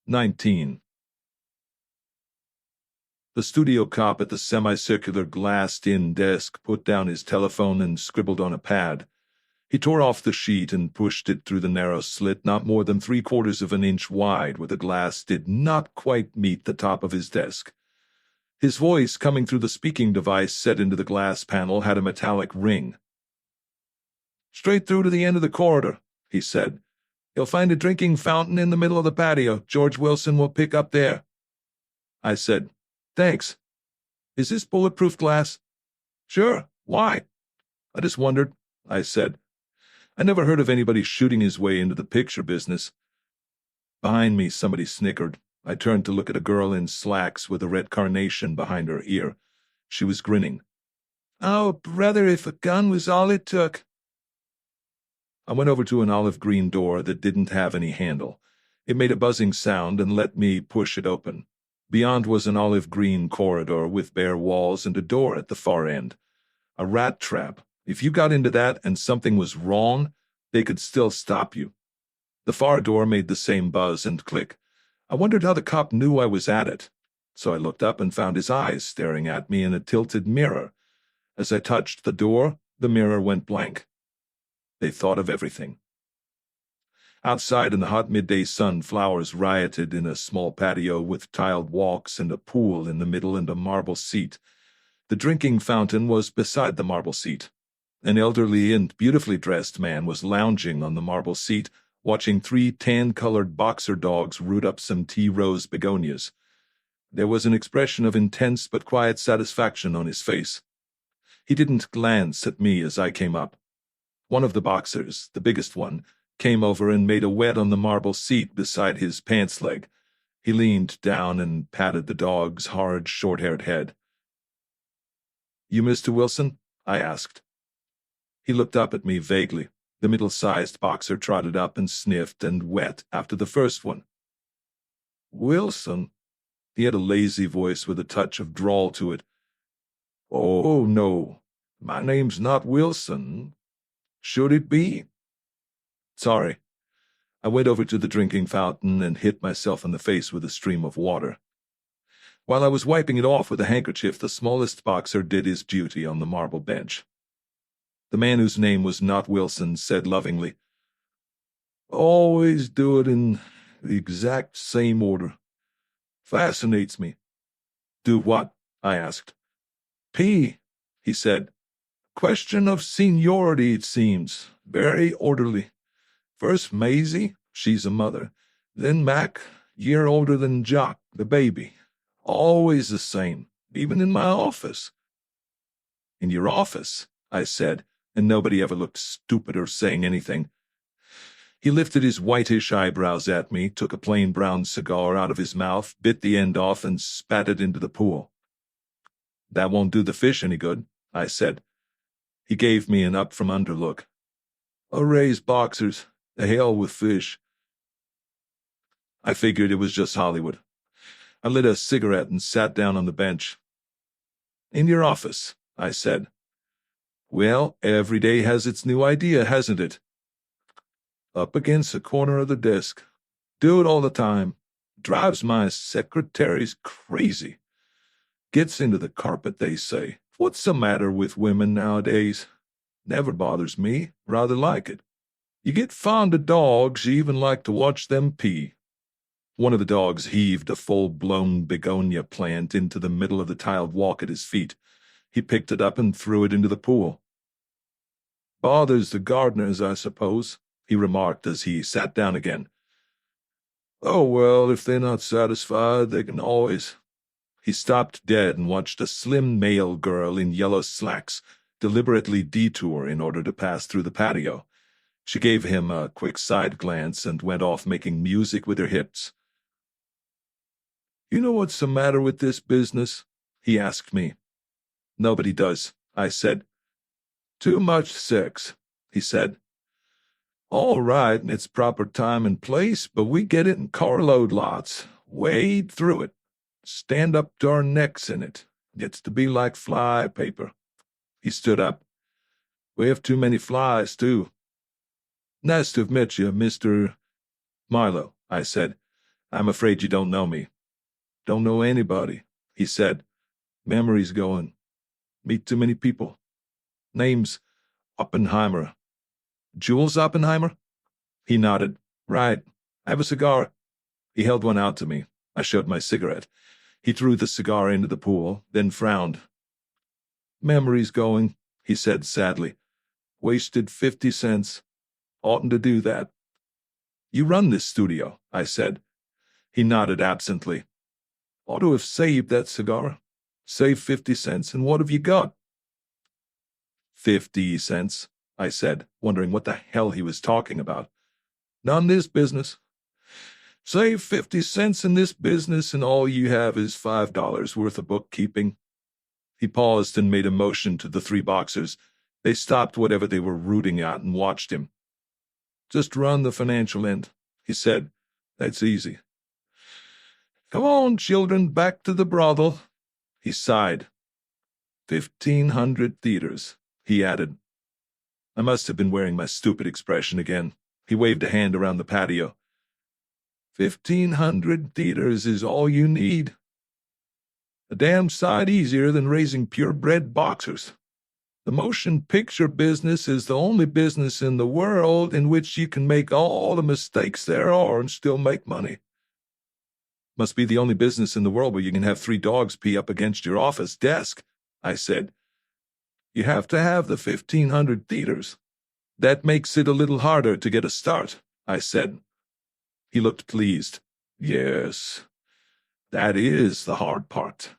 19. The studio cop at the semicircular glassed-in desk put down his telephone and scribbled on a pad. He tore off the sheet and pushed it through the narrow slit not more than 3/4 of an inch wide where the glass did not quite meet the top of his desk. His voice, coming through the speaking device set into the glass panel, had a metallic ring. "Straight through to the end of the corridor," he said. "You'll find a drinking fountain in the middle of the patio. George Wilson will pick up there." I said, "Thanks. Is this bulletproof glass?" "Sure. Why?" "I just wondered," I said. I never heard of anybody shooting his way into the picture business. Behind me, somebody snickered. I turned to look at a girl in slacks with a red carnation behind her ear. She was grinning. "Oh, brother, if a gun was all it took." I went over to an olive green door that didn't have any handle. It made a buzzing sound and let me push it open. Beyond was an olive green corridor with bare walls and a door at the far end. A rat trap. If you got into that and something was wrong, they could still stop you. The far door made the same buzz and click. I wondered how the cop knew I was at it. So I looked up and found his eyes staring at me in a tilted mirror. As I touched the door, the mirror went blank. They thought of everything. Outside in the hot midday sun, flowers rioted in a small patio with tiled walks and a pool in the middle and a marble seat. The drinking fountain was beside the marble seat. An elderly and beautifully dressed man was lounging on the marble seat, watching 3 tan-colored boxer dogs root up some tea rose begonias. There was an expression of intense but quiet satisfaction on his face. He didn't glance at me as I came up. One of the boxers, the biggest one, came over and made a wet on the marble seat beside his pants leg. He leaned down and patted the dog's hard, short-haired head. "You Mr. Wilson?" I asked. He looked up at me vaguely. The middle-sized boxer trotted up and sniffed and wet after the first one. "Wilson?" He had a lazy voice with a touch of drawl to it. "Oh, no. My name's not Wilson. Should it be?" "Sorry." I went over to the drinking fountain and hit myself in the face with a stream of water. While I was wiping it off with a handkerchief, the smallest boxer did his duty on the marble bench. The man whose name was not Wilson said lovingly, "Always do it in the exact same order. Fascinates me." "Do what?" I asked. "Pee," he said. "Question of seniority, it seems. Very orderly. First Maisie, she's a mother. Then Mac, year older than Jock, the baby. Always the same, even in my office." "In your office?" I said, and nobody ever looked stupid or saying anything. He lifted his whitish eyebrows at me, took a plain brown cigar out of his mouth, bit the end off, and spat it into the pool. "That won't do the fish any good," I said. He gave me an up-from-under look. "Raise boxers. The hell with fish." I figured it was just Hollywood. I lit a cigarette and sat down on the bench. "In your office," I said. "Well, every day has its new idea, hasn't it?" "Up against the corner of the desk. Do it all the time. Drives my secretaries crazy. Gets into the carpet, they say. What's the matter with women nowadays? Never bothers me. Rather like it. You get fond of dogs, you even like to watch them pee." One of the dogs heaved a full-blown begonia plant into the middle of the tiled walk at his feet. He picked it up and threw it into the pool. "Bothers the gardeners, I suppose," he remarked as he sat down again. "Oh, well, if they're not satisfied, they can always—" He stopped dead and watched a slim male girl in yellow slacks deliberately detour in order to pass through the patio. She gave him a quick side glance and went off making music with her hips. "You know what's the matter with this business?" he asked me. "Nobody does," I said. "Too much sex," he said. "All right, in its proper time and place, but we get it in carload lots. Wade through it. Stand up to our necks in it. Gets to be like fly paper." He stood up. We have too many flies, too. Nice to have met you, Mr. Marlowe, I said. I'm afraid you don't know me. Don't know anybody, he said. Memory's going. Meet too many people. Name's Oppenheimer. Jules Oppenheimer? He nodded. Right. Have a cigar. He held one out to me. I showed my cigarette. He threw the cigar into the pool, then frowned. Memory's going, he said sadly. Wasted 50 cents. Oughtn't to do that. You run this studio, I said. He nodded absently. Ought to have saved that cigar. Saved 50 cents, and what have you got? 50 cents, I said, wondering what the hell he was talking about. None this business. Save 50 cents in this business, and all you have is $5 worth of bookkeeping. He paused and made a motion to the three boxers. They stopped whatever they were rooting at and watched him. Just run the financial end, he said. That's easy. Come on, children, back to the brothel. He sighed. 1,500 theaters, he added. I must have been wearing my stupid expression again. He waved a hand around the patio. 1,500 theaters is all you need. A damn sight easier than raising purebred boxers. The motion picture business is the only business in the world in which you can make all the mistakes there are and still make money. Must be the only business in the world where you can have 3 dogs pee up against your office desk, I said. You have to have the 1,500 theaters. That makes it a little harder to get a start, I said. He looked pleased. Yes, that is the hard part.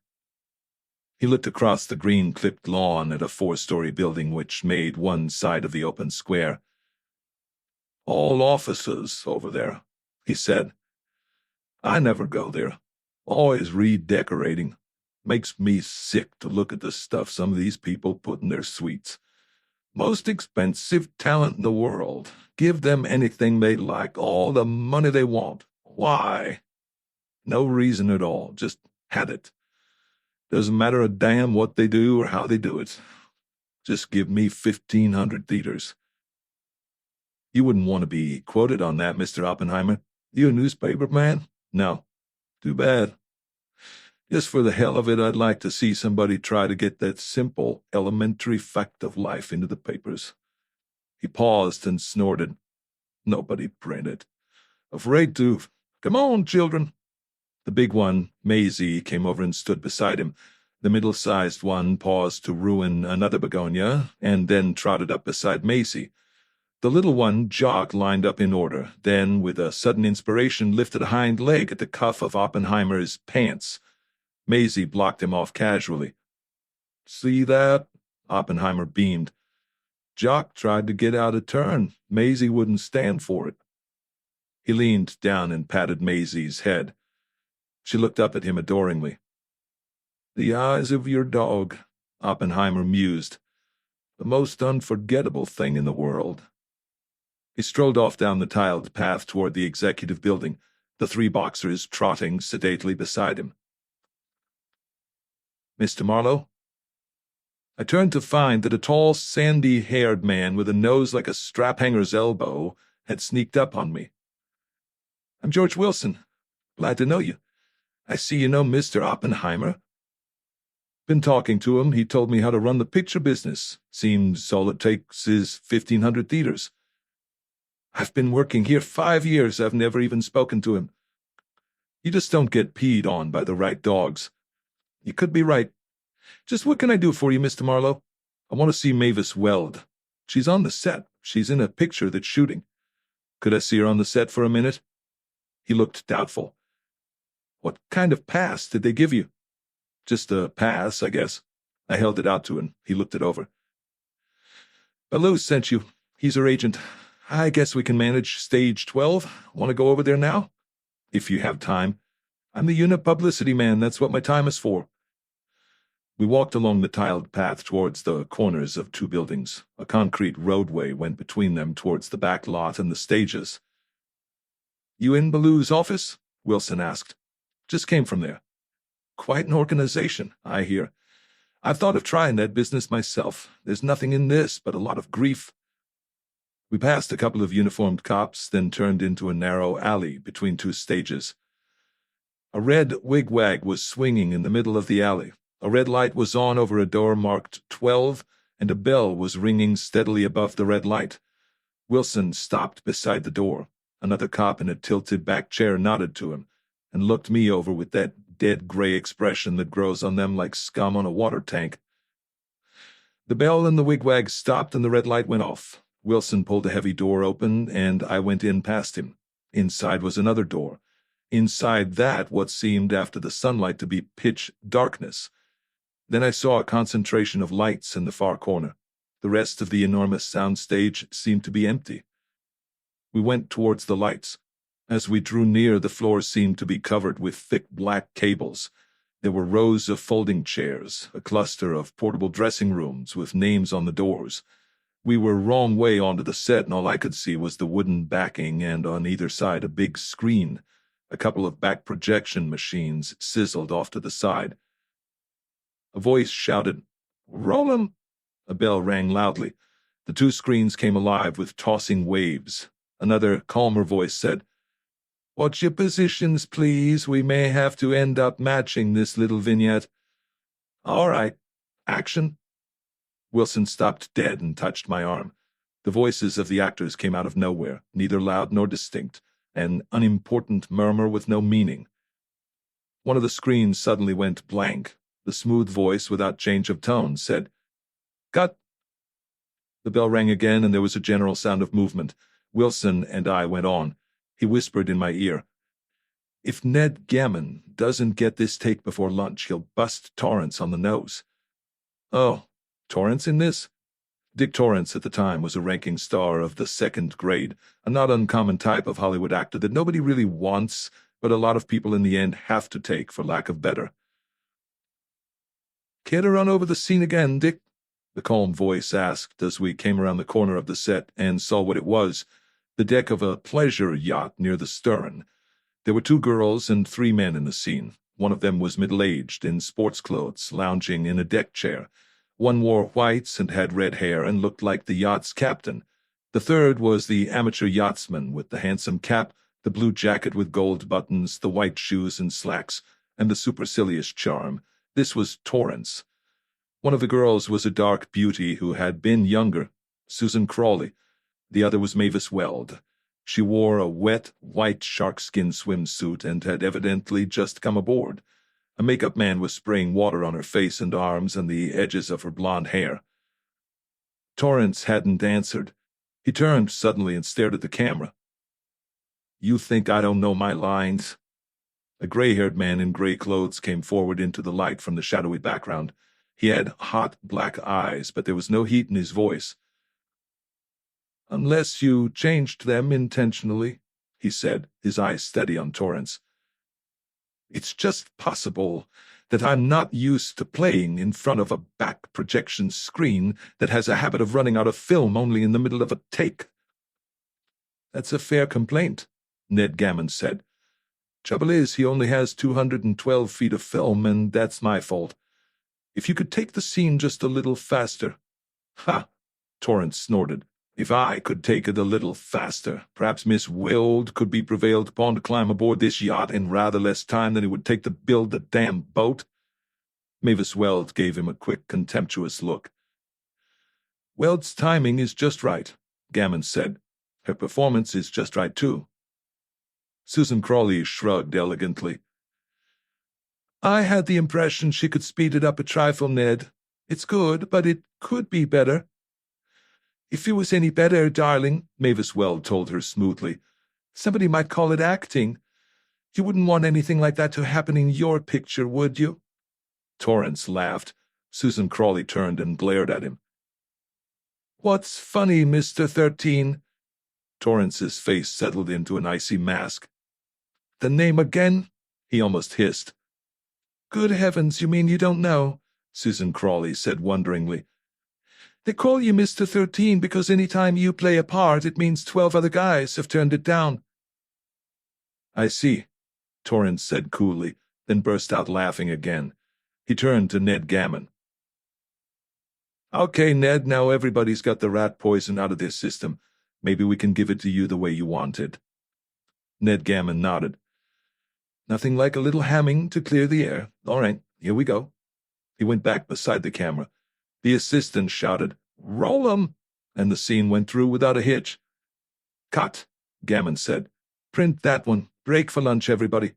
He looked across the green-clipped lawn at a 4-story building which made one side of the open square. All offices over there, he said. I never go there. Always redecorating. Makes me sick to look at the stuff some of these people put in their suites. Most expensive talent in the world. Give them anything they like, all the money they want. Why? No reason at all. Just have it. Doesn't matter a damn what they do or how they do it. Just give me 1,500 theaters. You wouldn't want to be quoted on that, Mr. Oppenheimer. You a newspaper man? No. Too bad. Just for the hell of it, I'd like to see somebody try to get that simple, elementary fact of life into the papers. He paused and snorted. Nobody print it. Afraid to. Come on, children. The big one, Maisie, came over and stood beside him. The middle-sized one paused to ruin another begonia, and then trotted up beside Maisie. The little one, Jock, lined up in order, then, with a sudden inspiration, lifted a hind leg at the cuff of Oppenheimer's pants. Maisie blocked him off casually. See that? Oppenheimer beamed. Jock tried to get out of turn. Maisie wouldn't stand for it. He leaned down and patted Maisie's head. She looked up at him adoringly. The eyes of your dog, Oppenheimer mused. The most unforgettable thing in the world. He strolled off down the tiled path toward the executive building, the 3 boxers trotting sedately beside him. Mr. Marlowe? I turned to find that a tall, sandy-haired man with a nose like a strap-hanger's elbow had sneaked up on me. I'm George Wilson. Glad to know you. I see you know Mr. Oppenheimer. Been talking to him. He told me how to run the picture business. Seems all it takes is 1,500 theaters. I've been working here 5 years. I've never even spoken to him. You just don't get peed on by the right dogs. You could be right. Just what can I do for you, Mr. Marlowe? I want to see Mavis Weld. She's on the set. She's in a picture that's shooting. Could I see her on the set for a minute? He looked doubtful. What kind of pass did they give you? Just a pass, I guess. I held it out to him. He looked it over. Baloo sent you. He's her agent. I guess we can manage stage 12. Want to go over there now? If you have time. I'm the unit publicity man. That's what my time is for. We walked along the tiled path towards the corners of 2 buildings. A concrete roadway went between them towards the back lot and the stages. You in Baloo's office? Wilson asked. Just came from there. Quite an organization, I hear. I've thought of trying that business myself. There's nothing in this but a lot of grief. We passed a couple of uniformed cops, then turned into a narrow alley between two stages. A red wigwag was swinging in the middle of the alley. A red light was on over a door marked 12, and a bell was ringing steadily above the red light. Wilson stopped beside the door. Another cop in a tilted-back chair nodded to him and looked me over with that dead gray expression that grows on them like scum on a water tank. The bell and the wigwag stopped and the red light went off. Wilson pulled a heavy door open and I went in past him. Inside was another door. Inside that, what seemed after the sunlight to be pitch darkness. Then I saw a concentration of lights in the far corner. The rest of the enormous sound stage seemed to be empty. We went towards the lights. As we drew near, the floor seemed to be covered with thick black cables. There were rows of folding chairs, a cluster of portable dressing rooms with names on the doors. We were wrong way onto the set, and all I could see was the wooden backing and on either side a big screen. A couple of back projection machines sizzled off to the side. A voice shouted, "Roll 'em!" A bell rang loudly. The two screens came alive with tossing waves. Another, calmer voice said, "Watch your positions, please. We may have to end up matching this little vignette." "All right. Action." Wilson stopped dead and touched my arm. The voices of the actors came out of nowhere, neither loud nor distinct, an unimportant murmur with no meaning. One of the screens suddenly went blank. The smooth voice, without change of tone, said, "Cut." The bell rang again, and there was a general sound of movement. Wilson and I went on. He whispered in my ear, "If Ned Gammon doesn't get this take before lunch, he'll bust Torrance on the nose." "Oh, Torrance in this?" Dick Torrance at the time was a ranking star of the second grade, a not uncommon type of Hollywood actor that nobody really wants, but a lot of people in the end have to take for lack of better. "Care to run over the scene again, Dick?" the calm voice asked as we came around the corner of the set and saw what it was, the deck of a pleasure yacht near the stern. There were 2 girls and 3 men in the scene. One of them was middle-aged, in sports clothes, lounging in a deck chair. One wore whites and had red hair and looked like the yacht's captain. The third was the amateur yachtsman with the handsome cap, the blue jacket with gold buttons, the white shoes and slacks, and the supercilious charm. This was Torrance. One of the girls was a dark beauty who had been younger, Susan Crawley. The other was Mavis Weld. She wore a wet, white sharkskin swimsuit and had evidently just come aboard. A makeup man was spraying water on her face and arms and the edges of her blonde hair. Torrance hadn't answered. He turned suddenly and stared at the camera. "You think I don't know my lines?" A gray-haired man in gray clothes came forward into the light from the shadowy background. He had hot black eyes, but there was no heat in his voice. "Unless you changed them intentionally," he said, his eyes steady on Torrance. "It's just possible that I'm not used to playing in front of a back projection screen that has a habit of running out of film only in the middle of a take." "That's a fair complaint," Ned Gammon said. "Trouble is, he only has 212 feet of film, and that's my fault. If you could take the scene just a little faster." "Ha!" Torrance snorted. "If I could take it a little faster, perhaps Miss Weld could be prevailed upon to climb aboard this yacht in rather less time than it would take to build the damn boat." Mavis Weld gave him a quick, contemptuous look. "Weld's timing is just right," Gammon said. "Her performance is just right, too." Susan Crawley shrugged elegantly. "I had the impression she could speed it up a trifle, Ned. It's good, but it could be better." "If it was any better, darling," Mavis Weld told her smoothly, "somebody might call it acting. You wouldn't want anything like that to happen in your picture, would you?" Torrance laughed. Susan Crawley turned and glared at him. "What's funny, Mr. 13? Torrance's face settled into an icy mask. "The name again?" he almost hissed. "Good heavens, you mean you don't know?" Susan Crawley said wonderingly. "They call you Mr. 13 because any time you play a part, it means 12 other guys have turned it down." "I see," Torrance said coolly, then burst out laughing again. He turned to Ned Gammon. Okay, Ned, now everybody's got the rat poison out of their system. Maybe we can give it to you the way you want it. Ned Gammon nodded. Nothing like a little hamming to clear the air. All right, here we go. He went back beside the camera. The assistant shouted, "Roll 'em!" and the scene went through without a hitch. "Cut," Gammon said. "Print that one. Break for lunch, everybody."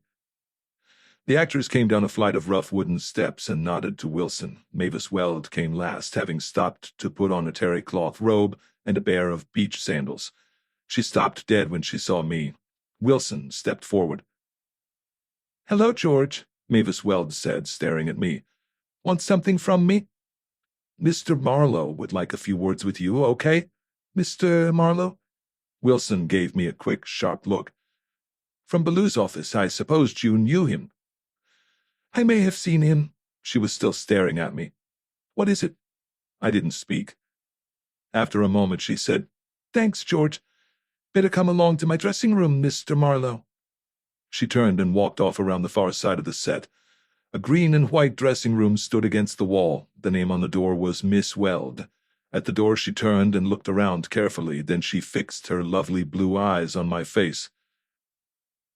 The actors came down a flight of rough wooden steps and nodded to Wilson. Mavis Weld came last, having stopped to put on a terry cloth robe and a pair of beach sandals. She stopped dead when she saw me. Wilson stepped forward. "Hello, George," Mavis Weld said, staring at me. "Want something from me?" "Mr. Marlowe would like a few words with you, okay? Mr. Marlowe?" Wilson gave me a quick, sharp look. "From Baloo's office. I supposed you knew him." "I may have seen him." She was still staring at me. "What is it?" I didn't speak. After a moment she said, "Thanks, George. Better come along to my dressing room, Mr. Marlowe." She turned and walked off around the far side of the set. A green and white dressing room stood against the wall. The name on the door was Miss Weld. At the door she turned and looked around carefully. Then she fixed her lovely blue eyes on my face.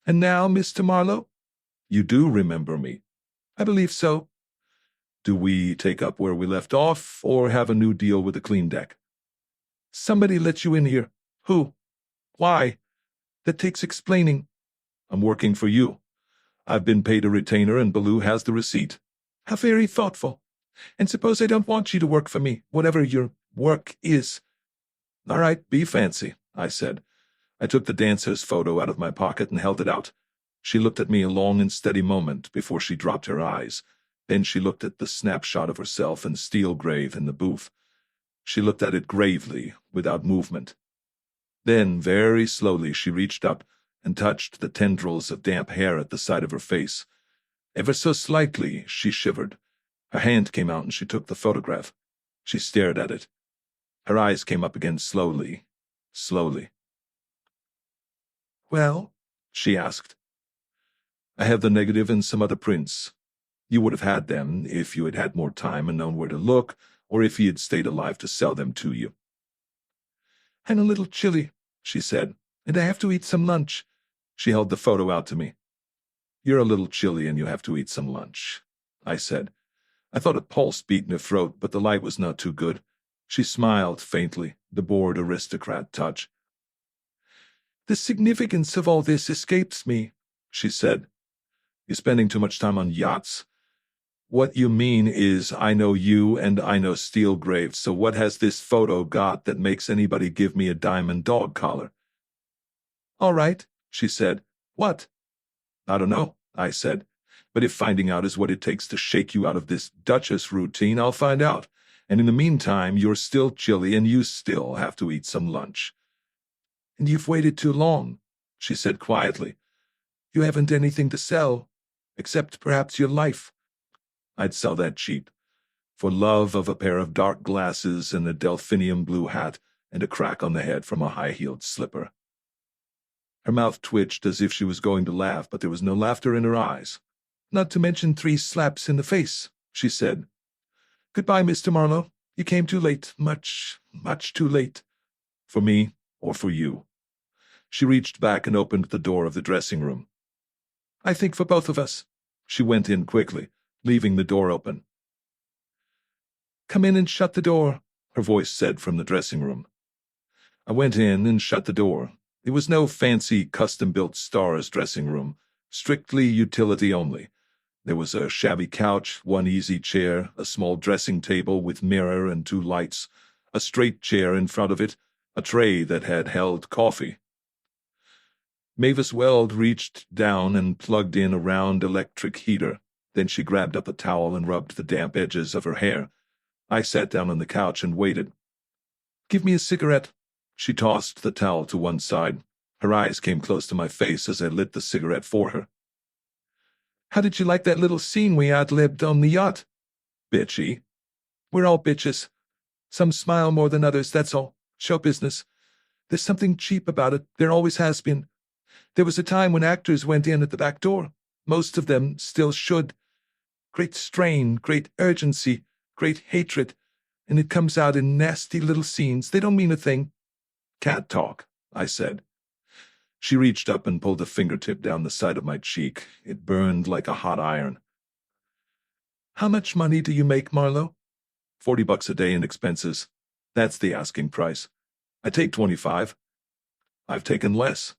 "And now, Mr. Marlowe? You do remember me?" "I believe so." "Do we take up where we left off, or have a new deal with the clean deck?" "Somebody let you in here." "Who? Why?" "That takes explaining." "I'm working for you. I've been paid a retainer and Baloo has the receipt." "How very thoughtful. And suppose I don't want you to work for me, whatever your work is?" "All right, be fancy," I said. I took the dancer's photo out of my pocket and held it out. She looked at me a long and steady moment before she dropped her eyes. Then she looked at the snapshot of herself and Steelgrave in the booth. She looked at it gravely, without movement. Then, very slowly, she reached up and touched the tendrils of damp hair at the side of her face. Ever so slightly, she shivered. Her hand came out and she took the photograph. She stared at it. Her eyes came up again slowly, slowly. "Well?" she asked. "I have the negative and some other prints. You would have had them if you had had more time and known where to look, or if he had stayed alive to sell them to you." "I'm a little chilly," she said, "and I have to eat some lunch." She held the photo out to me. "You're a little chilly and you have to eat some lunch," I said. I thought a pulse beat in her throat, but the light was not too good. She smiled faintly, the bored aristocrat touch. "The significance of all this escapes me," she said. "You're spending too much time on yachts. What you mean is I know you and I know Steelgrave, so what has this photo got that makes anybody give me a diamond dog collar?" "All right," she said. "What?" "I don't know," I said. "But if finding out is what it takes to shake you out of this Duchess routine, I'll find out. And in the meantime, you're still chilly and you still have to eat some lunch." "And you've waited too long," she said quietly. "You haven't anything to sell, except perhaps your life." I'd sell that cheap, for love of a pair of dark glasses and a delphinium blue hat and a crack on the head from a high-heeled slipper. Her mouth twitched as if she was going to laugh, but there was no laughter in her eyes. "Not to mention 3 slaps in the face," she said. "Goodbye, Mr. Marlowe. You came too late, much, much too late." "For me or for you?" She reached back and opened the door of the dressing room. "I think for both of us." She went in quickly, leaving the door open. "Come in and shut the door," her voice said from the dressing room. I went in and shut the door. It was no fancy, custom-built stars dressing room, strictly utility only. There was a shabby couch, 1 easy chair, a small dressing table with mirror and 2 lights, a straight chair in front of it, a tray that had held coffee. Mavis Weld reached down and plugged in a round electric heater. Then she grabbed up a towel and rubbed the damp edges of her hair. I sat down on the couch and waited. "Give me a cigarette." She tossed the towel to one side. Her eyes came close to my face as I lit the cigarette for her. "How did you like that little scene we ad-libbed on the yacht?" "Bitchy." "We're all bitches. Some smile more than others, that's all. Show business. There's something cheap about it. There always has been. There was a time when actors went in at the back door. Most of them still should. Great strain, great urgency, great hatred. and it comes out in nasty little scenes. They don't mean a thing." "Cat talk," I said. She reached up and pulled a fingertip down the side of my cheek. It burned like a hot iron. "How much money do you make, Marlowe?" $40 a day in expenses. That's the asking price. I take 25. I've taken less.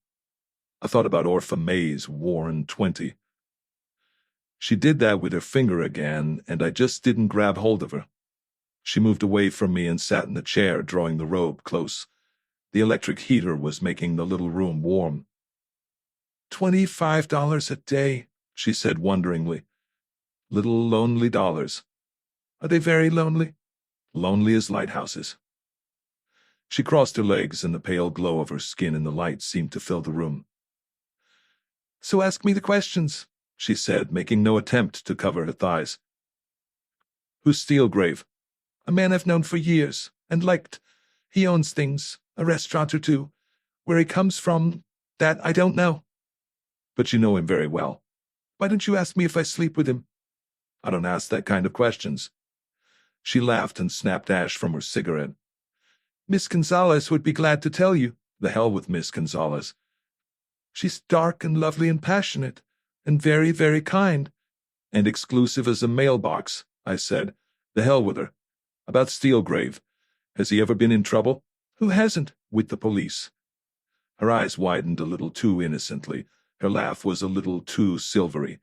I thought about Orpha May's Warren 20. She did that with her finger again, and I just didn't grab hold of her. She moved away from me and sat in the chair, drawing the robe close. The electric heater was making the little room warm. $25 a day, she said wonderingly. Little lonely dollars. Are they very lonely? Lonely as lighthouses. She crossed her legs, and the pale glow of her skin in the light seemed to fill the room. "So ask me the questions," she said, making no attempt to cover her thighs. "Who's Steelgrave?" "A man I've known for years, and liked. He owns things, a restaurant or two. Where he comes from, that I don't know." "But you know him very well." "Why don't you ask me if I sleep with him?" "I don't ask that kind of questions." She laughed and snapped ash from her cigarette. "Miss Gonzalez would be glad to tell you." "The hell with Miss Gonzalez." "She's dark and lovely and passionate, and very, very kind." "And exclusive as a mailbox," I said. "The hell with her. About Steelgrave. Has he ever been in trouble?" "Who hasn't?" "With the police." Her eyes widened a little too innocently. Her laugh was a little too silvery.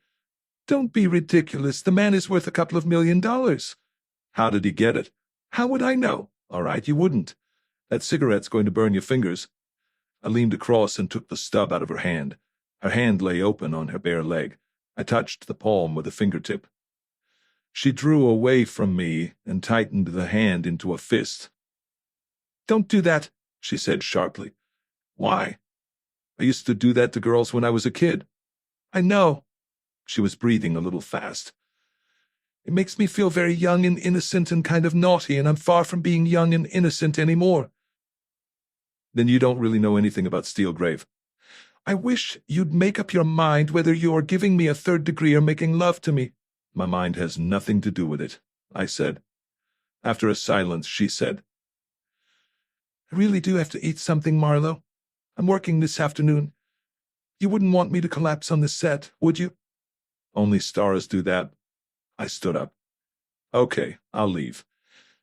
"Don't be ridiculous. The man is worth a couple of $1 million. "How did he get it?" "How would I know?" "All right, you wouldn't. That cigarette's going to burn your fingers." I leaned across and took the stub out of her hand. Her hand lay open on her bare leg. I touched the palm with a fingertip. She drew away from me and tightened the hand into a fist. "Don't do that," she said sharply. "Why?" "I used to do that to girls when I was a kid." "I know." She was breathing a little fast. "It makes me feel very young and innocent and kind of naughty, and I'm far from being young and innocent anymore." "Then you don't really know anything about Steelgrave." "I wish you'd make up your mind whether you are giving me a third degree or making love to me." "My mind has nothing to do with it," I said. After a silence, she said, "I really do have to eat something, Marlowe. I'm working this afternoon. You wouldn't want me to collapse on the set, would you?" "Only stars do that." I stood up. "Okay, I'll leave.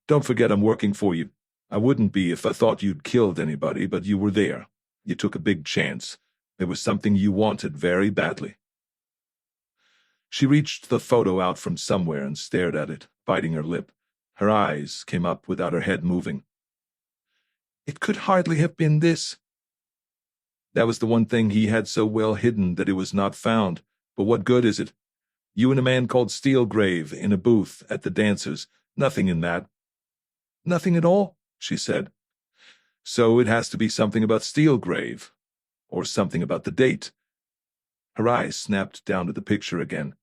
Don't forget I'm working for you. I wouldn't be if I thought you'd killed anybody, but you were there. You took a big chance. There was something you wanted very badly." She reached the photo out from somewhere and stared at it, biting her lip. Her eyes came up without her head moving. "It could hardly have been this." That was the one thing he had so well hidden, that it was not found. But what good is it? You and a man called Steelgrave in a booth at the dancers. Nothing in that. "Nothing at all," she said. "So it has to be something about Steelgrave, or something about the date." Her eyes snapped down to the picture again.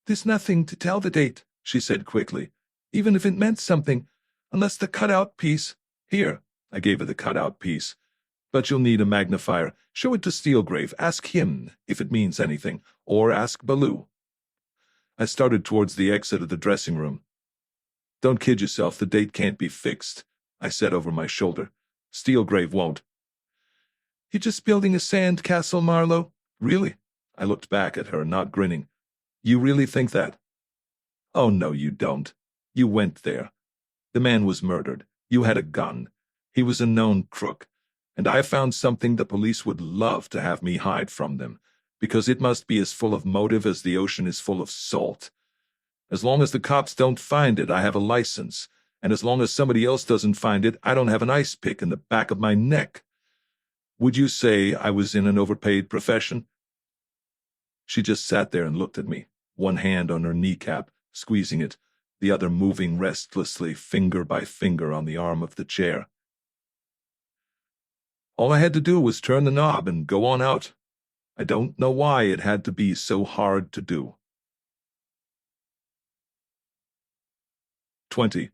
"There's nothing to tell the date," she said quickly, "even if it meant something, unless the cutout piece—" "Here," I gave her the cutout piece. "But you'll need a magnifier. Show it to Steelgrave. Ask him if it means anything, or ask Baloo." I started towards the exit of the dressing room. "Don't kid yourself, the date can't be fixed," I said over my shoulder. "Steelgrave won't." "You're just building a sand castle, Marlowe." "Really?" I looked back at her, not grinning. "You really think that?" "Oh, no, you don't. You went there. The man was murdered. You had a gun. He was a known crook. And I found something the police would love to have me hide from them, because it must be as full of motive as the ocean is full of salt. As long as the cops don't find it, I have a license. And as long as somebody else doesn't find it, I don't have an ice pick in the back of my neck. Would you say I was in an overpaid profession?" She just sat there and looked at me, one hand on her kneecap, squeezing it, the other moving restlessly, finger by finger, on the arm of the chair. All I had to do was turn the knob and go on out. I don't know why it had to be so hard to do. 20.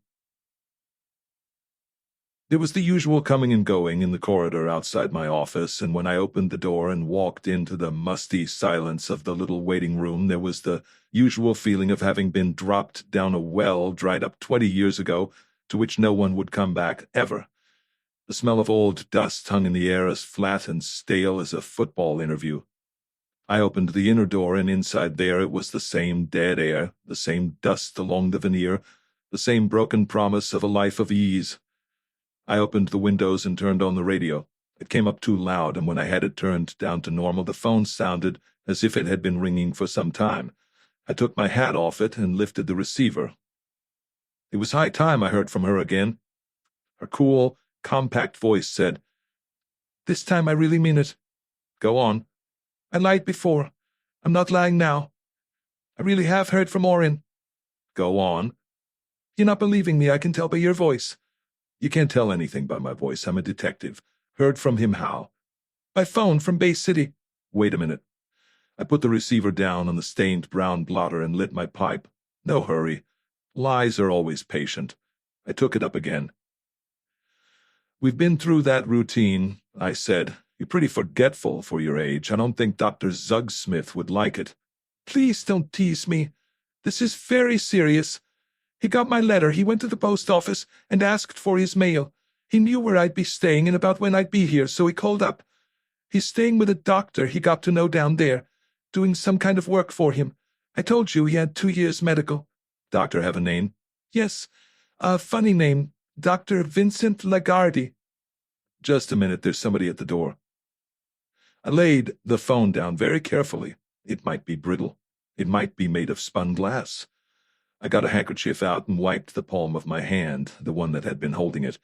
There was the usual coming and going in the corridor outside my office, and when I opened the door and walked into the musty silence of the little waiting room, there was the usual feeling of having been dropped down a well dried up 20 years ago to which no one would come back, ever. The smell of old dust hung in the air as flat and stale as a football interview. I opened the inner door, and inside there it was the same dead air, the same dust along the veneer, the same broken promise of a life of ease. I opened the windows and turned on the radio. It came up too loud, and when I had it turned down to normal, the phone sounded as if it had been ringing for some time. I took my hat off it and lifted the receiver. It was high time I heard from her again. Her cool, compact voice said, "This time I really mean it." "Go on." "I lied before. I'm not lying now. I really have heard from Orin." "Go on." "You're not believing me, I can tell by your voice." "You can't tell anything by my voice. I'm a detective." "Heard from him how?" "By phone from Bay City." "Wait a minute." I put the receiver down on the stained brown blotter and lit my pipe. No hurry. Lies are always patient. I took it up again. "We've been through that routine," I said. "You're pretty forgetful for your age. I don't think Dr. Zugsmith would like it." "Please don't tease me. This is very serious. He got my letter. He went to the post office and asked for his mail. He knew where I'd be staying and about when I'd be here, so he called up. He's staying with a doctor he got to know down there, doing some kind of work for him. I told you he had 2 years medical." "Doctor have a name?" "Yes, a funny name. Dr. Vincent Lagarde." "Just a minute, there's somebody at the door." I laid the phone down very carefully. It might be brittle. It might be made of spun glass. I got a handkerchief out and wiped the palm of my hand, the one that had been holding it.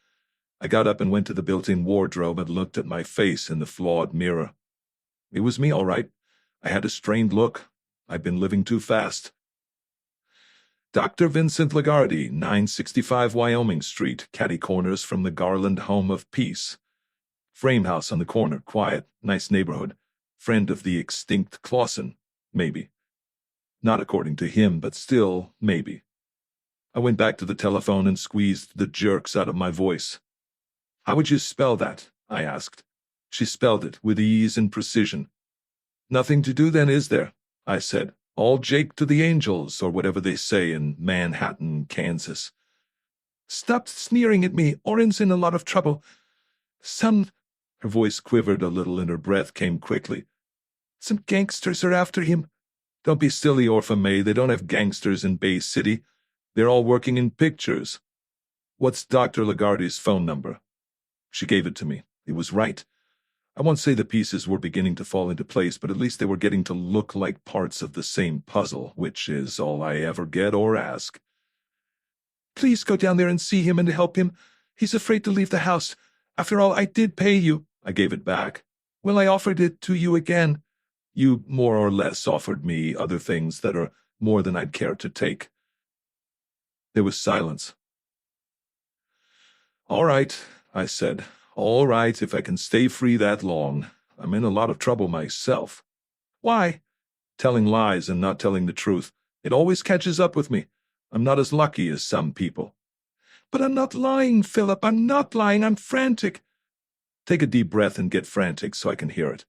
I got up and went to the built-in wardrobe and looked at my face in the flawed mirror. It was me, all right. I had a strained look. I'd been living too fast. Dr. Vincent Lagarde, 965 Wyoming Street, catty corners from the Garland Home of Peace. Frame house on the corner, quiet, nice neighborhood. Friend of the extinct Clausen, maybe. Not according to him, but still, maybe. I went back to the telephone and squeezed the jerks out of my voice. "How would you spell that?" I asked. She spelled it with ease and precision. "Nothing to do then, is there?" I said. "All Jake to the angels, or whatever they say in Manhattan, Kansas." "Stop sneering at me. Orin's in a lot of trouble. Some—" her voice quivered a little and her breath came quickly. "Some gangsters are after him." "Don't be silly, Orpha May. They don't have gangsters in Bay City. They're all working in pictures." "What's Dr. Lagarde's phone number?" She gave it to me. It was right. I won't say the pieces were beginning to fall into place, but at least they were getting to look like parts of the same puzzle, which is all I ever get or ask. "Please go down there and see him and help him. He's afraid to leave the house. After all, I did pay you." I gave it back. "Well, I offered it to you again." "You more or less offered me other things that are more than I'd care to take." There was silence. "All right," I said. "All right, if I can stay free that long. I'm in a lot of trouble myself." "Why?" "Telling lies and not telling the truth. It always catches up with me. I'm not as lucky as some people." "But I'm not lying, Philip. I'm not lying. I'm frantic." "Take a deep breath and get frantic so I can hear it."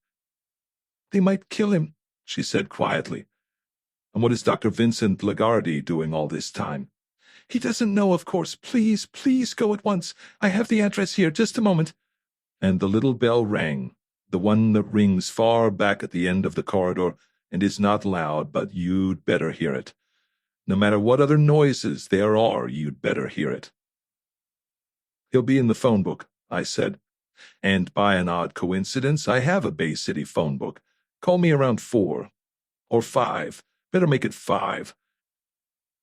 "They might kill him," she said quietly. "And what is Dr. Vincent Lagarde doing all this time?" "He doesn't know, of course. Please, please go at once. I have the address here. Just a moment." And the little bell rang, the one that rings far back at the end of the corridor and is not loud, but you'd better hear it. No matter what other noises there are, you'd better hear it. "He'll be in the phone book," I said. "And by an odd coincidence, I have a Bay City phone book. Call me around 4. Or 5. Better make it 5.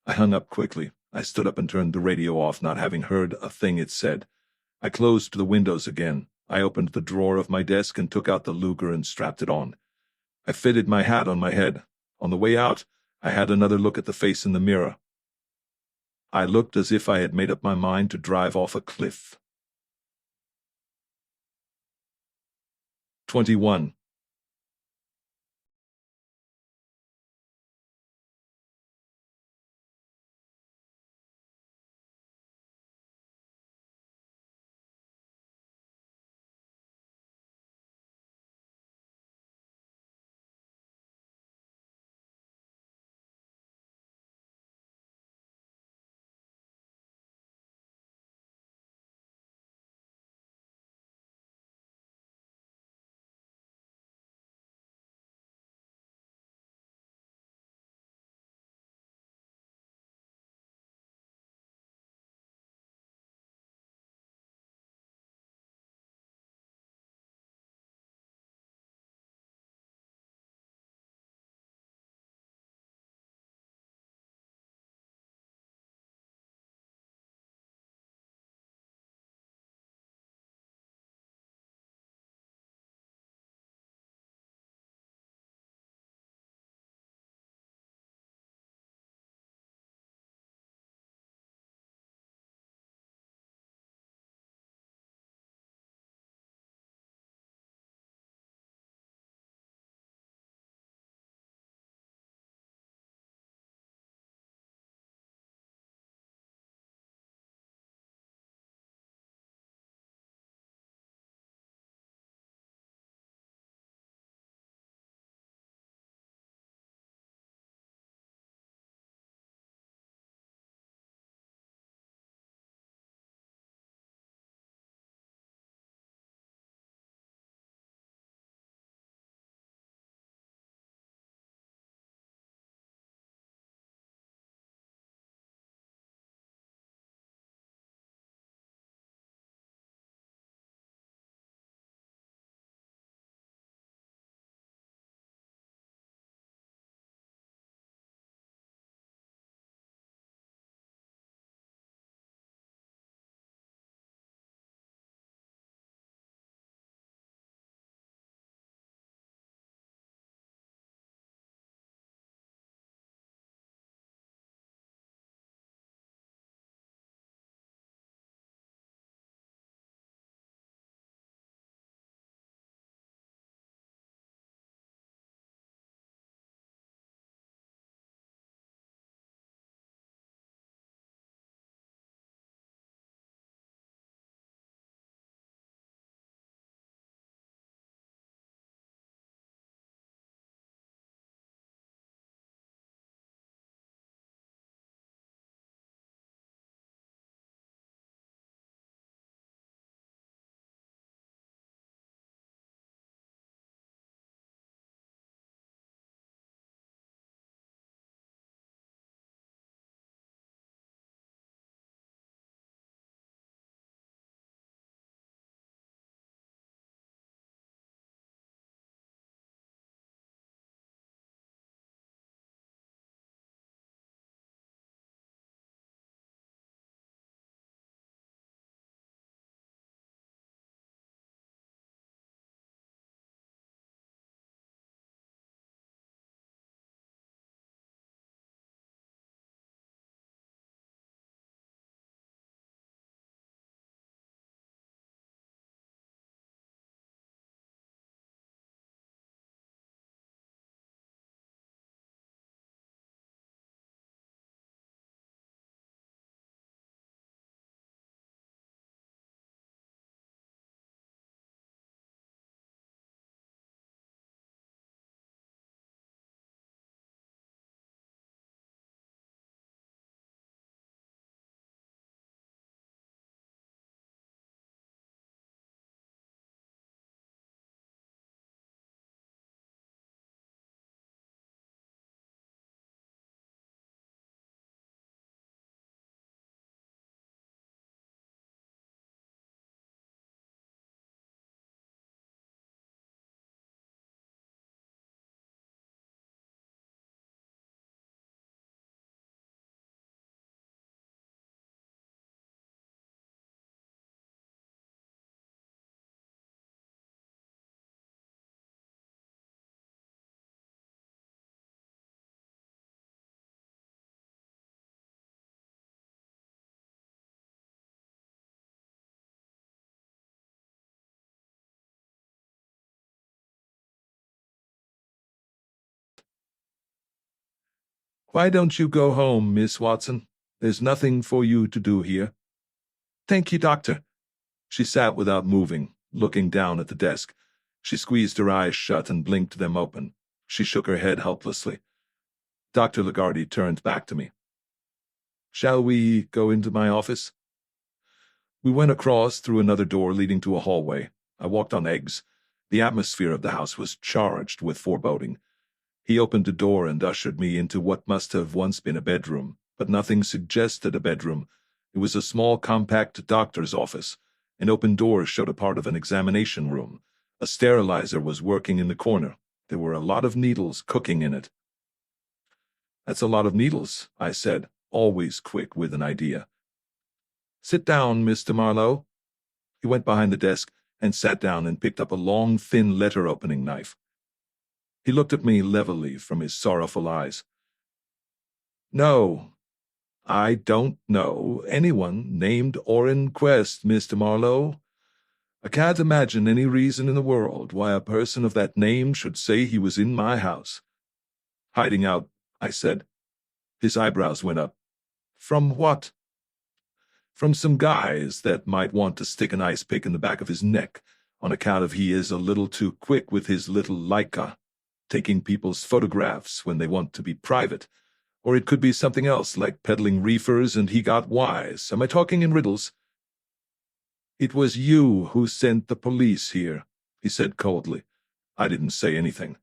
I hung up quickly. I stood up and turned the radio off, not having heard a thing it said. I closed the windows again. I opened the drawer of my desk and took out the Luger and strapped it on. I fitted my hat on my head. On the way out, I had another look at the face in the mirror. I looked as if I had made up my mind to drive off a cliff. 21. Why don't you go home, Miss Watson? There's nothing for you to do here. Thank you, doctor. She sat without moving, looking down at the desk. She squeezed her eyes shut and blinked them open. She shook her head helplessly. Dr. Lagarde turned back to me. Shall we go into my office? We went across through another door leading to a hallway. I walked on eggs. The atmosphere of the house was charged with foreboding. He opened a door and ushered me into what must have once been a bedroom, but nothing suggested a bedroom. It was a small, compact doctor's office. An open door showed a part of an examination room. A sterilizer was working in the corner. There were a lot of needles cooking in it. That's a lot of needles, I said, always quick with an idea. Sit down, Mr. Marlowe. He went behind the desk and sat down and picked up a long, thin letter-opening knife. He looked at me levelly from his sorrowful eyes. No, I don't know anyone named Orrin Quest, Mr. Marlowe. I can't imagine any reason in the world why a person of that name should say he was in my house. Hiding out, I said. His eyebrows went up. From what? From some guys that might want to stick an ice pick in the back of his neck on account of he is a little too quick with his little Leica, taking people's photographs when they want to be private. Or it could be something else, like peddling reefers and he got wise. Am I talking in riddles? It was you who sent the police here, he said coldly. I didn't say anything.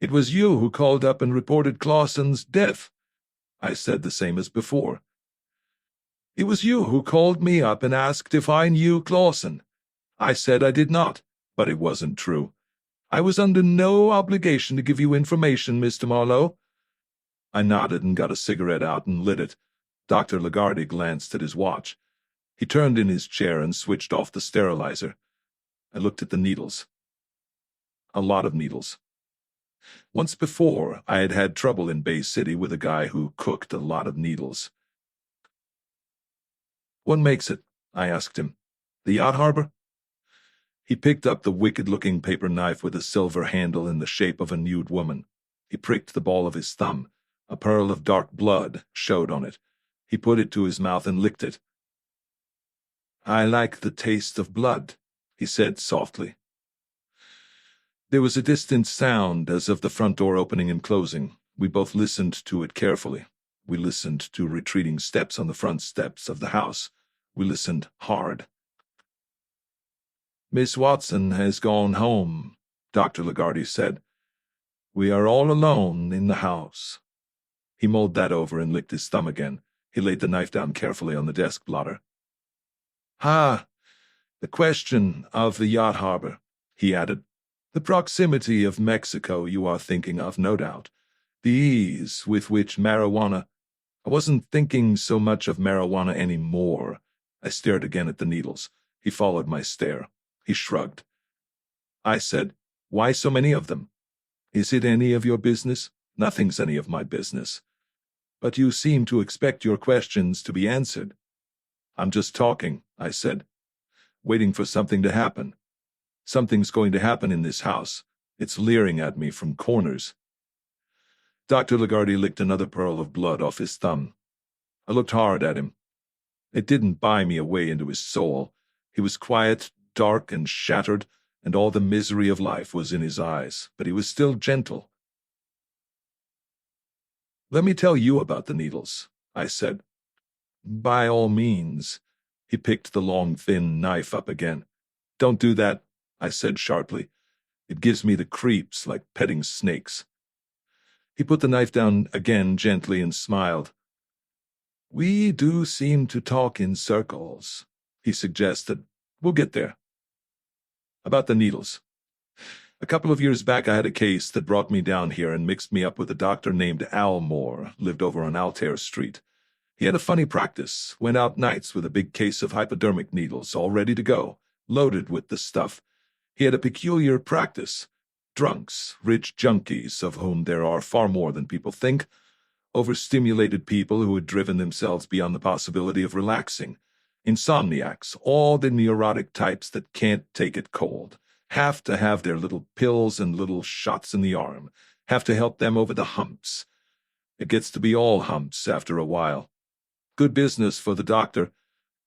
It was you who called up and reported Clausen's death. I said the same as before. It was you who called me up and asked if I knew Clausen. I said I did not, but it wasn't true. I was under no obligation to give you information, Mr. Marlowe. I nodded and got a cigarette out and lit it. Dr. Lagarde glanced at his watch. He turned in his chair and switched off the sterilizer. I looked at the needles. A lot of needles. Once before, I had had trouble in Bay City with a guy who cooked a lot of needles. What makes it? I asked him. The yacht harbor? He picked up the wicked-looking paper knife with a silver handle in the shape of a nude woman. He pricked the ball of his thumb. A pearl of dark blood showed on it. He put it to his mouth and licked it. I like the taste of blood, he said softly. There was a distant sound as of the front door opening and closing. We both listened to it carefully. We listened to retreating steps on the front steps of the house. We listened hard. Miss Watson has gone home, Dr. Lagarde said. We are all alone in the house. He mulled that over and licked his thumb again. He laid the knife down carefully on the desk blotter. The question of the yacht harbor, he added. The proximity of Mexico you are thinking of, no doubt. The ease with which marijuana— I wasn't thinking so much of marijuana anymore. I stared again at the needles. He followed my stare. He shrugged. I said, Why so many of them? Is it any of your business? Nothing's any of my business. But you seem to expect your questions to be answered. I'm just talking, I said, waiting for something to happen. Something's going to happen in this house. It's leering at me from corners. Dr. Lagarde licked another pearl of blood off his thumb. I looked hard at him. It didn't buy me a way into his soul. He was quiet, dark, and shattered, and all the misery of life was in his eyes, but he was still gentle. Let me tell you about the needles, I said. By all means. He picked the long, thin knife up again. Don't do that, I said sharply. It gives me the creeps like petting snakes. He put the knife down again gently and smiled. We do seem to talk in circles, he suggested. We'll get there. About the needles. A couple of years back I had a case that brought me down here and mixed me up with a doctor named Al Moore, lived over on Altair Street. He had a funny practice, went out nights with a big case of hypodermic needles all ready to go, loaded with the stuff. He had a peculiar practice. Drunks, rich junkies, of whom there are far more than people think, overstimulated people who had driven themselves beyond the possibility of relaxing, insomniacs, all the neurotic types that can't take it cold, have to have their little pills and little shots in the arm, have to help them over the humps. It gets to be all humps after a while. Good business for the doctor.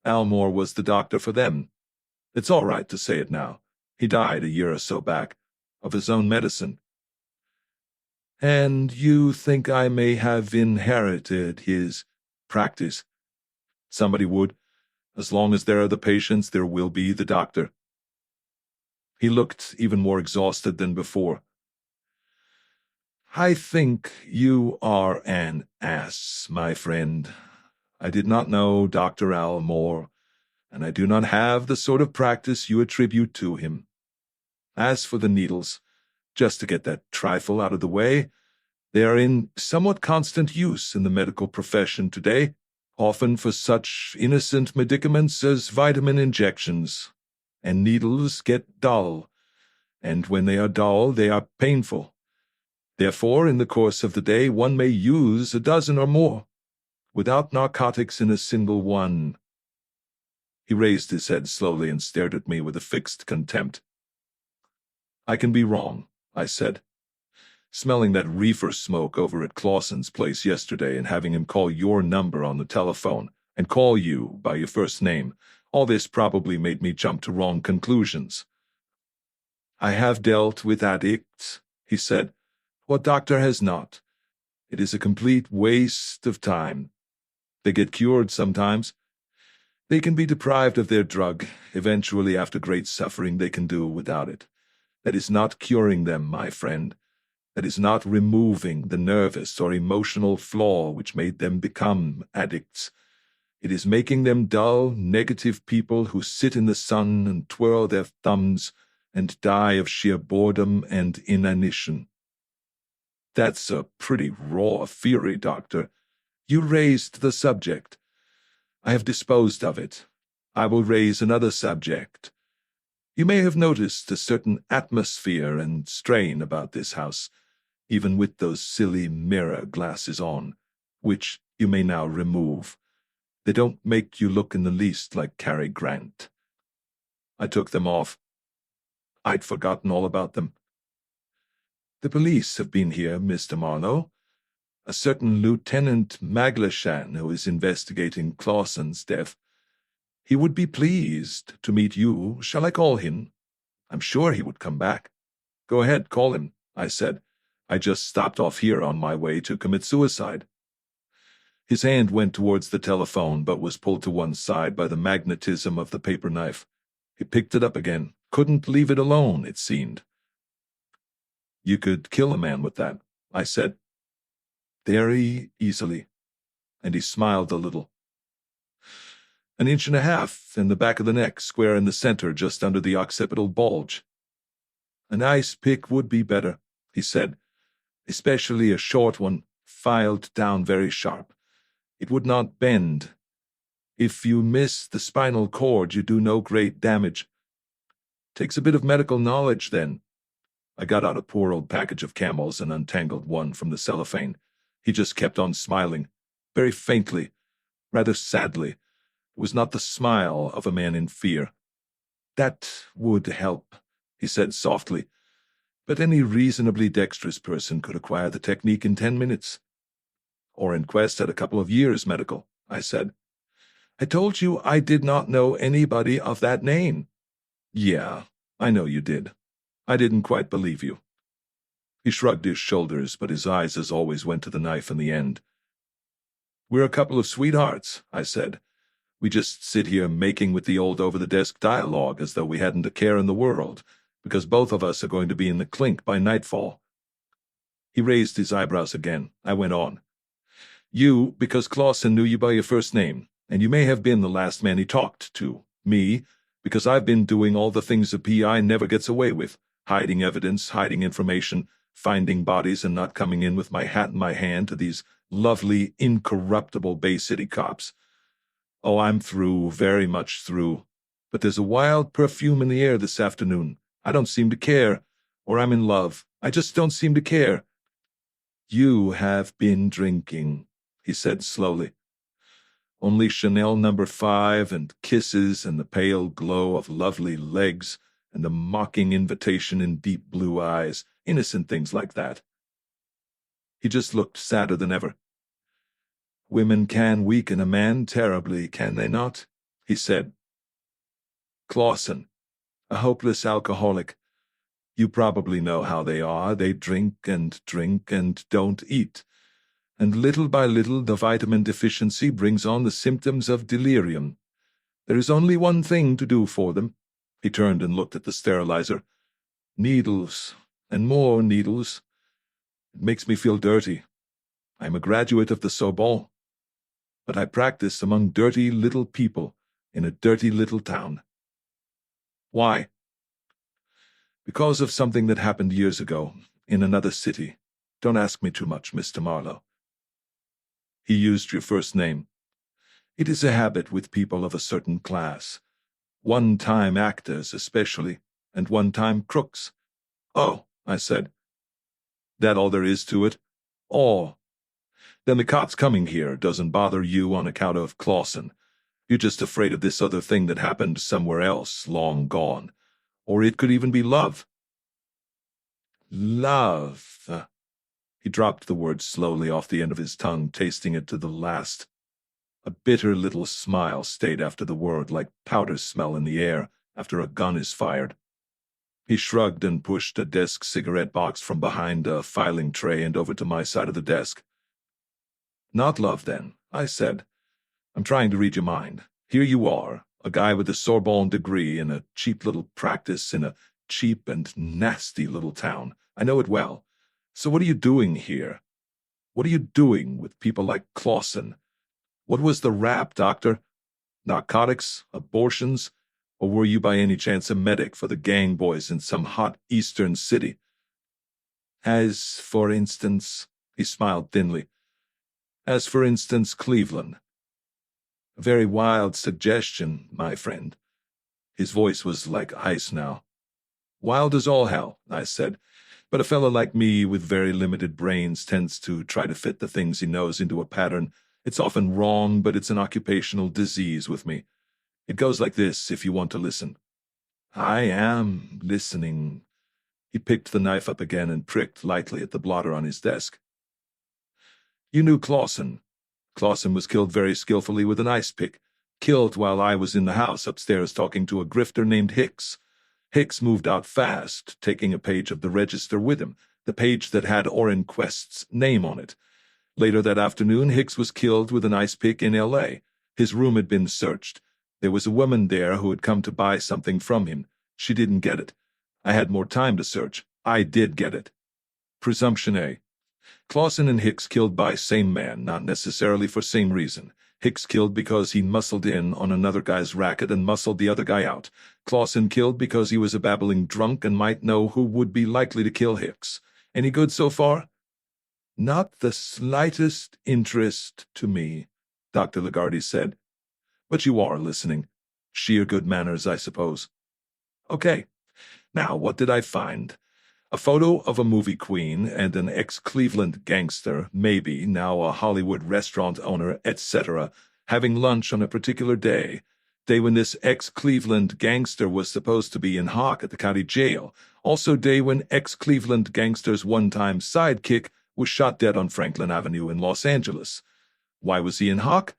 Almore was the doctor for them. It's all right to say it now. He died a year or so back, of his own medicine. And you think I may have inherited his practice? Somebody would. As long as there are the patients, there will be the doctor. He looked even more exhausted than before. I think you are an ass, my friend. I did not know Dr. Almore, and I do not have the sort of practice you attribute to him. As for the needles, just to get that trifle out of the way, they are in somewhat constant use in the medical profession today, often for such innocent medicaments as vitamin injections. And needles get dull, and when they are dull, they are painful. Therefore, in the course of the day, one may use a dozen or more, without narcotics in a single one. He raised his head slowly and stared at me with a fixed contempt. I can be wrong, I said. Smelling that reefer smoke over at Clausen's place yesterday and having him call your number on the telephone and call you by your first name, all this probably made me jump to wrong conclusions. I have dealt with addicts, he said. What doctor has not? It is a complete waste of time. They get cured sometimes. They can be deprived of their drug. Eventually, after great suffering, they can do without it. That is not curing them, my friend. That is not removing the nervous or emotional flaw which made them become addicts. It is making them dull, negative people who sit in the sun and twirl their thumbs and die of sheer boredom and inanition. That's a pretty raw theory, Doctor. You raised the subject. I have disposed of it. I will raise another subject. You may have noticed a certain atmosphere and strain about this house, even with those silly mirror glasses on, which you may now remove. They don't make you look in the least like Cary Grant. I took them off. I'd forgotten all about them. The police have been here, Mr. Marlowe. A certain Lieutenant Maglashan, who is investigating Clausen's death. He would be pleased to meet you. Shall I call him? I'm sure he would come back. Go ahead, call him, I said. I just stopped off here on my way to commit suicide. His hand went towards the telephone, but was pulled to one side by the magnetism of the paper knife. He picked it up again. Couldn't leave it alone, it seemed. You could kill a man with that, I said. Very easily. And he smiled a little. An inch and a half in the back of the neck, square in the center, just under the occipital bulge. An ice pick would be better, he said, especially a short one, filed down very sharp. It would not bend. If you miss the spinal cord, you do no great damage. Takes a bit of medical knowledge, then. I got out a poor old package of Camels and untangled one from the cellophane. He just kept on smiling, very faintly, rather sadly. It was not the smile of a man in fear. That would help, he said softly. But any reasonably dexterous person could acquire the technique in 10 minutes. Or inquest at a couple of years medical, I said. I told you I did not know anybody of that name. Yeah, I know you did. I didn't quite believe you. He shrugged his shoulders, but his eyes as always went to the knife in the end. We're a couple of sweethearts, I said. We just sit here making with the old over-the-desk dialogue as though we hadn't a care in the world, because both of us are going to be in the clink by nightfall. He raised his eyebrows again. I went on. You, because Clausen knew you by your first name, and you may have been the last man he talked to. Me, because I've been doing all the things a PI never gets away with, hiding evidence, hiding information, finding bodies and not coming in with my hat in my hand to these lovely, incorruptible Bay City cops. Oh, I'm through, very much through. But there's a wild perfume in the air this afternoon. I don't seem to care. Or I'm in love. I just don't seem to care. You have been drinking, he said slowly. Only Chanel No. 5 and kisses and the pale glow of lovely legs and the mocking invitation in deep blue eyes, innocent things like that. He just looked sadder than ever. Women can weaken a man terribly, can they not? He said. Clausen, a hopeless alcoholic. You probably know how they are. They drink and don't eat. And little by little the vitamin deficiency brings on the symptoms of delirium. There is only one thing to do for them. He turned and looked at the sterilizer. Needles, and more needles. It makes me feel dirty. I'm a graduate of the Sorbonne, but I practice among dirty little people in a dirty little town. Why? Because of something that happened years ago, in another city. Don't ask me too much, Mr. Marlowe. He used your first name. It is a habit with people of a certain class. One-time actors, especially, and one-time crooks. Oh, I said. That all there is to it? All. Then the cops coming here doesn't bother you on account of Clausen. You're just afraid of this other thing that happened somewhere else, long gone. Or it could even be love. Love. He dropped the word slowly off the end of his tongue, tasting it to the last. A bitter little smile stayed after the word, like powder smell in the air after a gun is fired. He shrugged and pushed a desk cigarette box from behind a filing tray and over to my side of the desk. Not love, then, I said. I'm trying to read your mind. Here you are, a guy with a Sorbonne degree in a cheap little practice in a cheap and nasty little town. I know it well. So what are you doing here? What are you doing with people like Clausen? What was the rap, doctor? Narcotics? Abortions? Or were you by any chance a medic for the gang boys in some hot eastern city? As, for instance, he smiled thinly, as, for instance, Cleveland. A very wild suggestion, my friend. His voice was like ice now. Wild as all hell, I said, but a fellow like me with very limited brains tends to try to fit the things he knows into a pattern. It's often wrong, but it's an occupational disease with me. It goes like this, if you want to listen. I am listening. He picked the knife up again and pricked lightly at the blotter on his desk. You knew Clausen. Clausen was killed very skillfully with an ice pick. Killed while I was in the house upstairs talking to a grifter named Hicks. Hicks moved out fast, taking a page of the register with him, the page that had Orrin Quest's name on it. Later that afternoon, Hicks was killed with an ice pick in L.A. His room had been searched. There was a woman there who had come to buy something from him. She didn't get it. I had more time to search. I did get it. Presumption A. Clausen and Hicks killed by same man, not necessarily for same reason. Hicks killed because he muscled in on another guy's racket and muscled the other guy out. Clausen killed because he was a babbling drunk and might know who would be likely to kill Hicks. Any good so far? Not the slightest interest to me, Dr. Lagarde said. But you are listening. Sheer good manners, I suppose. Okay. Now, what did I find? A photo of a movie queen and an ex-Cleveland gangster, maybe now a Hollywood restaurant owner, etc., having lunch on a particular day when this ex-Cleveland gangster was supposed to be in hock at the county jail, also day when ex-Cleveland gangster's one-time sidekick was shot dead on Franklin Avenue in Los Angeles. Why was he in hock?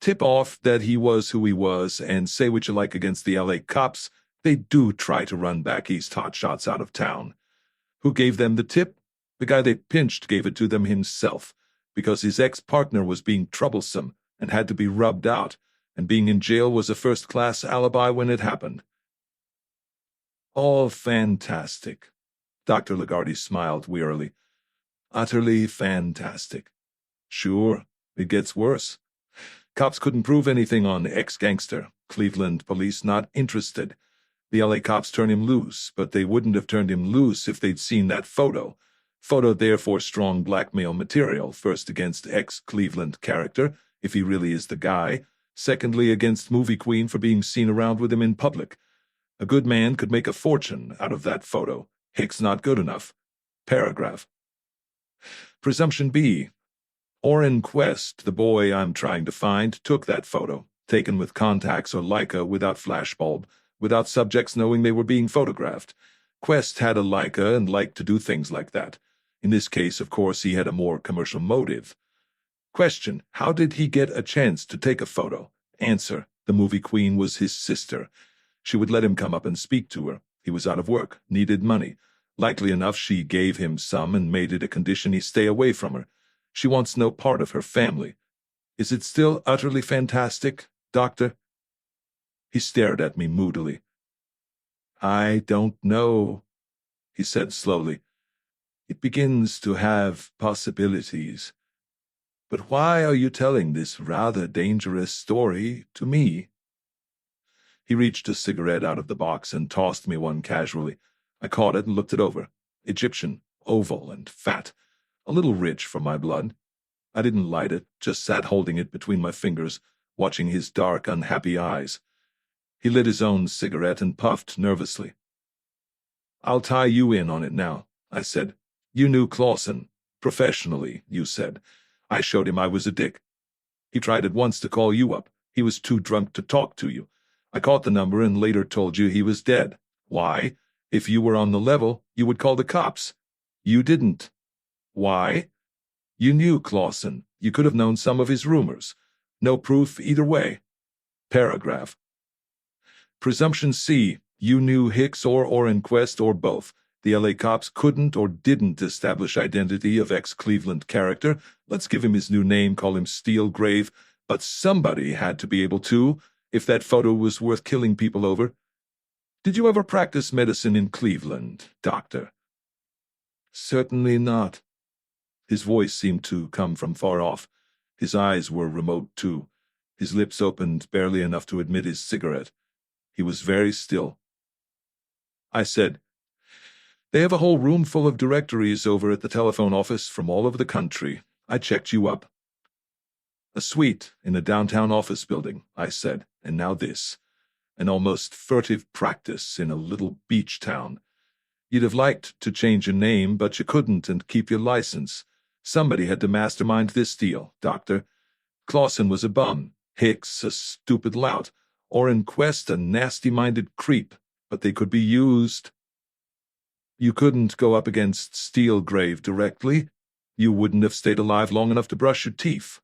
Tip off that he was who he was, and say what you like against the L.A. cops, they do try to run back East hotshots out of town. Who gave them the tip? The guy they pinched gave it to them himself, because his ex-partner was being troublesome and had to be rubbed out, and being in jail was a first-class alibi when it happened. All fantastic. Dr. Lagarde smiled wearily. Utterly fantastic. Sure, it gets worse. Cops couldn't prove anything on ex-gangster. Cleveland police not interested. The L.A. cops turned him loose, but they wouldn't have turned him loose if they'd seen that photo. Photo therefore strong blackmail material, first against ex-Cleveland character, if he really is the guy, secondly against movie queen for being seen around with him in public. A good man could make a fortune out of that photo. Hicks not good enough. Paragraph. Presumption B. Orrin Quest, the boy I'm trying to find, took that photo, taken with contacts or Leica without flashbulb, without subjects knowing they were being photographed. Quest had a Leica and liked to do things like that. In this case, of course, he had a more commercial motive. Question: how did he get a chance to take a photo? Answer: the movie queen was his sister. She would let him come up and speak to her. He was out of work, needed money. Likely enough, she gave him some and made it a condition he stay away from her. She wants no part of her family. Is it still utterly fantastic, Doctor? He stared at me moodily. I don't know, he said slowly. It begins to have possibilities. But why are you telling this rather dangerous story to me? He reached a cigarette out of the box and tossed me one casually. I caught it and looked it over. Egyptian, oval and fat, a little rich for my blood. I didn't light it, just sat holding it between my fingers, watching his dark, unhappy eyes. He lit his own cigarette and puffed nervously. I'll tie you in on it now, I said. You knew Clausen. Professionally, you said. I showed him I was a dick. He tried at once to call you up. He was too drunk to talk to you. I caught the number and later told you he was dead. Why? If you were on the level, you would call the cops. You didn't. Why? You knew Clausen. You could have known some of his rumors. No proof either way. Paragraph. Presumption C. You knew Hicks or Orenquist or both. The LA cops couldn't or didn't establish identity of ex-Cleveland character. Let's give him his new name, call him Steelgrave. But somebody had to be able to, if that photo was worth killing people over. Did you ever practice medicine in Cleveland, Doctor? Certainly not. His voice seemed to come from far off. His eyes were remote, too. His lips opened barely enough to admit his cigarette. He was very still. I said, They have a whole room full of directories over at the telephone office from all over the country. I checked you up. A suite in a downtown office building, I said, and now this. An almost furtive practice in a little beach town. You'd have liked to change your name, but you couldn't and keep your license. Somebody had to mastermind this deal, Doctor. Clausen was a bum, Hicks a stupid lout, Orenquist a nasty-minded creep, but they could be used. You couldn't go up against Steelgrave directly. You wouldn't have stayed alive long enough to brush your teeth.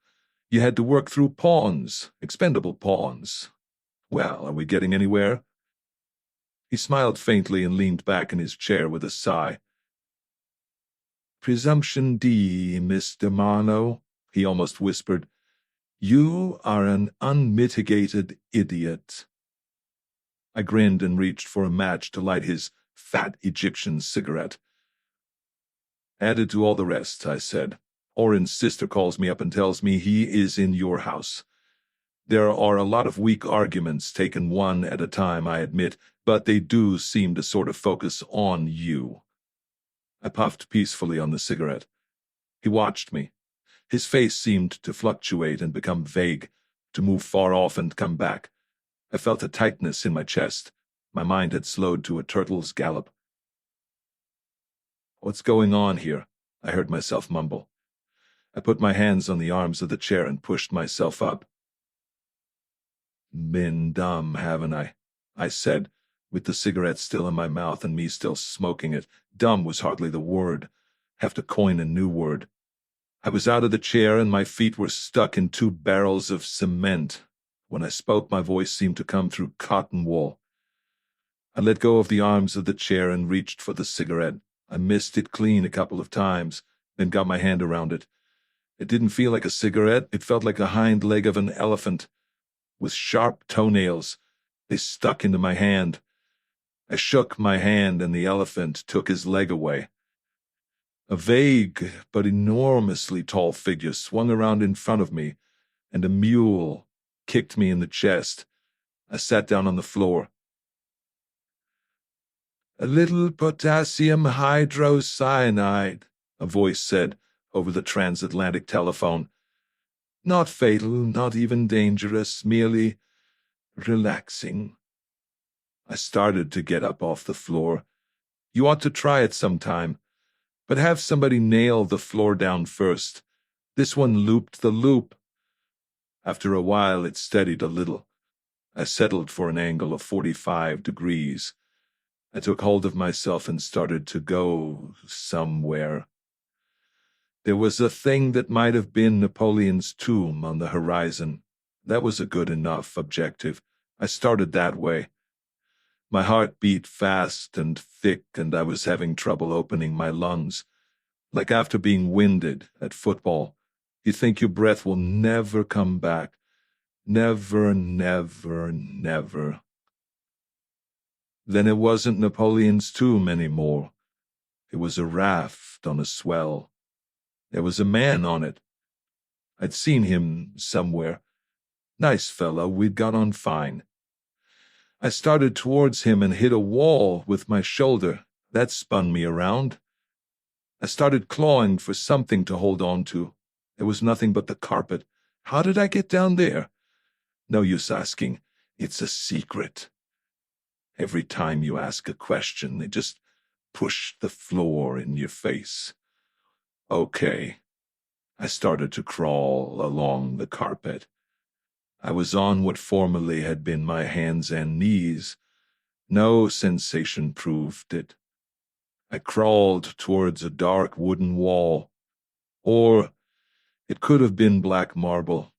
You had to work through pawns, expendable pawns. Well, are we getting anywhere? He smiled faintly and leaned back in his chair with a sigh. Presumption D, Mr. Marlowe, he almost whispered. You are an unmitigated idiot. I grinned and reached for a match to light his fat Egyptian cigarette. Added to all the rest, I said. Oren's sister calls me up and tells me he is in your house. There are a lot of weak arguments taken one at a time, I admit, but they do seem to sort of focus on you. I puffed peacefully on the cigarette. He watched me. His face seemed to fluctuate and become vague, to move far off and come back. I felt a tightness in my chest. My mind had slowed to a turtle's gallop. What's going on here? I heard myself mumble. I put my hands on the arms of the chair and pushed myself up. Been dumb, haven't I? I said, with the cigarette still in my mouth and me still smoking it. Dumb was hardly the word. Have to coin a new word. I was out of the chair and my feet were stuck in 2 barrels of cement. When I spoke, my voice seemed to come through cotton wool. I let go of the arms of the chair and reached for the cigarette. I missed it clean a couple of times, then got my hand around it. It didn't feel like a cigarette. It felt like a hind leg of an elephant, with sharp toenails. They stuck into my hand. I shook my hand and the elephant took his leg away. A vague but enormously tall figure swung around in front of me, and a mule kicked me in the chest. I sat down on the floor. A little potassium hydrocyanide, a voice said over the transatlantic telephone. Not fatal, not even dangerous, merely relaxing. I started to get up off the floor. You ought to try it sometime, but have somebody nail the floor down first. This one looped the loop. After a while, it steadied a little. I settled for an angle of 45 degrees. I took hold of myself and started to go somewhere. There was a thing that might have been Napoleon's tomb on the horizon. That was a good enough objective. I started that way. My heart beat fast and thick, and I was having trouble opening my lungs. Like after being winded at football. You think your breath will never come back. Never, never, never. Then it wasn't Napoleon's tomb anymore. It was a raft on a swell. There was a man on it. I'd seen him somewhere. Nice fellow, we'd got on fine. I started towards him and hit a wall with my shoulder. That spun me around. I started clawing for something to hold on to. There was nothing but the carpet. How did I get down there? No use asking. It's a secret. Every time you ask a question, they just push the floor in your face. Okay. I started to crawl along the carpet. I was on what formerly had been my hands and knees. No sensation proved it. I crawled towards a dark wooden wall. Or it could have been black marble.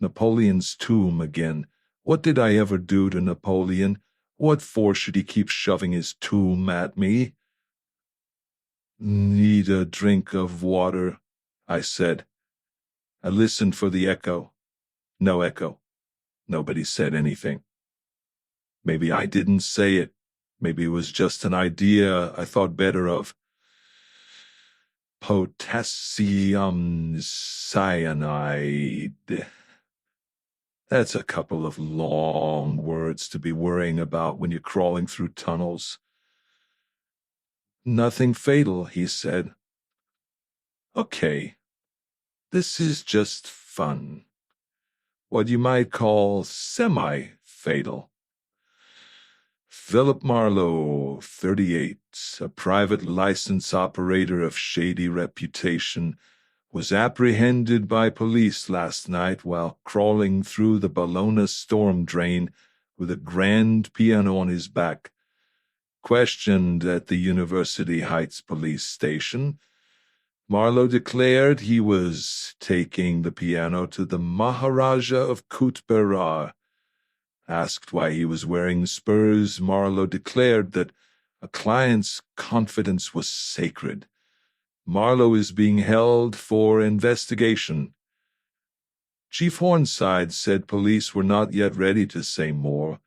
Napoleon's tomb again. What did I ever do to Napoleon? What for should he keep shoving his tomb at me? Need a drink of water, I said. I listened for the echo. No echo. Nobody said anything. Maybe I didn't say it. Maybe it was just an idea I thought better of. Potassium cyanide. That's a couple of long words to be worrying about when you're crawling through tunnels. Nothing fatal, he said. Okay. This is just fun. What you might call semi-fatal. Philip Marlowe, 38, a private license operator of shady reputation, was apprehended by police last night while crawling through the Bologna storm drain with a grand piano on his back. Questioned at the University Heights police station, Marlowe declared he was taking the piano to the Maharaja of Kutberar. Asked why he was wearing spurs, Marlowe declared that a client's confidence was sacred. Marlowe is being held for investigation. Chief Hornside said police were not yet ready to say more.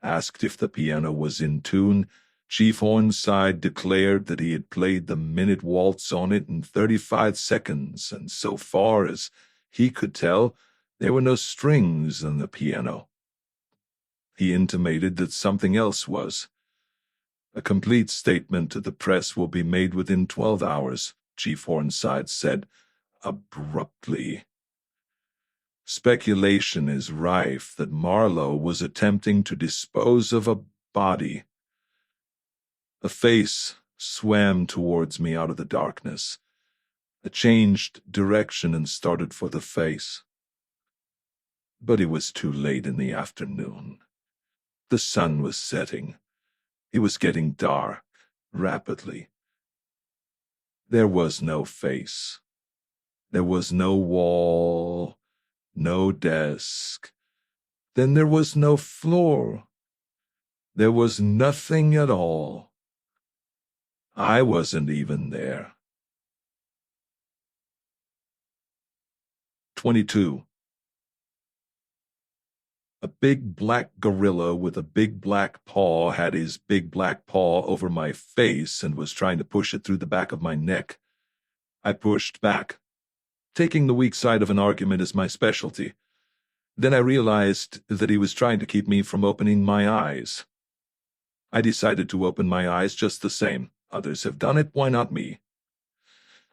Asked if the piano was in tune, Chief Hornside declared that he had played the minute waltz on it in 35 seconds, and so far as he could tell, there were no strings on the piano. He intimated that something else was. A complete statement to the press will be made within 12 hours, Chief Hornside said abruptly. Speculation is rife that Marlowe was attempting to dispose of a body. A face swam towards me out of the darkness. I changed direction and started for the face. But it was too late in the afternoon. The sun was setting. It was getting dark, rapidly. There was no face. There was no wall, no desk. Then there was no floor. There was nothing at all. I wasn't even there. 22. A big black gorilla with a big black paw had his big black paw over my face and was trying to push it through the back of my neck. I pushed back. Taking the weak side of an argument is my specialty. Then I realized that he was trying to keep me from opening my eyes. I decided to open my eyes just the same. Others have done it, why not me?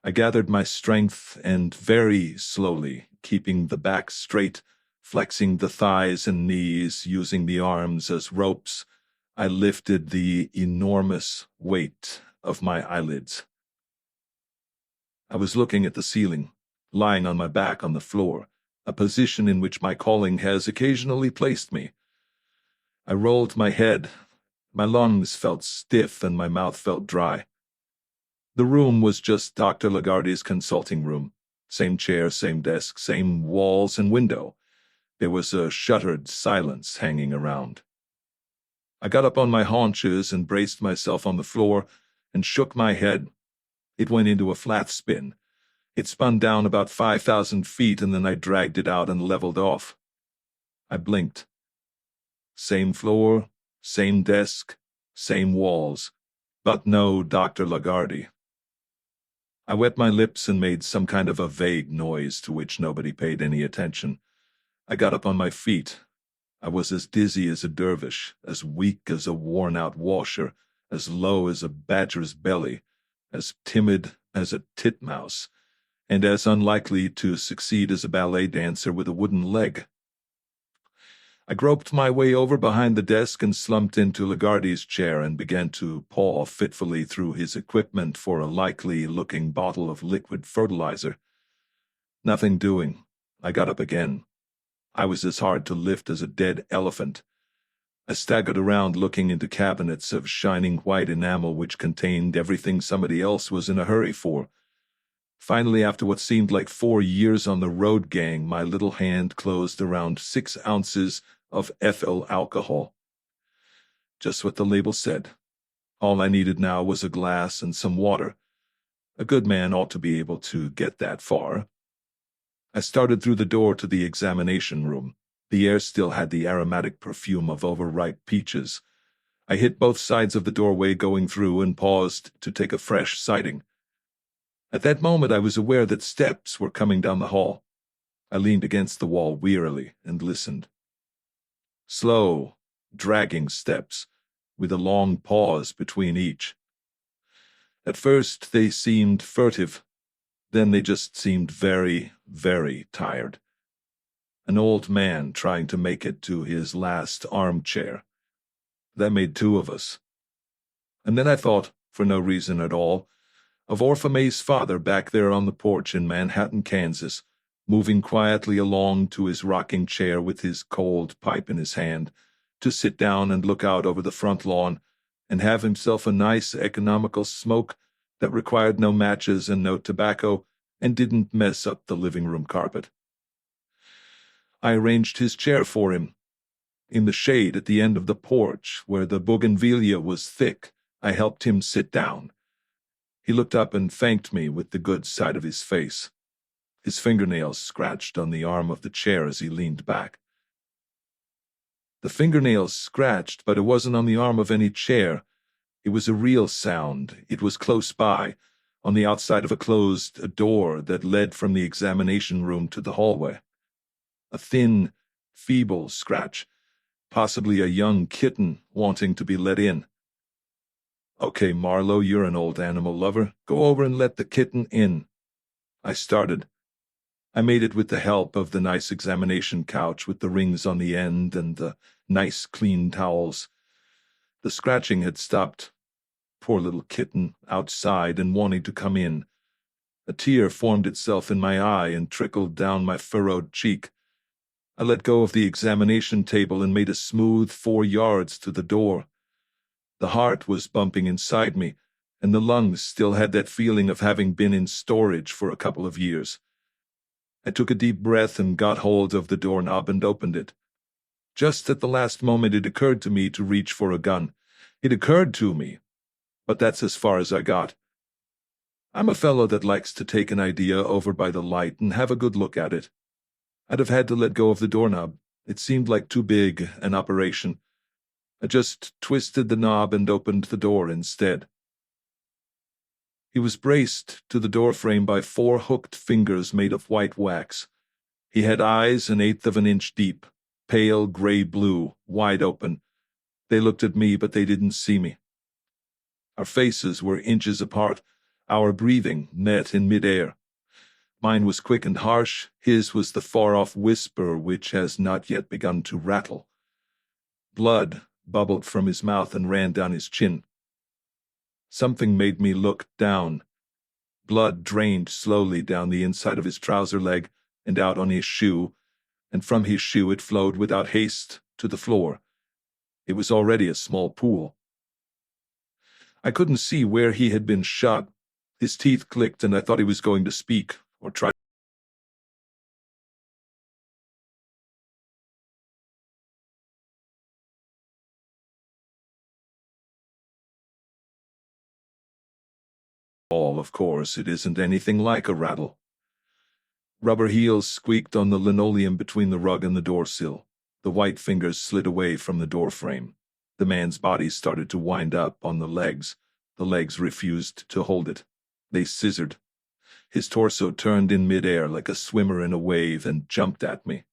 I gathered my strength and very slowly, keeping the back straight, flexing the thighs and knees, using the arms as ropes, I lifted the enormous weight of my eyelids. I was looking at the ceiling, lying on my back on the floor, a position in which my calling has occasionally placed me. I rolled my head. My lungs felt stiff and my mouth felt dry. The room was just Dr. Lagarde's consulting room. Same chair, same desk, same walls and window. There was a shuttered silence hanging around. I got up on my haunches and braced myself on the floor and shook my head. It went into a flat spin. It spun down about 5,000 feet, and then I dragged it out and leveled off. I blinked. Same floor, same desk, same walls, but no Dr. Lagarde. I wet my lips and made some kind of a vague noise to which nobody paid any attention. I got up on my feet. I was as dizzy as a dervish, as weak as a worn-out washer, as low as a badger's belly, as timid as a titmouse, and as unlikely to succeed as a ballet dancer with a wooden leg. I groped my way over behind the desk and slumped into Lagarde's chair and began to paw fitfully through his equipment for a likely-looking bottle of liquid fertilizer. Nothing doing. I got up again. I was as hard to lift as a dead elephant. I staggered around looking into cabinets of shining white enamel which contained everything somebody else was in a hurry for. Finally, after what seemed like 4 years on the road gang, my little hand closed around 6 ounces of ethyl alcohol. Just what the label said. All I needed now was a glass and some water. A good man ought to be able to get that far. I started through the door to the examination room. The air still had the aromatic perfume of overripe peaches. I hit both sides of the doorway going through and paused to take a fresh sighting. At that moment I was aware that steps were coming down the hall. I leaned against the wall wearily and listened. Slow, dragging steps, with a long pause between each. At first they seemed furtive. Then they just seemed very, very tired. An old man trying to make it to his last armchair. That made 2 of us. And then I thought, for no reason at all, of Orpha Mae's father back there on the porch in Manhattan, Kansas, moving quietly along to his rocking chair with his cold pipe in his hand, to sit down and look out over the front lawn and have himself a nice economical smoke that required no matches and no tobacco and didn't mess up the living room carpet. I arranged his chair for him. In the shade at the end of the porch, where the bougainvillea was thick, I helped him sit down. He looked up and thanked me with the good side of his face. His fingernails scratched on the arm of the chair as he leaned back. The fingernails scratched, but it wasn't on the arm of any chair. It was a real sound. It was close by, on the outside of a closed door that led from the examination room to the hallway. A thin, feeble scratch, possibly a young kitten wanting to be let in. "Okay, Marlowe, you're an old animal lover. Go over and let the kitten in." I started. I made it with the help of the nice examination couch with the rings on the end and the nice clean towels. The scratching had stopped. Poor little kitten, outside and wanting to come in. A tear formed itself in my eye and trickled down my furrowed cheek. I let go of the examination table and made a smooth 4 yards to the door. The heart was bumping inside me, and the lungs still had that feeling of having been in storage for a couple of years. I took a deep breath and got hold of the doorknob and opened it. Just at the last moment it occurred to me to reach for a gun. It occurred to me, but that's as far as I got. I'm a fellow that likes to take an idea over by the light and have a good look at it. I'd have had to let go of the doorknob. It seemed like too big an operation. I just twisted the knob and opened the door instead. He was braced to the doorframe by 4 hooked fingers made of white wax. He had eyes 1/8 of an inch deep, pale gray-blue, wide open. They looked at me, but they didn't see me. Our faces were inches apart. Our breathing met in midair. Mine was quick and harsh. His was the far-off whisper which has not yet begun to rattle. Blood bubbled from his mouth and ran down his chin. Something made me look down. Blood drained slowly down the inside of his trouser leg and out on his shoe, and from his shoe it flowed without haste to the floor. It was already a small pool. I couldn't see where he had been shot, His teeth clicked, and I thought he was going to speak or try. All, of course, it isn't anything like a rattle. Rubber heels squeaked on the linoleum between the rug and the door sill. The white fingers slid away from the door frame. The man's body started to wind up on the legs. The legs refused to hold it. They scissored. His torso turned in midair like a swimmer in a wave and jumped at me.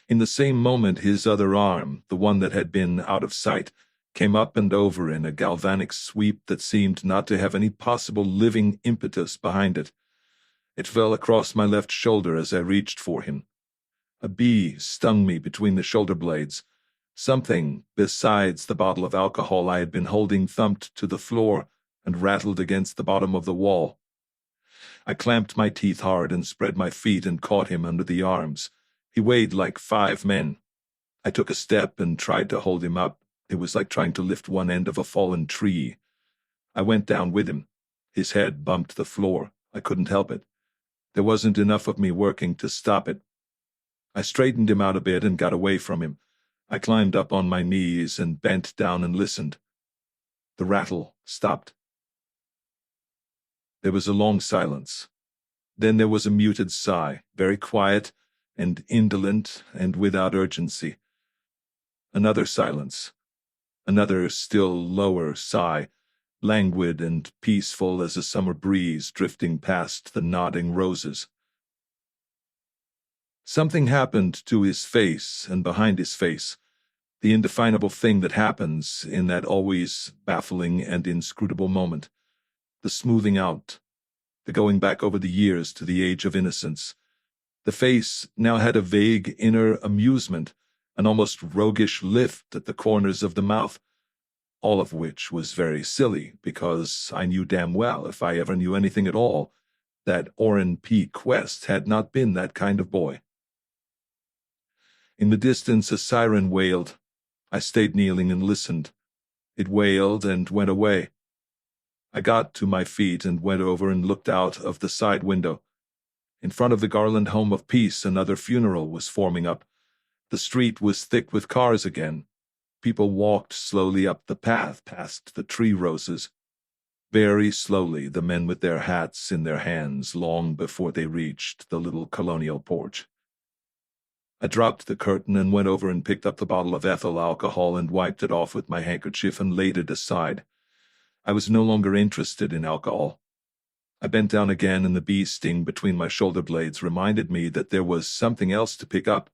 In the same moment, his other arm, the one that had been out of sight, came up and over in a galvanic sweep that seemed not to have any possible living impetus behind it. It fell across my left shoulder as I reached for him. A bee stung me between the shoulder blades. Something besides the bottle of alcohol I had been holding thumped to the floor and rattled against the bottom of the wall. I clamped my teeth hard and spread my feet and caught him under the arms. He weighed like 5 men. I took a step and tried to hold him up. It was like trying to lift one end of a fallen tree. I went down with him. His head bumped the floor. I couldn't help it. There wasn't enough of me working to stop it. I straightened him out a bit and got away from him. I climbed up on my knees and bent down and listened. The rattle stopped. There was a long silence. Then there was a muted sigh, very quiet and indolent and without urgency. Another silence. Another still lower sigh, languid and peaceful as a summer breeze drifting past the nodding roses. Something happened to his face and behind his face, the indefinable thing that happens in that always baffling and inscrutable moment, the smoothing out, the going back over the years to the age of innocence. The face now had a vague inner amusement, an almost roguish lift at the corners of the mouth, all of which was very silly, because I knew damn well, if I ever knew anything at all, that Orrin P. Quest had not been that kind of boy. In the distance a siren wailed. I stayed kneeling and listened. It wailed and went away. I got to my feet and went over and looked out of the side window. In front of the Garland Home of Peace, another funeral was forming up. The street was thick with cars again. People walked slowly up the path past the tree roses. Very slowly, the men with their hats in their hands long before they reached the little colonial porch. I dropped the curtain and went over and picked up the bottle of ethyl alcohol and wiped it off with my handkerchief and laid it aside. I was no longer interested in alcohol. I bent down again, and the bee sting between my shoulder blades reminded me that there was something else to pick up.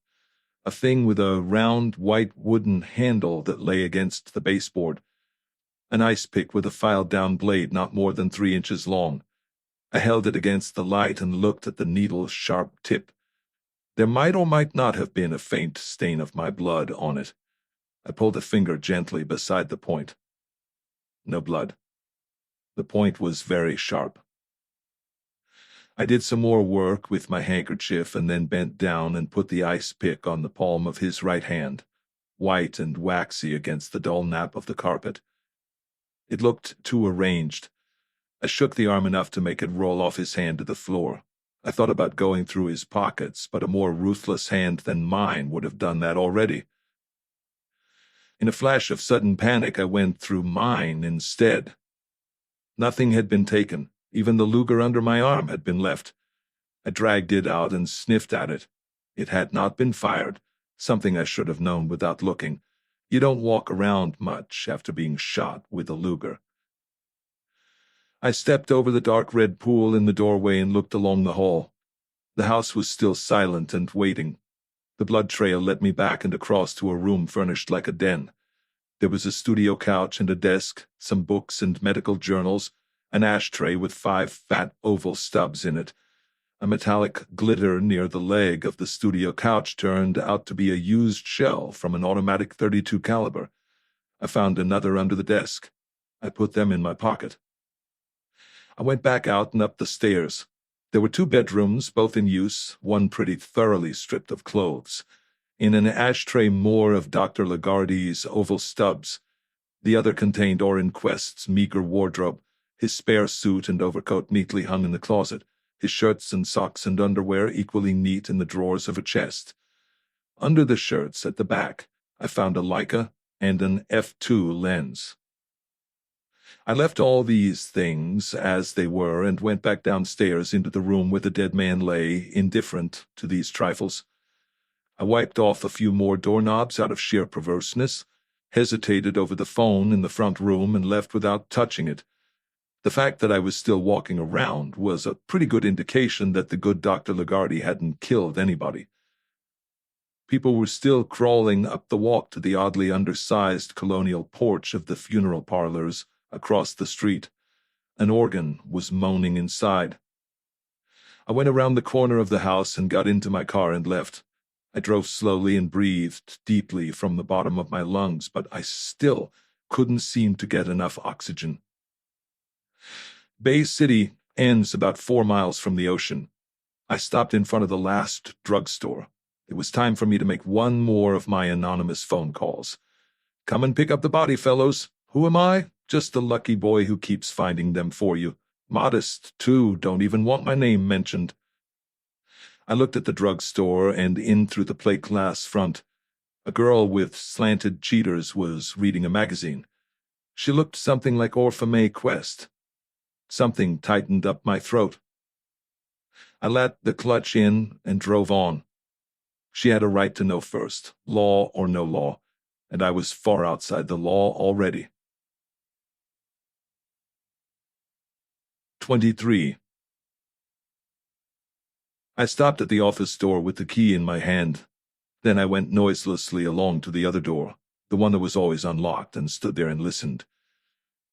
A thing with a round, white wooden handle that lay against the baseboard. An ice pick with a filed-down blade not more than 3 inches long. I held it against the light and looked at the needle's sharp tip. There might or might not have been a faint stain of my blood on it. I pulled a finger gently beside the point. No blood. The point was very sharp. I did some more work with my handkerchief and then bent down and put the ice pick on the palm of his right hand, white and waxy against the dull nap of the carpet. It looked too arranged. I shook the arm enough to make it roll off his hand to the floor. I thought about going through his pockets, but a more ruthless hand than mine would have done that already. In a flash of sudden panic, I went through mine instead. Nothing had been taken. Even the Luger under my arm had been left. I dragged it out and sniffed at it. It had not been fired, something I should have known without looking. You don't walk around much after being shot with a Luger. I stepped over the dark red pool in the doorway and looked along the hall. The house was still silent and waiting. The blood trail led me back and across to a room furnished like a den. There was a studio couch and a desk, some books and medical journals, an ashtray with 5 fat oval stubs in it. A metallic glitter near the leg of the studio couch turned out to be a used shell from an automatic .32 caliber. I found another under the desk. I put them in my pocket. I went back out and up the stairs. There were 2 bedrooms, both in use, one pretty thoroughly stripped of clothes. In an ashtray more of Dr. Lagardy's oval stubs. The other contained Orrin Quest's meager wardrobe, his spare suit and overcoat neatly hung in the closet, his shirts and socks and underwear equally neat in the drawers of a chest. Under the shirts, at the back, I found a Leica and an f2 lens. I left all these things as they were and went back downstairs into the room where the dead man lay, indifferent to these trifles. I wiped off a few more doorknobs out of sheer perverseness, hesitated over the phone in the front room, and left without touching it. The fact that I was still walking around was a pretty good indication that the good Dr. Lagarde hadn't killed anybody. People were still crawling up the walk to the oddly undersized colonial porch of the funeral parlors across the street. An organ was moaning inside. I went around the corner of the house and got into my car and left. I drove slowly and breathed deeply from the bottom of my lungs, but I still couldn't seem to get enough oxygen. Bay City ends about 4 miles from the ocean. I stopped in front of the last drugstore. It was time for me to make one more of my anonymous phone calls. "Come and pick up the body, fellows. Who am I? Just the lucky boy who keeps finding them for you. Modest, too, don't even want my name mentioned." I looked at the drugstore and in through the plate glass front. A girl with slanted cheaters was reading a magazine. She looked something like Orpha Mae Quest. Something tightened up my throat. I let the clutch in and drove on. She had a right to know first, law or no law, and I was far outside the law already. 23. I stopped at the office door with the key in my hand. Then I went noiselessly along to the other door, the one that was always unlocked, and stood there and listened.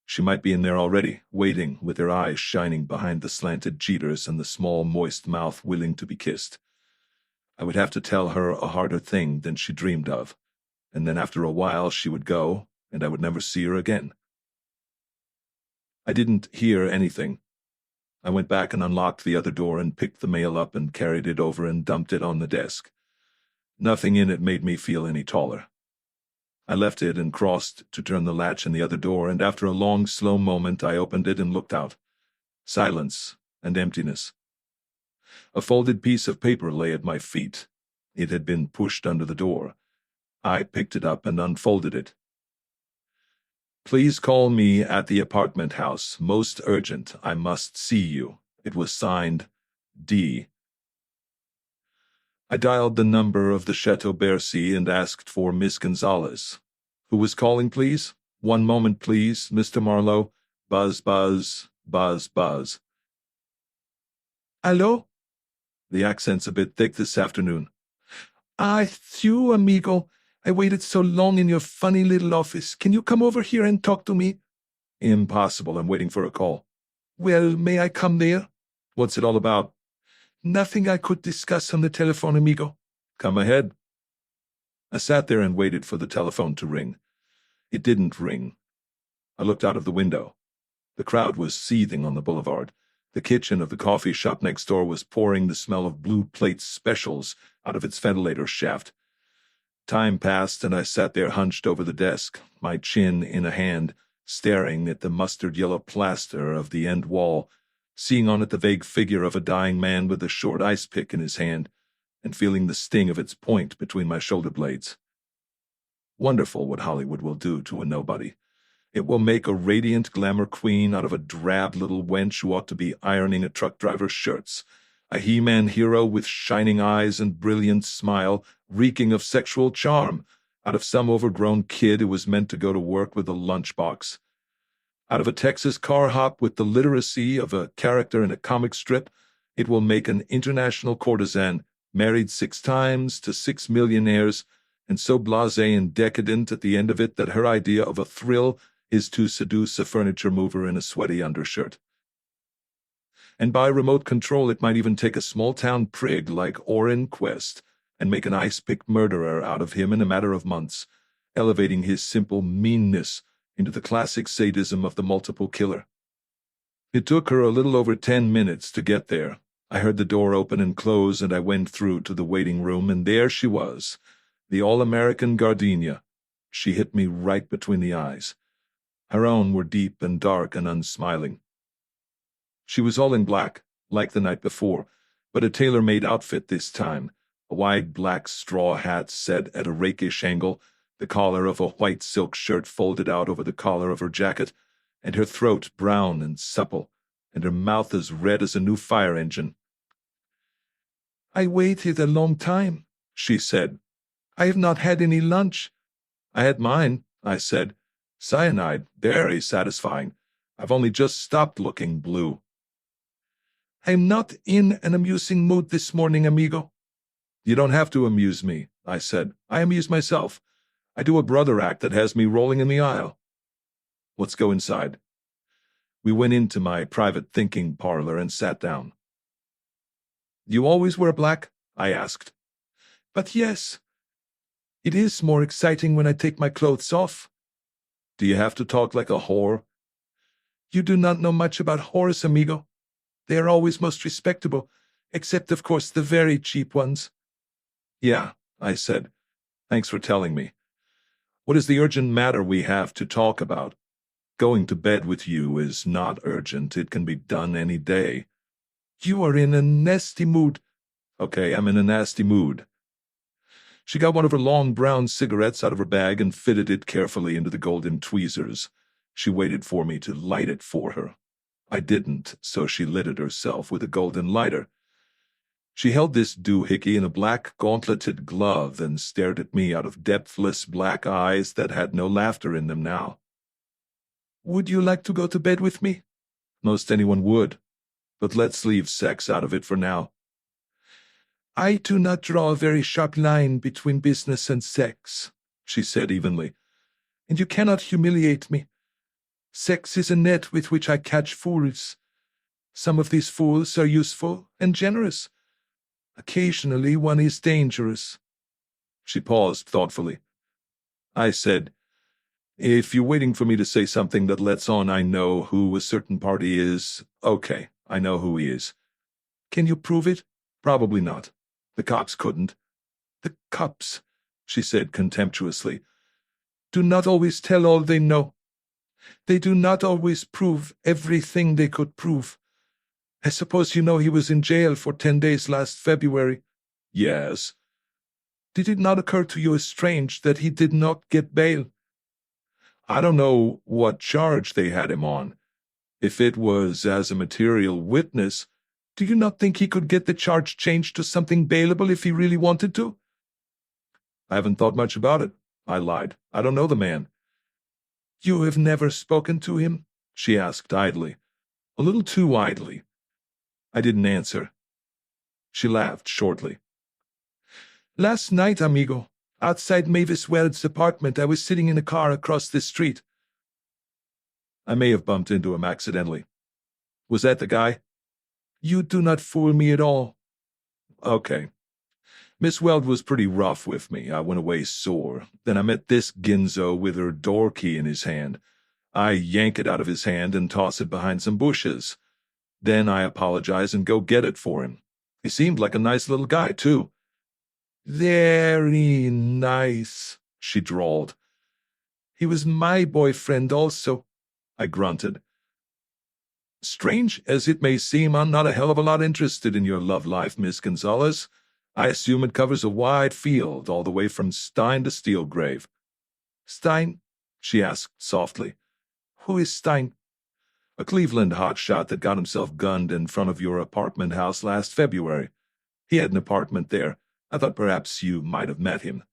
She might be in there already, waiting, with her eyes shining behind the slanted cheaters and the small, moist mouth willing to be kissed. I would have to tell her a harder thing than she dreamed of, and then after a while she would go, and I would never see her again. I didn't hear anything. I went back and unlocked the other door and picked the mail up and carried it over and dumped it on the desk. Nothing in it made me feel any taller. I left it and crossed to turn the latch in the other door, and after a long, slow moment I opened it and looked out. Silence and emptiness. A folded piece of paper lay at my feet. It had been pushed under the door. I picked it up and unfolded it. "Please call me at the apartment house. Most urgent. I must see you." It was signed D. I dialed the number of the Chateau Bercy and asked for Miss Gonzalez. "Who was calling, please?" "One moment, please, Mr. Marlowe." Buzz, buzz, buzz, buzz. "Allo?" The accent's a bit thick this afternoon. "Ah, it's you, amigo. I waited so long in your funny little office. Can you come over here and talk to me?" "Impossible. I'm waiting for a call." "Well, may I come there?" "What's it all about?" "Nothing I could discuss on the telephone, amigo." "Come ahead." I sat there and waited for the telephone to ring. It didn't ring. I looked out of the window. The crowd was seething on the boulevard. The kitchen of the coffee shop next door was pouring the smell of Blue Plate specials out of its ventilator shaft. Time passed, and I sat there hunched over the desk, my chin in a hand, staring at the mustard-yellow plaster of the end wall, seeing on it the vague figure of a dying man with a short ice pick in his hand, and feeling the sting of its point between my shoulder blades. Wonderful what Hollywood will do to a nobody. It will make a radiant glamour queen out of a drab little wench who ought to be ironing a truck driver's shirts. A He-Man hero with shining eyes and brilliant smile, reeking of sexual charm, out of some overgrown kid who was meant to go to work with a lunchbox. Out of a Texas car hop with the literacy of a character in a comic strip, it will make an international courtesan, married 6 times to 6 millionaires, and so blasé and decadent at the end of it that her idea of a thrill is to seduce a furniture mover in a sweaty undershirt. And by remote control it might even take a small-town prig like Orrin Quest and make an ice-pick murderer out of him in a matter of months, elevating his simple meanness into the classic sadism of the multiple killer. It took her a little over 10 minutes to get there. I heard the door open and close, and I went through to the waiting room, and there she was, the all-American gardenia. She hit me right between the eyes. Her own were deep and dark and unsmiling. She was all in black, like the night before, but a tailor-made outfit this time. A wide black straw hat set at a rakish angle, the collar of a white silk shirt folded out over the collar of her jacket, and her throat brown and supple, and her mouth as red as a new fire engine. "I waited a long time," she said. "I have not had any lunch." "I had mine," I said. "Cyanide, very satisfying. I've only just stopped looking blue." "I am not in an amusing mood this morning, amigo." "You don't have to amuse me," I said. "I amuse myself. I do a brother act that has me rolling in the aisle." "Let's go inside." We went into my private thinking parlor and sat down. "You always wear black?" I asked. "But yes. It is more exciting when I take my clothes off." "Do you have to talk like a whore?" "You do not know much about whores, amigo. They are always most respectable, except, of course, the very cheap ones." "Yeah," I said. "Thanks for telling me. What is the urgent matter we have to talk about? Going to bed with you is not urgent. It can be done any day." "You are in a nasty mood." "Okay, I'm in a nasty mood." She got one of her long brown cigarettes out of her bag and fitted it carefully into the golden tweezers. She waited for me to light it for her. I didn't, so she lit it herself with a golden lighter. She held this doohickey in a black gauntleted glove and stared at me out of depthless black eyes that had no laughter in them now. "Would you like to go to bed with me?" "Most anyone would. But let's leave sex out of it for now." "I do not draw a very sharp line between business and sex," she said evenly, "and you cannot humiliate me. Sex is a net with which I catch fools. Some of these fools are useful and generous. Occasionally one is dangerous." She paused thoughtfully. I said, "If you're waiting for me to say something that lets on I know who a certain party is, okay, I know who he is." "Can you prove it?" "Probably not. The cops couldn't." "The cops," she said contemptuously, "do not always tell all they know. They do not always prove everything they could prove. I suppose you know he was in jail for 10 days last February." "Yes." "Did it not occur to you as strange that he did not get bail?" "I don't know what charge they had him on. If it was as a material witness, do you not think he could get the charge changed to something bailable if he really wanted to?" "I haven't thought much about it," I lied. "I don't know the man." "You have never spoken to him?" she asked idly. A little too idly. I didn't answer. She laughed shortly. "Last night, amigo, outside Mavis Weld's apartment, I was sitting in a car across the street." I may have bumped into him accidentally. "Was that the guy?" "You do not fool me at all." "Okay. Miss Weld was pretty rough with me. I went away sore. Then I met this ginzo with her door key in his hand. I yank it out of his hand and toss it behind some bushes. Then I apologize and go get it for him. He seemed like a nice little guy, too." "Very nice," she drawled. "He was my boyfriend also," I grunted. "Strange as it may seem, I'm not a hell of a lot interested in your love life, Miss Gonzalez. I assume it covers a wide field, all the way from Stein to Steelgrave." "Stein?" she asked softly. "Who is Stein?" "A Cleveland hotshot that got himself gunned in front of your apartment house last February. He had an apartment there. I thought perhaps you might have met him."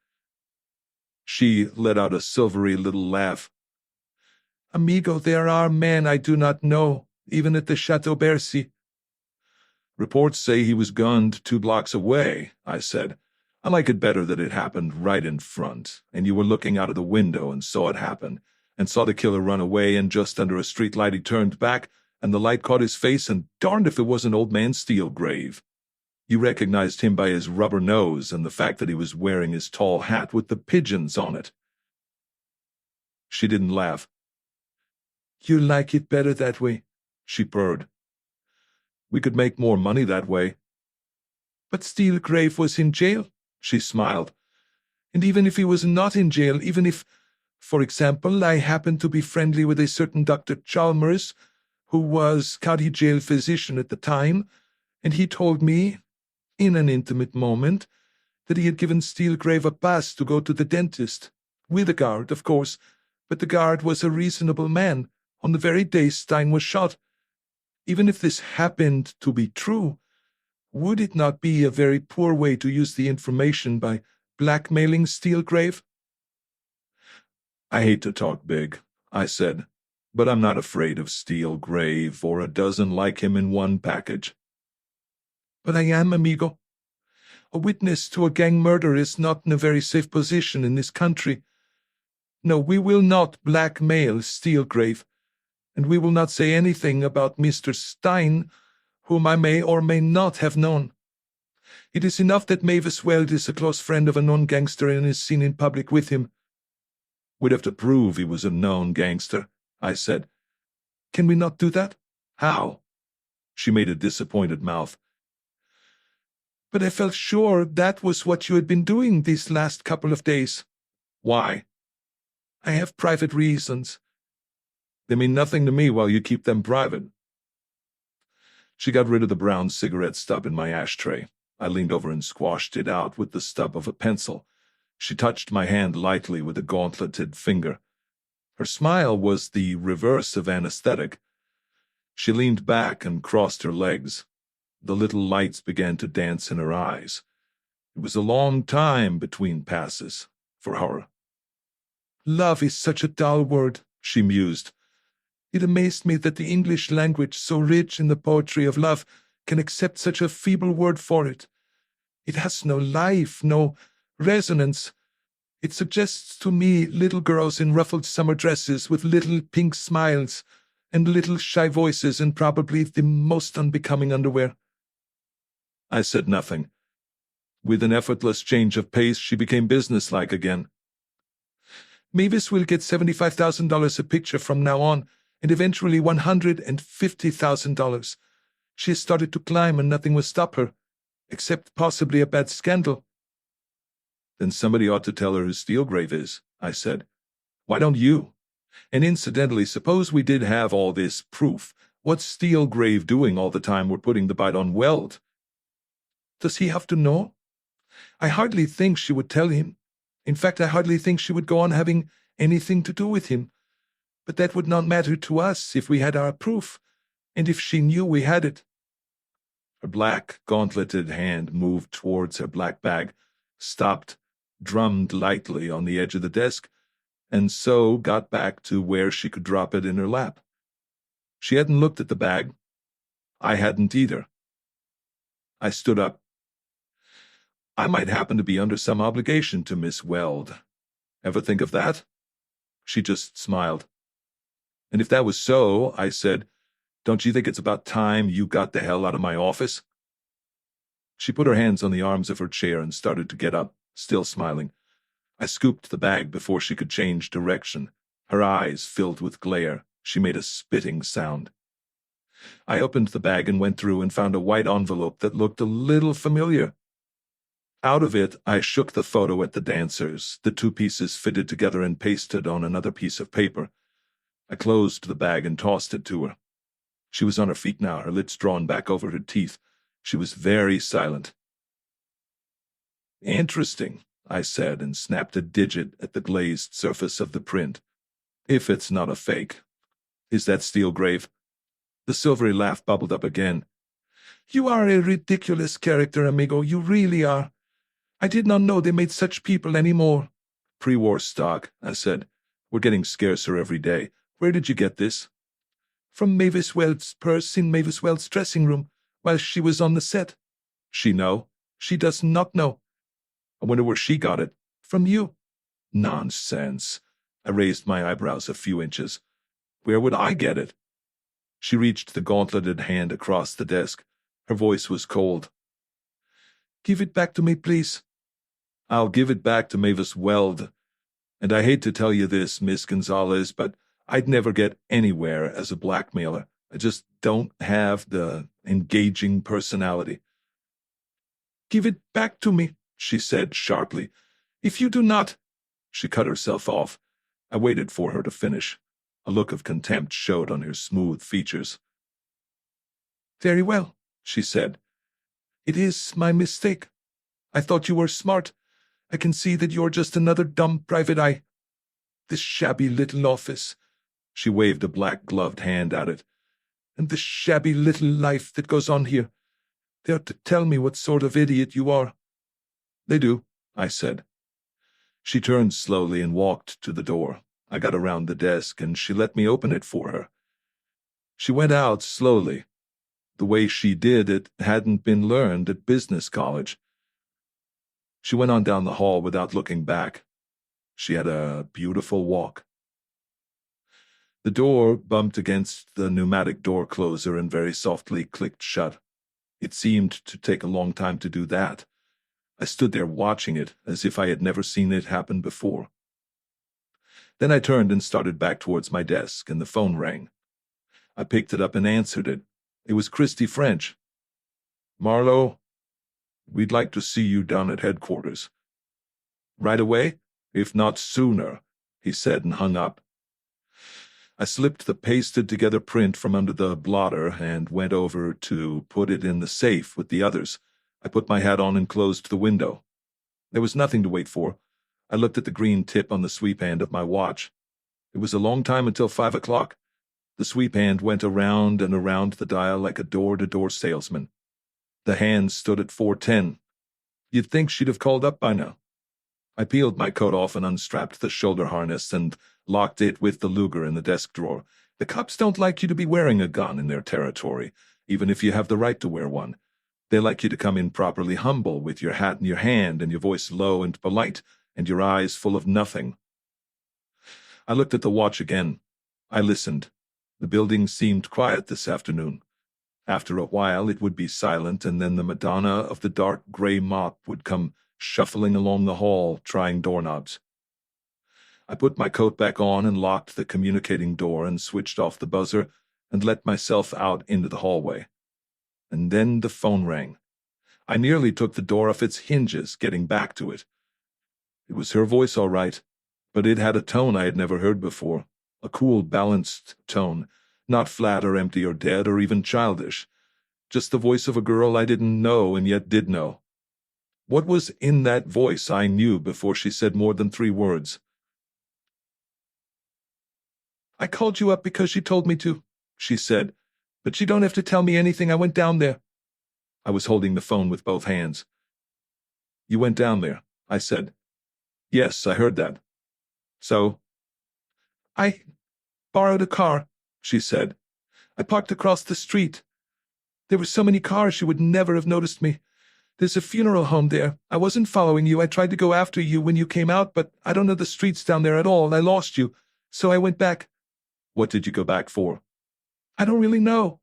She let out a silvery little laugh. "Amigo, there are men I do not know, even at the Chateau Bercy." "Reports say he was gunned 2 blocks away," I said. "I like it better that it happened right in front, and you were looking out of the window and saw it happen, and saw the killer run away, and just under a street light he turned back, and the light caught his face, and darned if it wasn't old man Steelgrave. You recognized him by his rubber nose and the fact that he was wearing his tall hat with the pigeons on it." She didn't laugh. "You like it better that way," she purred. "We could make more money that way." "But Steelgrave was in jail," she smiled. "And even if he was not in jail, even if, for example, I happened to be friendly with a certain Dr. Chalmers, who was county jail physician at the time, and he told me, in an intimate moment, that he had given Steelgrave a pass to go to the dentist. With a guard, of course, but the guard was a reasonable man on the very day Stein was shot. Even if this happened to be true, would it not be a very poor way to use the information by blackmailing Steelgrave? I hate to talk big, I said, but I'm not afraid of Steelgrave or a dozen like him in one package. But I am, amigo. A witness to a gang murder is not in a very safe position in this country. No, we will not blackmail Steelgrave, and we will not say anything about Mr. Stein, whom I may or may not have known. It is enough that Mavis Weld is a close friend of a known gangster and is seen in public with him. We'd have to prove he was a known gangster, I said. Can we not do that? How? She made a disappointed mouth. But I felt sure that was what you had been doing these last couple of days. Why? I have private reasons. They mean nothing to me while you keep them private. She got rid of the brown cigarette stub in my ashtray. I leaned over and squashed it out with the stub of a pencil. She touched my hand lightly with a gauntleted finger. Her smile was the reverse of anesthetic. She leaned back and crossed her legs. The little lights began to dance in her eyes. It was a long time between passes for her. Love is such a dull word, she mused. It amazed me that the English language, so rich in the poetry of love, can accept such a feeble word for it. It has no life, no resonance. It suggests to me little girls in ruffled summer dresses with little pink smiles and little shy voices and probably the most unbecoming underwear. I said nothing. With an effortless change of pace, she became businesslike again. Mavis will get $75,000 a picture from now on, and eventually $150,000. She has started to climb and nothing will stop her, except possibly a bad scandal. Then somebody ought to tell her who Steelgrave is, I said. Why don't you? And incidentally, suppose we did have all this proof. What's Steelgrave doing all the time we're putting the bite on Weld? Does he have to know? I hardly think she would tell him. In fact, I hardly think she would go on having anything to do with him. But that would not matter to us if we had our proof, and if she knew we had it. Her black, gauntleted hand moved towards her black bag, stopped, drummed lightly on the edge of the desk, and so got back to where she could drop it in her lap. She hadn't looked at the bag. I hadn't either. I stood up. I might happen to be under some obligation to Miss Weld. Ever think of that? She just smiled. And if that was so, I said, don't you think it's about time you got the hell out of my office? She put her hands on the arms of her chair and started to get up, still smiling. I scooped the bag before she could change direction. Her eyes filled with glare. She made a spitting sound. I opened the bag and went through and found a white envelope that looked a little familiar. Out of it, I shook the photo at the dancers. The two pieces fitted together and pasted on another piece of paper. I closed the bag and tossed it to her. She was on her feet now, her lips drawn back over her teeth. She was very silent. Interesting, I said, and snapped a digit at the glazed surface of the print. If it's not a fake. Is that Steelgrave? The silvery laugh bubbled up again. You are a ridiculous character, amigo. You really are. I did not know they made such people anymore. Pre-war stock, I said. We're getting scarcer every day. Where did you get this? From Mavis Weld's purse in Mavis Weld's dressing room, while she was on the set. She know? She does not know. I wonder where she got it. From you. Nonsense. I raised my eyebrows a few inches. Where would I get it? She reached the gauntleted hand across the desk. Her voice was cold. Give it back to me, please. I'll give it back to Mavis Weld. And I hate to tell you this, Miss Gonzalez, but I'd never get anywhere as a blackmailer. I just don't have the engaging personality. Give it back to me, she said sharply. If you do not... She cut herself off. I waited for her to finish. A look of contempt showed on her smooth features. "Very well," she said. "It is my mistake. I thought you were smart. I can see that you're just another dumb private eye. This shabby little office," she waved a black-gloved hand at it, "and this shabby little life that goes on here. They ought to tell me what sort of idiot you are." "They do," I said. She turned slowly and walked to the door. I got around the desk, and she let me open it for her. She went out slowly. The way she did it hadn't been learned at business college. She went on down the hall without looking back. She had a beautiful walk. The door bumped against the pneumatic door closer and very softly clicked shut. It seemed to take a long time to do that. I stood there watching it as if I had never seen it happen before. Then I turned and started back towards my desk, and the phone rang. I picked it up and answered it. It was Christy French. "Marlowe, we'd like to see you down at headquarters." "Right away, if not sooner," he said and hung up. I slipped the pasted-together print from under the blotter and went over to put it in the safe with the others. I put my hat on and closed the window. There was nothing to wait for. I looked at the green tip on the sweep hand of my watch. It was a long time until 5 o'clock. The sweep hand went around and around the dial like a door-to-door salesman. The hand stood at 4:10. You'd think she'd have called up by now. I peeled my coat off and unstrapped the shoulder harness and locked it with the Luger in the desk drawer. The cops don't like you to be wearing a gun in their territory, even if you have the right to wear one. They like you to come in properly humble, with your hat in your hand and your voice low and polite, and your eyes full of nothing. I looked at the watch again. I listened. The building seemed quiet this afternoon. After a while it would be silent, and then the Madonna of the dark gray mop would come shuffling along the hall, trying doorknobs. I put my coat back on and locked the communicating door and switched off the buzzer and let myself out into the hallway. And then the phone rang. I nearly took the door off its hinges, getting back to it. It was her voice, all right, but it had a tone I had never heard before, a cool, balanced tone, not flat or empty or dead or even childish, just the voice of a girl I didn't know and yet did know. What was in that voice I knew before she said more than 3 words. "I called you up because she told me to," she said, "but you don't have to tell me anything. I went down there." I was holding the phone with both hands. "You went down there," I said. "Yes, I heard that." "So?" "I borrowed a car," she said. "I parked across the street. There were so many cars you would never have noticed me. There's a funeral home there. I wasn't following you. I tried to go after you when you came out, but I don't know the streets down there at all. I lost you, so I went back." "What did you go back for?" "I don't really know.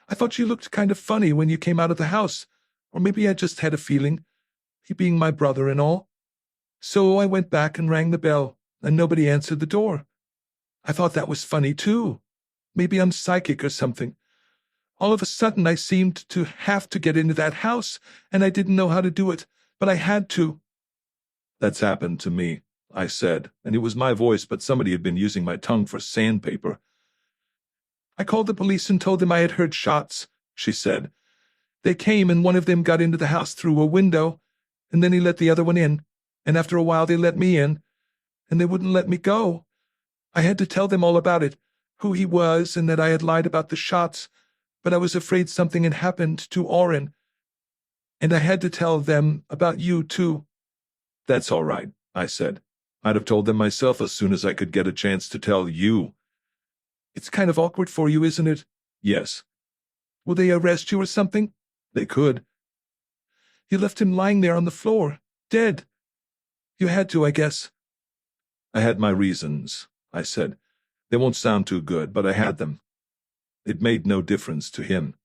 I thought you looked kind of funny when you came out of the house, or maybe I just had a feeling, he being my brother and all. So I went back and rang the bell, and nobody answered the door. I thought that was funny, too. Maybe I'm psychic or something. All of a sudden I seemed to have to get into that house, and I didn't know how to do it, but I had to." "That's happened to me," I said, and it was my voice, but somebody had been using my tongue for sandpaper. "I called the police and told them I had heard shots," she said. "They came, and one of them got into the house through a window, and then he let the other one in, and after a while they let me in, and they wouldn't let me go. I had to tell them all about it, who he was, and that I had lied about the shots, but I was afraid something had happened to Oren. And I had to tell them about you, too." "That's all right," I said. "I'd have told them myself as soon as I could get a chance to tell you." "It's kind of awkward for you, isn't it?" "Yes." "Will they arrest you or something?" "They could." "You left him lying there on the floor, dead. You had to, I guess." "I had my reasons," I said. "They won't sound too good, but I had them. It made no difference to him."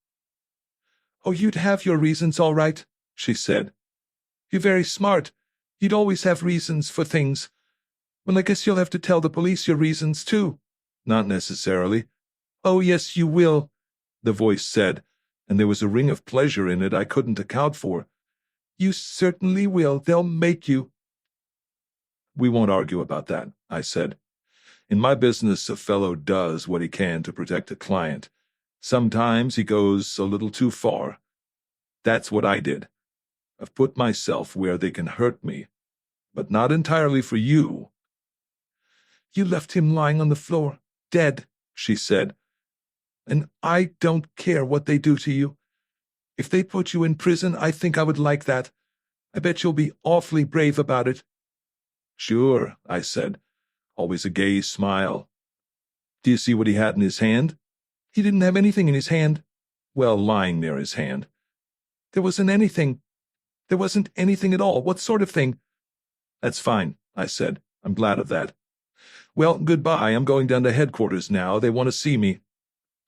"Oh, you'd have your reasons, all right," she said. "You're very smart. You'd always have reasons for things. Well, I guess you'll have to tell the police your reasons, too." "Not necessarily." "Oh, yes, you will," the voice said, and there was a ring of pleasure in it I couldn't account for. "You certainly will. They'll make you." "We won't argue about that," I said. In my business, a fellow does what he can to protect a client. Sometimes he goes a little too far. That's what I did. I've put myself where they can hurt me, but not entirely for you." "You left him lying on the floor, dead," she said. "And I don't care what they do to you. If they put you in prison, I think I would like that. I bet you'll be awfully brave about it." "Sure," I said, always a gay smile. "Do you see what he had in his hand?" "He didn't have anything in his hand." "Well, lying near his hand." "There wasn't anything. There wasn't anything at all. What sort of thing?" "That's fine," I said. "I'm glad of that. Well, goodbye. I'm going down to headquarters now. They want to see me.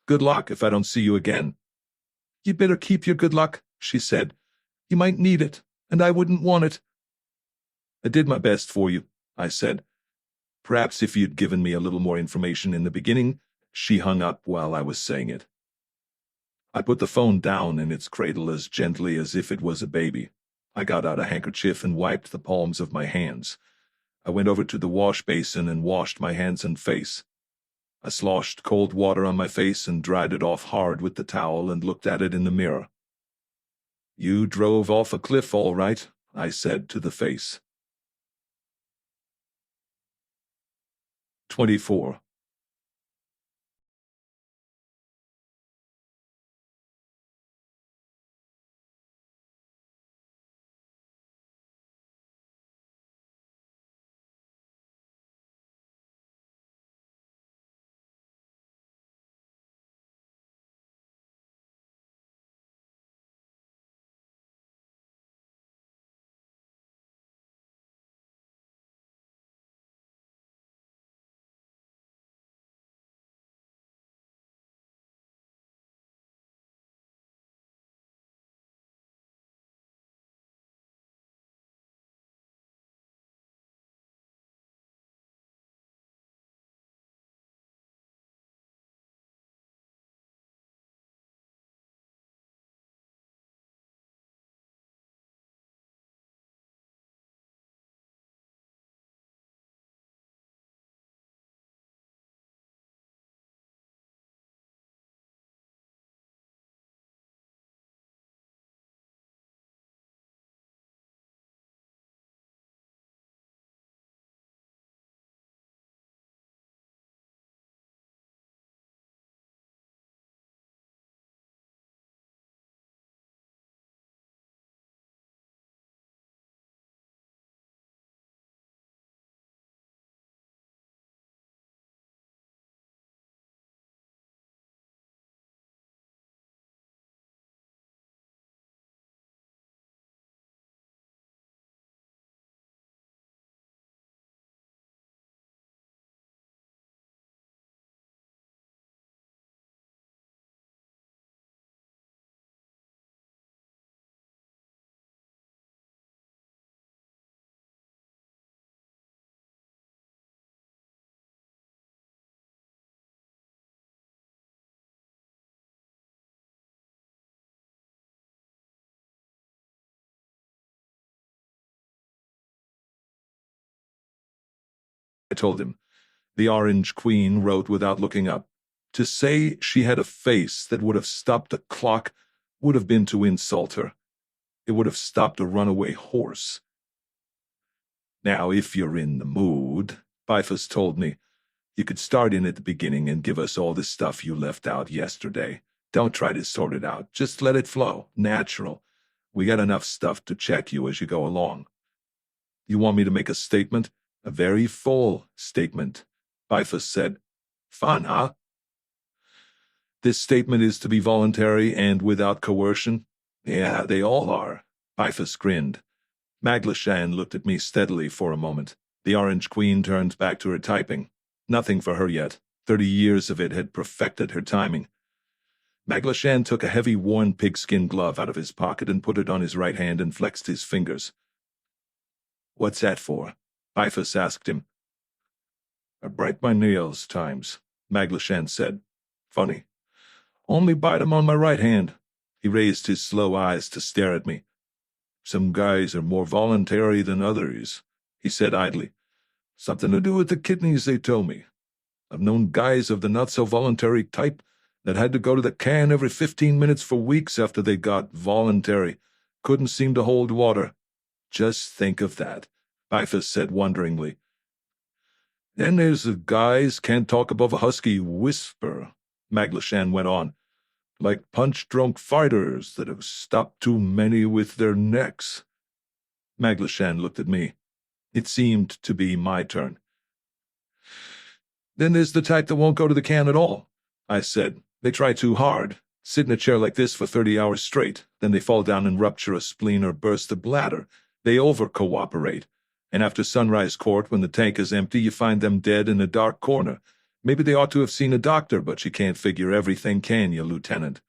Good luck if I don't see you again." "You'd better keep your good luck," she said. "You might need it, and I wouldn't want it." "I did my best for you," I said. "Perhaps if you'd given me a little more information in the beginning." She hung up while I was saying it. I put the phone down in its cradle as gently as if it was a baby. I got out a handkerchief and wiped the palms of my hands. I went over to the wash basin and washed my hands and face. I sloshed cold water on my face and dried it off hard with the towel and looked at it in the mirror. "You drove off a cliff all right," I said to the face. 24. I told him. The Orange Queen wrote without looking up. To say she had a face that would have stopped a clock would have been to insult her. It would have stopped a runaway horse. "Now, if you're in the mood," Bifus told me, "you could start in at the beginning and give us all the stuff you left out yesterday. Don't try to sort it out. Just let it flow. Natural. We got enough stuff to check you as you go along." "You want me to make a statement?" "A very full statement," Bifus said. "Fun, huh?" "This statement is to be voluntary and without coercion?" "Yeah, they all are." Bifus grinned. Maglashan looked at me steadily for a moment. The Orange Queen turned back to her typing. Nothing for her yet. 30 years of it had perfected her timing. Maglashan took a heavy, worn pigskin glove out of his pocket and put it on his right hand and flexed his fingers. "What's that for?" Bifus asked him. "I break my nails times," Maglashan said. "Funny. Only bite 'em on my right hand." He raised his slow eyes to stare at me. "Some guys are more voluntary than others," he said idly. "Something to do with the kidneys, they told me. I've known guys of the not-so-voluntary type that had to go to the can every 15 minutes for weeks after they got voluntary. Couldn't seem to hold water. Just think of that, Bifus said wonderingly. Then there's the guys can't talk above a husky whisper, Maglashan went on, like punch-drunk fighters that have stopped too many with their necks. Maglashan looked at me. It seemed to be my turn. Then there's the type that won't go to the can at all, I said. They try too hard, sit in a chair like this for 30 hours straight, then they fall down and rupture a spleen or burst a bladder. They over-cooperate. And after sunrise court, when the tank is empty, you find them dead in a dark corner. Maybe they ought to have seen a doctor, but you can't figure everything, can you, Lieutenant?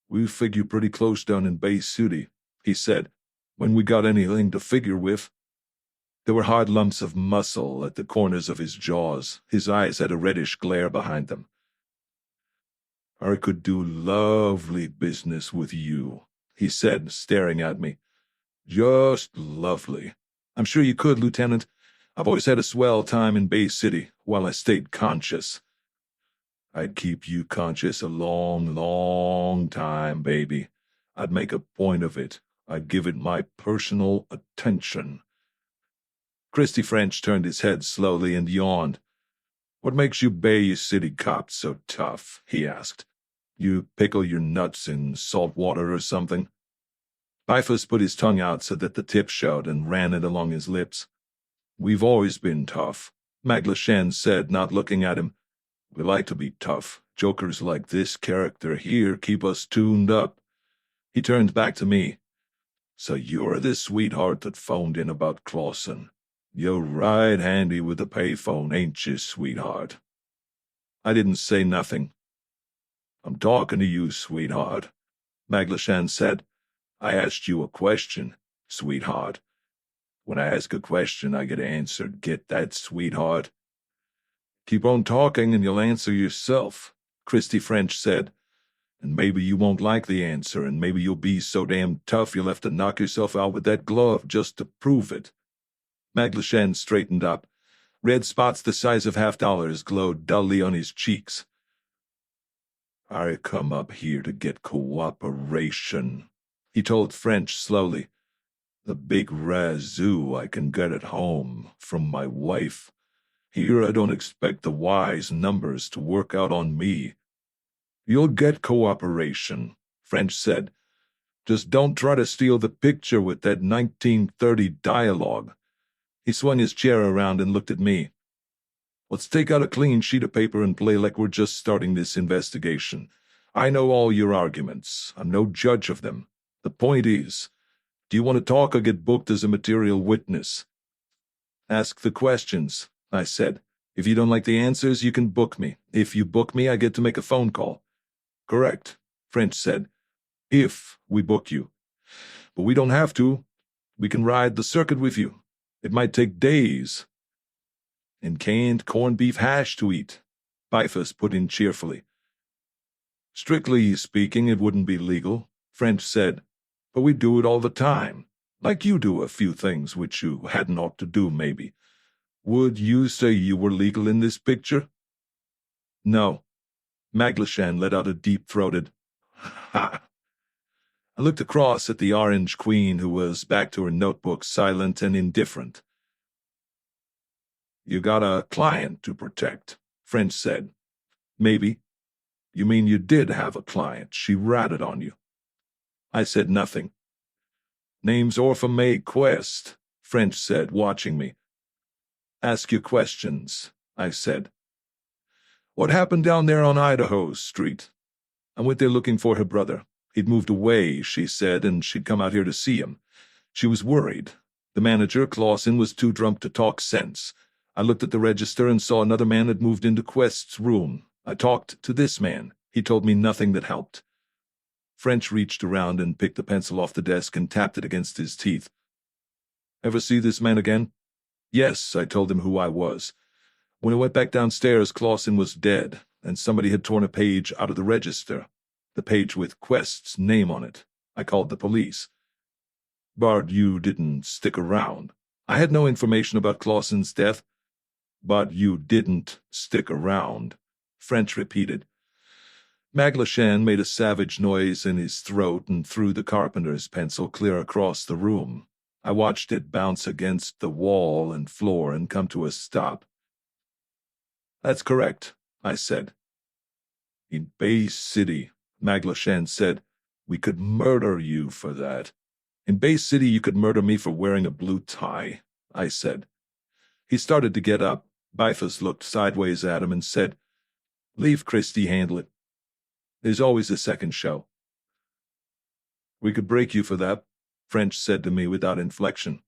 We figure pretty close down in Bay City, he said, when we got anything to figure with. There were hard lumps of muscle at the corners of his jaws. His eyes had a reddish glare behind them. I could do lovely business with you, he said, staring at me. Just lovely. I'm sure you could, Lieutenant. I've always had a swell time in Bay City while I stayed conscious. I'd keep you conscious a long, long time, baby. I'd make a point of it. I'd give it my personal attention. Christy French turned his head slowly and yawned. What makes you Bay City cops so tough? He asked. You pickle your nuts in salt water or something? Bifus put his tongue out so that the tip showed and ran it along his lips. We've always been tough, Maglashan said, not looking at him. We like to be tough. Jokers like this character here keep us tuned up. He turned back to me. So you're the sweetheart that phoned in about Clausen. You're right handy with the payphone, ain't you, sweetheart? I didn't say nothing. I'm talking to you, sweetheart, Maglashan said. I asked you a question, sweetheart. When I ask a question, I get answered. Get that, sweetheart? Keep on talking and you'll answer yourself, Christy French said. And maybe you won't like the answer, and maybe you'll be so damn tough you'll have to knock yourself out with that glove just to prove it. Maglashan straightened up. Red spots the size of $50 glowed dully on his cheeks. I come up here to get cooperation, he told French slowly. The big razoo I can get at home from my wife. Here I don't expect the wise numbers to work out on me. You'll get cooperation, French said. Just don't try to steal the picture with that 1930 dialogue. He swung his chair around and looked at me. Let's take out a clean sheet of paper and play like we're just starting this investigation. I know all your arguments. I'm no judge of them. The point is, do you want to talk or get booked as a material witness? Ask the questions, I said. If you don't like the answers, you can book me. If you book me, I get to make a phone call. Correct, French said. If we book you. But we don't have to. We can ride the circuit with you. It might take days. And canned corned beef hash to eat, Bifus put in cheerfully. Strictly speaking, it wouldn't be legal, French said, but we do it all the time, like you do a few things which you hadn't ought to do, maybe. Would you say you were legal in this picture? No. Maglashan let out a deep-throated, ha! I looked across at the Orange Queen, who was back to her notebook, silent and indifferent. You got a client to protect, French said. Maybe. You mean you did have a client? She ratted on you. I said nothing. Name's Orpha Mae Quest, French said, watching me. Ask your questions, I said. What happened down there on Idaho Street? I went there looking for her brother. He'd moved away, she said, and she'd come out here to see him. She was worried. The manager, Clausen, was too drunk to talk sense. I looked at the register and saw another man had moved into Quest's room. I talked to this man. He told me nothing that helped. French reached around and picked the pencil off the desk and tapped it against his teeth. Ever see this man again? Yes, I told him who I was. When I went back downstairs, Clausen was dead, and somebody had torn a page out of the register. The page with Quest's name on it. I called the police. But you didn't stick around. I had no information about Clausen's death. But you didn't stick around, French repeated. Maglashan made a savage noise in his throat and threw the carpenter's pencil clear across the room. I watched it bounce against the wall and floor and come to a stop. That's correct, I said. In Bay City, Maglashan said, we could murder you for that. In Bay City, you could murder me for wearing a blue tie, I said. He started to get up. Bifus looked sideways at him and said, leave Christie handle it. There's always a second show. We could break you for that, French said to me without inflection.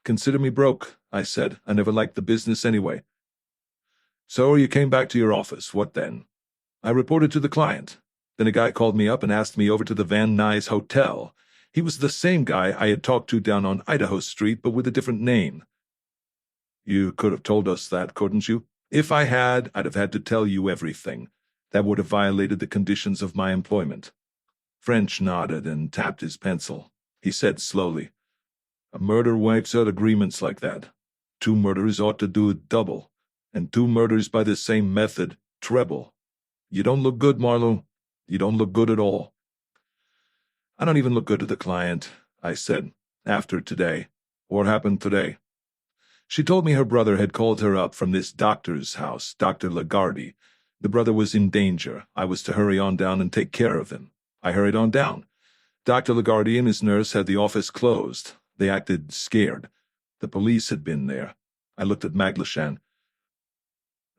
Consider me broke, I said. I never liked the business anyway. So you came back to your office. What then? I reported to the client. Then a guy called me up and asked me over to the Van Nuys Hotel. He was the same guy I had talked to down on Idaho Street, but with a different name. You could have told us that, couldn't you? If I had, I'd have had to tell you everything. That would have violated the conditions of my employment. French nodded and tapped his pencil. He said slowly, a murder wipes out agreements like that. 2 murderers ought to do it double, and 2 murders by the same method, treble. You don't look good, Marlowe. You don't look good at all. I don't even look good to the client, I said, after today. What happened today? She told me her brother had called her up from this doctor's house, Dr. Lagarde. The brother was in danger. I was to hurry on down and take care of him. I hurried on down. Dr. Lagarde and his nurse had the office closed. They acted scared. The police had been there. I looked at Maglashan.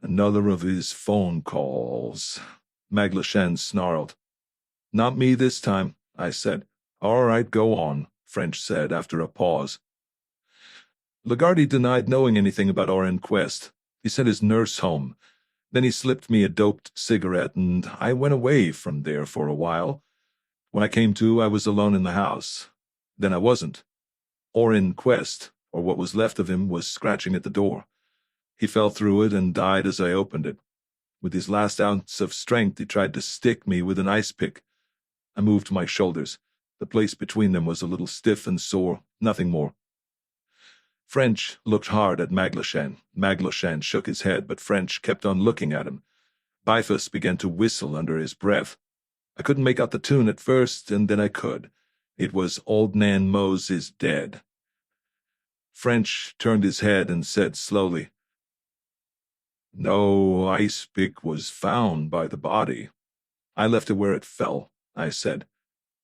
Another of his phone calls. Maglashan snarled. Not me this time, I said. All right, go on, French said after a pause. Lagarde denied knowing anything about our inquest. He sent his nurse home. Then he slipped me a doped cigarette, and I went away from there for a while. When I came to, I was alone in the house. Then I wasn't. Our inquest, or what was left of him, was scratching at the door. He fell through it and died as I opened it. With his last ounce of strength, he tried to stick me with an ice pick. I moved my shoulders. The place between them was a little stiff and sore, nothing more. French looked hard at Maglashan. Maglashan shook his head, but French kept on looking at him. Bifus began to whistle under his breath. I couldn't make out the tune at first, and then I could. It was Old Nan Mose is Dead. French turned his head and said slowly, No ice pick was found by the body. I left it where it fell, I said.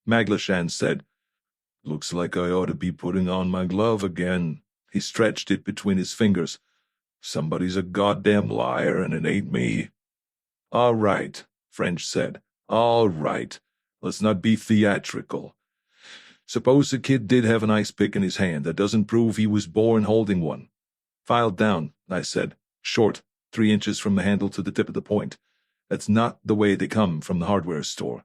Maglashan said, Looks like I ought to be putting on my glove again. He stretched it between his fingers. Somebody's a goddamn liar, and it ain't me. All right, French said. All right. Let's not be theatrical. Suppose the kid did have an ice pick in his hand. That doesn't prove he was born holding one. Filed down, I said. Short, 3 inches from the handle to the tip of the point. That's not the way they come from the hardware store.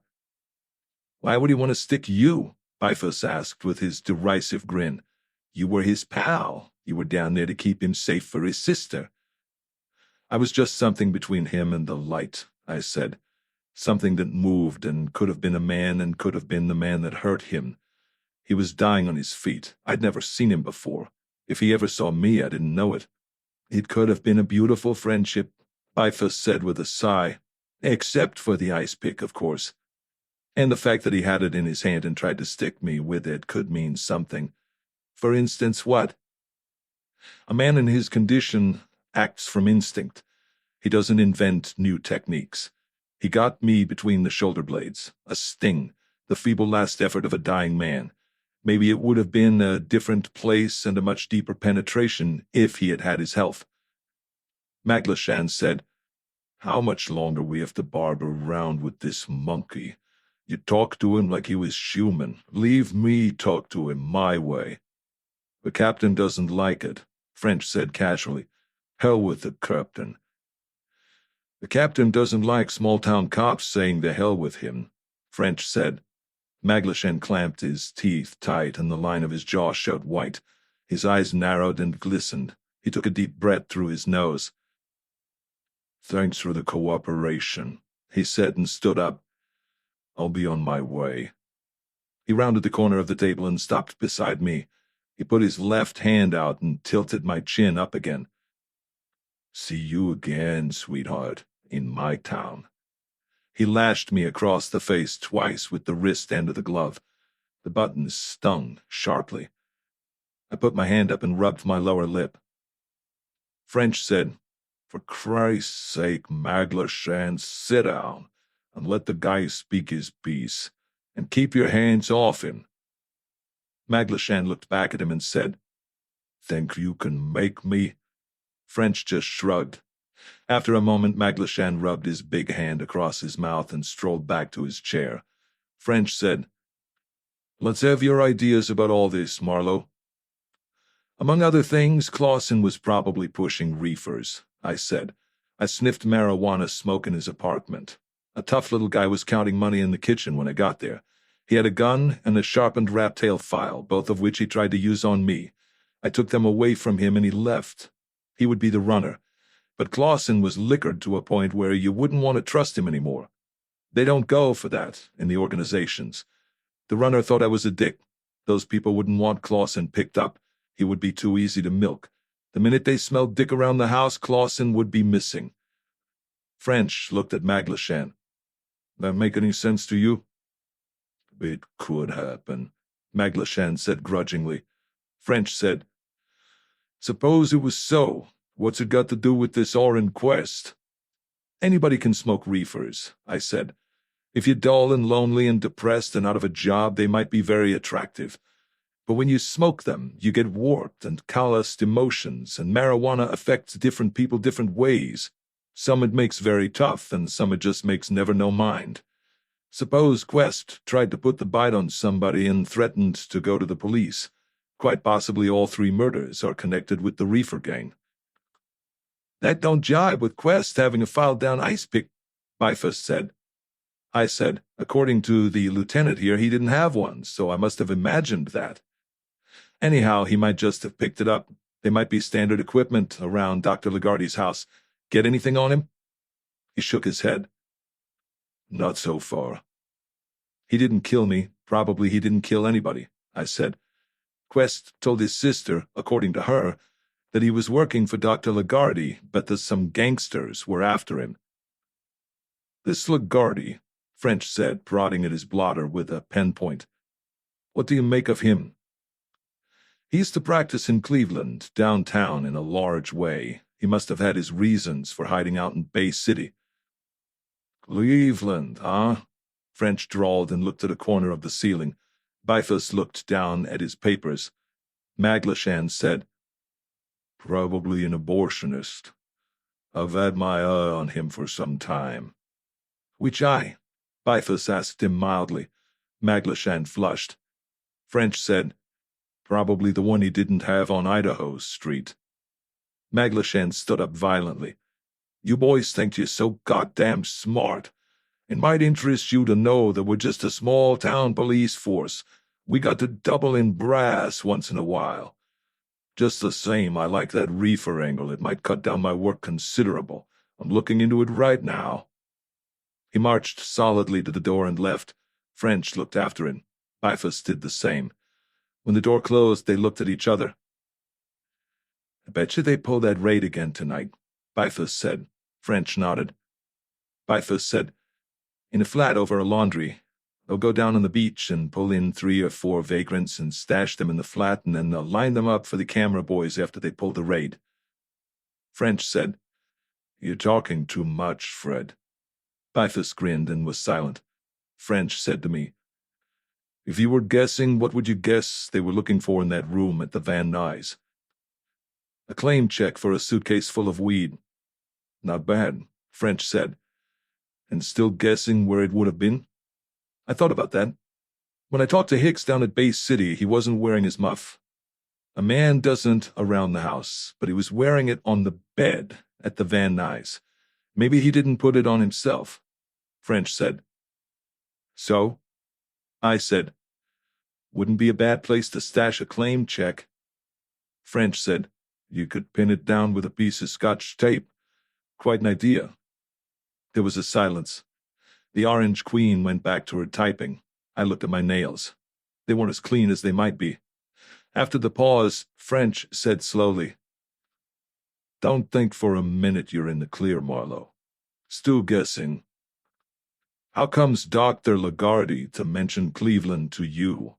Why would he want to stick you? Bifus asked with his derisive grin. You were his pal. You were down there to keep him safe for his sister. I was just something between him and the light, I said. Something that moved and could have been a man and could have been the man that hurt him. He was dying on his feet. I'd never seen him before. If he ever saw me, I didn't know it. It could have been a beautiful friendship, Bifus said with a sigh. Except for the ice pick, of course. And the fact that he had it in his hand and tried to stick me with it could mean something. For instance, what? A man in his condition acts from instinct. He doesn't invent new techniques. He got me between the shoulder blades, a sting, the feeble last effort of a dying man. Maybe it would have been a different place and a much deeper penetration if he had had his health. Maglashan said, How much longer we have to barber around with this monkey? You talk to him like he was human. Leave me talk to him my way. The captain doesn't like it, French said casually. Hell with the captain. The captain doesn't like small-town cops saying the hell with him, French said. Maglashan clamped his teeth tight and the line of his jaw showed white. His eyes narrowed and glistened. He took a deep breath through his nose. Thanks for the cooperation, he said and stood up. I'll be on my way. He rounded the corner of the table and stopped beside me. He put his left hand out and tilted my chin up again. See you again, sweetheart, in my town. He lashed me across the face twice with the wrist end of the glove. The buttons stung sharply. I put my hand up and rubbed my lower lip. French said, "For Christ's sake, Maglashan, sit down and let the guy speak his piece, and keep your hands off him." Maglashan looked back at him and said, "Think you can make me?" French just shrugged. After a moment, Maglashan rubbed his big hand across his mouth and strolled back to his chair. French said, "Let's have your ideas about all this, Marlowe." "Among other things, Clausen was probably pushing reefers," I said. "I sniffed marijuana smoke in his apartment. A tough little guy was counting money in the kitchen when I got there. He had a gun and a sharpened rat-tail file, both of which he tried to use on me. I took them away from him and he left. He would be the runner. But Clausen was liquored to a point where you wouldn't want to trust him anymore. They don't go for that in the organizations. The runner thought I was a dick. Those people wouldn't want Clausen picked up. He would be too easy to milk. The minute they smelled dick around the house, Clausen would be missing." French looked at Maglashan. "That make any sense to you?" "It could happen," Maglashan said grudgingly. French said, "Suppose it was so. What's it got to do with this inquest?" "Anybody can smoke reefers," I said. "If you're dull and lonely and depressed and out of a job, they might be very attractive. But when you smoke them, you get warped and calloused emotions, and marijuana affects different people different ways. Some it makes very tough, and some it just makes never no mind. Suppose Quest tried to put the bite on somebody and threatened to go to the police. Quite possibly all 3 murders are connected with the reefer gang." "That don't jibe with Quest having a filed-down ice pick," Bifus said. I said, "According to the lieutenant here, he didn't have one, so I must have imagined that. Anyhow, he might just have picked it up. They might be standard equipment around Dr. Lagarde's house. Get anything on him?" He shook his head. "Not so far." "He didn't kill me. Probably he didn't kill anybody," I said. "Quest told his sister, according to her, that he was working for Dr. Lagarde, but that some gangsters were after him." "This Lagarde," French said, prodding at his blotter with a pen point. "What do you make of him?" "He used to practice in Cleveland, downtown, in a large way. He must have had his reasons for hiding out in Bay City." "Cleveland, huh?" French drawled and looked at a corner of the ceiling. Bifus looked down at his papers. Maglashan said, "Probably an abortionist. I've had my eye on him for some time." "Which eye?" Bifus asked him mildly. Maglashan flushed. French said, "Probably the one he didn't have on Idaho Street." Maglashan stood up violently. "You boys think you're so goddamn smart. It might interest you to know that we're just a small-town police force. We got to double in brass once in a while. Just the same, I like that reefer angle. It might cut down my work considerable. I'm looking into it right now." He marched solidly to the door and left. French looked after him. Bifus did the same. When the door closed, they looked at each other. "I bet you they pull that raid again tonight," Bifus said. French nodded. Bifus said, "In a flat over a laundry. They'll go down on the beach and pull in 3 or 4 vagrants and stash them in the flat, and then they'll line them up for the camera boys after they pull the raid." French said, "You're talking too much, Fred." Bifus grinned and was silent. French said to me, "If you were guessing, what would you guess they were looking for in that room at the Van Nuys?" "A claim check for a suitcase full of weed." "Not bad," French said. "And still guessing where it would have been?" "I thought about that. When I talked to Hicks down at Bay City, he wasn't wearing his muff. A man doesn't around the house, but he was wearing it on the bed at the Van Nuys. Maybe he didn't put it on himself." French said, "So?" I said, "Wouldn't be a bad place to stash a claim check." French said, "You could pin it down with a piece of Scotch tape. Quite an idea." There was a silence. The Orange Queen went back to her typing. I looked at my nails. They weren't as clean as they might be. After the pause, French said slowly, Don't think for a minute you're in the clear, Marlowe. Still guessing. How comes Dr. Lagarde to mention Cleveland to you?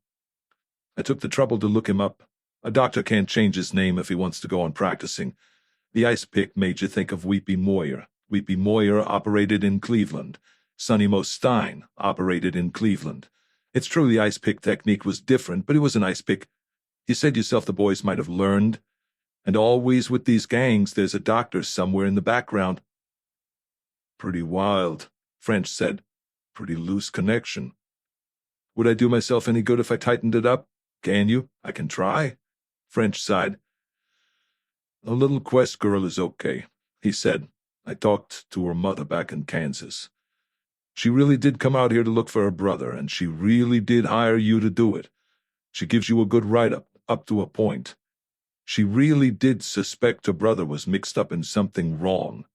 I took the trouble to look him up. A doctor can't change his name if he wants to go on practicing. The ice pick made you think of Weepy Moyer. Weepy Moyer operated in Cleveland. Sonny Mo Stein operated in Cleveland. It's true the ice pick technique was different, but it was an ice pick. You said yourself the boys might have learned. And always with these gangs, there's a doctor somewhere in the background. Pretty wild, French said. Pretty loose connection. Would I do myself any good if I tightened it up? Can you? I can try. French sighed. A little Quest girl is okay, he said. I talked to her mother back in Kansas. She really did come out here to look for her brother, and she really did hire you to do it. She gives you a good write-up, up to a point. She really did suspect her brother was mixed up in something wrong.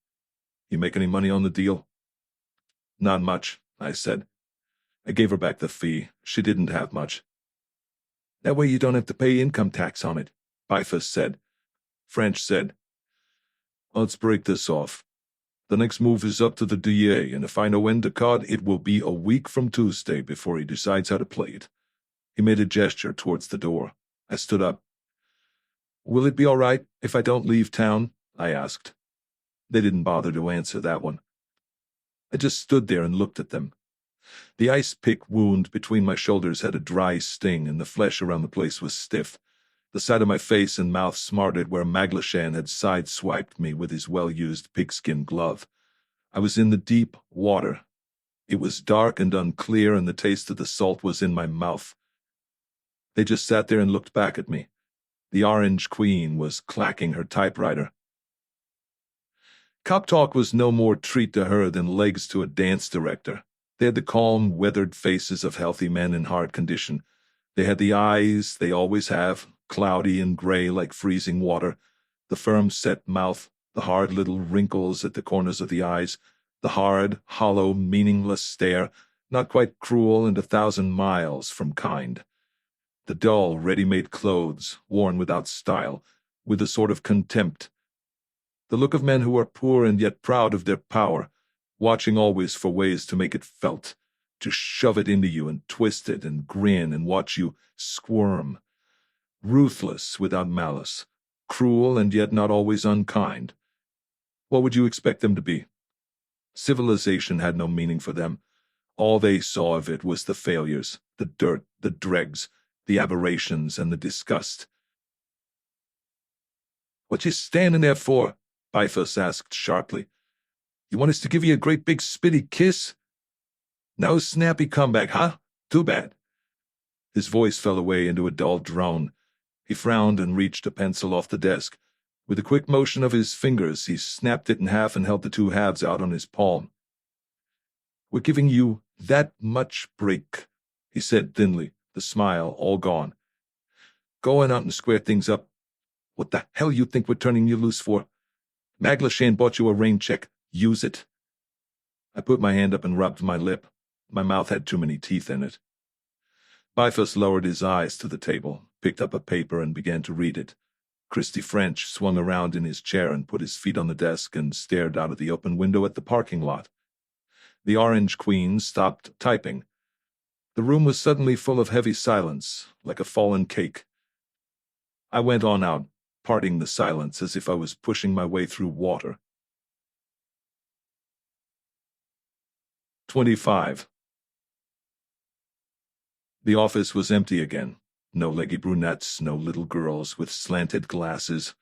You make any money on the deal? Not much, I said. I gave her back the fee. She didn't have much. That way you don't have to pay income tax on it, Bifus said. French said, let's break this off. The next move is up to the DA, and if I know when to card, it will be a week from Tuesday before he decides how to play it. He made a gesture towards the door. I stood up. Will it be all right if I don't leave town? I asked. They didn't bother to answer that one. I just stood there and looked at them. The ice pick wound between my shoulders had a dry sting, and the flesh around the place was stiff. The side of my face and mouth smarted where Maglashan had side-swiped me with his well-used pigskin glove. I was in the deep water. It was dark and unclear, and the taste of the salt was in my mouth. They just sat there and looked back at me. The Orange Queen was clacking her typewriter. Cop talk was no more treat to her than legs to a dance director. They had the calm, weathered faces of healthy men in hard condition. They had the eyes they always have, cloudy and gray like freezing water, the firm set mouth, the hard little wrinkles at the corners of the eyes, the hard, hollow, meaningless stare, not quite cruel and 1,000 miles from kind. The dull, ready-made clothes, worn without style, with a sort of contempt. The look of men who are poor and yet proud of their power, watching always for ways to make it felt, to shove it into you and twist it and grin and watch you squirm. Ruthless without malice, cruel and yet not always unkind. What would you expect them to be? Civilization had no meaning for them. All they saw of it was the failures, the dirt, the dregs, the aberrations, and the disgust. What you standing there for? Bifus asked sharply. You want us to give you a great big spitty kiss? No snappy comeback, huh? Too bad. His voice fell away into a dull drone. He frowned and reached a pencil off the desk. With a quick motion of his fingers, he snapped it in half and held the two halves out on his palm. We're giving you that much break, he said thinly, the smile all gone. Going out and square things up. What the hell you think we're turning you loose for? Maglashan bought you a rain check. Use it. I put my hand up and rubbed my lip. My mouth had too many teeth in it. Bifus lowered his eyes to the table, picked up a paper, and began to read it. Christy French swung around in his chair and put his feet on the desk and stared out of the open window at the parking lot. The Orange Queen stopped typing. The room was suddenly full of heavy silence, like a fallen cake. I went on out, parting the silence as if I was pushing my way through water. 25. The office was empty again. No leggy brunettes, no little girls with slanted glasses,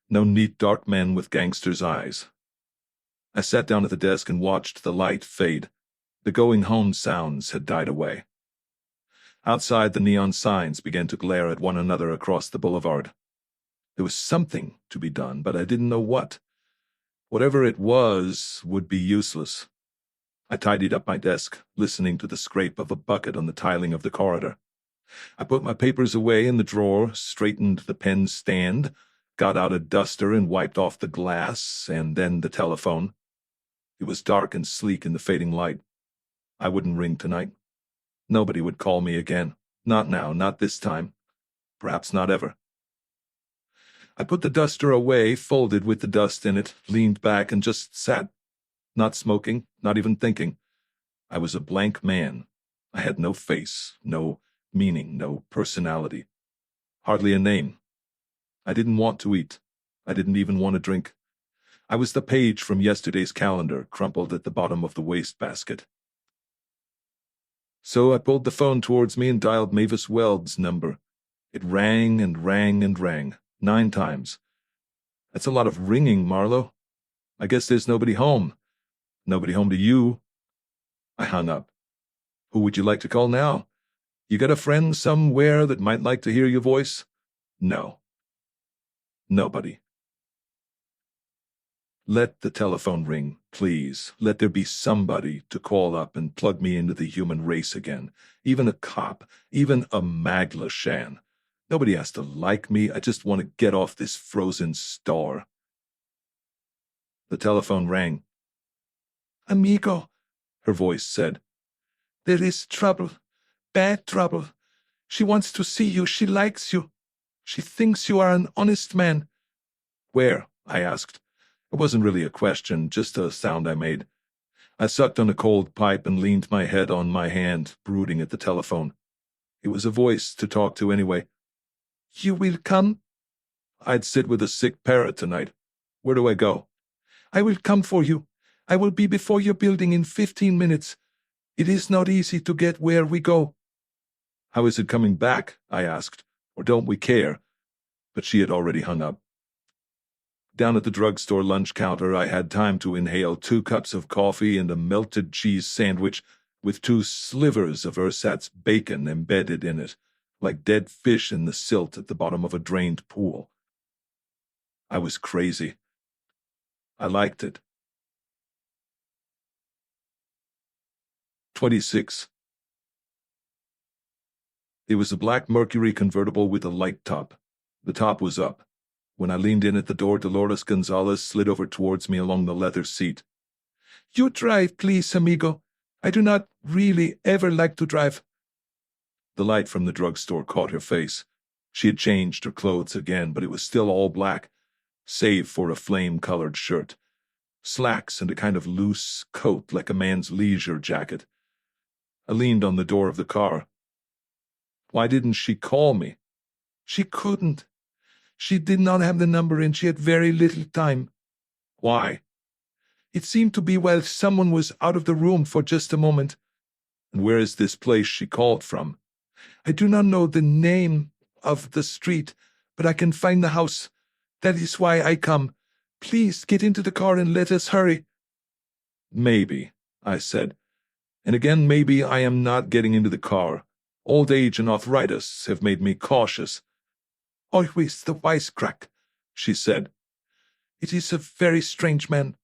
no neat dark men with gangsters' eyes. I sat down at the desk and watched the light fade. The going-home sounds had died away. Outside, the neon signs began to glare at one another across the boulevard. There was something to be done, but I didn't know what. Whatever it was would be useless. I tidied up my desk, listening to the scrape of a bucket on the tiling of the corridor. I put my papers away in the drawer, straightened the pen stand, got out a duster and wiped off the glass, and then the telephone. It was dark and sleek in the fading light. I wouldn't ring tonight. Nobody would call me again. Not now, not this time. Perhaps not ever. I put the duster away, folded with the dust in it, leaned back, and just sat, not smoking, not even thinking. I was a blank man. I had no face, no meaning, no personality. Hardly a name. I didn't want to eat. I didn't even want to drink. I was the page from yesterday's calendar, crumpled at the bottom of the wastebasket. So I pulled the phone towards me and dialed Mavis Weld's number. It rang and rang and rang, 9 times. That's a lot of ringing, Marlowe. I guess there's nobody home. Nobody home to you. I hung up. Who would you like to call now? You got a friend somewhere that might like to hear your voice? No. Nobody. Let the telephone ring, please. Let there be somebody to call up and plug me into the human race again. Even a cop, even a Magla Shan. Nobody has to like me. I just want to get off this frozen star. The telephone rang. Amigo, Her voice said. there is trouble. Bad trouble. She wants to see you. She likes you. She thinks you are an honest man. Where? I asked. It wasn't really a question, just a sound I made. I sucked on a cold pipe and leaned my head on my hand, brooding at the telephone. It was a voice to talk to anyway. You will come? I'd sit with a sick parrot tonight. Where do I go? I will come for you. I will be before your building in 15 minutes. It is not easy to get where we go. How is it coming back? I asked. Or don't we care? But she had already hung up. Down at the drugstore lunch counter, I had time to inhale 2 cups of coffee and a melted cheese sandwich with 2 slivers of ersatz bacon embedded in it, like dead fish in the silt at the bottom of a drained pool. I was crazy. I liked it. 26. It was a black Mercury convertible with a light top. The top was up. When I leaned in at the door, Dolores Gonzalez slid over towards me along the leather seat. You drive, please, amigo. I do not really ever like to drive. The light from the drugstore caught her face. She had changed her clothes again, but it was still all black, save for a flame-colored shirt, slacks, and a kind of loose coat like a man's leisure jacket. I leaned on the door of the car. Why didn't she call me? She couldn't. She did not have the number and she had very little time. Why? It seemed to be while someone was out of the room for just a moment. And where is this place she called from? I do not know the name of the street, but I can find the house. That is why I come. Please get into the car and let us hurry. Maybe, I said. And again, maybe I am not getting into the car. Old age and arthritis have made me cautious. Always the wisecrack, she said. It is a very strange man.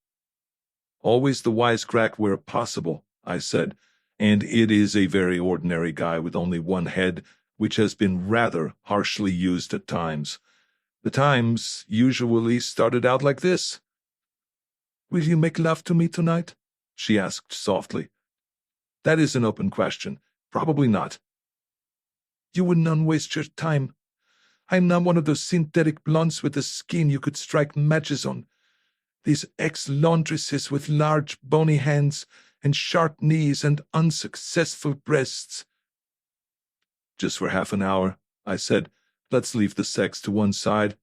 Always the wisecrack where possible, I said. And it is a very ordinary guy with only one head, which has been rather harshly used at times. The times usually started out like this. Will you make love to me tonight? She asked softly. That is an open question. Probably not. You would not waste your time. I am not one of those synthetic blondes with a skin you could strike matches on. These ex-laundresses with large bony hands and sharp knees and unsuccessful breasts. Just for half an hour, I said. Let's leave the sex to one side.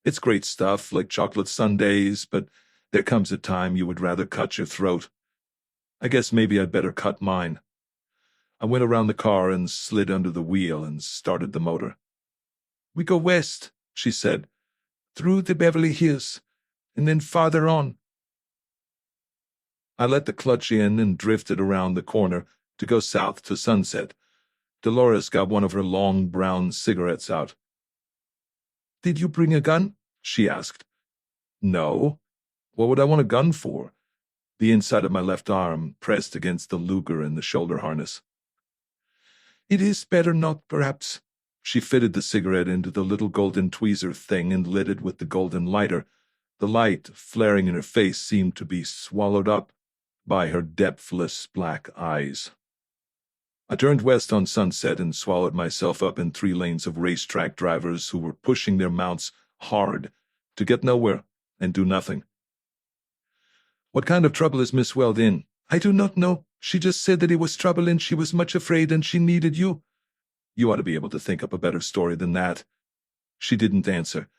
It's great stuff, like chocolate sundaes, but there comes a time you would rather cut your throat. I guess maybe I'd better cut mine. I went around the car and slid under the wheel and started the motor. We go west, she said, through the Beverly Hills, and then farther on. I let the clutch in and drifted around the corner to go south to Sunset. Dolores got one of her long brown cigarettes out. Did you bring a gun? She asked. No. What would I want a gun for? The inside of my left arm pressed against the Luger in the shoulder harness. It is better not, perhaps. She fitted the cigarette into the little golden tweezer thing and lit it with the golden lighter. The light, flaring in her face, seemed to be swallowed up by her depthless black eyes. I turned west on Sunset and swallowed myself up in 3 lanes of racetrack drivers who were pushing their mounts hard, to get nowhere and do nothing. What kind of trouble is Miss Weld in? I do not know. She just said that it was trouble and she was much afraid and she needed you. You ought to be able to think up a better story than that. She didn't answer.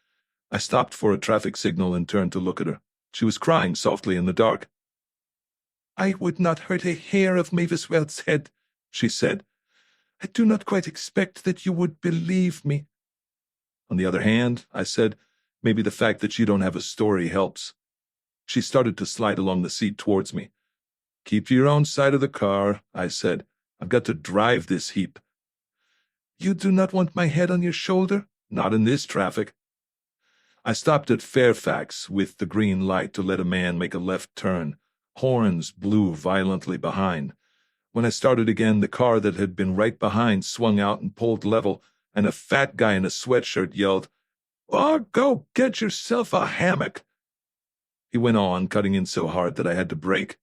I stopped for a traffic signal and turned to look at her. She was crying softly in the dark. I would not hurt a hair of Mavis Weld's head, she said. I do not quite expect that you would believe me. On the other hand, I said, maybe the fact that you don't have a story helps. She started to slide along the seat towards me. Keep to your own side of the car, I said. I've got to drive this heap. You do not want my head on your shoulder? Not in this traffic. I stopped at Fairfax with the green light to let a man make a left turn. Horns blew violently behind. When I started again, the car that had been right behind swung out and pulled level, and a fat guy in a sweatshirt yelled, "Oh, go get yourself a hammock." He went on, cutting in so hard that I had to brake.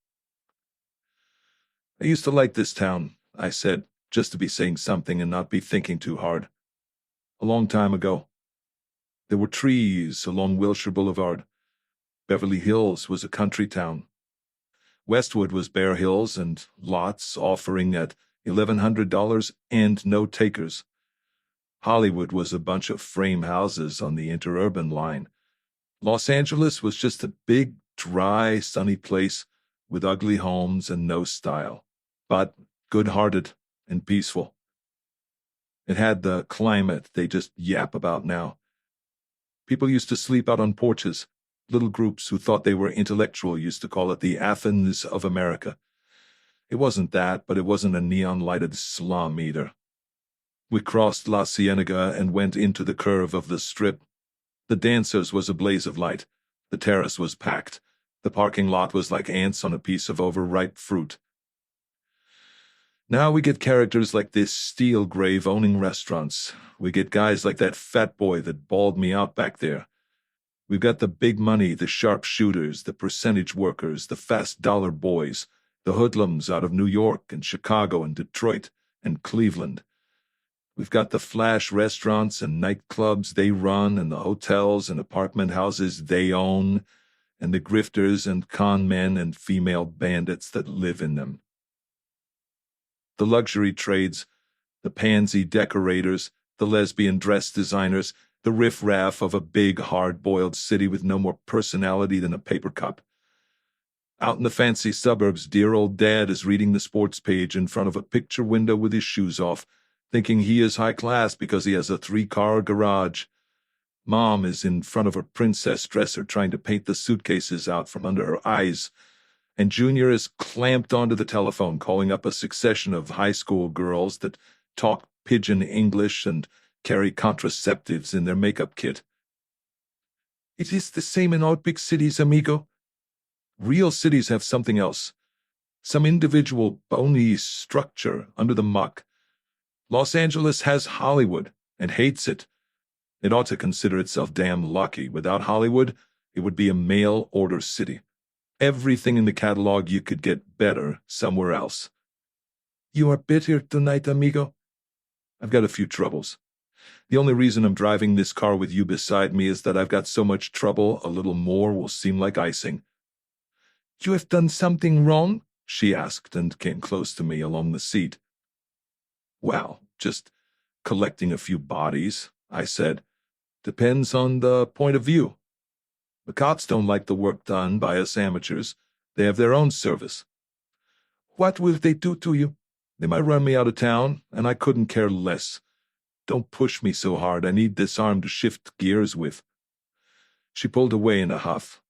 I used to like this town, I said, just to be saying something and not be thinking too hard. A long time ago. There were trees along Wilshire Boulevard. Beverly Hills was a country town. Westwood was bare hills and lots offering at $1,100 and no takers. Hollywood was a bunch of frame houses on the interurban line. Los Angeles was just a big, dry, sunny place with ugly homes and no style, but good-hearted and peaceful. It had the climate they just yap about now. People used to sleep out on porches. Little groups who thought they were intellectual used to call it the Athens of America. It wasn't that, but it wasn't a neon-lighted slum either. We crossed La Cienega and went into the curve of the Strip. The Dancers was a blaze of light. The terrace was packed. The parking lot was like ants on a piece of overripe fruit. Now we get characters like this steel grave owning restaurants. We get guys like that fat boy that bawled me out back there. We've got the big money, the sharpshooters, the percentage workers, the fast dollar boys, the hoodlums out of New York and Chicago and Detroit and Cleveland. We've got the flash restaurants and nightclubs they run and the hotels and apartment houses they own and the grifters and con men and female bandits that live in them. The luxury trades, the pansy decorators, the lesbian dress designers, the riff-raff of a big, hard-boiled city with no more personality than a paper cup. Out in the fancy suburbs, dear old Dad is reading the sports page in front of a picture window with his shoes off, thinking he is high class because he has a 3-car garage. Mom is in front of her princess dresser trying to paint the suitcases out from under her eyes, and Junior is clamped onto the telephone calling up a succession of high school girls that talk pidgin English and carry contraceptives in their makeup kit. It is the same in all big cities, amigo. Real cities have something else. Some individual bony structure under the muck. Los Angeles has Hollywood and hates it. It ought to consider itself damn lucky. Without Hollywood, it would be a mail-order city. Everything in the catalog you could get better somewhere else. You are bitter tonight, amigo. I've got a few troubles. The only reason I'm driving this car with you beside me is that I've got so much trouble, a little more will seem like icing. You have done something wrong? She asked and came close to me along the seat. Well, just collecting a few bodies, I said. Depends on the point of view. The cops don't like the work done by us amateurs. They have their own service. What will they do to you? They might run me out of town, and I couldn't care less. Don't push me so hard. I need this arm to shift gears with. She pulled away in a huff.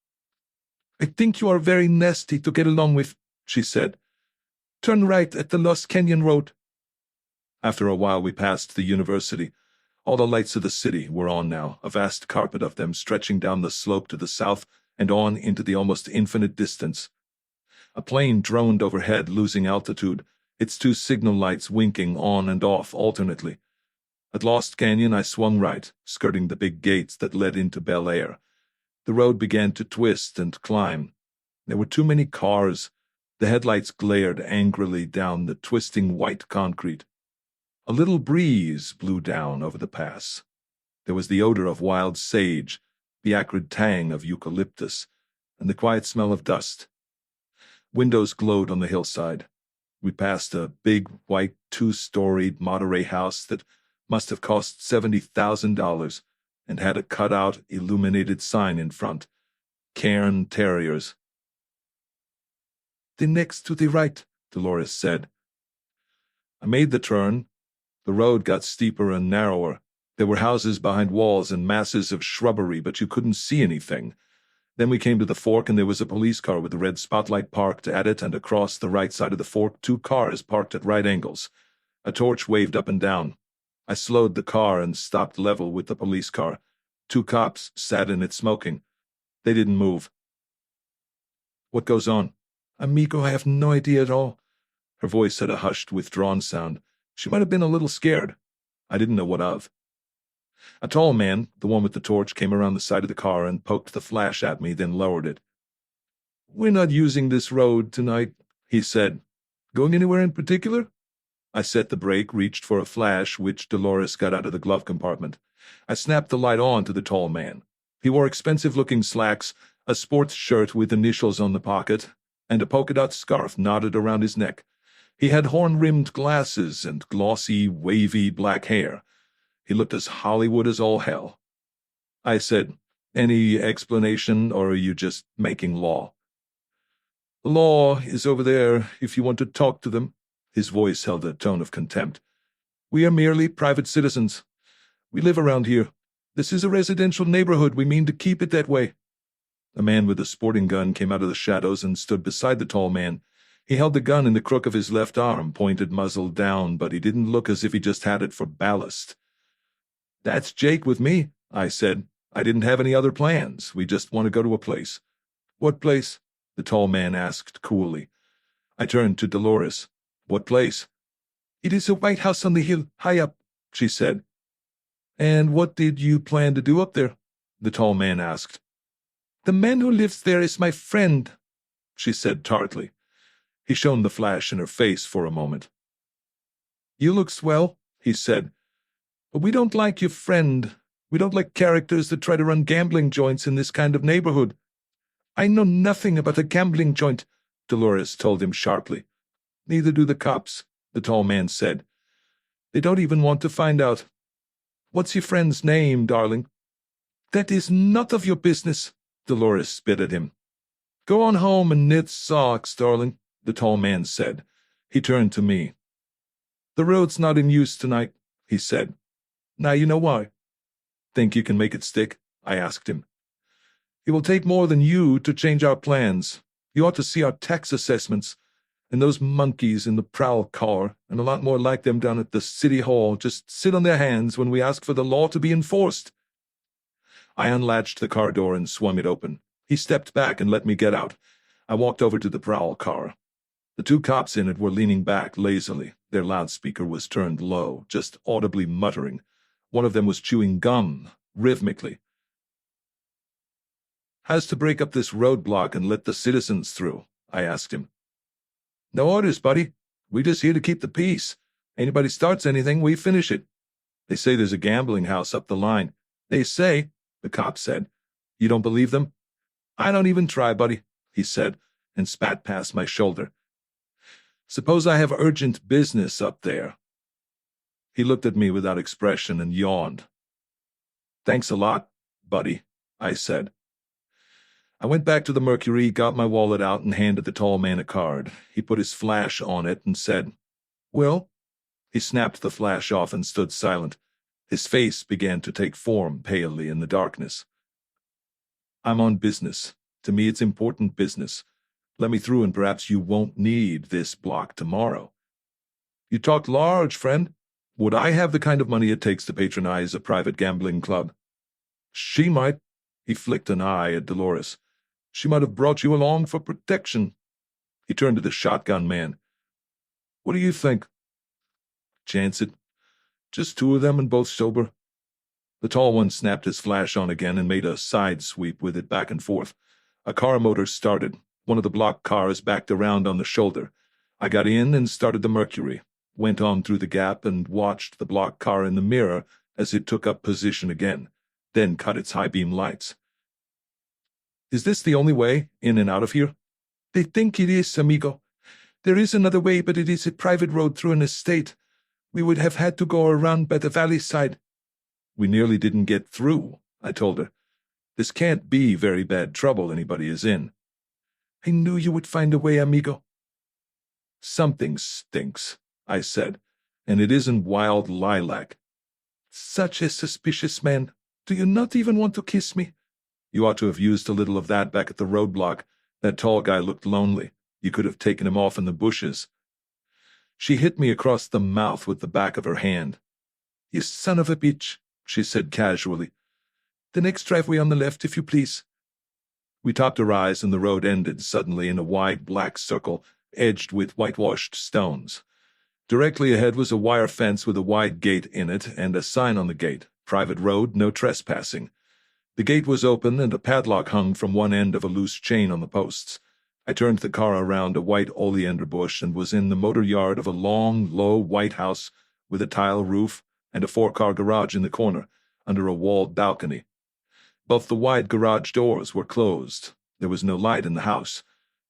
I think you are very nasty to get along with, she said. Turn right at the Lost Canyon Road. After a while we passed the university. All the lights of the city were on now, a vast carpet of them stretching down the slope to the south and on into the almost infinite distance. A plane droned overhead, losing altitude, its 2 signal lights winking on and off alternately. At Lost Canyon I swung right, skirting the big gates that led into Bel Air. The road began to twist and climb. There were too many cars. The headlights glared angrily down the twisting white concrete. A little breeze blew down over the pass. There was the odor of wild sage, the acrid tang of eucalyptus, and the quiet smell of dust. Windows glowed on the hillside. We passed a big, white, two-storied Monterey house that must have cost $70,000 and had a cut-out, illuminated sign in front. Cairn Terriers. "The next to the right," Dolores said. I made the turn. The road got steeper and narrower. There were houses behind walls and masses of shrubbery, but you couldn't see anything. Then we came to the fork, and there was a police car with a red spotlight parked at it, and across the right side of the fork, 2 cars parked at right angles. A torch waved up and down. I slowed the car and stopped level with the police car. 2 cops sat in it smoking. They didn't move. "What goes on?" "Amigo, I have no idea at all." Her voice had a hushed, withdrawn sound. She might have been a little scared. I didn't know what of. A tall man, the one with the torch, came around the side of the car and poked the flash at me, then lowered it. "We're not using this road tonight," he said. "Going anywhere in particular?" I set the brake, reached for a flash, which Dolores got out of the glove compartment. I snapped the light on to the tall man. He wore expensive-looking slacks, a sports shirt with initials on the pocket, and a polka-dot scarf knotted around his neck. He had horn-rimmed glasses and glossy, wavy black hair. He looked as Hollywood as all hell. I said, "Any explanation, or are you just making law?" "The law is over there if you want to talk to them." His voice held a tone of contempt. "We are merely private citizens. We live around here. This is a residential neighborhood. We mean to keep it that way." A man with a sporting gun came out of the shadows and stood beside the tall man. He held the gun in the crook of his left arm, pointed muzzle down, but he didn't look as if he just had it for ballast. "That's Jake with me," I said. "I didn't have any other plans. We just want to go to a place." "What place?" the tall man asked coolly. I turned to Dolores. "What place?" "It is a white house on the hill, high up," she said. "And what did you plan to do up there?" the tall man asked. "The man who lives there is my friend," she said tartly. He shone the flash in her face for a moment. "You look swell," he said. "But we don't like your friend. We don't like characters that try to run gambling joints in this kind of neighborhood." "I know nothing about a gambling joint," Dolores told him sharply. "Neither do the cops," the tall man said. "They don't even want to find out. What's your friend's name, darling?" "That is none of your business," Dolores spit at him. "Go on home and knit socks, darling," the tall man said. He turned to me. "The road's not in use tonight," he said. "Now you know why." "Think you can make it stick?" I asked him. "It will take more than you to change our plans. You ought to see our tax assessments. And those monkeys in the prowl car, and a lot more like them down at the city hall, just sit on their hands when we ask for the law to be enforced." I unlatched the car door and swung it open. He stepped back and let me get out. I walked over to the prowl car. The 2 cops in it were leaning back lazily. Their loudspeaker was turned low, just audibly muttering. One of them was chewing gum, rhythmically. "How's to break up this roadblock and let the citizens through?" I asked him. "No orders, buddy. We just here to keep the peace. Anybody starts anything, we finish it." "They say there's a gambling house up the line." "They say," the cop said. "You don't believe them?" "I don't even try, buddy," he said, and spat past my shoulder. "Suppose I have urgent business up there." He looked at me without expression and yawned. "Thanks a lot, buddy," I said. I went back to the Mercury, got my wallet out, and handed the tall man a card. He put his flash on it and said, "Well?" He snapped the flash off and stood silent. His face began to take form palely in the darkness. "I'm on business. To me, it's important business. Let me through, and perhaps you won't need this block tomorrow." "You talk large, friend." "Would I have the kind of money it takes to patronize a private gambling club?" "She might." He flicked an eye at Dolores. "She might have brought you along for protection." He turned to the shotgun man. "What do you think?" "Chance it. Just 2 of them and both sober." The tall one snapped his flash on again and made a side sweep with it back and forth. A car motor started. One of the block cars backed around on the shoulder. I got in and started the Mercury, went on through the gap and watched the block car in the mirror as it took up position again, then cut its high beam lights. "Is this the only way in and out of here?" "They think it is, amigo. There is another way, but it is a private road through an estate. We would have had to go around by the valley side." "We nearly didn't get through," I told her. "This can't be very bad trouble anybody is in." "I knew you would find a way, amigo." "Something stinks," I said, "and it isn't wild lilac." "Such a suspicious man. Do you not even want to kiss me?" "You ought to have used a little of that back at the roadblock. That tall guy looked lonely. You could have taken him off in the bushes." She hit me across the mouth with the back of her hand. "You son of a bitch," she said casually. "The next driveway on the left, if you please." We topped a rise, and the road ended suddenly in a wide black circle edged with whitewashed stones. Directly ahead was a wire fence with a wide gate in it and a sign on the gate, "Private road, no trespassing." The gate was open, and a padlock hung from one end of a loose chain on the posts. I turned the car around a white oleander bush and was in the motor yard of a long, low white house with a tile roof and a 4-car garage in the corner, under a walled balcony. Both the wide garage doors were closed. There was no light in the house.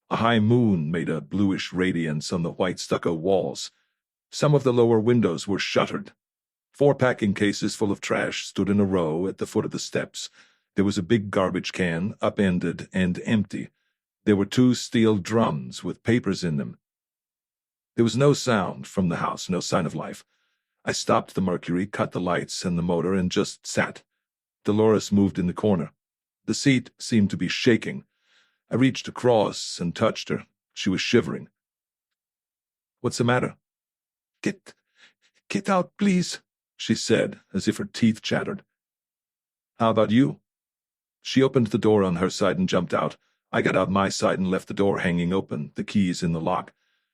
A high moon made a bluish radiance on the white stucco walls. Some of the lower windows were shuttered. 4 packing cases full of trash stood in a row at the foot of the steps. There was a big garbage can, upended and empty. There were 2 steel drums with papers in them. There was no sound from the house, no sign of life. I stopped the Mercury, cut the lights and the motor, and just sat. Dolores moved in the corner. The seat seemed to be shaking. I reached across and touched her. She was shivering. "What's the matter?" Get out, please," she said, as if her teeth chattered. "How about you?" She opened the door on her side and jumped out. I got out my side and left the door hanging open, the keys in the lock.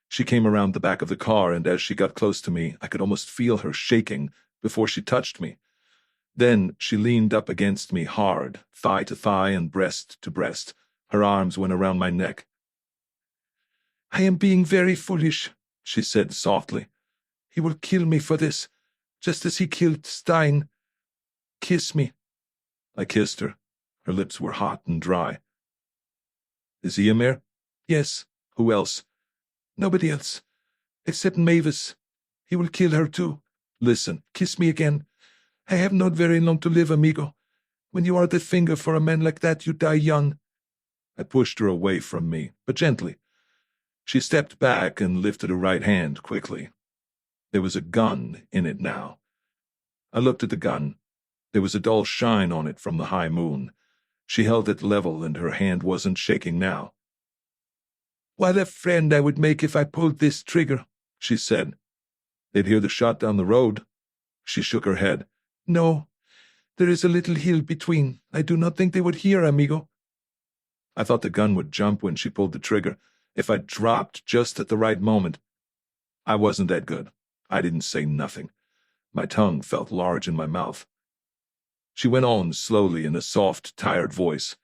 She came around the back of the car, and as she got close to me, I could almost feel her shaking before she touched me. Then she leaned up against me hard, thigh to thigh and breast to breast. Her arms went around my neck. "I am being very foolish," she said softly. "He will kill me for this, just as he killed Stein. Kiss me." I kissed her. Her lips were hot and dry. "Is he in there?" "Yes." "Who else?" "Nobody else, except Mavis. He will kill her too." "Listen." "Kiss me again. I have not very long to live, amigo. When you are the finger for a man like that, you die young." I pushed her away from me, but gently. She stepped back and lifted her right hand quickly. There was a gun in it now. I looked at the gun. There was a dull shine on it from the high moon. She held it level, and her hand wasn't shaking now. "What a friend I would make if I pulled this trigger," she said. "They'd hear the shot down the road." She shook her head. "No, there is a little hill between. I do not think they would hear, amigo." I thought the gun would jump when she pulled the trigger, if I dropped just at the right moment. I wasn't that good. I didn't say nothing. My tongue felt large in my mouth. She went on slowly in a soft, tired voice.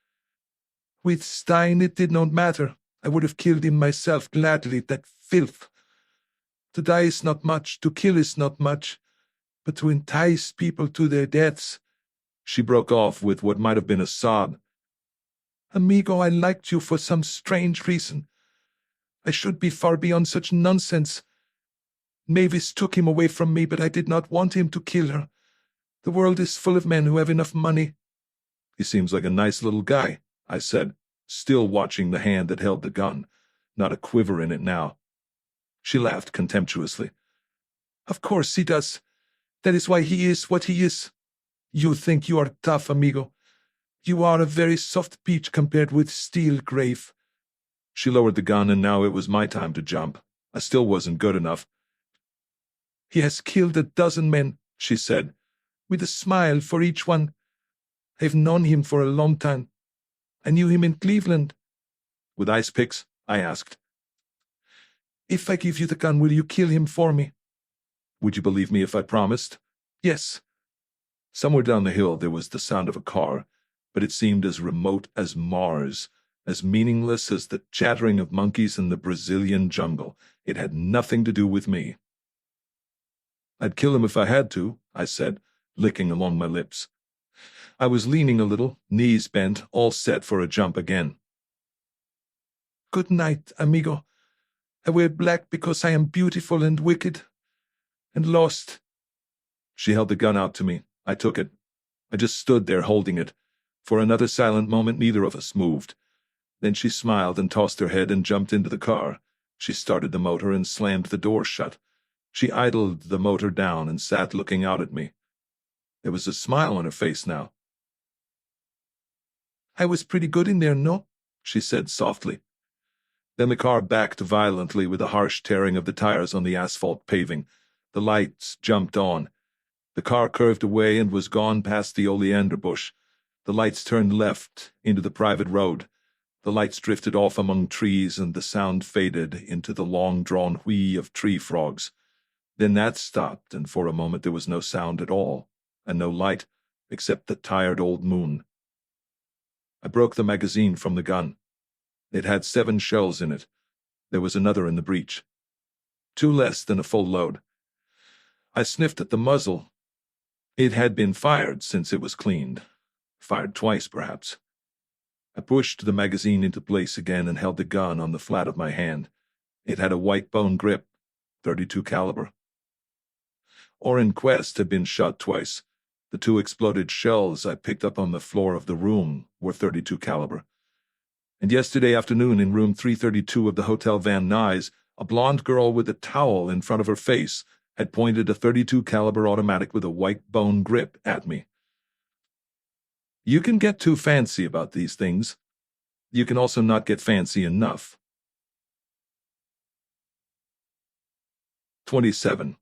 "With Stein it did not matter. I would have killed him myself gladly, that filth. To die is not much, to kill is not much, but to entice people to their deaths." She broke off with what might have been a sob. "Amigo, I liked you for some strange reason. I should be far beyond such nonsense. Mavis took him away from me, but I did not want him to kill her. The world is full of men who have enough money." "He seems like a nice little guy," I said, still watching the hand that held the gun, not a quiver in it now. She laughed contemptuously. "Of course he does. That is why he is what he is. You think you are tough, amigo. You are a very soft peach compared with steel, Grave." She lowered the gun, and now it was my time to jump. I still wasn't good enough. "He has killed 12 men," she said, "with a smile for each one. I've known him for a long time. I knew him in Cleveland." "With ice picks?" I asked. "If I give you the gun, will you kill him for me?" "Would you believe me if I promised?" "Yes." Somewhere down the hill there was the sound of a car, but it seemed as remote as Mars, as meaningless as the chattering of monkeys in the Brazilian jungle. It had nothing to do with me. "I'd kill him if I had to," I said, licking along my lips. I was leaning a little, knees bent, all set for a jump again. Good night, amigo. I wear black because I am beautiful and wicked and lost. She held the gun out to me. I took it. I just stood there holding it. For another silent moment, neither of us moved. Then she smiled and tossed her head and jumped into the car. She started the motor and slammed the door shut. She idled the motor down and sat looking out at me. There was a smile on her face now. I was pretty good in there, no? She said softly. Then the car backed violently with a harsh tearing of the tires on the asphalt paving. The lights jumped on. The car curved away and was gone past the oleander bush. The lights turned left into the private road. The lights drifted off among trees and the sound faded into the long-drawn whee of tree frogs. Then that stopped, and for a moment there was no sound at all, and no light, except the tired old moon. I broke the magazine from the gun. It had 7 shells in it. There was another in the breech. 2 less than a full load. I sniffed at the muzzle. It had been fired since it was cleaned. Fired twice, perhaps. I pushed the magazine into place again and held the gun on the flat of my hand. It had a white bone grip, .32 caliber. Orrin Quest had been shot twice. The 2 exploded shells I picked up on the floor of the room were .32 caliber. And yesterday afternoon in room 332 of the Hotel Van Nuys, a blonde girl with a towel in front of her face had pointed a .32 caliber automatic with a white bone grip at me. You can get too fancy about these things. You can also not get fancy enough. 27.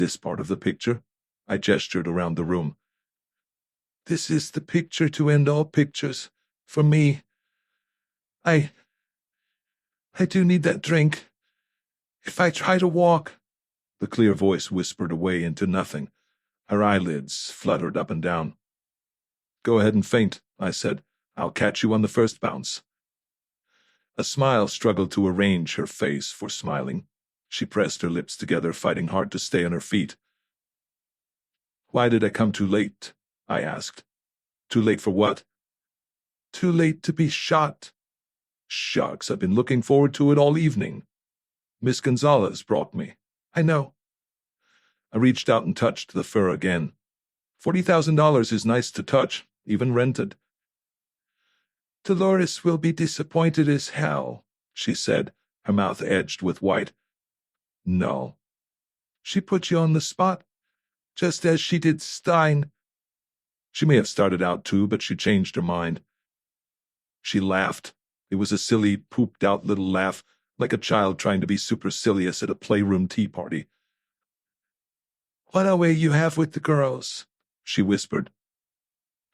This part of the picture? I gestured around the room. This is the picture to end all pictures. For me. I do need that drink. If I try to walk. The clear voice whispered away into nothing. Her eyelids fluttered up and down. Go ahead and faint, I said. I'll catch you on the first bounce. A smile struggled to arrange her face for smiling. She pressed her lips together, fighting hard to stay on her feet. Why did I come too late? I asked. Too late for what? Too late to be shot. Shucks, I've been looking forward to it all evening. Miss Gonzalez brought me. I know. I reached out and touched the fur again. $40,000 is nice to touch, even rented. Dolores will be disappointed as hell, she said, her mouth edged with white. No. She put you on the spot, just as she did Stein. She may have started out too, but she changed her mind. She laughed. It was a silly, pooped-out little laugh, like a child trying to be supercilious at a playroom tea party. What a way you have with the girls, she whispered.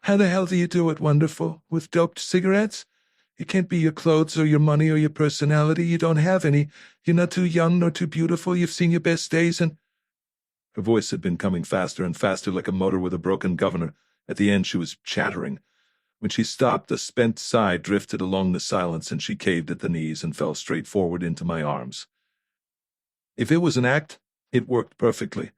How the hell do you do it, wonderful? With doped cigarettes? It can't be your clothes or your money or your personality. You don't have any. You're not too young nor too beautiful. You've seen your best days and... Her voice had been coming faster and faster like a motor with a broken governor. At the end she was chattering. When she stopped, a spent sigh drifted along the silence and she caved at the knees and fell straight forward into my arms. If it was an act, it worked perfectly.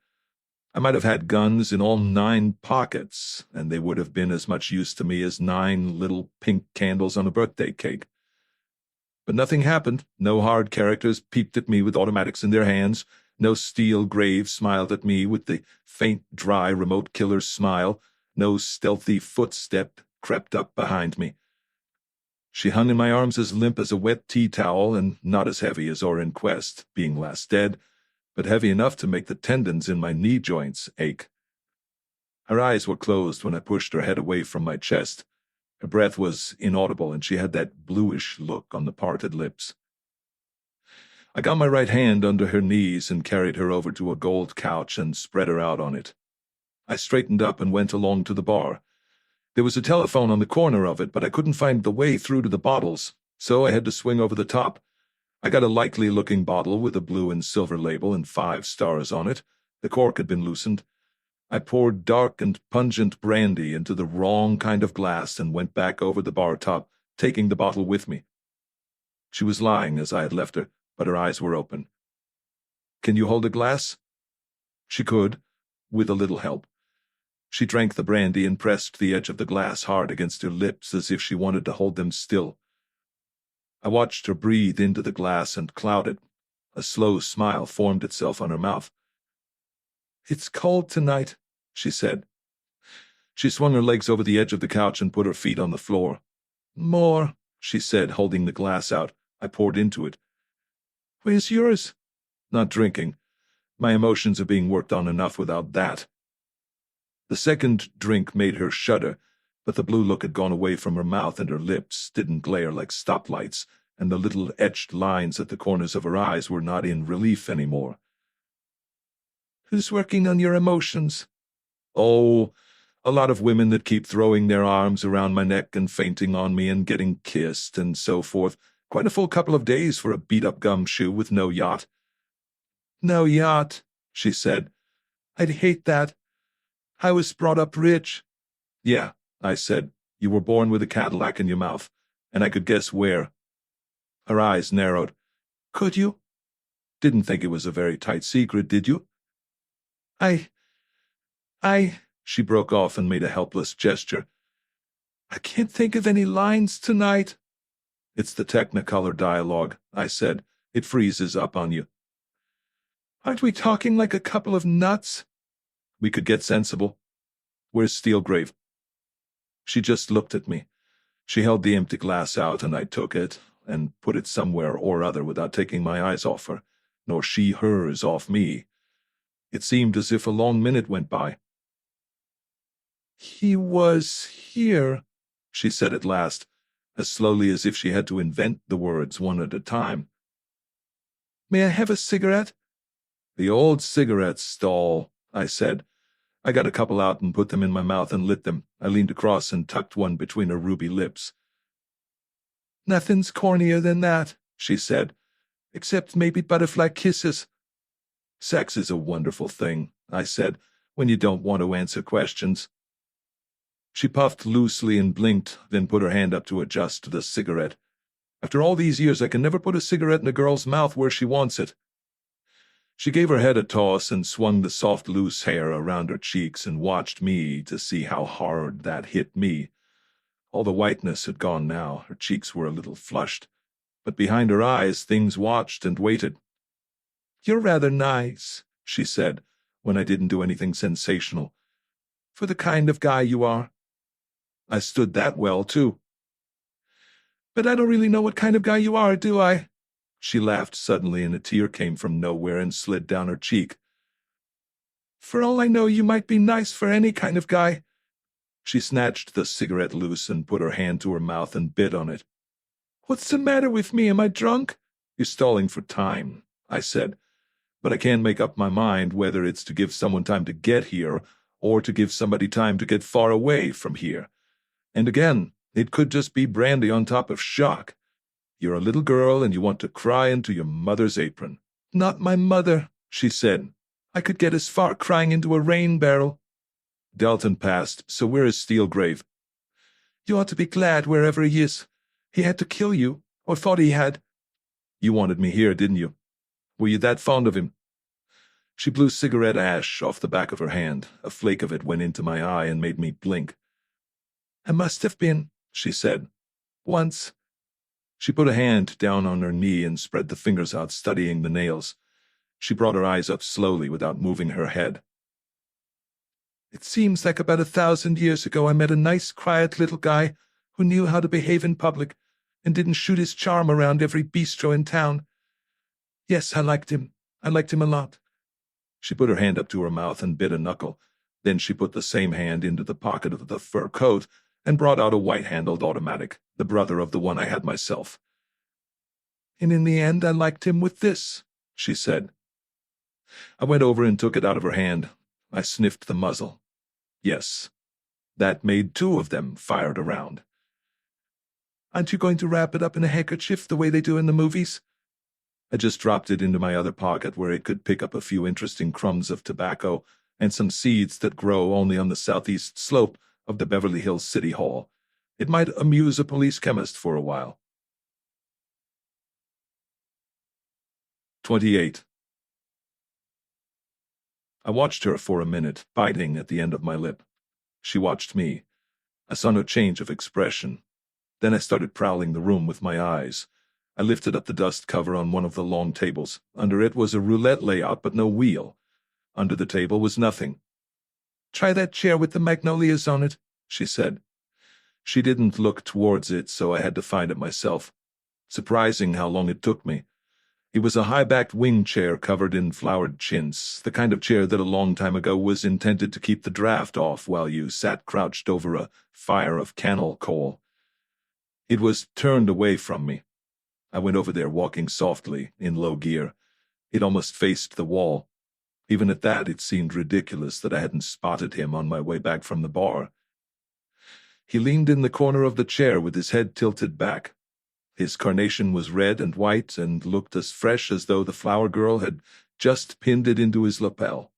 I might have had guns in all 9 pockets, and they would have been as much use to me as 9 little pink candles on a birthday cake. But nothing happened. No hard characters peeped at me with automatics in their hands. No steel grave smiled at me with the faint, dry remote killer's smile. No stealthy footstep crept up behind me. She hung in my arms as limp as a wet tea towel and not as heavy as Orrin Quest, being last dead, but heavy enough to make the tendons in my knee joints ache. Her eyes were closed when I pushed her head away from my chest. Her breath was inaudible, and she had that bluish look on the parted lips. I got my right hand under her knees and carried her over to a gold couch and spread her out on it. I straightened up and went along to the bar. There was a telephone on the corner of it, but I couldn't find the way through to the bottles, so I had to swing over the top. I got a likely-looking bottle with a blue and silver label and 5 stars on it. The cork had been loosened. I poured dark and pungent brandy into the wrong kind of glass and went back over the bar top, taking the bottle with me. She was lying as I had left her, but her eyes were open. "Can you hold a glass?" She could, with a little help. She drank the brandy and pressed the edge of the glass hard against her lips as if she wanted to hold them still. I watched her breathe into the glass and cloud it. A slow smile formed itself on her mouth. "It's cold tonight," she said. She swung her legs over the edge of the couch and put her feet on the floor. "More," she said, holding the glass out. I poured into it. "Where's yours?" "Not drinking. My emotions are being worked on enough without that." The second drink made her shudder, but the blue look had gone away from her mouth and her lips didn't glare like stoplights, and the little etched lines at the corners of her eyes were not in relief anymore. "Who's working on your emotions?" "Oh, a lot of women that keep throwing their arms around my neck and fainting on me and getting kissed and so forth. Quite a full couple of days for a beat-up gumshoe with no yacht." "No yacht," she said. "I'd hate that. I was brought up rich." "Yeah," I said. "You were born with a Cadillac in your mouth, and I could guess where." Her eyes narrowed. "Could you? Didn't think it was a very tight secret, did you?" I, she broke off and made a helpless gesture. "I can't think of any lines tonight." "It's the Technicolor dialogue," I said. "It freezes up on you." "Aren't we talking like a couple of nuts?" "We could get sensible. Where's Steelgrave?" She just looked at me. She held the empty glass out, and I took it and put it somewhere or other without taking my eyes off her, nor she hers off me. It seemed as if a long minute went by. "He was here," she said at last, as slowly as if she had to invent the words one at a time. "May I have a cigarette?" The old cigarette stall, I said. I got a couple out and put them in my mouth and lit them. I leaned across and tucked one between her ruby lips. Nothing's cornier than that, she said, except maybe butterfly kisses. Sex is a wonderful thing, I said, when you don't want to answer questions. She puffed loosely and blinked, then put her hand up to adjust the cigarette. After all these years, I can never put a cigarette in a girl's mouth where she wants it. She gave her head a toss and swung the soft, loose hair around her cheeks and watched me to see how hard that hit me. All the whiteness had gone now. Her cheeks were a little flushed, but behind her eyes things watched and waited. You're rather nice, she said, when I didn't do anything sensational. For the kind of guy you are. I stood that well, too. But I don't really know what kind of guy you are, do I? She laughed suddenly, and a tear came from nowhere and slid down her cheek. For all I know, you might be nice for any kind of guy. She snatched the cigarette loose and put her hand to her mouth and bit on it. What's the matter with me? Am I drunk? You're stalling for time, I said. But I can't make up my mind whether it's to give someone time to get here or to give somebody time to get far away from here. And again, it could just be brandy on top of shock. You're a little girl and you want to cry into your mother's apron. Not my mother, she said. I could get as far crying into a rain barrel. Dalton passed, so where is Steelgrave? You ought to be glad wherever he is. He had to kill you, or thought he had. You wanted me here, didn't you? Were you that fond of him? She blew cigarette ash off the back of her hand. A flake of it went into my eye and made me blink. I must have been, she said. Once. She put a hand down on her knee and spread the fingers out, studying the nails. She brought her eyes up slowly without moving her head. It seems like about 1,000 years ago I met a nice, quiet little guy who knew how to behave in public and didn't shoot his charm around every bistro in town. Yes, I liked him. I liked him a lot. She put her hand up to her mouth and bit a knuckle. Then she put the same hand into the pocket of the fur coat and brought out a white-handled automatic, the brother of the one I had myself. And in the end, I liked him with this, she said. I went over and took it out of her hand. I sniffed the muzzle. Yes, that made 2 of them fired around. Aren't you going to wrap it up in a handkerchief the way they do in the movies? I just dropped it into my other pocket where it could pick up a few interesting crumbs of tobacco and some seeds that grow only on the southeast slope of the Beverly Hills City Hall. It might amuse a police chemist for a while. 28. I watched her for a minute, biting at the end of my lip. She watched me. I saw no change of expression. Then I started prowling the room with my eyes. I lifted up the dust cover on one of the long tables. Under it was a roulette layout, but no wheel. Under the table was nothing. Try that chair with the magnolias on it, she said. She didn't look towards it, so I had to find it myself. Surprising how long it took me. It was a high-backed wing chair covered in flowered chintz, the kind of chair that a long time ago was intended to keep the draft off while you sat crouched over a fire of cannel coal. It was turned away from me. I went over there walking softly, in low gear. It almost faced the wall. Even at that, it seemed ridiculous that I hadn't spotted him on my way back from the bar. He leaned in the corner of the chair with his head tilted back. His carnation was red and white and looked as fresh as though the flower girl had just pinned it into his lapel.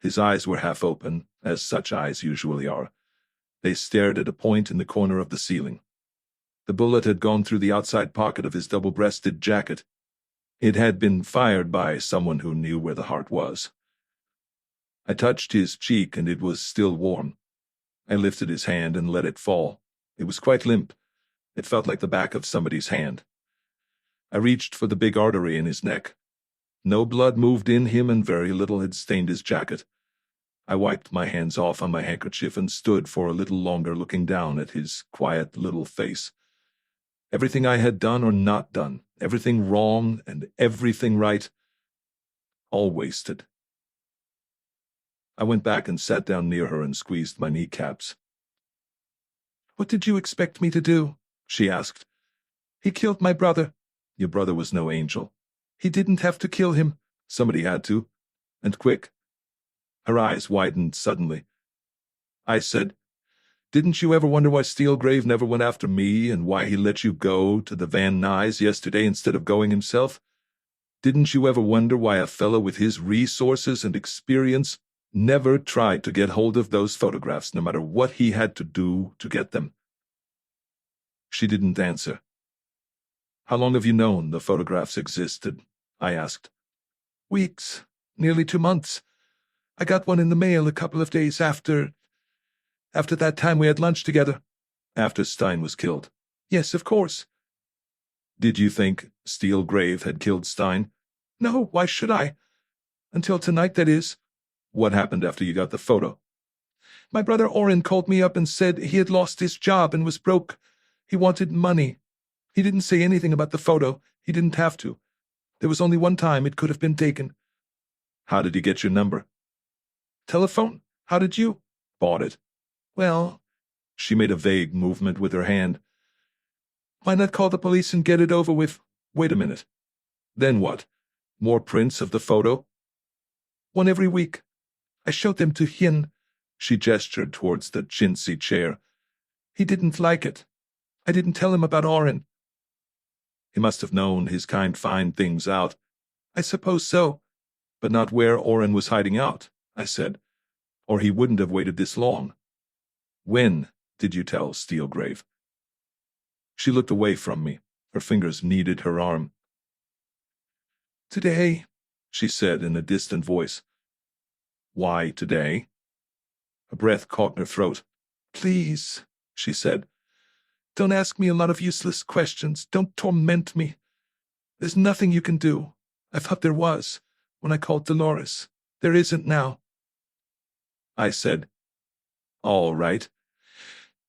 His eyes were half open, as such eyes usually are. They stared at a point in the corner of the ceiling. The bullet had gone through the outside pocket of his double-breasted jacket. It had been fired by someone who knew where the heart was. I touched his cheek, and it was still warm. I lifted his hand and let it fall. It was quite limp. It felt like the back of somebody's hand. I reached for the big artery in his neck. No blood moved in him, and very little had stained his jacket. I wiped my hands off on my handkerchief and stood for a little longer, looking down at his quiet little face. Everything I had done or not done, everything wrong and everything right, all wasted. I went back and sat down near her and squeezed my kneecaps. "What did you expect me to do?" she asked. "He killed my brother." "Your brother was no angel." "He didn't have to kill him. Somebody had to. And quick. Her eyes widened suddenly. I said, "Didn't you ever wonder why Steelgrave never went after me and why he let you go to the Van Nuys yesterday instead of going himself? Didn't you ever wonder why a fellow with his resources and experience never tried to get hold of those photographs, no matter what he had to do to get them?" She didn't answer. "How long have you known the photographs existed?" I asked. "Weeks, nearly 2 months. I got one in the mail a couple of days after that time we had lunch together." "After Stein was killed?" "Yes, of course." "Did you think Steelgrave had killed Stein?" "No, why should I? Until tonight, that is." "What happened after you got the photo?" "My brother Orrin called me up and said he had lost his job and was broke. He wanted money. He didn't say anything about the photo. He didn't have to. There was only one time it could have been taken." "How did he get your number?" "Telephone. How did you?" "Bought it." "Well," she made a vague movement with her hand. "why not call the police and get it over with?" "Wait a minute. Then what? More prints of the photo?" "One every week. I showed them to Hien." She gestured towards the chintzy chair. "He didn't like it. I didn't tell him about Orrin." "He must have known his kind find things out." "I suppose so." "But not where Orrin was hiding out," I said, "or he wouldn't have waited this long. When did you tell Steelgrave?" She looked away from me. Her fingers kneaded her arm. "Today," she said in a distant voice. "Why today?" Her breath caught in her throat. "Please," she said, "don't ask me a lot of useless questions. Don't torment me. There's nothing you can do. I thought there was when I called Dolores. There isn't now." I said, "All right.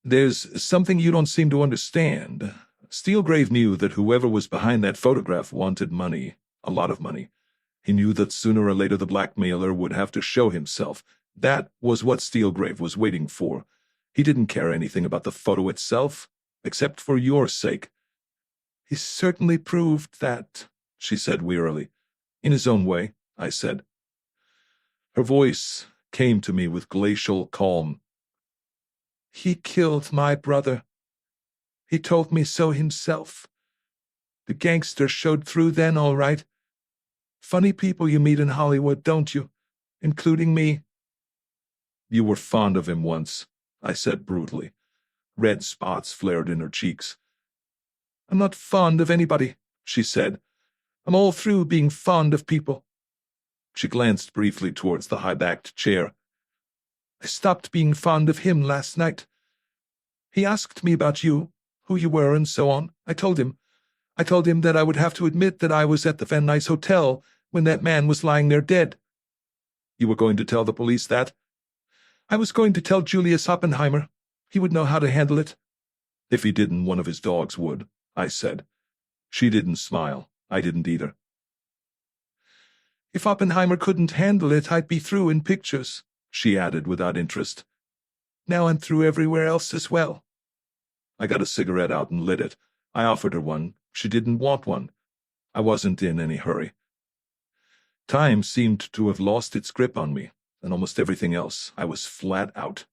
There's something you don't seem to understand. Steelgrave knew that whoever was behind that photograph wanted money, a lot of money. He knew that sooner or later the blackmailer would have to show himself. That was what Steelgrave was waiting for. He didn't care anything about the photo itself, except for your sake." "He certainly proved that," she said wearily. "In his own way," I said. Her voice came to me with glacial calm. "He killed my brother. He told me so himself. The gangster showed through then, all right. Funny people you meet in Hollywood, don't you? Including me." "You were fond of him once," I said brutally. Red spots flared in her cheeks. "I'm not fond of anybody," she said. "I'm all through being fond of people." She glanced briefly towards the high-backed chair. "I stopped being fond of him last night. He asked me about you, who you were, and so on. I told him. I told him that I would have to admit that I was at the Van Nuys Hotel when that man was lying there dead." "You were going to tell the police that?" "I was going to tell Julius Oppenheimer. He would know how to handle it." "If he didn't, one of his dogs would," I said. She didn't smile. I didn't either. "If Oppenheimer couldn't handle it, I'd be through in pictures," she added without interest. "Now I'm through everywhere else as well." I got a cigarette out and lit it. I offered her one. She didn't want one. I wasn't in any hurry. Time seemed to have lost its grip on me, and almost everything else. I was flat out.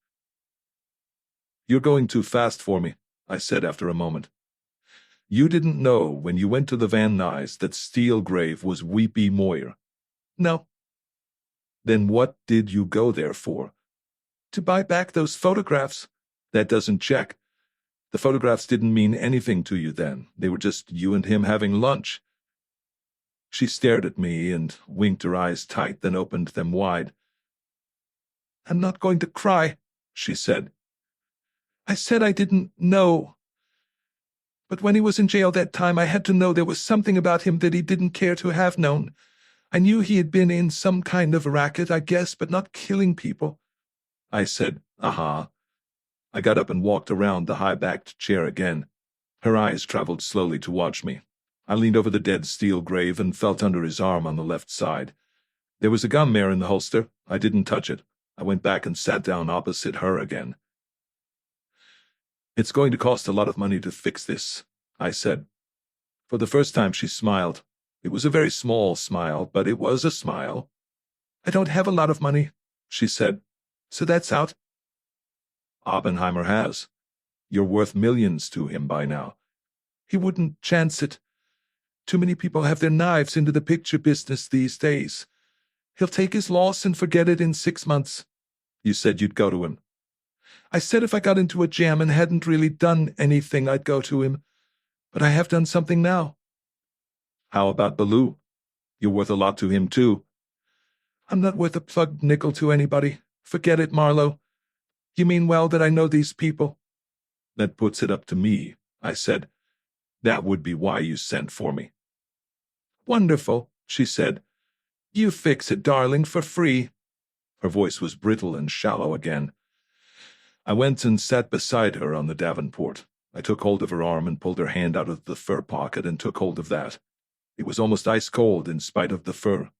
"You're going too fast for me," I said after a moment. "You didn't know when you went to the Van Nuys that Steelgrave was Weepy Moyer." "No." "Then what did you go there for?" "To buy back those photographs." "That doesn't check. The photographs didn't mean anything to you then. They were just you and him having lunch." She stared at me and winked her eyes tight, then opened them wide. "I'm not going to cry," she said. "I said I didn't know. But when he was in jail that time, I had to know there was something about him that he didn't care to have known. I knew he had been in some kind of racket, I guess, but not killing people." I said, "Uh-huh." I got up and walked around the high-backed chair again. Her eyes traveled slowly to watch me. I leaned over the dead Steelgrave and felt under his arm on the left side. There was a gun there in the holster. I didn't touch it. I went back and sat down opposite her again. "It's going to cost a lot of money to fix this," I said. For the first time she smiled. It was a very small smile, but it was a smile. I don't have a lot of money, she said. So that's out. Oppenheimer has. You're worth millions to him by now. He wouldn't chance it. Too many people have their knives into the picture business these days. He'll take his loss and forget it in 6 months. You said you'd go to him. I said if I got into a jam and hadn't really done anything, I'd go to him. But I have done something now. How about Baloo? You're worth a lot to him, too. I'm not worth a plugged nickel to anybody. Forget it, Marlowe. You mean well that I know these people? That puts it up to me, I said. That would be why you sent for me. Wonderful, she said. You fix it, darling, for free. Her voice was brittle and shallow again. I went and sat beside her on the davenport. I took hold of her arm and pulled her hand out of the fur pocket and took hold of that. It was almost ice-cold in spite of the fur.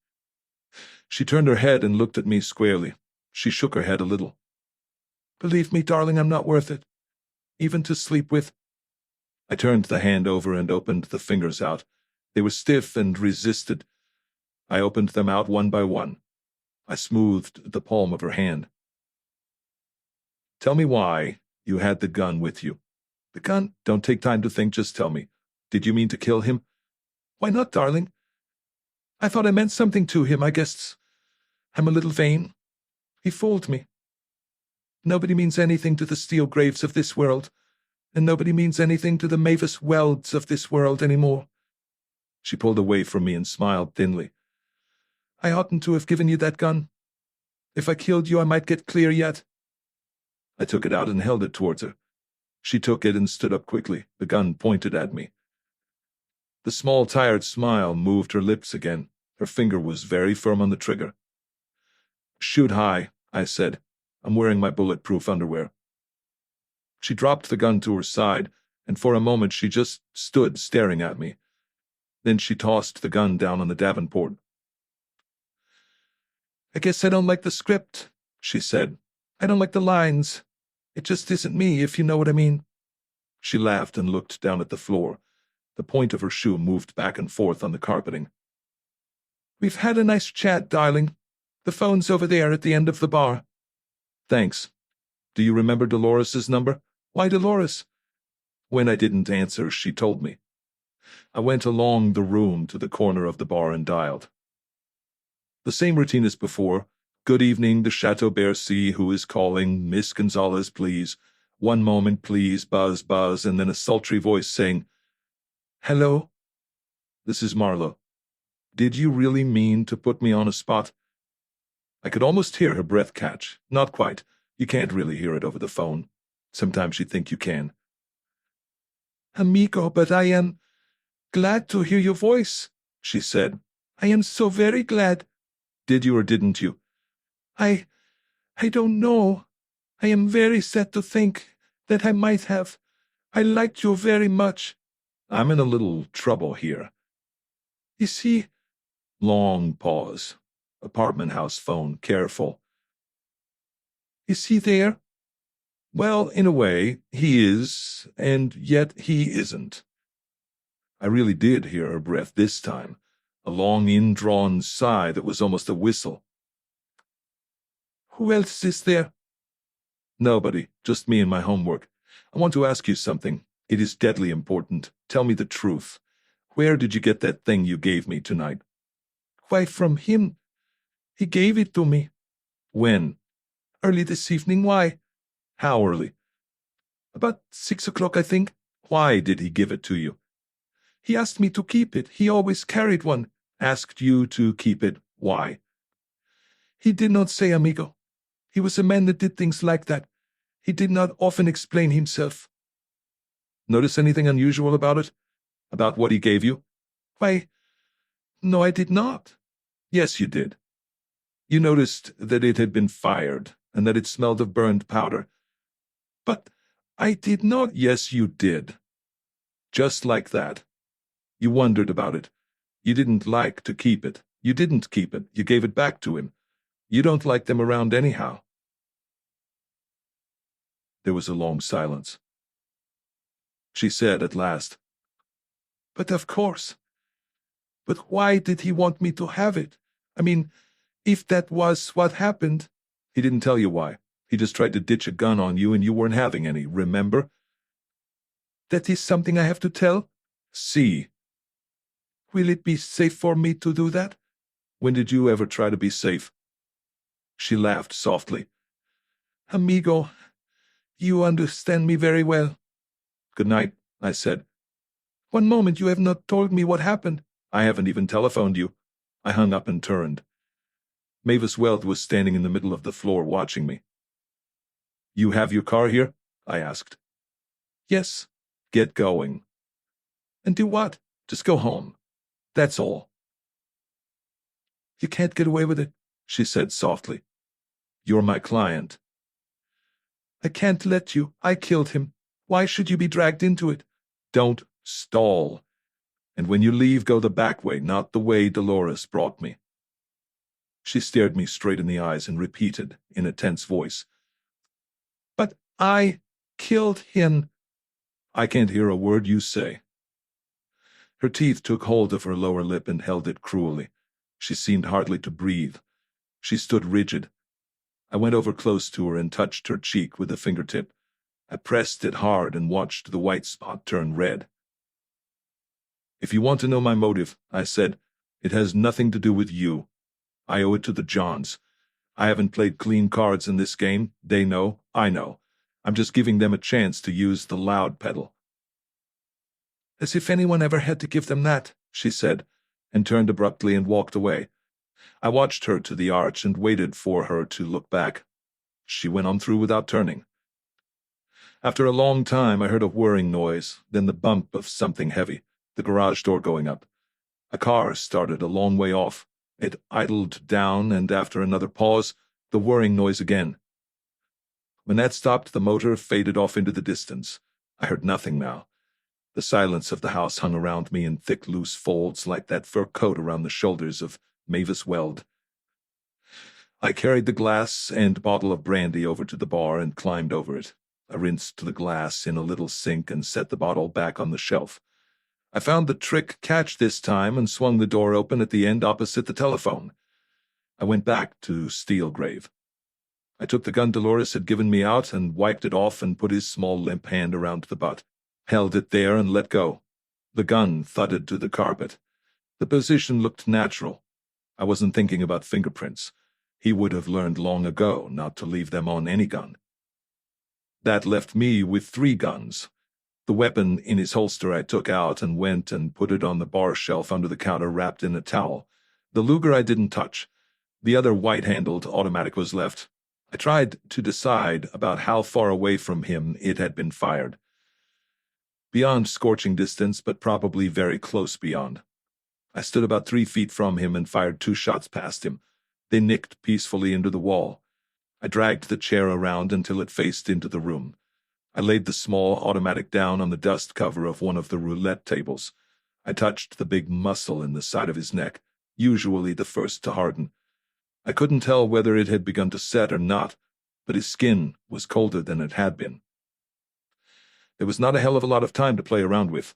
She turned her head and looked at me squarely. She shook her head a little. Believe me, darling, I'm not worth it. Even to sleep with. I turned the hand over and opened the fingers out. They were stiff and resisted. I opened them out one by one. I smoothed the palm of her hand. Tell me why you had the gun with you. The gun? Don't take time to think, just tell me. Did you mean to kill him? Why not, darling? I thought I meant something to him, I guess. I'm a little vain. He fooled me. Nobody means anything to the steel graves of this world, and nobody means anything to the Mavis Welds of this world anymore. She pulled away from me and smiled thinly. I oughtn't to have given you that gun. If I killed you, I might get clear yet. I took it out and held it towards her. She took it and stood up quickly, the gun pointed at me. The small, tired smile moved her lips again. Her finger was very firm on the trigger. Shoot high, I said. I'm wearing my bulletproof underwear. She dropped the gun to her side, and for a moment she just stood staring at me. Then she tossed the gun down on the davenport. I guess I don't like the script, she said. I don't like the lines. It just isn't me, if you know what I mean. She laughed and looked down at the floor. The point of her shoe moved back and forth on the carpeting. We've had a nice chat, darling. The phone's over there at the end of the bar. Thanks. Do you remember Dolores's number? Why Dolores? When I didn't answer, she told me. I went along the room to the corner of the bar and dialed. The same routine as before. Good evening, the Chateau Bercy, who is calling? Miss Gonzalez, please. One moment, please. Buzz, buzz, and then a sultry voice saying, Hello? This is Marlowe. Did you really mean to put me on a spot? I could almost hear her breath catch. Not quite. You can't really hear it over the phone. Sometimes you think you can. Amigo, but I am glad to hear your voice, she said. I am so very glad. Did you or didn't you? I don't know. I am very sad to think that I might have. I liked you very much. I'm in a little trouble here. Is he? Long pause. Apartment house phone, careful. Is he there? Well, in a way, he is, and yet he isn't. I really did hear her breath this time, a long indrawn sigh that was almost a whistle. Who else is there? Nobody, just me and my homework. I want to ask you something. It is deadly important. Tell me the truth. Where did you get that thing you gave me tonight? Why, from him. He gave it to me. When? Early this evening. Why? How early? About 6 o'clock, I think. Why did he give it to you? He asked me to keep it. He always carried one. Asked you to keep it. Why? He did not say, amigo. He was a man that did things like that. He did not often explain himself. Notice anything unusual about it? About what he gave you? Why, no, I did not. Yes, you did. You noticed that it had been fired, and that it smelled of burned powder. But I did not. Yes, you did. Just like that. You wondered about it. You didn't like to keep it. You didn't keep it. You gave it back to him. You don't like them around anyhow. There was a long silence. She said at last, But of course. But why did he want me to have it? I mean, if that was what happened. He didn't tell you why. He just tried to ditch a gun on you and you weren't having any, remember? That is something I have to tell? See. Will it be safe for me to do that? When did you ever try to be safe? She laughed softly. Amigo, you understand me very well. Good night, I said. One moment, you have not told me what happened. I haven't even telephoned you. I hung up and turned. Mavis Weld was standing in the middle of the floor watching me. You have your car here? I asked. Yes. Get going. And do what? Just go home. That's all. You can't get away with it, she said softly. You're my client. I can't let you. I killed him. Why should you be dragged into it? Don't stall. And when you leave, go the back way, not the way Dolores brought me. She stared me straight in the eyes and repeated, in a tense voice. But I killed him. I can't hear a word you say. Her teeth took hold of her lower lip and held it cruelly. She seemed hardly to breathe. She stood rigid. I went over close to her and touched her cheek with a fingertip. I pressed it hard and watched the white spot turn red. If you want to know my motive, I said, it has nothing to do with you. I owe it to the Johns. I haven't played clean cards in this game. They know, I know. I'm just giving them a chance to use the loud pedal. As if anyone ever had to give them that, she said, and turned abruptly and walked away. I watched her to the arch and waited for her to look back. She went on through without turning. After a long time, I heard a whirring noise, then the bump of something heavy, the garage door going up. A car started a long way off. It idled down, and after another pause, the whirring noise again. When that stopped, the motor faded off into the distance. I heard nothing now. The silence of the house hung around me in thick, loose folds like that fur coat around the shoulders of Mavis Weld. I carried the glass and bottle of brandy over to the bar and climbed over it. I rinsed the glass in a little sink and set the bottle back on the shelf. I found the trick catch this time and swung the door open at the end opposite the telephone. I went back to Steelgrave. I took the gun Dolores had given me out and wiped it off and put his small limp hand around the butt, held it there and let go. The gun thudded to the carpet. The position looked natural. I wasn't thinking about fingerprints. He would have learned long ago not to leave them on any gun. That left me with 3 guns. The weapon in his holster I took out and went and put it on the bar shelf under the counter wrapped in a towel. The Luger I didn't touch. The other white-handled automatic was left. I tried to decide about how far away from him it had been fired. Beyond scorching distance, but probably very close beyond. I stood about 3 feet from him and fired 2 shots past him. They nicked peacefully into the wall. I dragged the chair around until it faced into the room. I laid the small automatic down on the dust cover of one of the roulette tables. I touched the big muscle in the side of his neck, usually the first to harden. I couldn't tell whether it had begun to set or not, but his skin was colder than it had been. There was not a hell of a lot of time to play around with.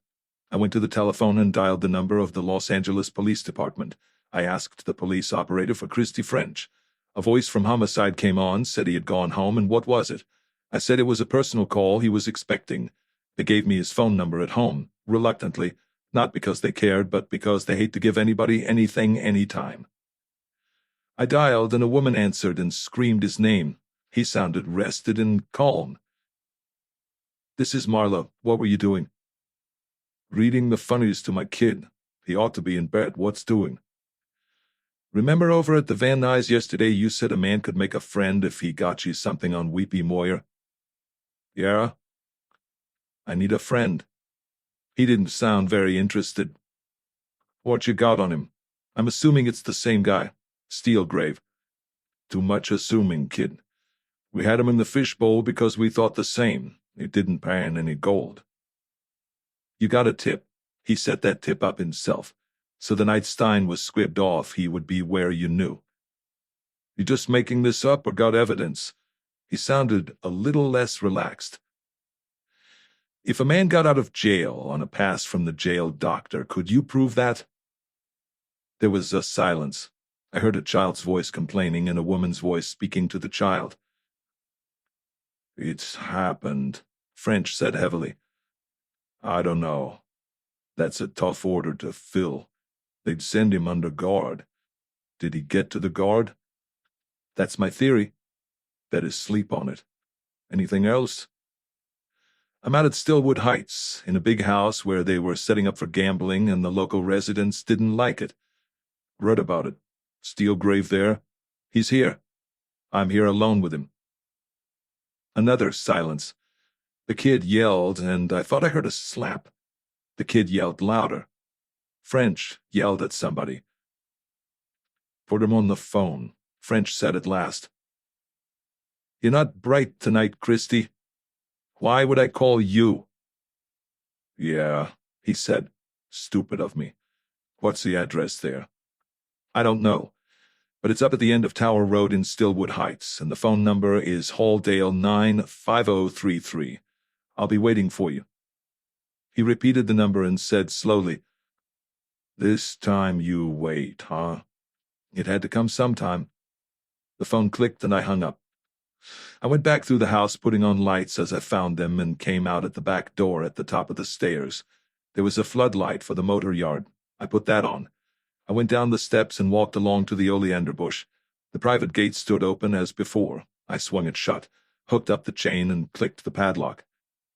I went to the telephone and dialed the number of the Los Angeles Police Department. I asked the police operator for Christy French. A voice from Homicide came on, said he had gone home, and what was it? I said it was a personal call he was expecting. They gave me his phone number at home, reluctantly, not because they cared, but because they hate to give anybody anything anytime. I dialed, and a woman answered and screamed his name. He sounded rested and calm. "This is Marlowe. What were you doing?" "Reading the funnies to my kid. He ought to be in bed. What's doing?" "Remember over at the Van Nuys yesterday you said a man could make a friend if he got you something on Weepy Moyer?" "Yeah. I need a friend." He didn't sound very interested. "What you got on him? I'm assuming it's the same guy. Steelgrave." "Too much assuming, kid. We had him in the fishbowl because we thought the same. It didn't pan any gold." "You got a tip." He set that tip up himself. So the night Stein was squibbed off, he would be where you knew. "You just making this up or got evidence?" He sounded a little less relaxed. "If a man got out of jail on a pass from the jail doctor, could you prove that?" There was a silence. I heard a child's voice complaining and a woman's voice speaking to the child. "It's happened," French said heavily. "I don't know. That's a tough order to fill. They'd send him under guard. Did he get to the guard?" "That's my theory." "Better sleep on it. Anything else?" "I'm out at Stillwood Heights, in a big house where they were setting up for gambling and the local residents didn't like it." "Read about it. Steelgrave there?" "He's here." "I'm here alone with him." Another silence. The kid yelled, and I thought I heard a slap. The kid yelled louder. French yelled at somebody. "Put him on the phone," French said at last. "You're not bright tonight, Christy. Why would I call you?" "Yeah," he said. "Stupid of me. What's the address there?" "I don't know, but it's up at the end of Tower Road in Stillwood Heights, and the phone number is Halldale 95033. I'll be waiting for you." He repeated the number and said slowly, "This time you wait, huh?" "It had to come sometime." The phone clicked and I hung up. I went back through the house, putting on lights as I found them, and came out at the back door at the top of the stairs. There was a floodlight for the motor yard. I put that on. I went down the steps and walked along to the oleander bush. The private gate stood open as before. I swung it shut, hooked up the chain, and clicked the padlock.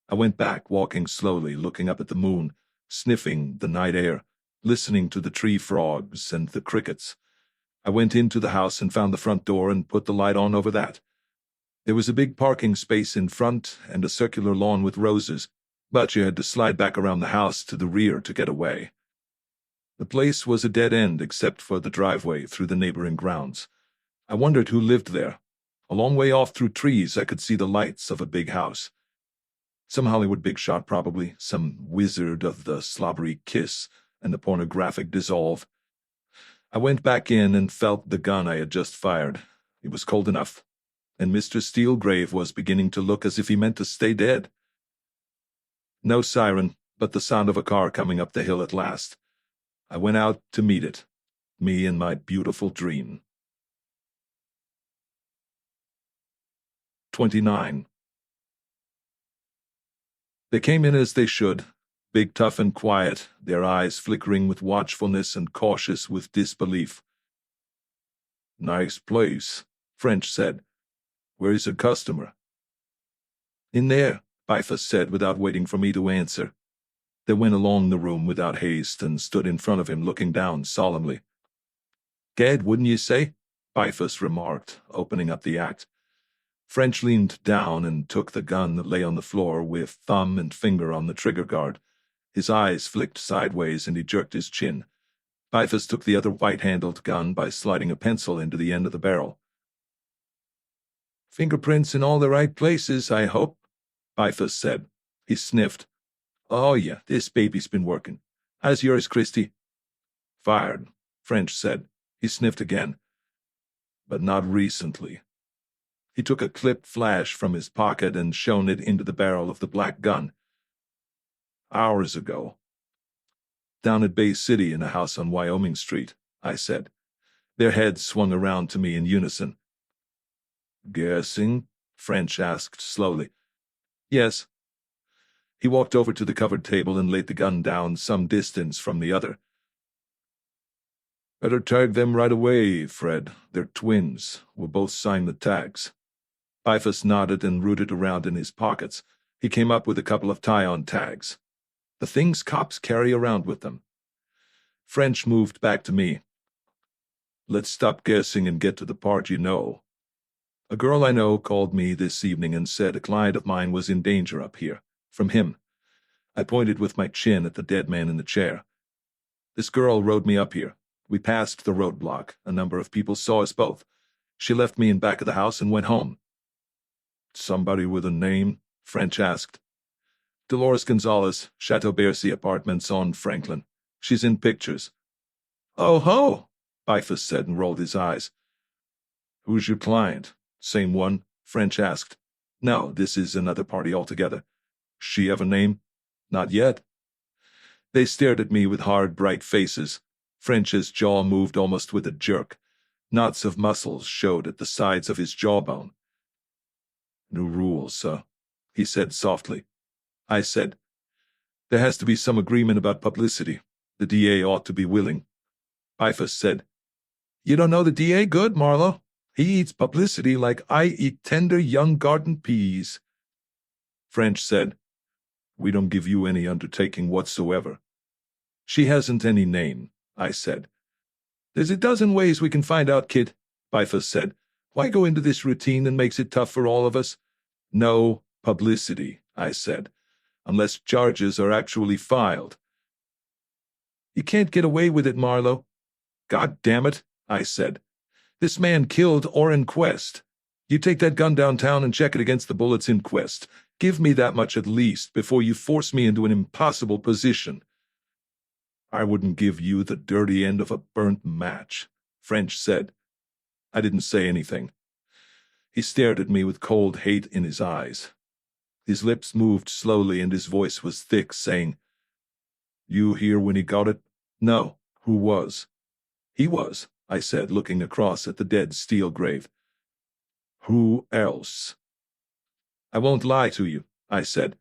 I went back, walking slowly, looking up at the moon, sniffing the night air, listening to the tree frogs and the crickets. I went into the house and found the front door and put the light on over that. There was a big parking space in front and a circular lawn with roses, but you had to slide back around the house to the rear to get away. The place was a dead end except for the driveway through the neighboring grounds. I wondered who lived there. A long way off through trees I could see the lights of a big house. Some Hollywood big shot probably, some wizard of the slobbery kiss and the pornographic dissolve. I went back in and felt the gun I had just fired. It was cold enough, and Mr. Steelgrave was beginning to look as if he meant to stay dead. No siren, but the sound of a car coming up the hill at last. I went out to meet it, me and my beautiful dream. 29. They came in as they should, big, tough, and quiet, their eyes flickering with watchfulness and cautious with disbelief. "Nice place," French said. "Where's a customer?" "In there," Bifus said without waiting for me to answer. They went along the room without haste and stood in front of him looking down solemnly. "Gad, wouldn't you say?" Bifus remarked, opening up the act. French leaned down and took the gun that lay on the floor with thumb and finger on the trigger guard. His eyes flicked sideways and he jerked his chin. Bifus took the other white-handled gun by sliding a pencil into the end of the barrel. "Fingerprints in all the right places, I hope," Bifus said. He sniffed. "Oh, yeah, this baby's been working. How's yours, Christy?" "Fired," French said. He sniffed again. "But not recently." He took a clipped flash from his pocket and shone it into the barrel of the black gun. "Hours ago." "Down at Bay City in a house on Wyoming Street," I said. Their heads swung around to me in unison. "Guessing?" French asked slowly. "Yes." He walked over to the covered table and laid the gun down some distance from the other. "Better tag them right away, Fred. They're twins. We'll both sign the tags." Bifus nodded and rooted around in his pockets. He came up with a couple of tie-on tags. The things cops carry around with them. French moved back to me. "Let's stop guessing and get to the part you know." "A girl I know called me this evening and said a client of mine was in danger up here. From him." I pointed with my chin at the dead man in the chair. "This girl rode me up here. We passed the roadblock. A number of people saw us both. She left me in back of the house and went home." "Somebody with a name?" French asked. "Dolores Gonzalez, Chateau Bercy Apartments on Franklin. She's in pictures." "Oh ho," Bifus said and rolled his eyes. "Who's your client? Same one?" French asked. "No, this is another party altogether." "She have a name?" "Not yet." They stared at me with hard, bright faces. French's jaw moved almost with a jerk. Knots of muscles showed at the sides of his jawbone. "New rules, sir," he said softly. I said, "There has to be some agreement about publicity. The DA ought to be willing." Bifus said, "You don't know the DA good, Marlowe. He eats publicity like I eat tender young garden peas." French said, "We don't give you any undertaking whatsoever." "She hasn't any name," I said. "There's a dozen ways we can find out, kid," Bifus said. "Why go into this routine that makes it tough for all of us?" "No publicity," I said, "unless charges are actually filed." "You can't get away with it, Marlowe." "God damn it," I said. "This man killed Orrin Quest. You take that gun downtown and check it against the bullets in Quest. Give me that much at least before you force me into an impossible position." "I wouldn't give you the dirty end of a burnt match," French said. I didn't say anything. He stared at me with cold hate in his eyes. His lips moved slowly and his voice was thick, saying, "You here when he got it?" "No. Who was?" "He was," I said, looking across at the dead steel grave. "Who else?" "I won't lie to you," I said,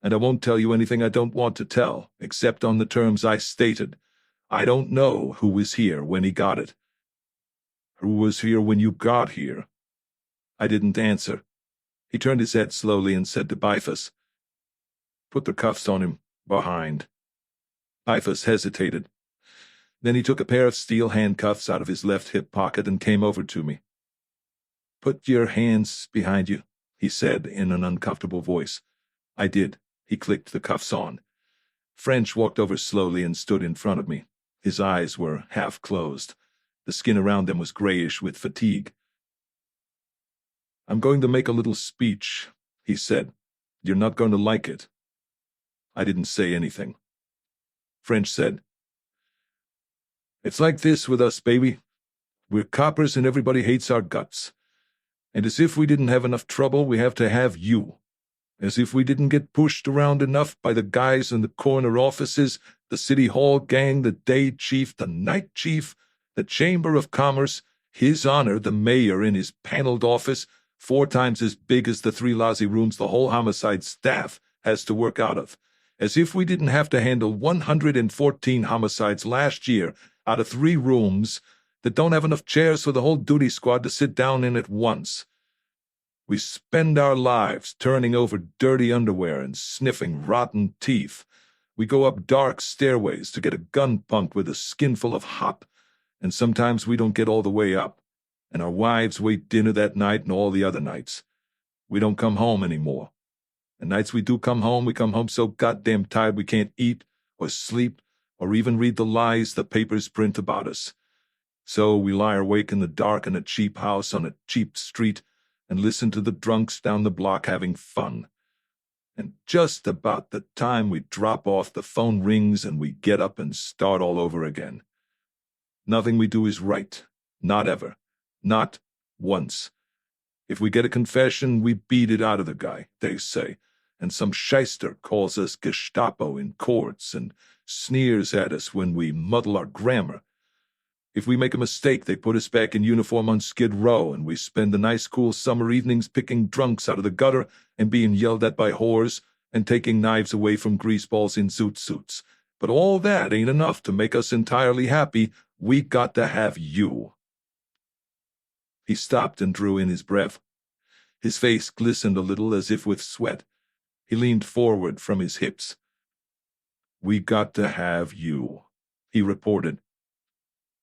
"and I won't tell you anything I don't want to tell, except on the terms I stated. I don't know who was here when he got it." "Who was here when you got here?" I didn't answer. He turned his head slowly and said to Bifus, "Put the cuffs on him, behind." Bifus hesitated. Then he took a pair of steel handcuffs out of his left hip pocket and came over to me. "Put your hands behind you," he said in an uncomfortable voice. I did. He clicked the cuffs on. French walked over slowly and stood in front of me. His eyes were half closed. The skin around them was grayish with fatigue. "I'm going to make a little speech," he said. "You're not going to like it." I didn't say anything. French said, "It's like this with us, baby. We're coppers and everybody hates our guts. And as if we didn't have enough trouble, we have to have you. As if we didn't get pushed around enough by the guys in the corner offices, the city hall gang, the day chief, the night chief, the chamber of commerce, His Honor, the mayor in his paneled office, 4 times as big as the 3 lousy rooms the whole homicide staff has to work out of. As if we didn't have to handle 114 homicides last year out of 3 rooms that don't have enough chairs for the whole duty squad to sit down in at once. We spend our lives turning over dirty underwear and sniffing rotten teeth. We go up dark stairways to get a gun pumped with a skinful of hop, and sometimes we don't get all the way up, and our wives wait dinner that night and all the other nights. We don't come home anymore. And nights we do come home, we come home so goddamn tired we can't eat or sleep or even read the lies the papers print about us. So we lie awake in the dark in a cheap house on a cheap street and listen to the drunks down the block having fun. And just about the time we drop off, the phone rings and we get up and start all over again. Nothing we do is right. Not ever. Not once. If we get a confession, we beat it out of the guy, they say, and some shyster calls us Gestapo in courts and sneers at us when we muddle our grammar. If we make a mistake, they put us back in uniform on Skid Row, and we spend the nice cool summer evenings picking drunks out of the gutter and being yelled at by whores and taking knives away from greaseballs in zoot suits. But all that ain't enough to make us entirely happy. We got to have you." He stopped and drew in his breath. His face glistened a little as if with sweat. He leaned forward from his hips. "We got to have you," he reported.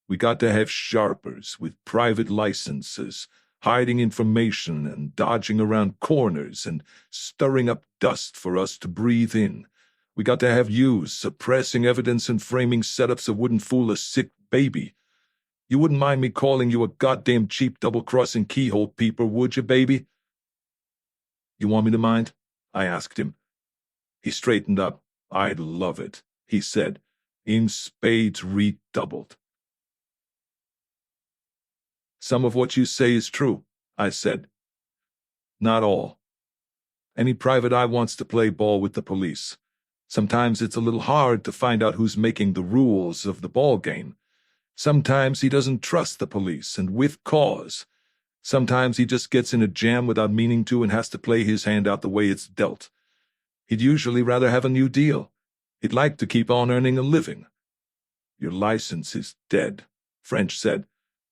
"We got to have sharpers with private licenses, hiding information and dodging around corners and stirring up dust for us to breathe in. We got to have you suppressing evidence and framing setups that wouldn't fool a sick baby. You wouldn't mind me calling you a goddamn cheap double-crossing keyhole peeper, would you, baby?" "You want me to mind?" I asked him. He straightened up. "I'd love it," he said, "in spades redoubled." "Some of what you say is true," I said. "Not all. Any private eye wants to play ball with the police. Sometimes it's a little hard to find out who's making the rules of the ball game. Sometimes he doesn't trust the police, and with cause. Sometimes he just gets in a jam without meaning to and has to play his hand out the way it's dealt. He'd usually rather have a new deal. He'd like to keep on earning a living. Your license is dead, French said.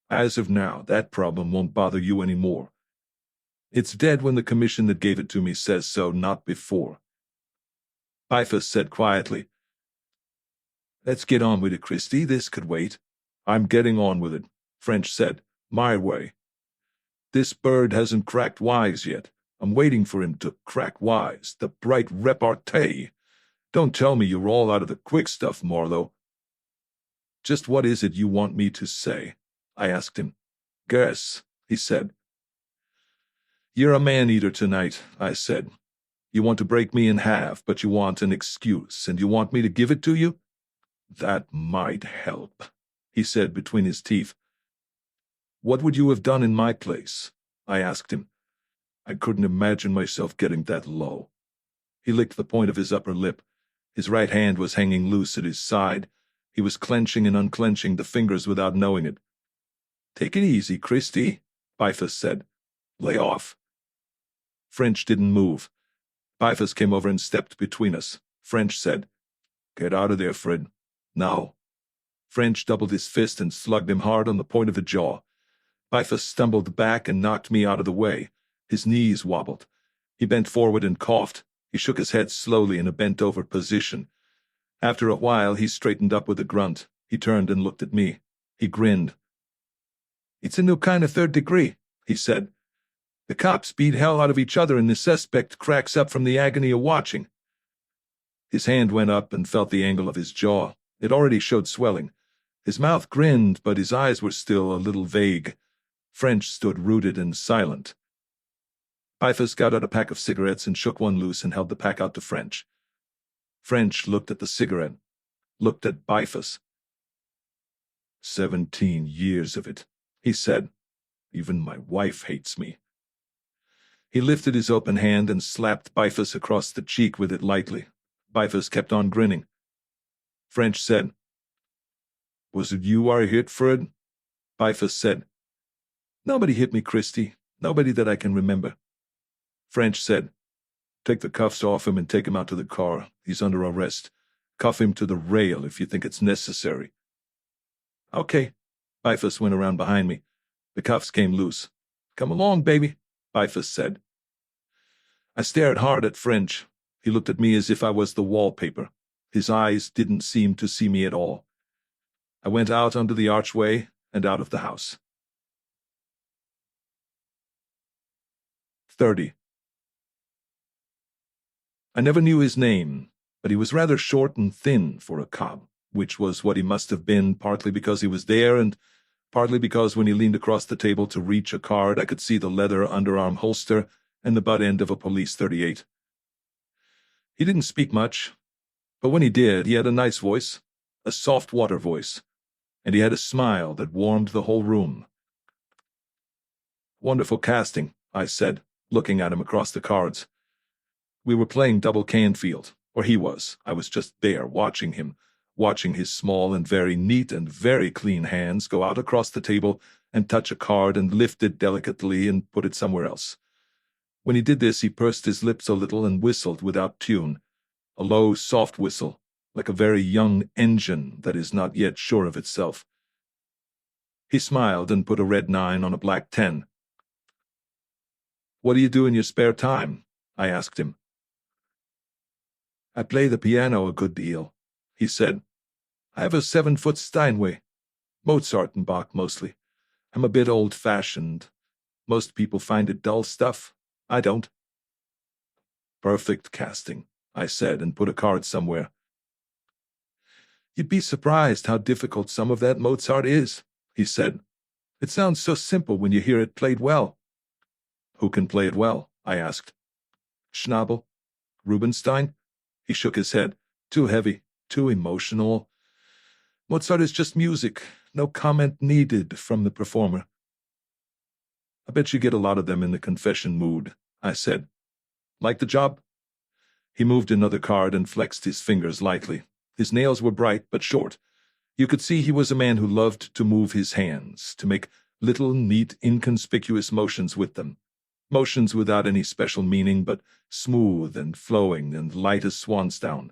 As of now, that problem won't bother you anymore. It's dead when the commission that gave it to me says so, not before. Bifus said quietly, Let's get on with it, Christie. This could wait. I'm getting on with it, French said. My way. This bird hasn't cracked wise yet. I'm waiting for him to crack wise. The bright repartee. Don't tell me you're all out of the quick stuff, Marlowe. Just what is it you want me to say? I asked him. Guess, he said. You're a man-eater tonight, I said. You want to break me in half, but you want an excuse, and you want me to give it to you? That might help, he said between his teeth. What would you have done in my place? I asked him. I couldn't imagine myself getting that low. He licked the point of his upper lip. His right hand was hanging loose at his side. He was clenching and unclenching the fingers without knowing it. Take it easy, Christie, Bifus said. Lay off. French didn't move. Bifus came over and stepped between us. French said, Get out of there, Fred. Now. French doubled his fist and slugged him hard on the point of the jaw. Bifus stumbled back and knocked me out of the way. His knees wobbled. He bent forward and coughed. He shook his head slowly in a bent-over position. After a while, he straightened up with a grunt. He turned and looked at me. He grinned. It's a new kind of third degree, he said. The cops beat hell out of each other and the suspect cracks up from the agony of watching. His hand went up and felt the angle of his jaw. It already showed swelling. His mouth grinned, but his eyes were still a little vague. French stood rooted and silent. Bifus got out a pack of cigarettes and shook one loose and held the pack out to French. French looked at the cigarette, looked at Bifus. 17 years of it, he said. Even my wife hates me. He lifted his open hand and slapped Bifus across the cheek with it lightly. Bifus kept on grinning. French said, Was it you I hit, Fred? Bifus said, Nobody hit me, Christie. Nobody that I can remember. French said, Take the cuffs off him and take him out to the car. He's under arrest. Cuff him to the rail if you think it's necessary. Okay. Bifus went around behind me. The cuffs came loose. Come along, baby, Bifus said. I stared hard at French. He looked at me as if I was the wallpaper. His eyes didn't seem to see me at all. I went out under the archway and out of the house. 30. I never knew his name, but he was rather short and thin for a cop, which was what he must have been, partly because he was there and partly because when he leaned across the table to reach a card, I could see the leather underarm holster and the butt end of a police .38. He didn't speak much, but when he did, he had a nice voice, a soft water voice, and he had a smile that warmed the whole room. Wonderful casting, I said, looking at him across the cards. We were playing double Canfield, or he was. I was just there, watching him, watching his small and very neat and very clean hands go out across the table and touch a card and lift it delicately and put it somewhere else. When he did this, he pursed his lips a little and whistled without tune, a low, soft whistle, like a very young engine that is not yet sure of itself. He smiled and put a red 9 on a black 10. What do you do in your spare time? I asked him. I play the piano a good deal, he said. I have a 7-foot Steinway. Mozart and Bach mostly. I'm a bit old-fashioned. Most people find it dull stuff. I don't. Perfect casting, I said, and put a card somewhere. You'd be surprised how difficult some of that Mozart is, he said. It sounds so simple when you hear it played well. Who can play it well? I asked. Schnabel? Rubinstein? He shook his head. Too heavy, too emotional. Mozart is just music, no comment needed from the performer. I bet you get a lot of them in the confession mood, I said. Like the job? He moved another card and flexed his fingers lightly. His nails were bright but short. You could see he was a man who loved to move his hands, to make little, neat, inconspicuous motions with them. Motions without any special meaning, but smooth and flowing and light as swan's down.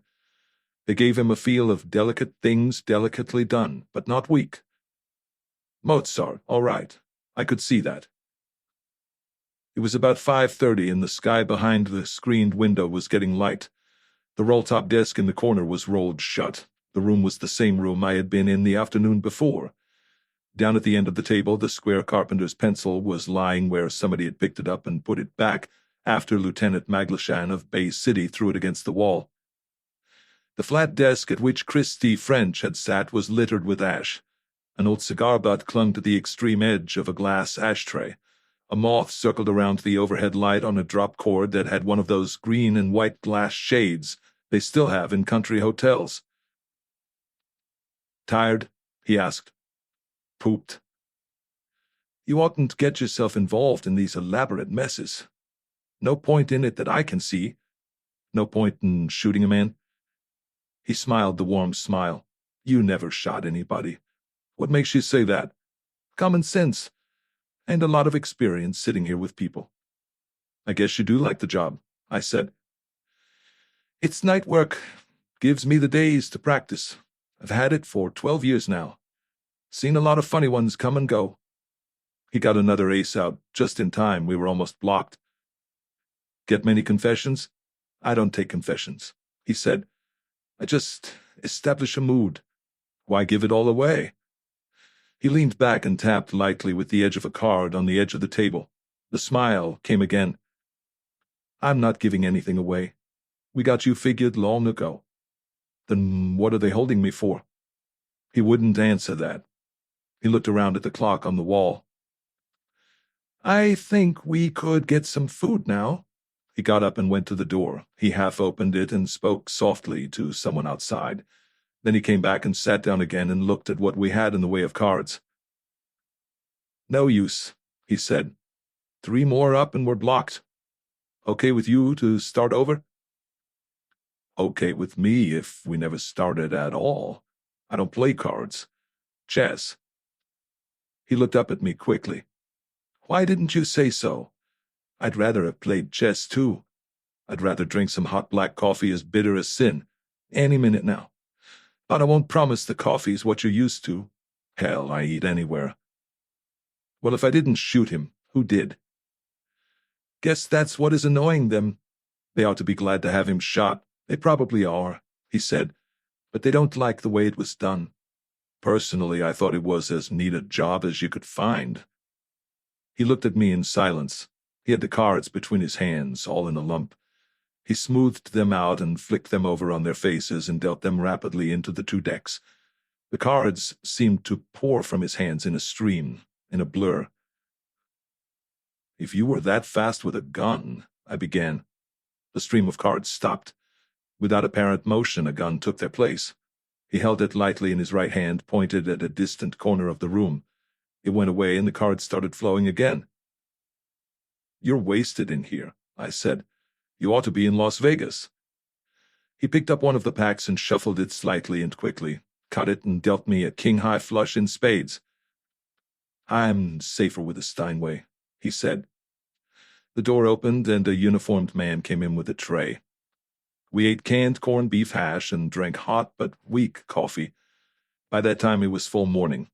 They gave him a feel of delicate things delicately done, but not weak. Mozart, all right. I could see that. It was about 5:30, and the sky behind the screened window was getting light. The roll-top desk in the corner was rolled shut. The room was the same room I had been in the afternoon before. Down at the end of the table, the square carpenter's pencil was lying where somebody had picked it up and put it back after Lieutenant Maglashan of Bay City threw it against the wall. The flat desk at which Christy French had sat was littered with ash. An old cigar butt clung to the extreme edge of a glass ashtray. A moth circled around the overhead light on a drop cord that had one of those green and white glass shades they still have in country hotels. "Tired?" he asked. "Pooped." "You oughtn't get yourself involved in these elaborate messes. No point in it that I can see. No point in shooting a man." He smiled the warm smile. "You never shot anybody. What makes you say that?" "Common sense. And a lot of experience sitting here with people." "I guess you do like the job," I said. "It's night work. Gives me the days to practice. I've had it for 12 years now. Seen a lot of funny ones come and go." He got another ace out just in time. We were almost blocked. "Get many confessions?" "I don't take confessions," he said. "I just establish a mood. Why give it all away?" He leaned back and tapped lightly with the edge of a card on the edge of the table. The smile came again. "I'm not giving anything away. We got you figured long ago." "Then what are they holding me for?" He wouldn't answer that. He looked around at the clock on the wall. "I think we could get some food now." He got up and went to the door. He half opened it and spoke softly to someone outside. Then he came back and sat down again and looked at what we had in the way of cards. "No use," he said. 3 more up and we're blocked. Okay with you to start over?" "Okay with me if we never started at all. I don't play cards. Chess." He looked up at me quickly. "Why didn't you say so? I'd rather have played chess too. I'd rather drink some hot black coffee as bitter as sin. Any minute now. But I won't promise the coffee's what you're used to. Hell, I eat anywhere." "Well, if I didn't shoot him, who did?" "Guess that's what is annoying them. They ought to be glad to have him shot. They probably are," he said, "but they don't like the way it was done. Personally, I thought it was as neat a job as you could find." He looked at me in silence. He had the cards between his hands, all in a lump. He smoothed them out and flicked them over on their faces and dealt them rapidly into the 2 decks. The cards seemed to pour from his hands in a stream, in a blur. "If you were that fast with a gun," I began. The stream of cards stopped. Without apparent motion, a gun took their place. He held it lightly in his right hand, pointed at a distant corner of the room. It went away and the cards started flowing again. "You're wasted in here," I said. "You ought to be in Las Vegas." He picked up one of the packs and shuffled it slightly and quickly, cut it, and dealt me a king-high flush in spades. "I'm safer with a Steinway," he said. The door opened and a uniformed man came in with a tray. We ate canned corned beef hash and drank hot but weak coffee. By that time it was full morning.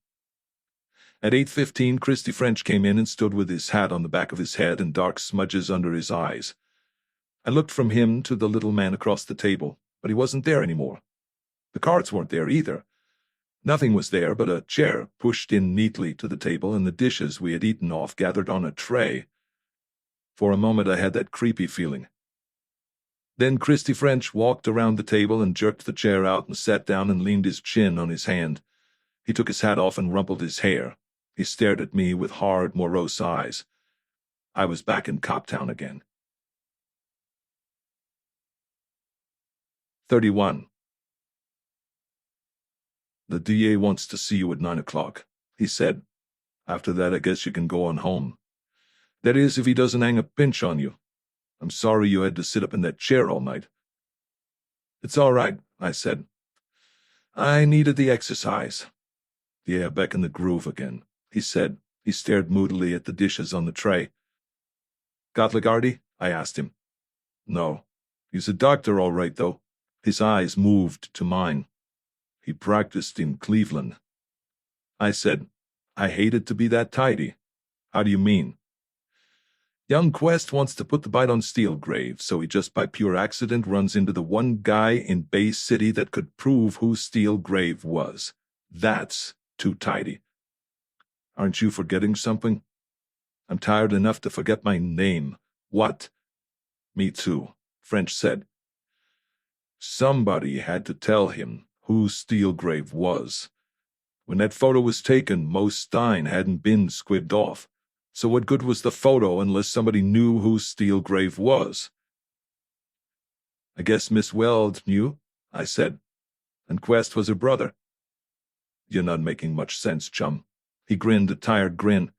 At 8:15, Christy French came in and stood with his hat on the back of his head and dark smudges under his eyes. I looked from him to the little man across the table, but he wasn't there anymore. The cards weren't there either. Nothing was there but a chair pushed in neatly to the table and the dishes we had eaten off gathered on a tray. For a moment I had that creepy feeling. Then Christy French walked around the table and jerked the chair out and sat down and leaned his chin on his hand. He took his hat off and rumpled his hair. He stared at me with hard, morose eyes. I was back in Coptown again. 31. "The DA wants to see you at 9 o'clock, he said. "After that, I guess you can go on home. That is, if he doesn't hang a pinch on you. I'm sorry you had to sit up in that chair all night." "It's all right," I said. I needed the exercise. Yeah, back in the groove again, he said. He stared moodily at the dishes on the tray. Got Lagarde? I asked him. No. He's a doctor all right, though. His eyes moved to mine. He practiced in Cleveland. I said, I hated to be that tidy. How do you mean? Young Quest wants to put the bite on Steelgrave, so he just by pure accident runs into the one guy in Bay City that could prove who Steelgrave was. That's too tidy. Aren't you forgetting something? I'm tired enough to forget my name. What? Me too, French said. Somebody had to tell him who Steelgrave was. When that photo was taken, Mo Stein hadn't been squibbed off. So what good was the photo unless somebody knew who Steelgrave was? I guess Miss Weld knew, I said. And Quest was her brother. You're not making much sense, chum. He grinned a tired grin.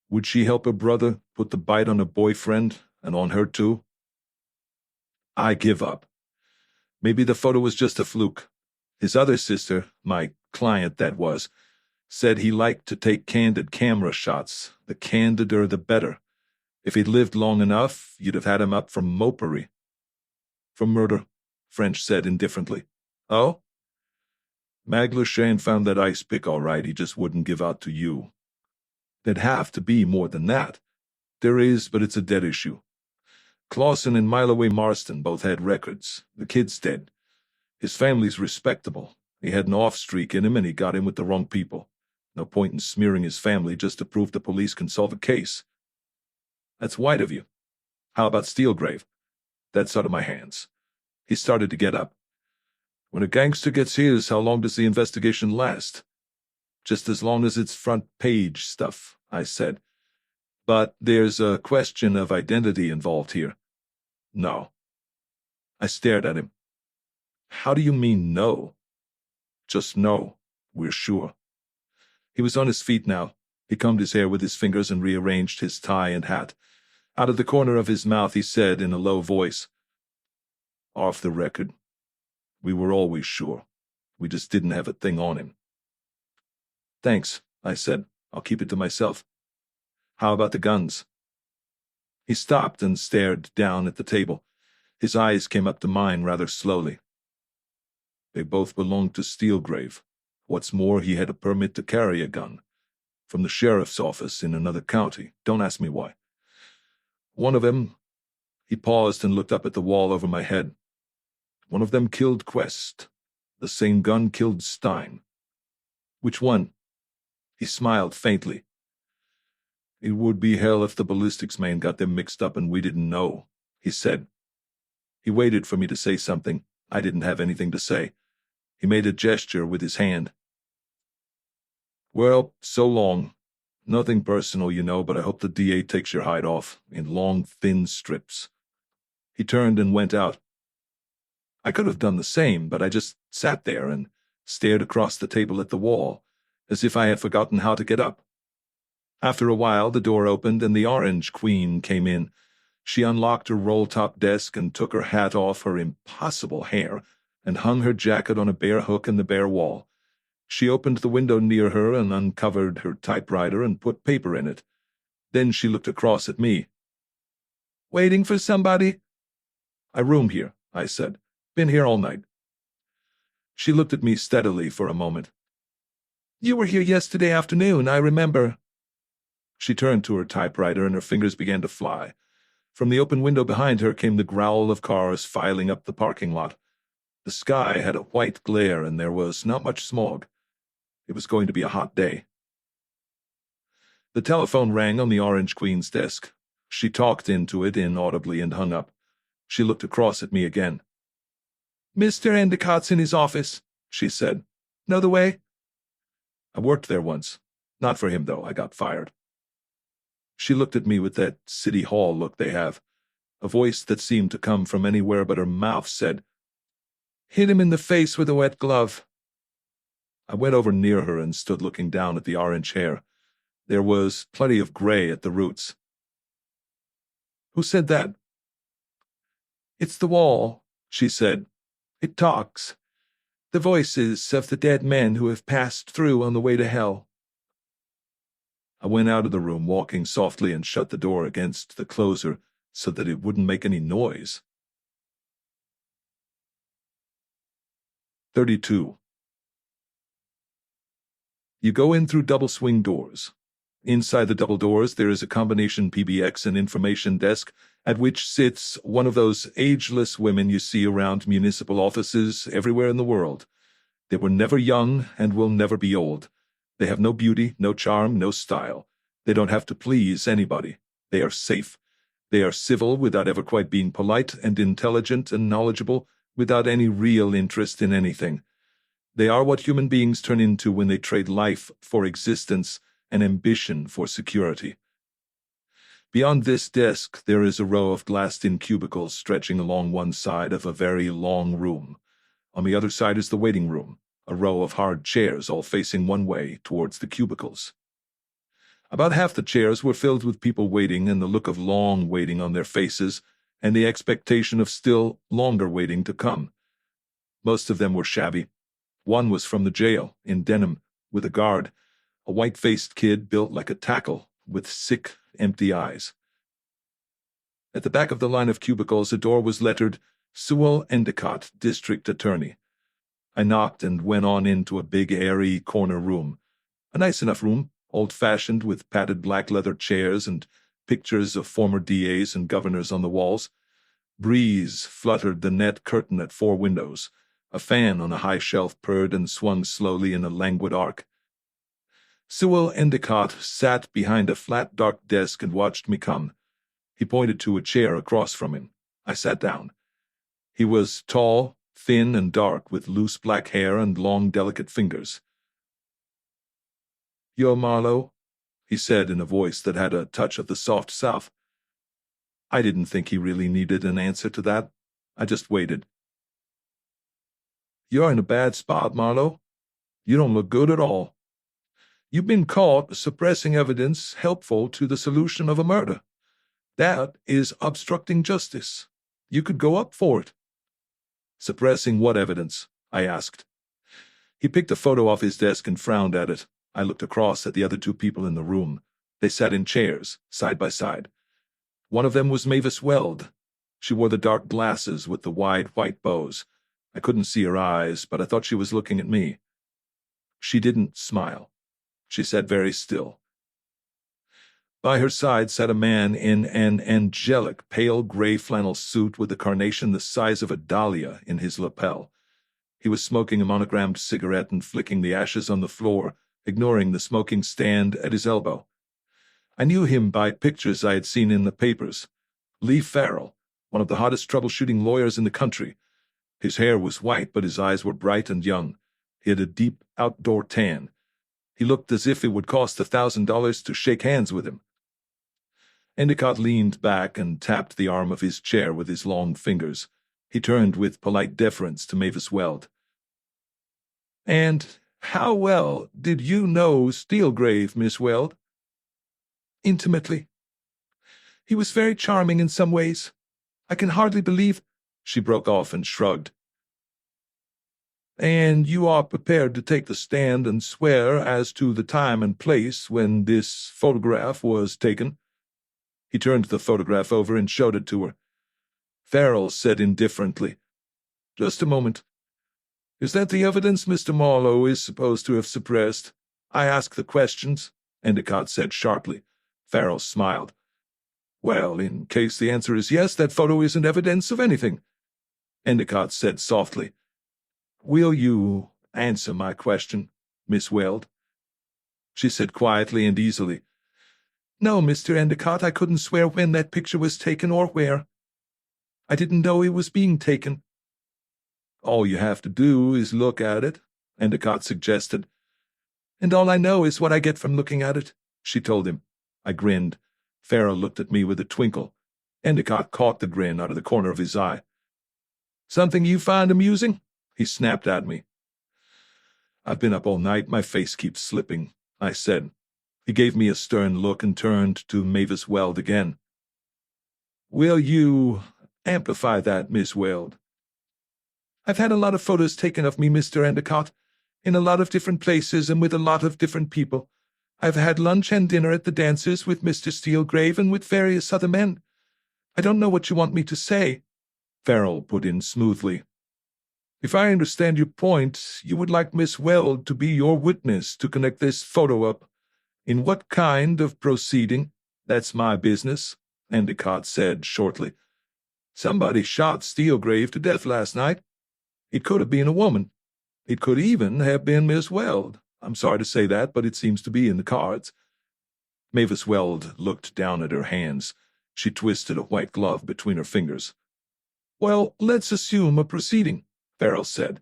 Would she help her brother put the bite on her boyfriend and on her too? I give up. Maybe the photo was just a fluke. His other sister, my client that was, said he liked to take candid camera shots. The candider the better. If he'd lived long enough, you'd have had him up for mopery. For murder, French said indifferently. Oh? Magler Shane found that ice pick all right, he just wouldn't give out to you. There'd have to be more than that. There is, but it's a dead issue. Clausen and Mileway Marston both had records. The kid's dead. His family's respectable. He had an off streak in him and he got in with the wrong people. No point in smearing his family just to prove the police can solve a case. That's white of you. How about Steelgrave? That's out of my hands. He started to get up. When a gangster gets his, how long does the investigation last? Just as long as it's front page stuff, I said. But there's a question of identity involved here. No. I stared at him. How do you mean no? Just no. We're sure. He was on his feet now. He combed his hair with his fingers and rearranged his tie and hat. Out of the corner of his mouth he said in a low voice, Off the record. We were always sure. We just didn't have a thing on him. Thanks, I said. I'll keep it to myself. How about the guns? He stopped and stared down at the table. His eyes came up to mine rather slowly. They both belonged to Steelgrave. What's more, he had a permit to carry a gun. From the sheriff's office in another county. Don't ask me why. One of them... He paused and looked up at the wall over my head. One of them killed Quest. The same gun killed Stein. Which one? He smiled faintly. It would be hell if the ballistics man got them mixed up and we didn't know, he said. He waited for me to say something. I didn't have anything to say. He made a gesture with his hand. Well, so long. Nothing personal, you know, but I hope the DA takes your hide off in long, thin strips. He turned and went out. I could have done the same, but I just sat there and stared across the table at the wall, as if I had forgotten how to get up. After a while, the door opened and the Orange Queen came in. She unlocked her roll-top desk and took her hat off her impossible hair and hung her jacket on a bare hook in the bare wall. She opened the window near her and uncovered her typewriter and put paper in it. Then she looked across at me. Waiting for somebody? I room here, I said. Been here all night. She looked at me steadily for a moment. You were here yesterday afternoon, I remember. She turned to her typewriter and her fingers began to fly. From the open window behind her came the growl of cars filing up the parking lot. The sky had a white glare and there was not much smog. It was going to be a hot day. The telephone rang on the Orange Queen's desk. She talked into it inaudibly and hung up. She looked across at me again. Mr. Endicott's in his office, she said. Know the way? I worked there once. Not for him, though. I got fired. She looked at me with that City Hall look they have. A voice that seemed to come from anywhere but her mouth said, Hit him in the face with a wet glove. I went over near her and stood looking down at the orange hair. There was plenty of gray at the roots. Who said that? It's the wall, she said. It talks. The voices of the dead men who have passed through on the way to hell. I went out of the room, walking softly, and shut the door against the closer so that it wouldn't make any noise. 32. You go in through double swing doors. Inside the double doors, there is a combination PBX and information desk at which sits one of those ageless women you see around municipal offices everywhere in the world. They were never young and will never be old. They have no beauty, no charm, no style. They don't have to please anybody. They are safe. They are civil without ever quite being polite, and intelligent and knowledgeable without any real interest in anything. They are what human beings turn into when they trade life for existence and ambition for security. Beyond this desk, there is a row of glassed-in cubicles stretching along one side of a very long room. On the other side is the waiting room, a row of hard chairs all facing one way towards the cubicles. About half the chairs were filled with people waiting, and the look of long waiting on their faces, and the expectation of still longer waiting to come. Most of them were shabby. One was from the jail, in denim, with a guard, a white-faced kid built like a tackle, with sick, empty eyes. At the back of the line of cubicles, a door was lettered, Sewell Endicott, District Attorney. I knocked and went on into a big, airy corner room. A nice enough room, old-fashioned, with padded black leather chairs and pictures of former DAs and governors on the walls. Breeze fluttered the net curtain at 4 windows. A fan on a high shelf purred and swung slowly in a languid arc. Sewell Endicott sat behind a flat, dark desk and watched me come. He pointed to a chair across from him. I sat down. He was tall, thin, and dark, with loose black hair and long, delicate fingers. "You're Marlowe?" he said in a voice that had a touch of the soft South. I didn't think he really needed an answer to that. I just waited. "You're in a bad spot, Marlowe. You don't look good at all. You've been caught suppressing evidence helpful to the solution of a murder. That is obstructing justice. You could go up for it." "Suppressing what evidence?" I asked. He picked a photo off his desk and frowned at it. I looked across at the other 2 people in the room. They sat in chairs, side by side. One of them was Mavis Weld. She wore the dark glasses with the wide white bows. I couldn't see her eyes, but I thought she was looking at me. She didn't smile. She sat very still. By her side sat a man in an angelic, pale gray flannel suit with a carnation the size of a dahlia in his lapel. He was smoking a monogrammed cigarette and flicking the ashes on the floor, ignoring the smoking stand at his elbow. I knew him by pictures I had seen in the papers. Lee Farrell, one of the hottest troubleshooting lawyers in the country. His hair was white, but his eyes were bright and young. He had a deep outdoor tan. He looked as if it would cost $1,000 to shake hands with him. Endicott leaned back and tapped the arm of his chair with his long fingers. He turned with polite deference to Mavis Weld. "And how well did you know Steelgrave, Miss Weld?" "Intimately. He was very charming in some ways. I can hardly believe—" She broke off and shrugged. "And you are prepared to take the stand and swear as to the time and place when this photograph was taken?" He turned the photograph over and showed it to her. Farrell said indifferently, "Just a moment. Is that the evidence Mr. Marlowe is supposed to have suppressed?" "I ask the questions," Endicott said sharply. Farrell smiled. "Well, in case the answer is yes, that photo isn't evidence of anything." Endicott said softly, "Will you answer my question, Miss Weld?" She said quietly and easily, "No, Mr. Endicott, I couldn't swear when that picture was taken or where. I didn't know it was being taken." "All you have to do is look at it," Endicott suggested. "And all I know is what I get from looking at it," she told him. I grinned. Farrell looked at me with a twinkle. Endicott caught the grin out of the corner of his eye. "Something you find amusing?" he snapped at me. "I've been up all night. My face keeps slipping," I said. He gave me a stern look and turned to Mavis Weld again. "Will you amplify that, Miss Weld?" I've had a lot of photos taken of me, Mr. Endicott, in a lot of different places and with a lot of different people. I've had lunch and dinner at the dances with Mr. Steelgrave and with various other men. I don't know what you want me to say," Farrell put in smoothly. "If I understand your point, you would like Miss Weld to be your witness to connect this photo up. In what kind of proceeding?" "That's my business," Endicott said shortly. "Somebody shot Steelgrave to death last night. It could have been a woman. It could even have been Miss Weld. I'm sorry to say that, but it seems to be in the cards." Mavis Weld looked down at her hands. She twisted a white glove between her fingers. "Well, let's assume a proceeding," Farrell said.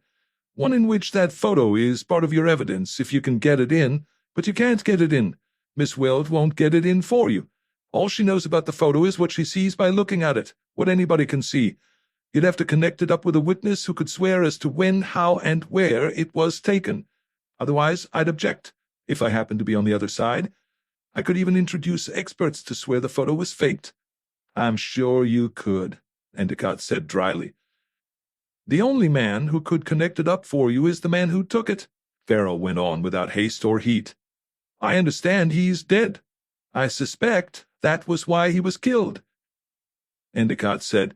"One in which that photo is part of your evidence if you can get it in, but you can't get it in. Miss Weld won't get it in for you. All she knows about the photo is what she sees by looking at it, what anybody can see. You'd have to connect it up with a witness who could swear as to when, how, and where it was taken. Otherwise, I'd object, if I happened to be on the other side. I could even introduce experts to swear the photo was faked." "I'm sure you could," Endicott said dryly. "The only man who could connect it up for you is the man who took it," Farrell went on without haste or heat. "I understand he's dead. I suspect that was why he was killed." Endicott said,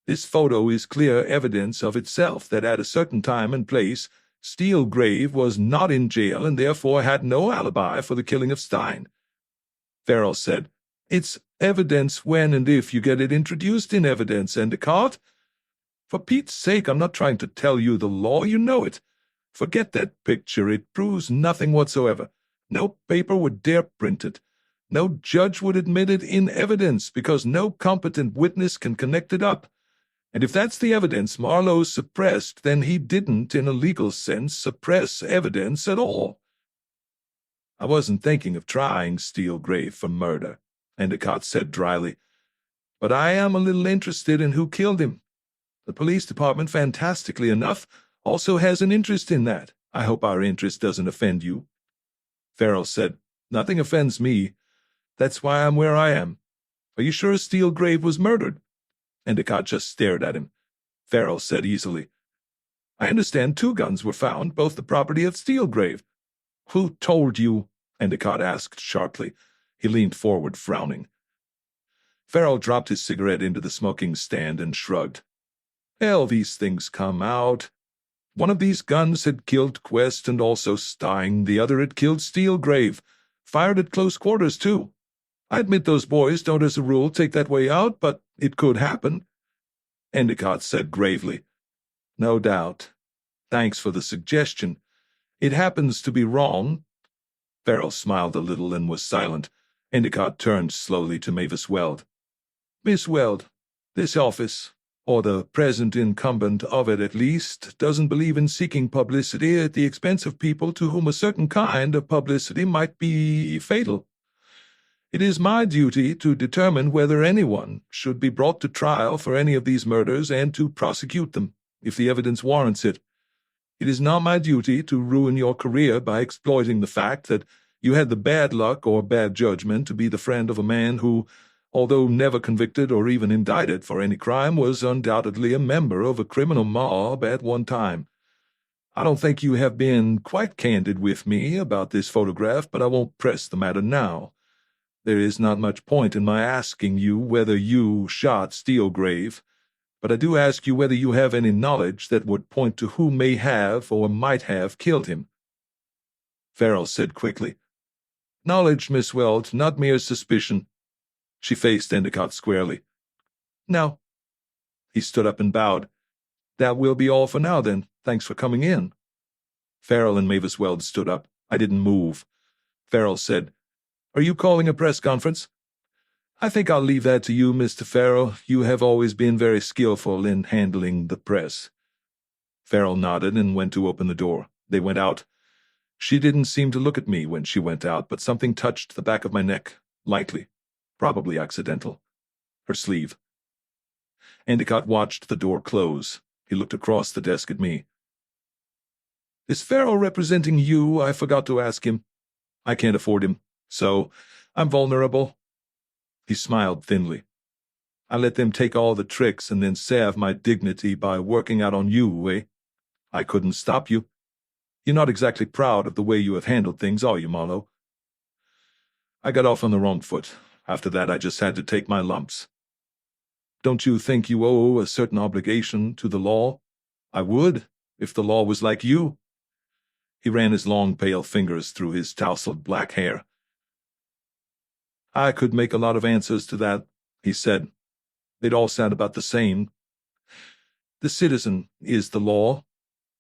"This photo is clear evidence of itself that at a certain time and place, Steelgrave was not in jail and therefore had no alibi for the killing of Stein." Farrell said, "It's evidence when and if you get it introduced in evidence, Endicott. For Pete's sake, I'm not trying to tell you the law, you know it. Forget that picture, it proves nothing whatsoever. No paper would dare print it. No judge would admit it in evidence because no competent witness can connect it up. And if that's the evidence Marlowe suppressed, then he didn't, in a legal sense, suppress evidence at all." "I wasn't thinking of trying Steelgrave for murder," Endicott said dryly. "But I am a little interested in who killed him. The police department, fantastically enough, also has an interest in that. I hope our interest doesn't offend you." Farrell said, "Nothing offends me. That's why I'm where I am. Are you sure Steelgrave was murdered?" Endicott just stared at him. Farrell said easily, "I understand 2 guns were found, both the property of Steelgrave." "Who told you?" Endicott asked sharply. He leaned forward, frowning. Farrell dropped his cigarette into the smoking stand and shrugged. "Hell, these things come out. One of these guns had killed Quest and also Stein. The other had killed Steelgrave. Fired at close quarters, too. I admit those boys don't as a rule take that way out, but it could happen." Endicott said gravely, "No doubt. Thanks for the suggestion. It happens to be wrong." Farrell smiled a little and was silent. Endicott turned slowly to Mavis Weld. "Miss Weld, this office, or the present incumbent of it at least, doesn't believe in seeking publicity at the expense of people to whom a certain kind of publicity might be fatal. It is my duty to determine whether anyone should be brought to trial for any of these murders and to prosecute them, if the evidence warrants it. It is not my duty to ruin your career by exploiting the fact that you had the bad luck or bad judgment to be the friend of a man who, although never convicted or even indicted for any crime, was undoubtedly a member of a criminal mob at one time. I don't think you have been quite candid with me about this photograph, but I won't press the matter now. There is not much point in my asking you whether you shot Steelgrave, but I do ask you whether you have any knowledge that would point to who may have or might have killed him." Farrell said quickly, "Knowledge, Miss Weld, not mere suspicion." She faced Endicott squarely. "Now." He stood up and bowed. "That will be all for now, then. Thanks for coming in." Farrell and Mavis Weld stood up. I didn't move. Farrell said, "Are you calling a press conference?" "I think I'll leave that to you, Mr. Farrell. You have always been very skillful in handling the press." Farrell nodded and went to open the door. They went out. She didn't seem to look at me when she went out, but something touched the back of my neck, lightly, probably accidental. Her sleeve. Endicott watched the door close. He looked across the desk at me. "Is Farrell representing you? I forgot to ask him." "I can't afford him, so I'm vulnerable." He smiled thinly. I let them take all the tricks and then salve my dignity by working out on you, eh? I couldn't stop you. You're not exactly proud of the way you have handled things, are you, Marlowe? I got off on the wrong foot. After that, I just had to take my lumps. Don't you think you owe a certain obligation to the law? I would, if the law was like you. He ran his long, pale fingers through his tousled black hair. I could make a lot of answers to that, he said. They'd all sound about the same. The citizen is the law.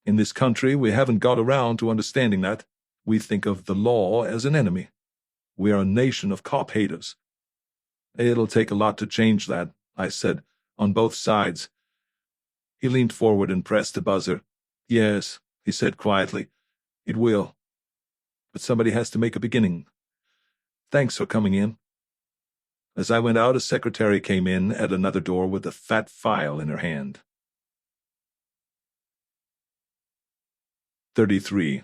In this country, we haven't got around to understanding that. We think of the law as an enemy. We are a nation of cop-haters. It'll take a lot to change that, I said, on both sides. He leaned forward and pressed a buzzer. Yes, he said quietly, it will. But somebody has to make a beginning. Thanks for coming in. As I went out, a secretary came in at another door with a fat file in her hand. 33.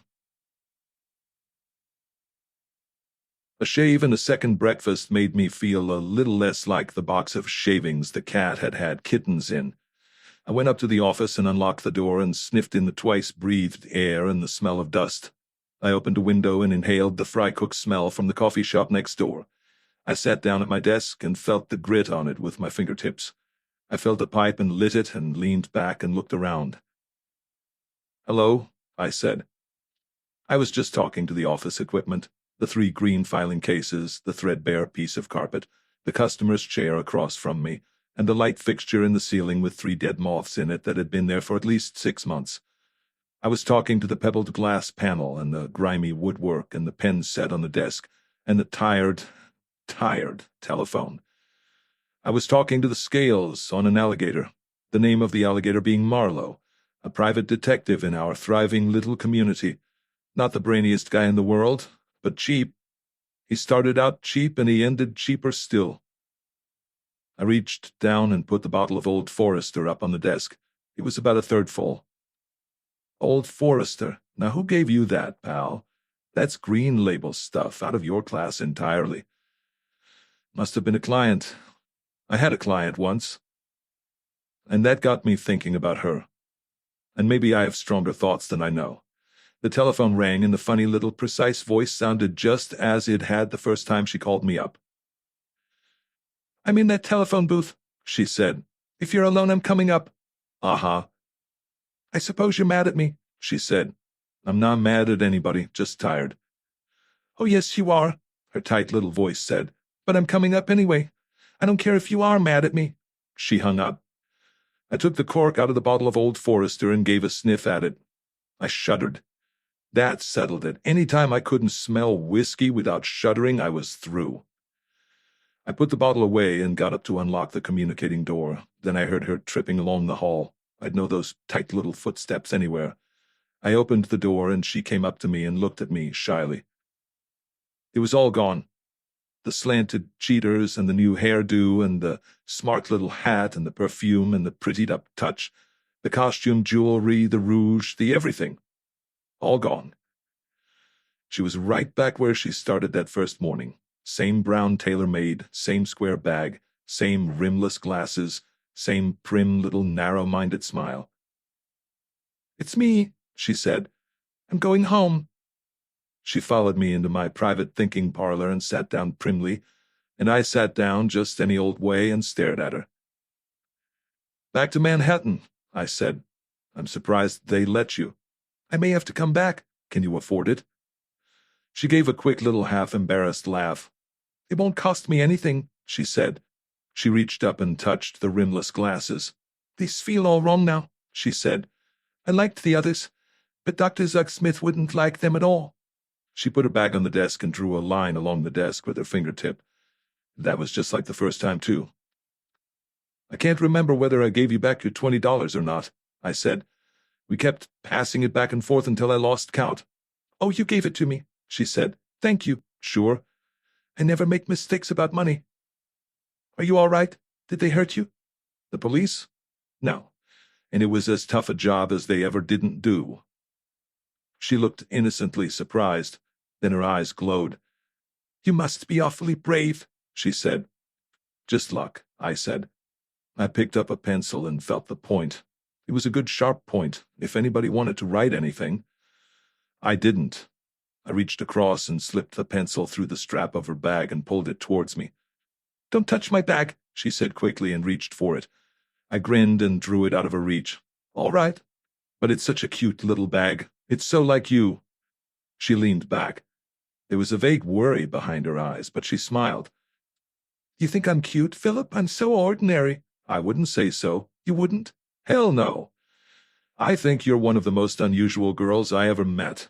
A shave and a second breakfast made me feel a little less like the box of shavings the cat had had kittens in. I went up to the office and unlocked the door and sniffed in the twice-breathed air and the smell of dust. I opened a window and inhaled the fry cook smell from the coffee shop next door. I sat down at my desk and felt the grit on it with my fingertips. I filled a pipe and lit it and leaned back and looked around. Hello, I said. I was just talking to the office equipment. The 3 green filing cases, the threadbare piece of carpet, the customer's chair across from me, and the light fixture in the ceiling with 3 dead moths in it that had been there for at least 6 months. I was talking to the pebbled glass panel and the grimy woodwork and the pen set on the desk and the tired telephone. I was talking to the scales on an alligator, the name of the alligator being Marlowe, a private detective in our thriving little community. Not the brainiest guy in the world, but cheap. He started out cheap and he ended cheaper still. I reached down and put the bottle of Old Forester up on the desk. It was about a third full. Old Forester. Now who gave you that, pal? That's Green Label stuff, out of your class entirely. Must have been a client. I had a client once. And that got me thinking about her. And maybe I have stronger thoughts than I know. The telephone rang and the funny little precise voice sounded just as it had the first time she called me up. I'm in that telephone booth, she said. If you're alone, I'm coming up. Uh-huh. I suppose you're mad at me, she said. I'm not mad at anybody, just tired. Oh, yes, you are, her tight little voice said. But I'm coming up anyway. I don't care if you are mad at me. She hung up. I took the cork out of the bottle of Old Forester and gave a sniff at it. I shuddered. That settled it. Any time I couldn't smell whiskey without shuddering, I was through. I put the bottle away and got up to unlock the communicating door. Then I heard her tripping along the hall. I'd know those tight little footsteps anywhere. I opened the door and she came up to me and looked at me shyly. It was all gone. The slanted cheaters and the new hairdo and the smart little hat and the perfume and the prettied-up touch, the costume jewelry, the rouge, the everything. All gone. She was right back where she started that first morning. Same brown tailor-made, same square bag, same rimless glasses, same prim little narrow-minded smile. It's me, she said. I'm going home. She followed me into my private thinking parlor and sat down primly, and I sat down just any old way and stared at her. Back to Manhattan, I said. I'm surprised they let you. I may have to come back. Can you afford it? She gave a quick little half-embarrassed laugh. It won't cost me anything, she said. She reached up and touched the rimless glasses. These feel all wrong now, she said. I liked the others, but Dr. Zuck-Smith wouldn't like them at all. She put her bag on the desk and drew a line along the desk with her fingertip. That was just like the first time, too. I can't remember whether I gave you back your $20 or not, I said. We kept passing it back and forth until I lost count. Oh, you gave it to me, she said. Thank you. Sure. I never make mistakes about money. Are you all right? Did they hurt you? The police? No. And it was as tough a job as they ever didn't do. She looked innocently surprised. Then her eyes glowed. You must be awfully brave, she said. Just luck, I said. I picked up a pencil and felt the point. It was a good sharp point, if anybody wanted to write anything. I didn't. I reached across and slipped the pencil through the strap of her bag and pulled it towards me. "Don't touch my bag," she said quickly and reached for it. I grinned and drew it out of her reach. "All right. But it's such a cute little bag. It's so like you." She leaned back. There was a vague worry behind her eyes, but she smiled. "You think I'm cute, Philip? I'm so ordinary." "I wouldn't say so." "You wouldn't?" "Hell no. I think you're one of the most unusual girls I ever met."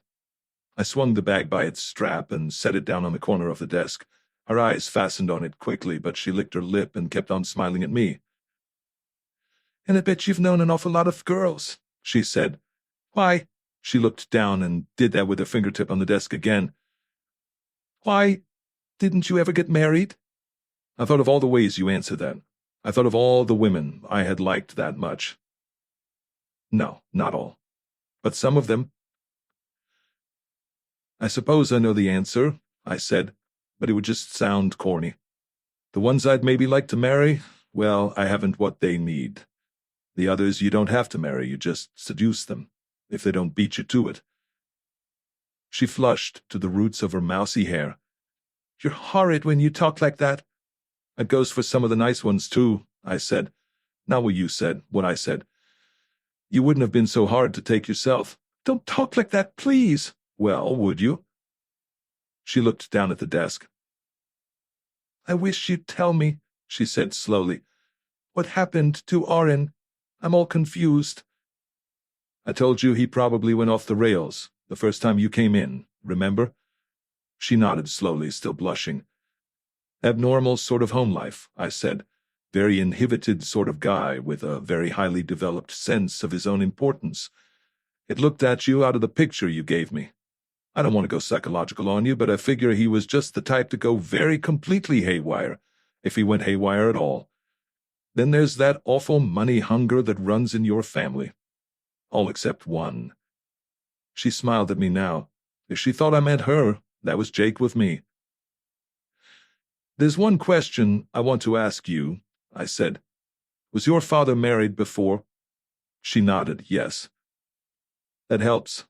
I swung the bag by its strap and set it down on the corner of the desk. Her eyes fastened on it quickly, but she licked her lip and kept on smiling at me. "And I bet you've known an awful lot of girls," she said. "Why?" She looked down and did that with her fingertip on the desk again. "Why didn't you ever get married?" I thought of all the ways you answered that. I thought of all the women I had liked that much. No, not all. But some of them. "I suppose I know the answer," I said, "but it would just sound corny. The ones I'd maybe like to marry, well, I haven't what they need. The others you don't have to marry, you just seduce them, if they don't beat you to it." She flushed to the roots of her mousy hair. "You're horrid when you talk like that." "It goes for some of the nice ones, too," I said. "Not what you said, what I said. You wouldn't have been so hard to take yourself." "Don't talk like that, please." "Well, would you?" She looked down at the desk. "I wish you'd tell me," she said slowly. "What happened to Oren? I'm all confused." "I told you he probably went off the rails the first time you came in, remember?" She nodded slowly, still blushing. "Abnormal sort of home life," I said. "Very inhibited sort of guy with a very highly developed sense of his own importance. It looked at you out of the picture you gave me. I don't want to go psychological on you, but I figure he was just the type to go very completely haywire, if he went haywire at all. Then there's that awful money hunger that runs in your family. All except one." She smiled at me now. If she thought I meant her, that was Jake with me. "There's one question I want to ask you," I said. "Was your father married before?" She nodded, yes. "That helps.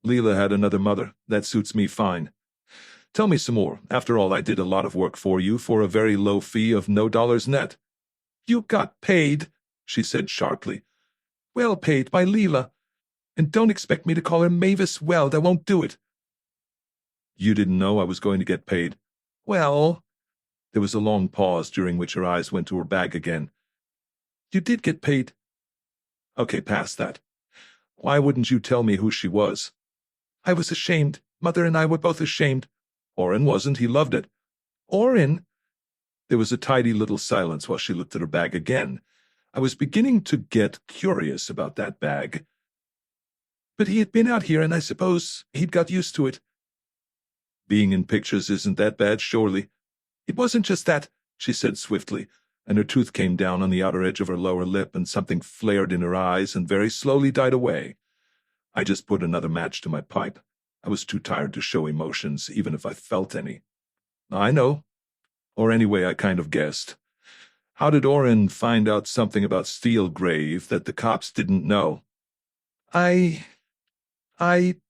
Leela had another mother. That suits me fine. Tell me some more. After all, I did a lot of work for you for a very low fee of no dollars net." "You got paid," she said sharply. "Well paid by Leela. And don't expect me to call her Mavis Weld. I won't do it." "You didn't know I was going to get paid?" "Well—" There was a long pause during which her eyes went to her bag again. "You did get paid." "Okay, past that. Why wouldn't you tell me who she was?" "I was ashamed. Mother and I were both ashamed." "Oren wasn't. He loved it." "Oren—" There was a tidy little silence while she looked at her bag again. I was beginning to get curious about that bag. "But he had been out here, and I suppose he'd got used to it." "Being in pictures isn't that bad, surely." "It wasn't just that," she said swiftly, and her tooth came down on the outer edge of her lower lip, and something flared in her eyes and very slowly died away. I just put another match to my pipe. I was too tired to show emotions, even if I felt any. "I know. Or anyway, I kind of guessed. How did Oren find out something about Steelgrave that the cops didn't know?" I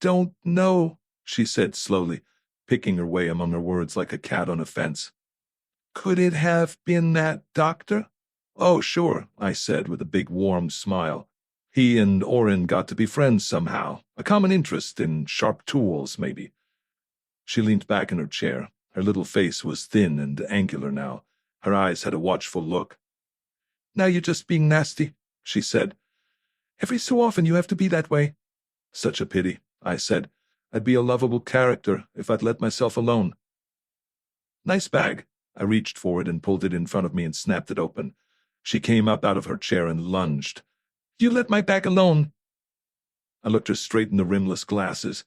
don't know," she said slowly, picking her way among her words like a cat on a fence. "Could it have been that doctor?" "Oh, sure," I said with a big warm smile. "He and Oren got to be friends somehow. A common interest in sharp tools, maybe." She leaned back in her chair. Her little face was thin and angular now. Her eyes had a watchful look. "Now you're just being nasty," she said. "Every so often you have to be that way." "Such a pity," I said. "I'd be a lovable character if I'd let myself alone." "Nice bag." I reached for it and pulled it in front of me and snapped it open. She came up out of her chair and lunged. "You let my bag alone." I looked her straight in the rimless glasses.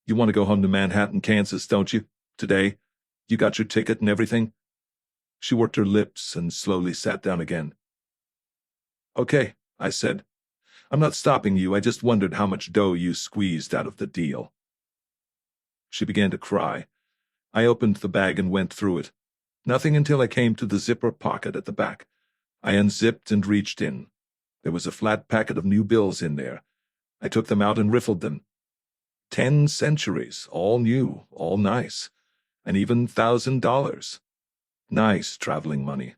"You want to go home to Manhattan, Kansas, don't you? Today? You got your ticket and everything?" She worked her lips and slowly sat down again. "Okay," I said. "I'm not stopping you. I just wondered how much dough you squeezed out of the deal." She began to cry. I opened the bag and went through it. Nothing until I came to the zipper pocket at the back. I unzipped and reached in. There was a flat packet of new bills in there. I took them out and riffled them. 10 centuries, all new, all nice, and even $1,000. Nice traveling money.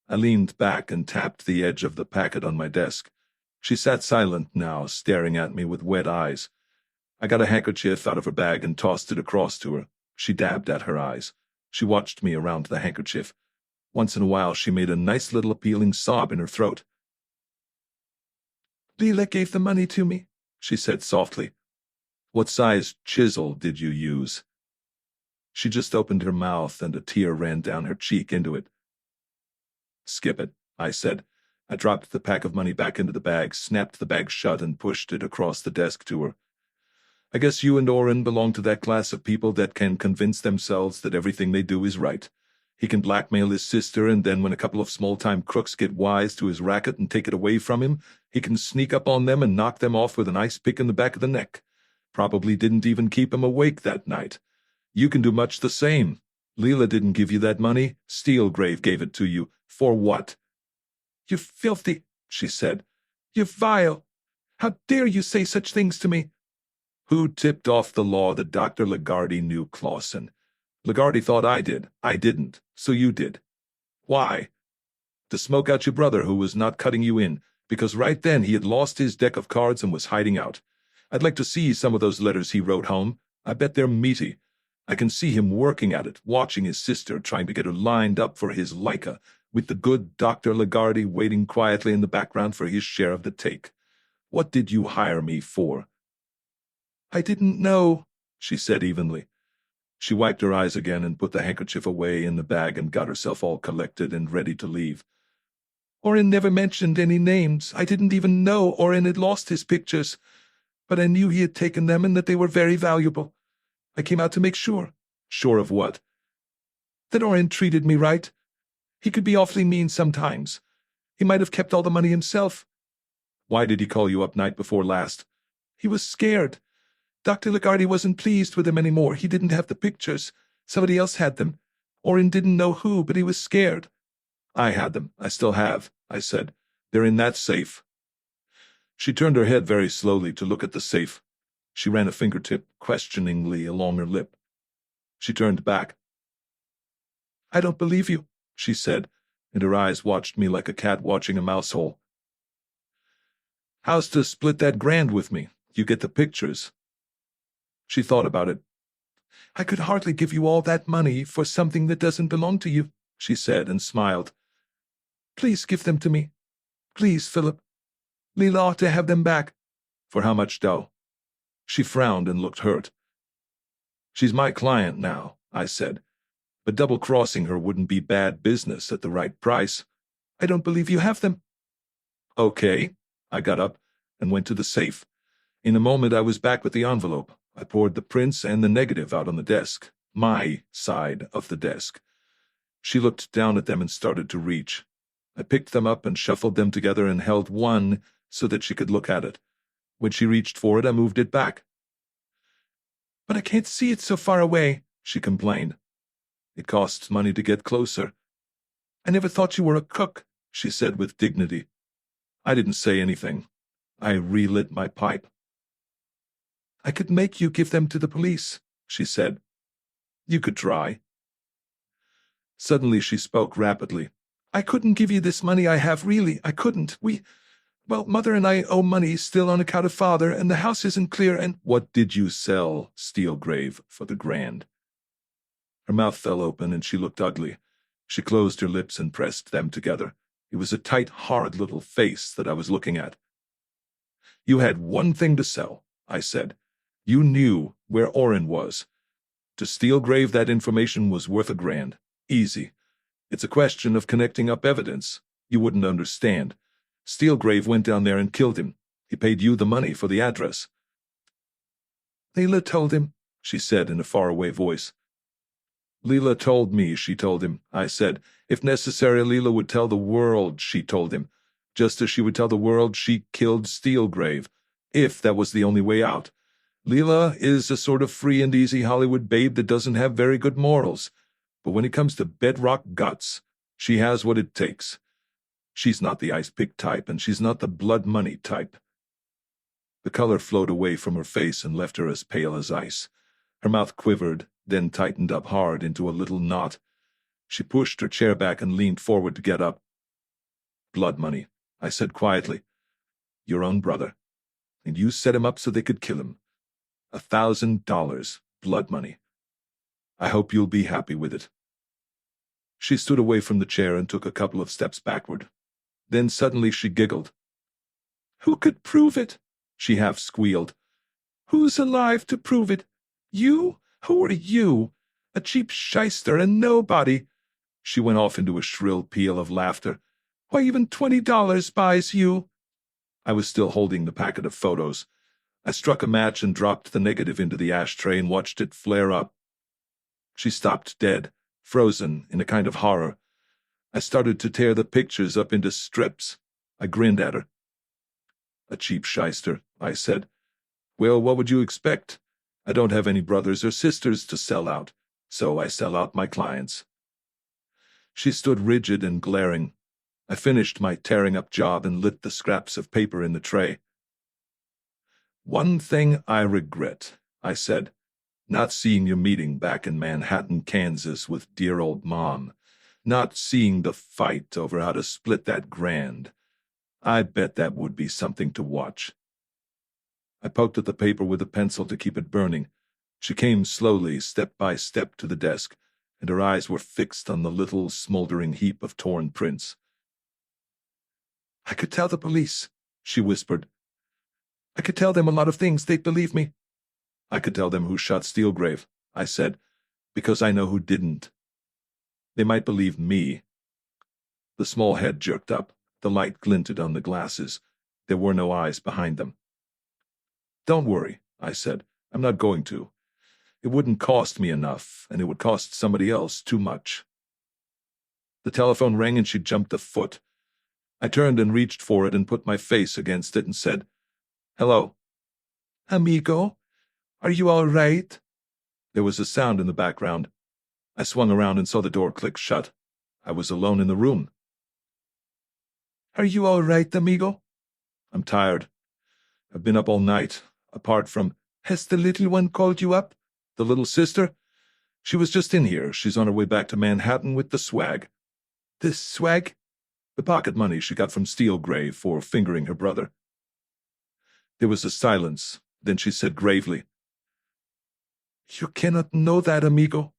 I leaned back and tapped the edge of the packet on my desk. She sat silent now, staring at me with wet eyes. I got a handkerchief out of her bag and tossed it across to her. She dabbed at her eyes. She watched me around the handkerchief. Once in a while she made a nice little appealing sob in her throat. Leila gave the money to me, she said softly. What size chisel did you use? She just opened her mouth and a tear ran down her cheek into it. Skip it, I said. I dropped the pack of money back into the bag, snapped the bag shut, and pushed it across the desk to her. I guess you and Oren belong to that class of people that can convince themselves that everything they do is right. He can blackmail his sister, and then when a couple of small-time crooks get wise to his racket and take it away from him, he can sneak up on them and knock them off with an ice pick in the back of the neck. Probably didn't even keep him awake that night. You can do much the same. Leila didn't give you that money. Steelgrave gave it to you. For what? You filthy, she said. You vile. How dare you say such things to me? Who tipped off the law that Dr. Lagarde knew Clausen? Lagarde thought I did. I didn't. So you did. Why? To smoke out your brother who was not cutting you in, because right then he had lost his deck of cards and was hiding out. I'd like to see some of those letters he wrote home. I bet they're meaty. I can see him working at it, watching his sister, trying to get her lined up for his Leica, with the good Dr. Lagarde waiting quietly in the background for his share of the take. What did you hire me for? I didn't know, she said evenly. She wiped her eyes again and put the handkerchief away in the bag and got herself all collected and ready to leave. Oren never mentioned any names. I didn't even know Oren had lost his pictures, but I knew he had taken them and that they were very valuable. I came out to make sure. Sure of what? That Oren treated me right. He could be awfully mean sometimes. He might have kept all the money himself. Why did he call you up night before last? He was scared. Dr. Lagarde wasn't pleased with him anymore. He didn't have the pictures. Somebody else had them. Oren didn't know who, but he was scared. I had them. I still have, I said. They're in that safe. She turned her head very slowly to look at the safe. She ran a fingertip questioningly along her lip. She turned back. I don't believe you, she said, and her eyes watched me like a cat watching a mouse hole. How's to split that $1,000 with me? You get the pictures. She thought about it. I could hardly give you all that money for something that doesn't belong to you, she said and smiled. Please give them to me. Please, Philip. Leila ought to have them back. For how much dough? She frowned and looked hurt. She's my client now, I said, but double-crossing her wouldn't be bad business at the right price. I don't believe you have them. Okay. I got up and went to the safe. In a moment I was back with the envelope. I poured the prints and the negative out on the desk, my side of the desk. She looked down at them and started to reach. I picked them up and shuffled them together and held one so that she could look at it. When she reached for it, I moved it back. But I can't see it so far away, she complained. It costs money to get closer. I never thought you were a cook, she said with dignity. I didn't say anything. I relit my pipe. I could make you give them to the police, she said. You could try. Suddenly she spoke rapidly. I couldn't give you this money I have, really. I couldn't. Mother and I owe money still on account of Father, and the house isn't clear, and— What did you sell Steelgrave for the $1,000? Her mouth fell open and she looked ugly. She closed her lips and pressed them together. It was a tight, hard little face that I was looking at. You had one thing to sell, I said. You knew where Oren was. To Steelgrave, that information was worth $1,000. Easy. It's a question of connecting up evidence. You wouldn't understand. Steelgrave went down there and killed him. He paid you the money for the address. Leila told him, she said in a faraway voice. Leila told me she told him, I said. If necessary, Leila would tell the world she told him, just as she would tell the world she killed Steelgrave, if that was the only way out. Leila is a sort of free and easy Hollywood babe that doesn't have very good morals, but when it comes to bedrock guts, she has what it takes. She's not the ice pick type, and she's not the blood money type. The color flowed away from her face and left her as pale as ice. Her mouth quivered, then tightened up hard into a little knot. She pushed her chair back and leaned forward to get up. Blood money, I said quietly. Your own brother. And you set him up so they could kill him. $1,000, blood money. I hope you'll be happy with it. She stood away from the chair and took a couple of steps backward. Then suddenly she giggled. Who could prove it? She half squealed. Who's alive to prove it? You? Who are you? A cheap shyster and nobody. She went off into a shrill peal of laughter. Why, even $20 buys you. I was still holding the packet of photos. I struck a match and dropped the negative into the ashtray and watched it flare up. She stopped dead, frozen in a kind of horror. I started to tear the pictures up into strips. I grinned at her. A cheap shyster, I said. Well, what would you expect? I don't have any brothers or sisters to sell out, so I sell out my clients. She stood rigid and glaring. I finished my tearing up job and lit the scraps of paper in the tray. One thing I regret, I said, not seeing your meeting back in Manhattan, Kansas with dear old Mom, not seeing the fight over how to split that grand. I bet that would be something to watch. I poked at the paper with a pencil to keep it burning. She came slowly, step by step, to the desk, and her eyes were fixed on the little, smoldering heap of torn prints. I could tell the police, she whispered. I could tell them a lot of things. They'd believe me. I could tell them who shot Steelgrave, I said, because I know who didn't. They might believe me. The small head jerked up. The light glinted on the glasses. There were no eyes behind them. Don't worry, I said. I'm not going to. It wouldn't cost me enough, and it would cost somebody else too much. The telephone rang and she jumped a foot. I turned and reached for it and put my face against it and said, Hello. Amigo, are you all right? There was a sound in the background. I swung around and saw the door click shut. I was alone in the room. Are you all right, amigo? I'm tired. I've been up all night, apart from... Has the little one called you up? The little sister? She was just in here. She's on her way back to Manhattan with the swag. The swag? The pocket money she got from Steelgrave for fingering her brother. There was a silence. Then she said gravely, You cannot know that, amigo.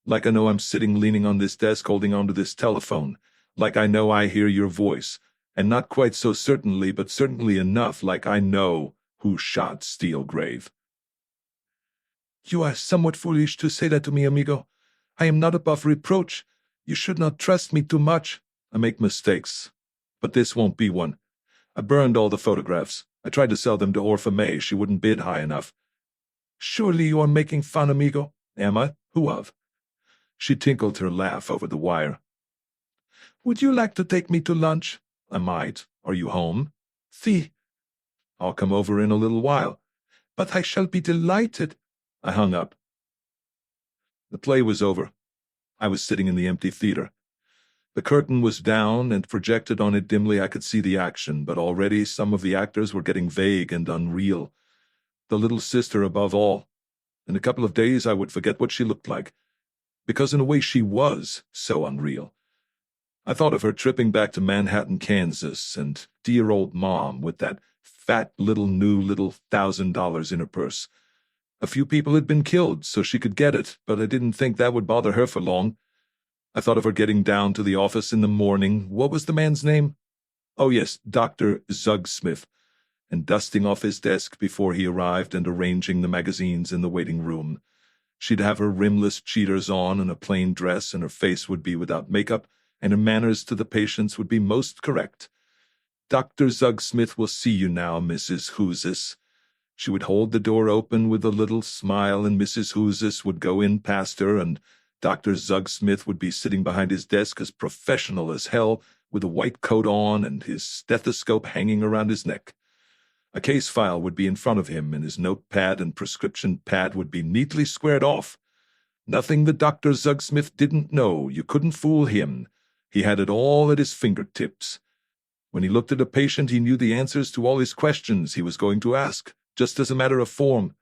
Like I know I'm sitting leaning on this desk holding onto this telephone. Like I know I hear your voice. And not quite so certainly, but certainly enough like I know who shot Steelgrave. You are somewhat foolish to say that to me, amigo. I am not above reproach. You should not trust me too much. I make mistakes. But this won't be one. I burned all the photographs. I tried to sell them to Orpha May. She wouldn't bid high enough. Surely you are making fun, amigo. Am I? Who of? She tinkled her laugh over the wire. Would you like to take me to lunch? I might. Are you home? Si. I'll come over in a little while. But I shall be delighted. I hung up. The play was over. I was sitting in the empty theater. The curtain was down, and projected on it dimly I could see the action, but already some of the actors were getting vague and unreal. The little sister above all. In a couple of days I would forget what she looked like, because in a way she was so unreal. I thought of her tripping back to Manhattan, Kansas, and dear old Mom with that fat little $1,000 in her purse. A few people had been killed, so she could get it, but I didn't think that would bother her for long. I thought of her getting down to the office in the morning. What was the man's name? Oh, yes, Dr. Zugsmith, and dusting off his desk before he arrived and arranging the magazines in the waiting room. She'd have her rimless cheaters on and a plain dress, and her face would be without makeup, and her manners to the patients would be most correct. Dr. Zugsmith will see you now, Mrs. Hoozis. She would hold the door open with a little smile, and Mrs. Hoozis would go in past her, and Dr. Zugsmith would be sitting behind his desk as professional as hell, with a white coat on and his stethoscope hanging around his neck. A case file would be in front of him, and his notepad and prescription pad would be neatly squared off. Nothing that Dr. Zugsmith didn't know. You couldn't fool him. He had it all at his fingertips. When he looked at a patient, he knew the answers to all his questions he was going to ask, just as a matter of form.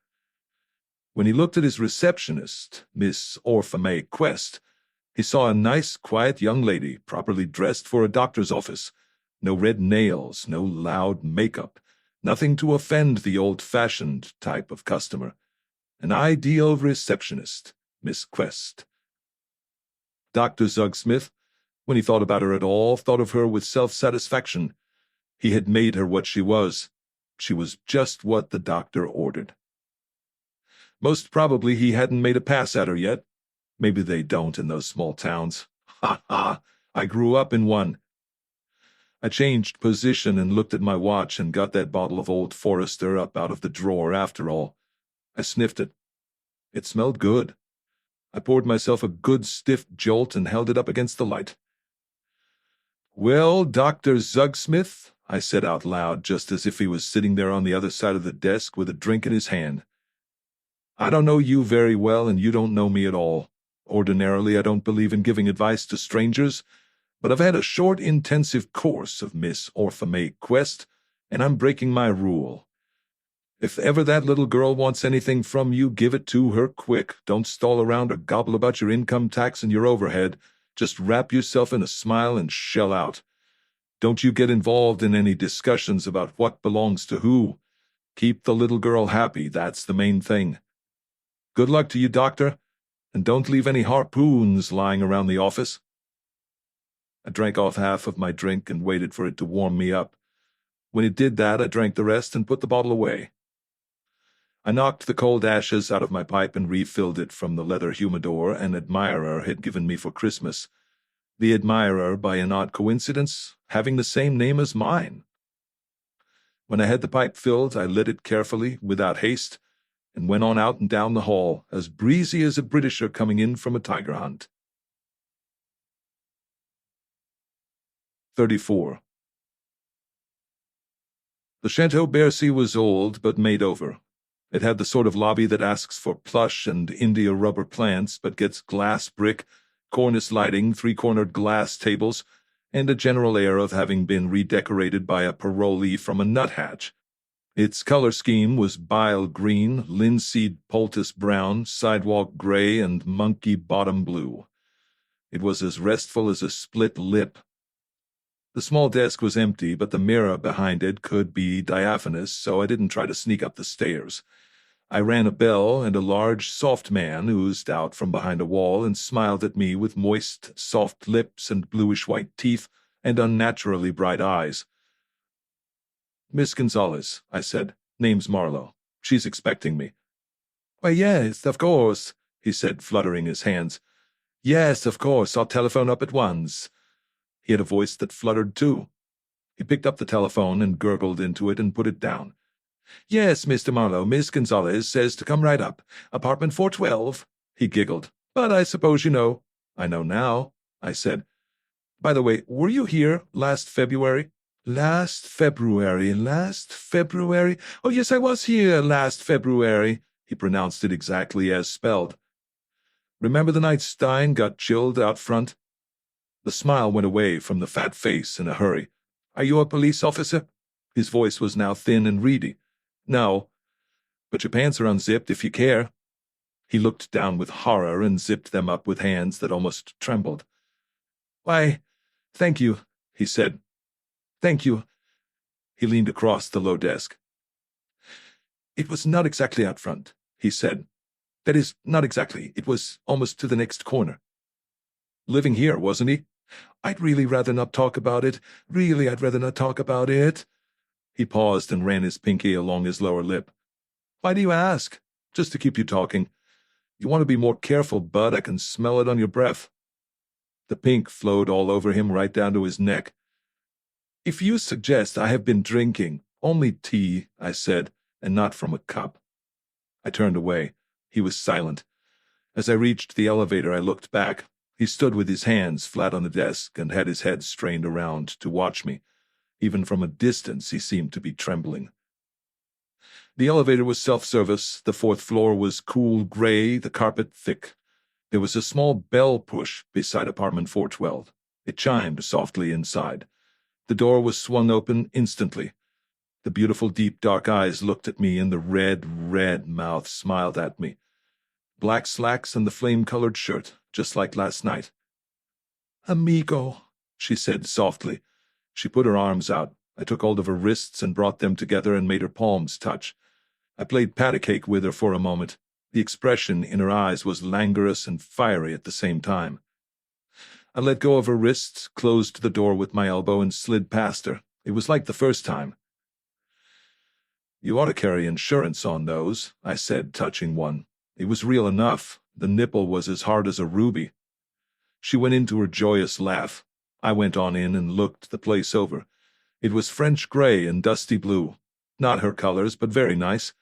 When he looked at his receptionist, Miss Orpha Quest, he saw a nice, quiet young lady, properly dressed for a doctor's office. No red nails, no loud makeup, nothing to offend the old-fashioned type of customer. An ideal receptionist, Miss Quest. Dr. Zugsmith, when he thought about her at all, thought of her with self-satisfaction. He had made her what she was. She was just what the doctor ordered. Most probably he hadn't made a pass at her yet. Maybe they don't in those small towns. Ha ha! I grew up in one. I changed position and looked at my watch and got that bottle of Old Forester up out of the drawer after all. I sniffed it. It smelled good. I poured myself a good stiff jolt and held it up against the light. "Well, Dr. Zugsmith," I said out loud, just as if he was sitting there on the other side of the desk with a drink in his hand. "I don't know you very well, and you don't know me at all. Ordinarily, I don't believe in giving advice to strangers, but I've had a short, intensive course of Miss Orpha Quest, and I'm breaking my rule. If ever that little girl wants anything from you, give it to her quick. Don't stall around or gobble about your income tax and your overhead. Just wrap yourself in a smile and shell out. Don't you get involved in any discussions about what belongs to who. Keep the little girl happy, that's the main thing. Good luck to you, Doctor, and don't leave any harpoons lying around the office." I drank off half of my drink and waited for it to warm me up. When it did that, I drank the rest and put the bottle away. I knocked the cold ashes out of my pipe and refilled it from the leather humidor an admirer had given me for Christmas. The admirer, by an odd coincidence, having the same name as mine. When I had the pipe filled, I lit it carefully, without haste, and went on out and down the hall, as breezy as a Britisher coming in from a tiger hunt. 34. The Chateau Bercy was old, but made over. It had the sort of lobby that asks for plush and India rubber plants, but gets glass brick, cornice lighting, three-cornered glass tables, and a general air of having been redecorated by a parolee from a nuthatch. Its color scheme was bile green, linseed poultice brown, sidewalk gray, and monkey bottom blue. It was as restful as a split lip. The small desk was empty, but the mirror behind it could be diaphanous, so I didn't try to sneak up the stairs. I rang a bell, and a large, soft man oozed out from behind a wall and smiled at me with moist, soft lips and bluish-white teeth and unnaturally bright eyes. "Miss Gonzalez," I said. "Name's Marlowe. She's expecting me." "Why, yes, of course," he said, fluttering his hands. "Yes, of course, I'll telephone up at once." He had a voice that fluttered too. He picked up the telephone and gurgled into it and put it down. "Yes, Mr. Marlowe, Miss Gonzalez says to come right up. Apartment 412. He giggled. "But I suppose you know." "I know now," I said. "By the way, were you here last February?" Last February. Oh, yes, I was here last February." He pronounced it exactly as spelled. "Remember the night Stein got chilled out front?" The smile went away from the fat face in a hurry. "Are you a police officer?" His voice was now thin and reedy. "No, but your pants are unzipped if you care." He looked down with horror and zipped them up with hands that almost trembled. "Why, thank you," he said. "Thank you." He leaned across the low desk. "It was not exactly out front," he said. "That is, not exactly. It was almost to the next corner." "Living here, wasn't he?" "I'd really rather not talk about it. Really, I'd rather not talk about it." He paused and ran his pinky along his lower lip. "Why do you ask?" "Just to keep you talking. You want to be more careful, Bud. I can smell it on your breath." The pink flowed all over him right down to his neck. "If you suggest I have been drinking, only tea," I said, "and not from a cup." I turned away. He was silent. As I reached the elevator, I looked back. He stood with his hands flat on the desk and had his head strained around to watch me. Even from a distance, he seemed to be trembling. The elevator was self-service. The fourth floor was cool gray, the carpet thick. There was a small bell push beside apartment 412. It chimed softly inside. The door was swung open instantly. The beautiful deep dark eyes looked at me, and the red mouth smiled at me. Black slacks and the flame-colored shirt, just like last night. "Amigo," she said softly. She put her arms out. I took hold of her wrists and brought them together and made her palms touch. I played pat-a-cake with her for a moment. The expression in her eyes was languorous and fiery at the same time. I let go of her wrists, closed the door with my elbow, and slid past her. It was like the first time. "You ought to carry insurance on those," I said, touching one. It was real enough. The nipple was as hard as a ruby. She went into her joyous laugh. I went on in and looked the place over. It was French gray and dusty blue. Not her colors, but very nice.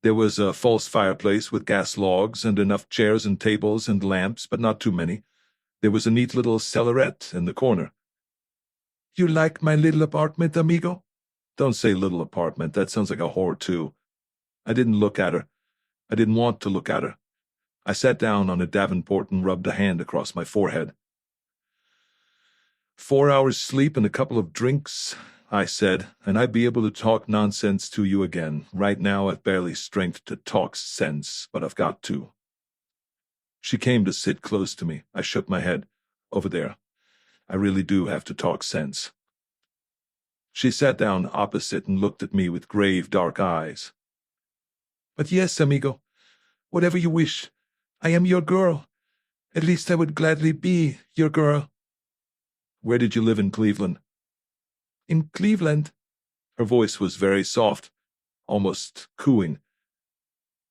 There was a false fireplace with gas logs and enough chairs and tables and lamps, but not too many. There was a neat little cellarette in the corner. "You like my little apartment, amigo?" "Don't say little apartment. That sounds like a whore, too." I didn't look at her. I didn't want to look at her. I sat down on a davenport and rubbed a hand across my forehead. 4 hours sleep and a couple of drinks, I said, and I'd be able to talk nonsense to you again. Right now I've barely strength to talk sense, but I've got to. She came to sit close to me. I shook my head. "Over there. I really do have to talk sense." She sat down opposite and looked at me with grave, dark eyes. "But yes, amigo, whatever you wish. I am your girl. At least I would gladly be your girl." "Where did you live in Cleveland?" "In Cleveland?" Her voice was very soft, almost cooing.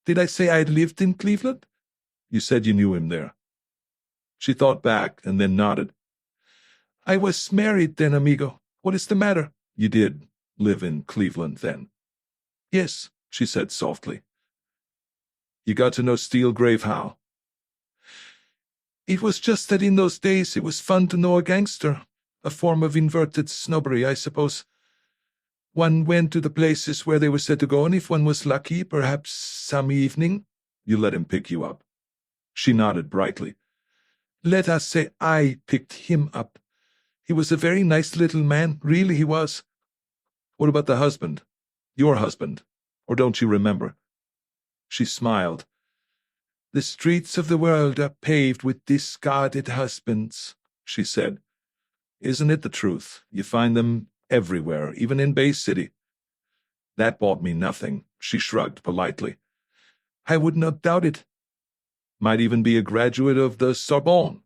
"Did I say I had lived in Cleveland?" "You said you knew him there." She thought back and then nodded. "I was married then, amigo. What is the matter?" "You did live in Cleveland then?" "Yes," she said softly. "You got to know Steele Grave how?" "It was just that in those days it was fun to know a gangster, a form of inverted snobbery, I suppose. One went to the places where they were said to go, and if one was lucky, perhaps some evening—" "You let him pick you up?" She nodded brightly. "Let us say I picked him up. He was a very nice little man, really he was." "What about the husband? Your husband? Or don't you remember?" She smiled. "The streets of the world are paved with discarded husbands," she said. "Isn't it the truth? You find them everywhere, even in Bay City." "That bought me nothing," she shrugged politely. "I would not doubt it." "Might even be a graduate of the Sorbonne.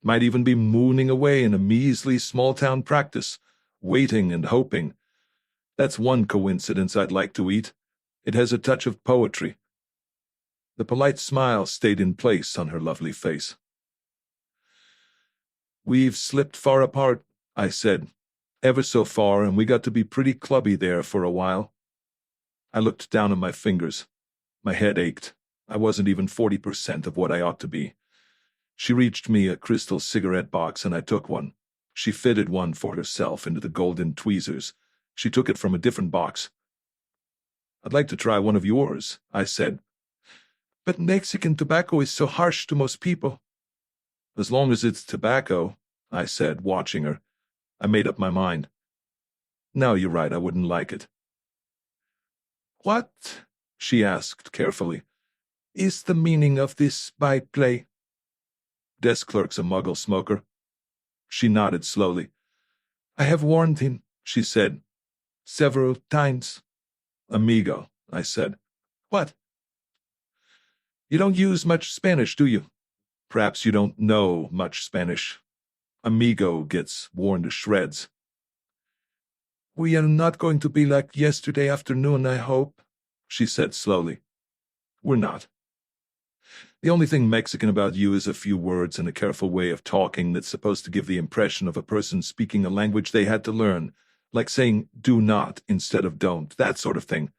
Might even be mooning away in a measly small-town practice, waiting and hoping. That's one coincidence I'd like to eat. It has a touch of poetry." The polite smile stayed in place on her lovely face. "We've slipped far apart," I said. "Ever so far, and we got to be pretty clubby there for a while." I looked down at my fingers. My head ached. I wasn't even 40% of what I ought to be. She reached me a crystal cigarette box, and I took one. She fitted one for herself into the golden tweezers. She took it from a different box. "I'd like to try one of yours," I said. "But Mexican tobacco is so harsh to most people." "As long as it's tobacco," I said, watching her. I made up my mind. "No, you're right, I wouldn't like it." "What," she asked carefully, "is the meaning of this byplay?" "Desk clerk's a muggle smoker." She nodded slowly. "I have warned him," she said, "several times." "Amigo," I said. "What?" "You don't use much Spanish, do you? Perhaps you don't know much Spanish. Amigo gets worn to shreds." "We are not going to be like yesterday afternoon, I hope," she said slowly. "We're not. The only thing Mexican about you is a few words and a careful way of talking that's supposed to give the impression of a person speaking a language they had to learn, like saying do not instead of don't, that sort of thing."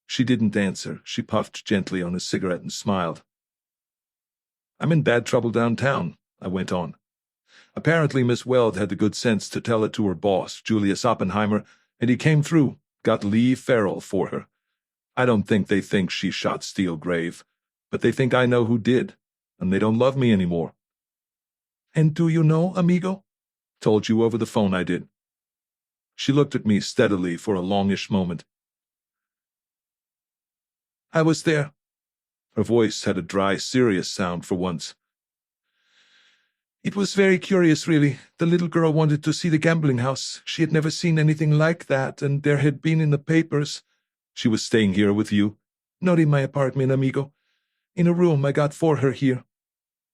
She didn't answer. She puffed gently on a cigarette and smiled. "I'm in bad trouble downtown," I went on. "Apparently Miss Weld had the good sense to tell it to her boss, Julius Oppenheimer, and he came through, got Lee Farrell for her. I don't think they think she shot Steele Grave, but they think I know who did, and they don't love me anymore." And do you know, amigo? Told you over the phone I did. She looked at me steadily for a longish moment. I was there. Her voice had a dry, serious sound for once. It was very curious, really. The little girl wanted to see the gambling house. She had never seen anything like that, and there had been in the papers. She was staying here with you? Not in my apartment, amigo. In a room I got for her here.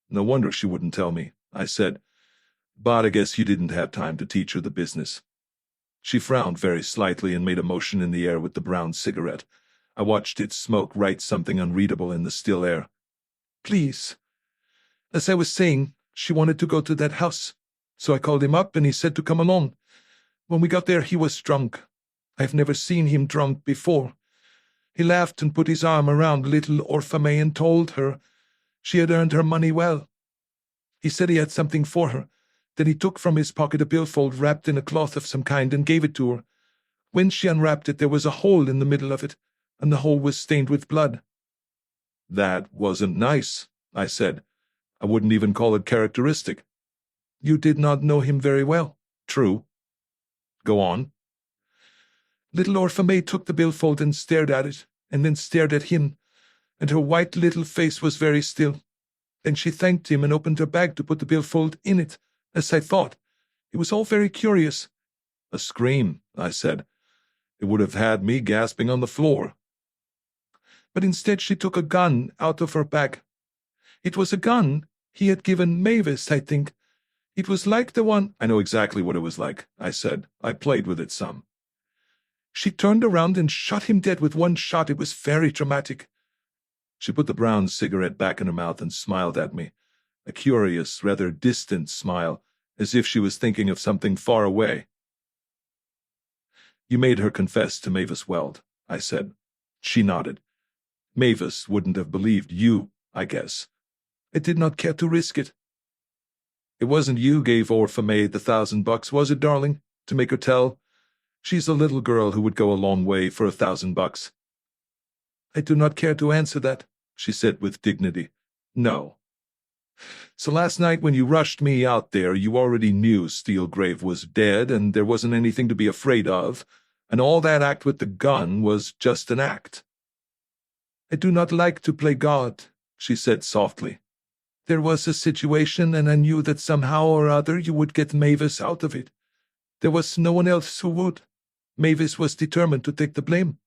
No wonder she wouldn't tell me, I said. But I guess you didn't have time to teach her the business. She frowned very slightly and made a motion in the air with the brown cigarette. I watched its smoke write something unreadable in the still air. Please. As I was saying, she wanted to go to that house. So I called him up and he said to come along. When we got there, he was drunk. I've never seen him drunk before. He laughed and put his arm around little Orphamay and told her she had earned her money well. He said he had something for her. Then he took from his pocket a billfold wrapped in a cloth of some kind and gave it to her. When she unwrapped it, there was a hole in the middle of it, and the hole was stained with blood. That wasn't nice, I said. I wouldn't even call it characteristic. You did not know him very well. True. Go on. Little Orphamay took the billfold and stared at it, and then stared at him, and her white little face was very still. Then she thanked him and opened her bag to put the billfold in it, as I thought. It was all very curious. A scream, I said. It would have had me gasping on the floor. But instead she took a gun out of her bag. It was a gun he had given Mavis, I think. It was like the one— I know exactly what it was like, I said. I played with it some. She turned around and shot him dead with one shot. It was very dramatic. She put the brown cigarette back in her mouth and smiled at me, a curious, rather distant smile, as if she was thinking of something far away. You made her confess to Mavis Weld, I said. She nodded. Mavis wouldn't have believed you, I guess. I did not care to risk it. It wasn't you gave Orphamay the $1,000, was it, darling, to make her tell? She's a little girl who would go a long way for $1,000. I do not care to answer that, she said with dignity. No. So last night when you rushed me out there, you already knew Steelgrave was dead and there wasn't anything to be afraid of, and all that act with the gun was just an act. I do not like to play God, she said softly. There was a situation, and I knew that somehow or other you would get Mavis out of it. There was no one else who would. Mavis was determined to take the blame.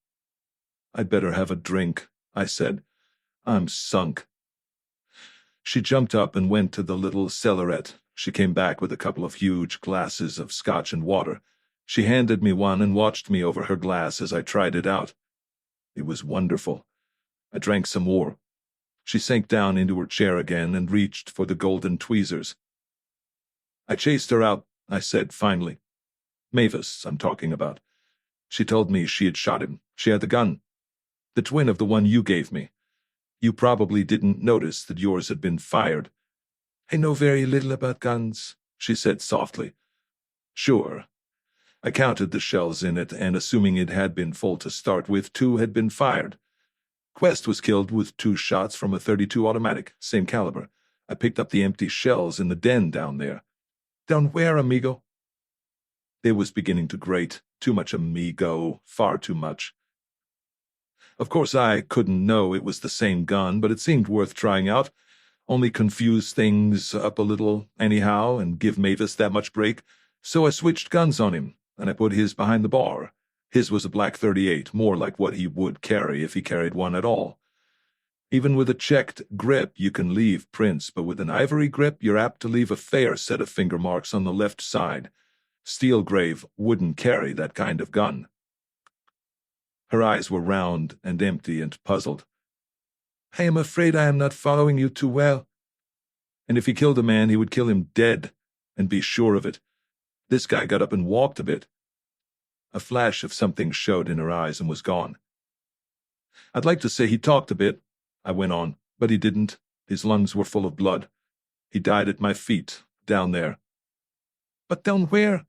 I'd better have a drink, I said. I'm sunk. She jumped up and went to the little cellarette. She came back with a couple of huge glasses of scotch and water. She handed me one and watched me over her glass as I tried it out. It was wonderful. I drank some more. She sank down into her chair again and reached for the golden tweezers. I chased her out, I said finally. Mavis, I'm talking about. She told me she had shot him. She had the gun. The twin of the one you gave me. You probably didn't notice that yours had been fired. I know very little about guns, she said softly. Sure. I counted the shells in it, and assuming it had been full to start with, 2 had been fired. Quest was killed with 2 shots from a .32 automatic, same caliber. I picked up the empty shells in the den down there. Down where, amigo? It was beginning to grate. Too much amigo, far too much. Of course, I couldn't know it was the same gun, but it seemed worth trying out. Only confuse things up a little anyhow and give Mavis that much break. So I switched guns on him, and I put his behind the bar. His was a black .38, more like what he would carry if he carried one at all. Even with a checked grip, you can leave prints, but with an ivory grip, you're apt to leave a fair set of finger marks on the left side. Steelgrave wouldn't carry that kind of gun. Her eyes were round and empty and puzzled. I am afraid I am not following you too well. And if he killed a man, he would kill him dead, and be sure of it. This guy got up and walked a bit. A flash of something showed in her eyes and was gone. I'd like to say he talked a bit, I went on, but he didn't. His lungs were full of blood. He died at my feet, down there. But down where?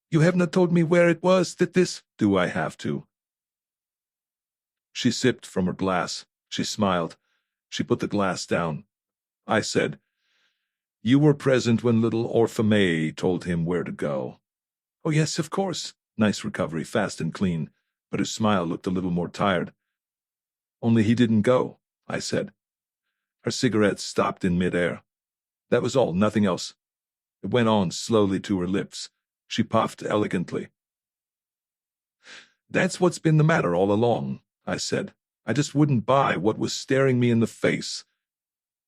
You have not told me where it was that this— Do I have to? She sipped from her glass. She smiled. She put the glass down. I said, You were present when little Orpha told him where to go. Oh, yes, of course. Nice recovery, fast and clean, but his smile looked a little more tired. Only he didn't go, I said. Her cigarette stopped in midair. That was all, nothing else. It went on slowly to her lips. She puffed elegantly. That's what's been the matter all along, I said. I just wouldn't buy what was staring me in the face.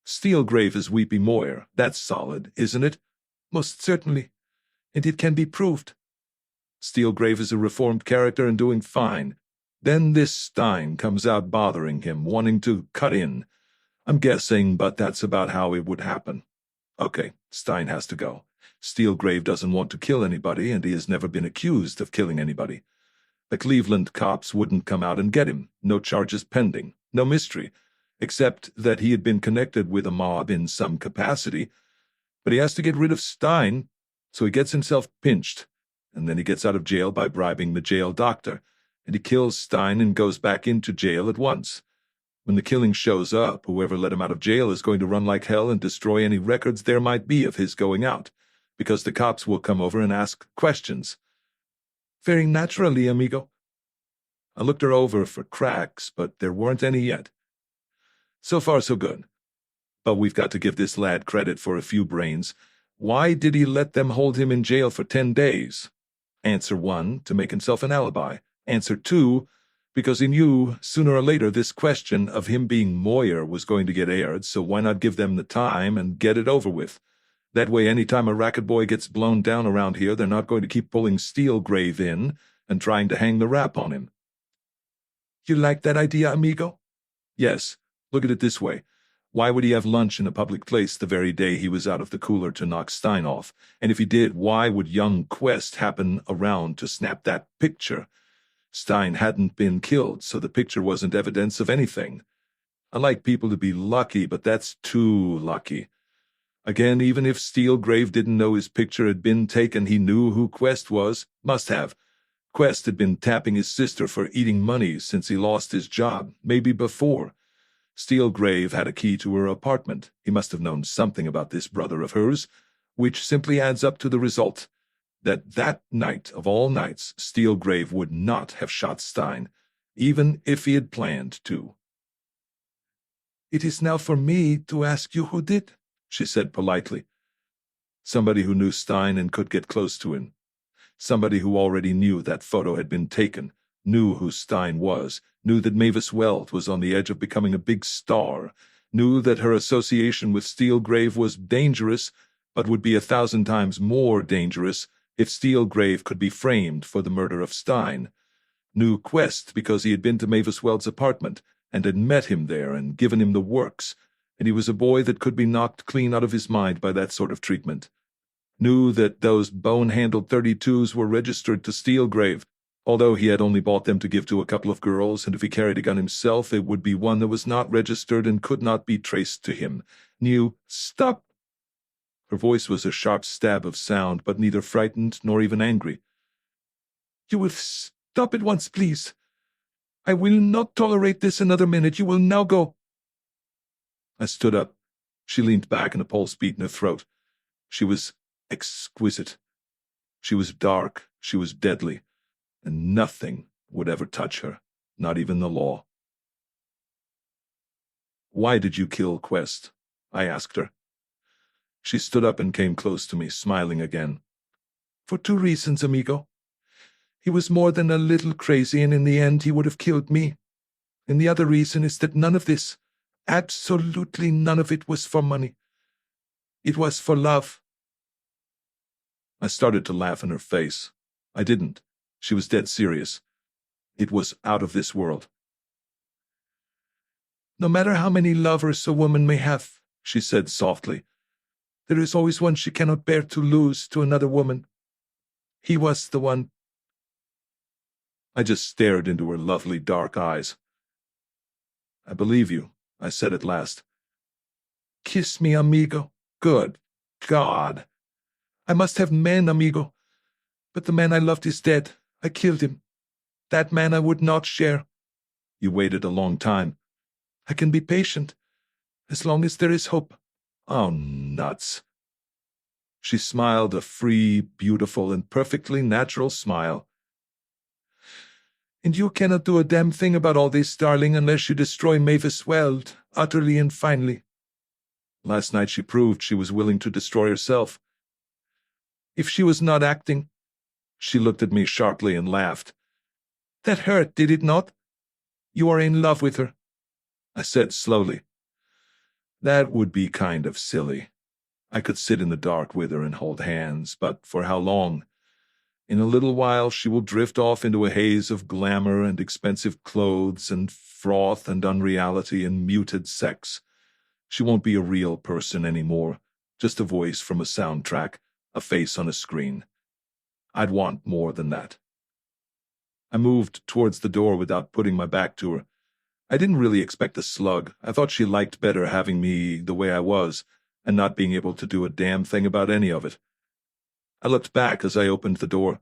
Steelgrave is Weepy Moyer. That's solid, isn't it? Most certainly. And it can be proved. Steelgrave is a reformed character and doing fine. Then this Stein comes out bothering him, wanting to cut in. I'm guessing, but that's about how it would happen. Okay, Stein has to go. Steelgrave doesn't want to kill anybody, and he has never been accused of killing anybody. The Cleveland cops wouldn't come out and get him. No charges pending. No mystery, except that he had been connected with a mob in some capacity. But he has to get rid of Stein, so he gets himself pinched, and then he gets out of jail by bribing the jail doctor, and he kills Stein and goes back into jail at once. When the killing shows up, whoever let him out of jail is going to run like hell and destroy any records there might be of his going out, because the cops will come over and ask questions. Very naturally, amigo. I looked her over for cracks, but there weren't any yet. So far, so good. But we've got to give this lad credit for a few brains. Why did he let them hold him in jail for 10 days? Answer 1, to make himself an alibi. Answer 2, because he knew sooner or later this question of him being Moyer was going to get aired, so why not give them the time and get it over with? That way, any time a racket boy gets blown down around here, they're not going to keep pulling Steelgrave in and trying to hang the rap on him. You like that idea, amigo? Yes. Look at it this way. Why would he have lunch in a public place the very day he was out of the cooler to knock Stein off? And if he did, why would young Quest happen around to snap that picture? Stein hadn't been killed, so the picture wasn't evidence of anything. I like people to be lucky, but that's too lucky. Again, even if Steelgrave didn't know his picture had been taken, he knew who Quest was. Must have. Quest had been tapping his sister for eating money since he lost his job, maybe before. Steelgrave had a key to her apartment. He must have known something about this brother of hers, which simply adds up to the result that night of all nights, Steelgrave would not have shot Stein, even if he had planned to. It is now for me to ask you who did, she said politely. Somebody who knew Stein and could get close to him. Somebody who already knew that photo had been taken, knew who Stein was, knew that Mavis Weld was on the edge of becoming a big star, knew that her association with Steelgrave was dangerous, but would be 1,000 times more dangerous if Steelgrave could be framed for the murder of Stein. Knew Quest because he had been to Mavis Weld's apartment and had met him there and given him the works, and he was a boy that could be knocked clean out of his mind by that sort of treatment. Knew that those bone-handled 32s were registered to Steelgrave, although he had only bought them to give to a couple of girls, and if he carried a gun himself, it would be one that was not registered and could not be traced to him. Knew, stop! Her voice was a sharp stab of sound, but neither frightened nor even angry. You will stop at once, please. I will not tolerate this another minute. You will now go. I stood up. She leaned back and a pulse beat in her throat. She was exquisite. She was dark. She was deadly. And nothing would ever touch her, not even the law. Why did you kill Quest? I asked her. She stood up and came close to me, smiling again. For 2 reasons, amigo. He was more than a little crazy, and in the end he would have killed me. And the other reason is that none of this, absolutely none of it, was for money. It was for love. I started to laugh in her face. I didn't. She was dead serious. It was out of this world. No matter how many lovers a woman may have, she said softly, there is always one she cannot bear to lose to another woman. He was the one. I just stared into her lovely dark eyes. I believe you, I said at last. Kiss me, amigo. Good God. I must have men, amigo. But the man I loved is dead. I killed him. That man I would not share. You waited a long time. I can be patient, as long as there is hope. Oh, nuts. She smiled a free, beautiful, and perfectly natural smile. And you cannot do a damn thing about all this, darling, unless you destroy Mavis Weld, utterly and finally. Last night she proved she was willing to destroy herself. If she was not acting, she looked at me sharply and laughed. That hurt, did it not? You are in love with her. I said slowly. That would be kind of silly. I could sit in the dark with her and hold hands, but for how long? In a little while she will drift off into a haze of glamour and expensive clothes and froth and unreality and muted sex. She won't be a real person anymore, just a voice from a soundtrack, a face on a screen. I'd want more than that. I moved towards the door without putting my back to her. I didn't really expect a slug. I thought she liked better having me the way I was, and not being able to do a damn thing about any of it. I looked back as I opened the door.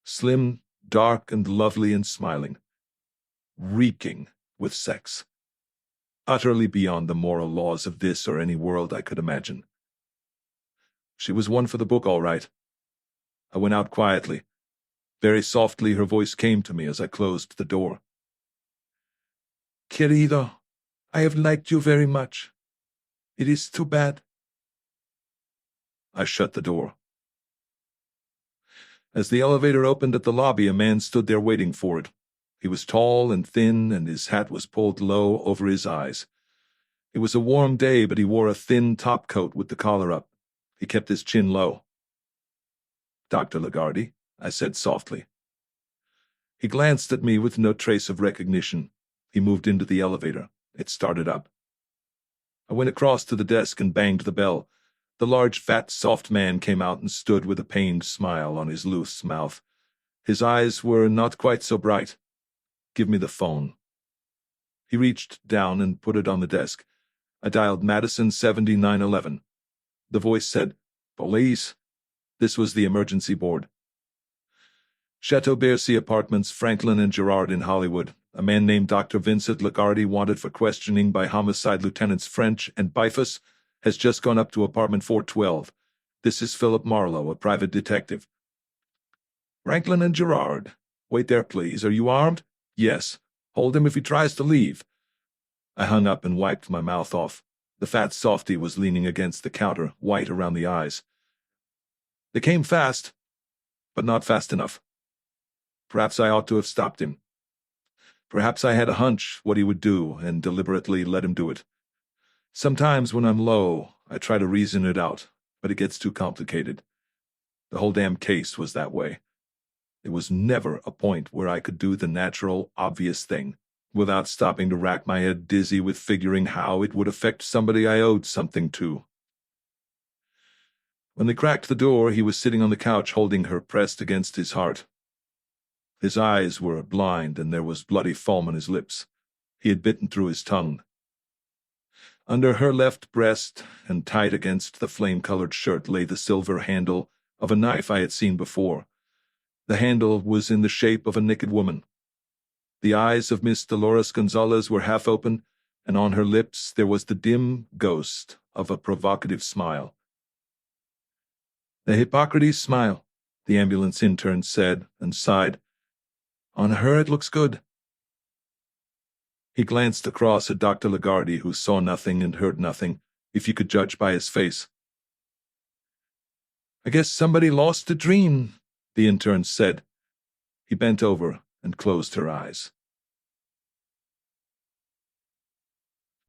Slim, dark, and lovely and smiling. Reeking with sex. Utterly beyond the moral laws of this or any world I could imagine. She was one for the book, all right. I went out quietly. Very softly her voice came to me as I closed the door. Querido, I have liked you very much. It is too bad. I shut the door. As the elevator opened at the lobby, a man stood there waiting for it. He was tall and thin, and his hat was pulled low over his eyes. It was a warm day, but he wore a thin topcoat with the collar up. He kept his chin low. "Dr. Lagarde," I said softly. He glanced at me with no trace of recognition. He moved into the elevator. It started up. I went across to the desk and banged the bell. The large, fat, soft man came out and stood with a pained smile on his loose mouth. His eyes were not quite so bright. "Give me the phone." He reached down and put it on the desk. I dialed Madison 7911. The voice said, "Police." This was the emergency board. Chateau Bercy Apartments, Franklin and Gerard in Hollywood. A man named Dr. Vincent Lagarde, wanted for questioning by homicide lieutenants French and Bifus, has just gone up to apartment 412. This is Philip Marlowe, a private detective. "Franklin and Gerard. Wait there, please. Are you armed?" "Yes." "Hold him if he tries to leave." I hung up and wiped my mouth off. The fat softy was leaning against the counter, white around the eyes. They came fast, but not fast enough. Perhaps I ought to have stopped him. Perhaps I had a hunch what he would do and deliberately let him do it. Sometimes when I'm low, I try to reason it out, but it gets too complicated. The whole damn case was that way. There was never a point where I could do the natural, obvious thing, without stopping to rack my head dizzy with figuring how it would affect somebody I owed something to. When they cracked the door, he was sitting on the couch holding her pressed against his heart. His eyes were blind and there was bloody foam on his lips. He had bitten through his tongue. Under her left breast and tight against the flame-colored shirt lay the silver handle of a knife I had seen before. The handle was in the shape of a naked woman. The eyes of Miss Dolores Gonzalez were half open, and on her lips there was the dim ghost of a provocative smile. "The Hippocrates smile," the ambulance intern said and sighed. "On her it looks good." He glanced across at Dr. Lagarde, who saw nothing and heard nothing, if you could judge by his face. "I guess somebody lost a dream," the intern said. He bent over and closed her eyes.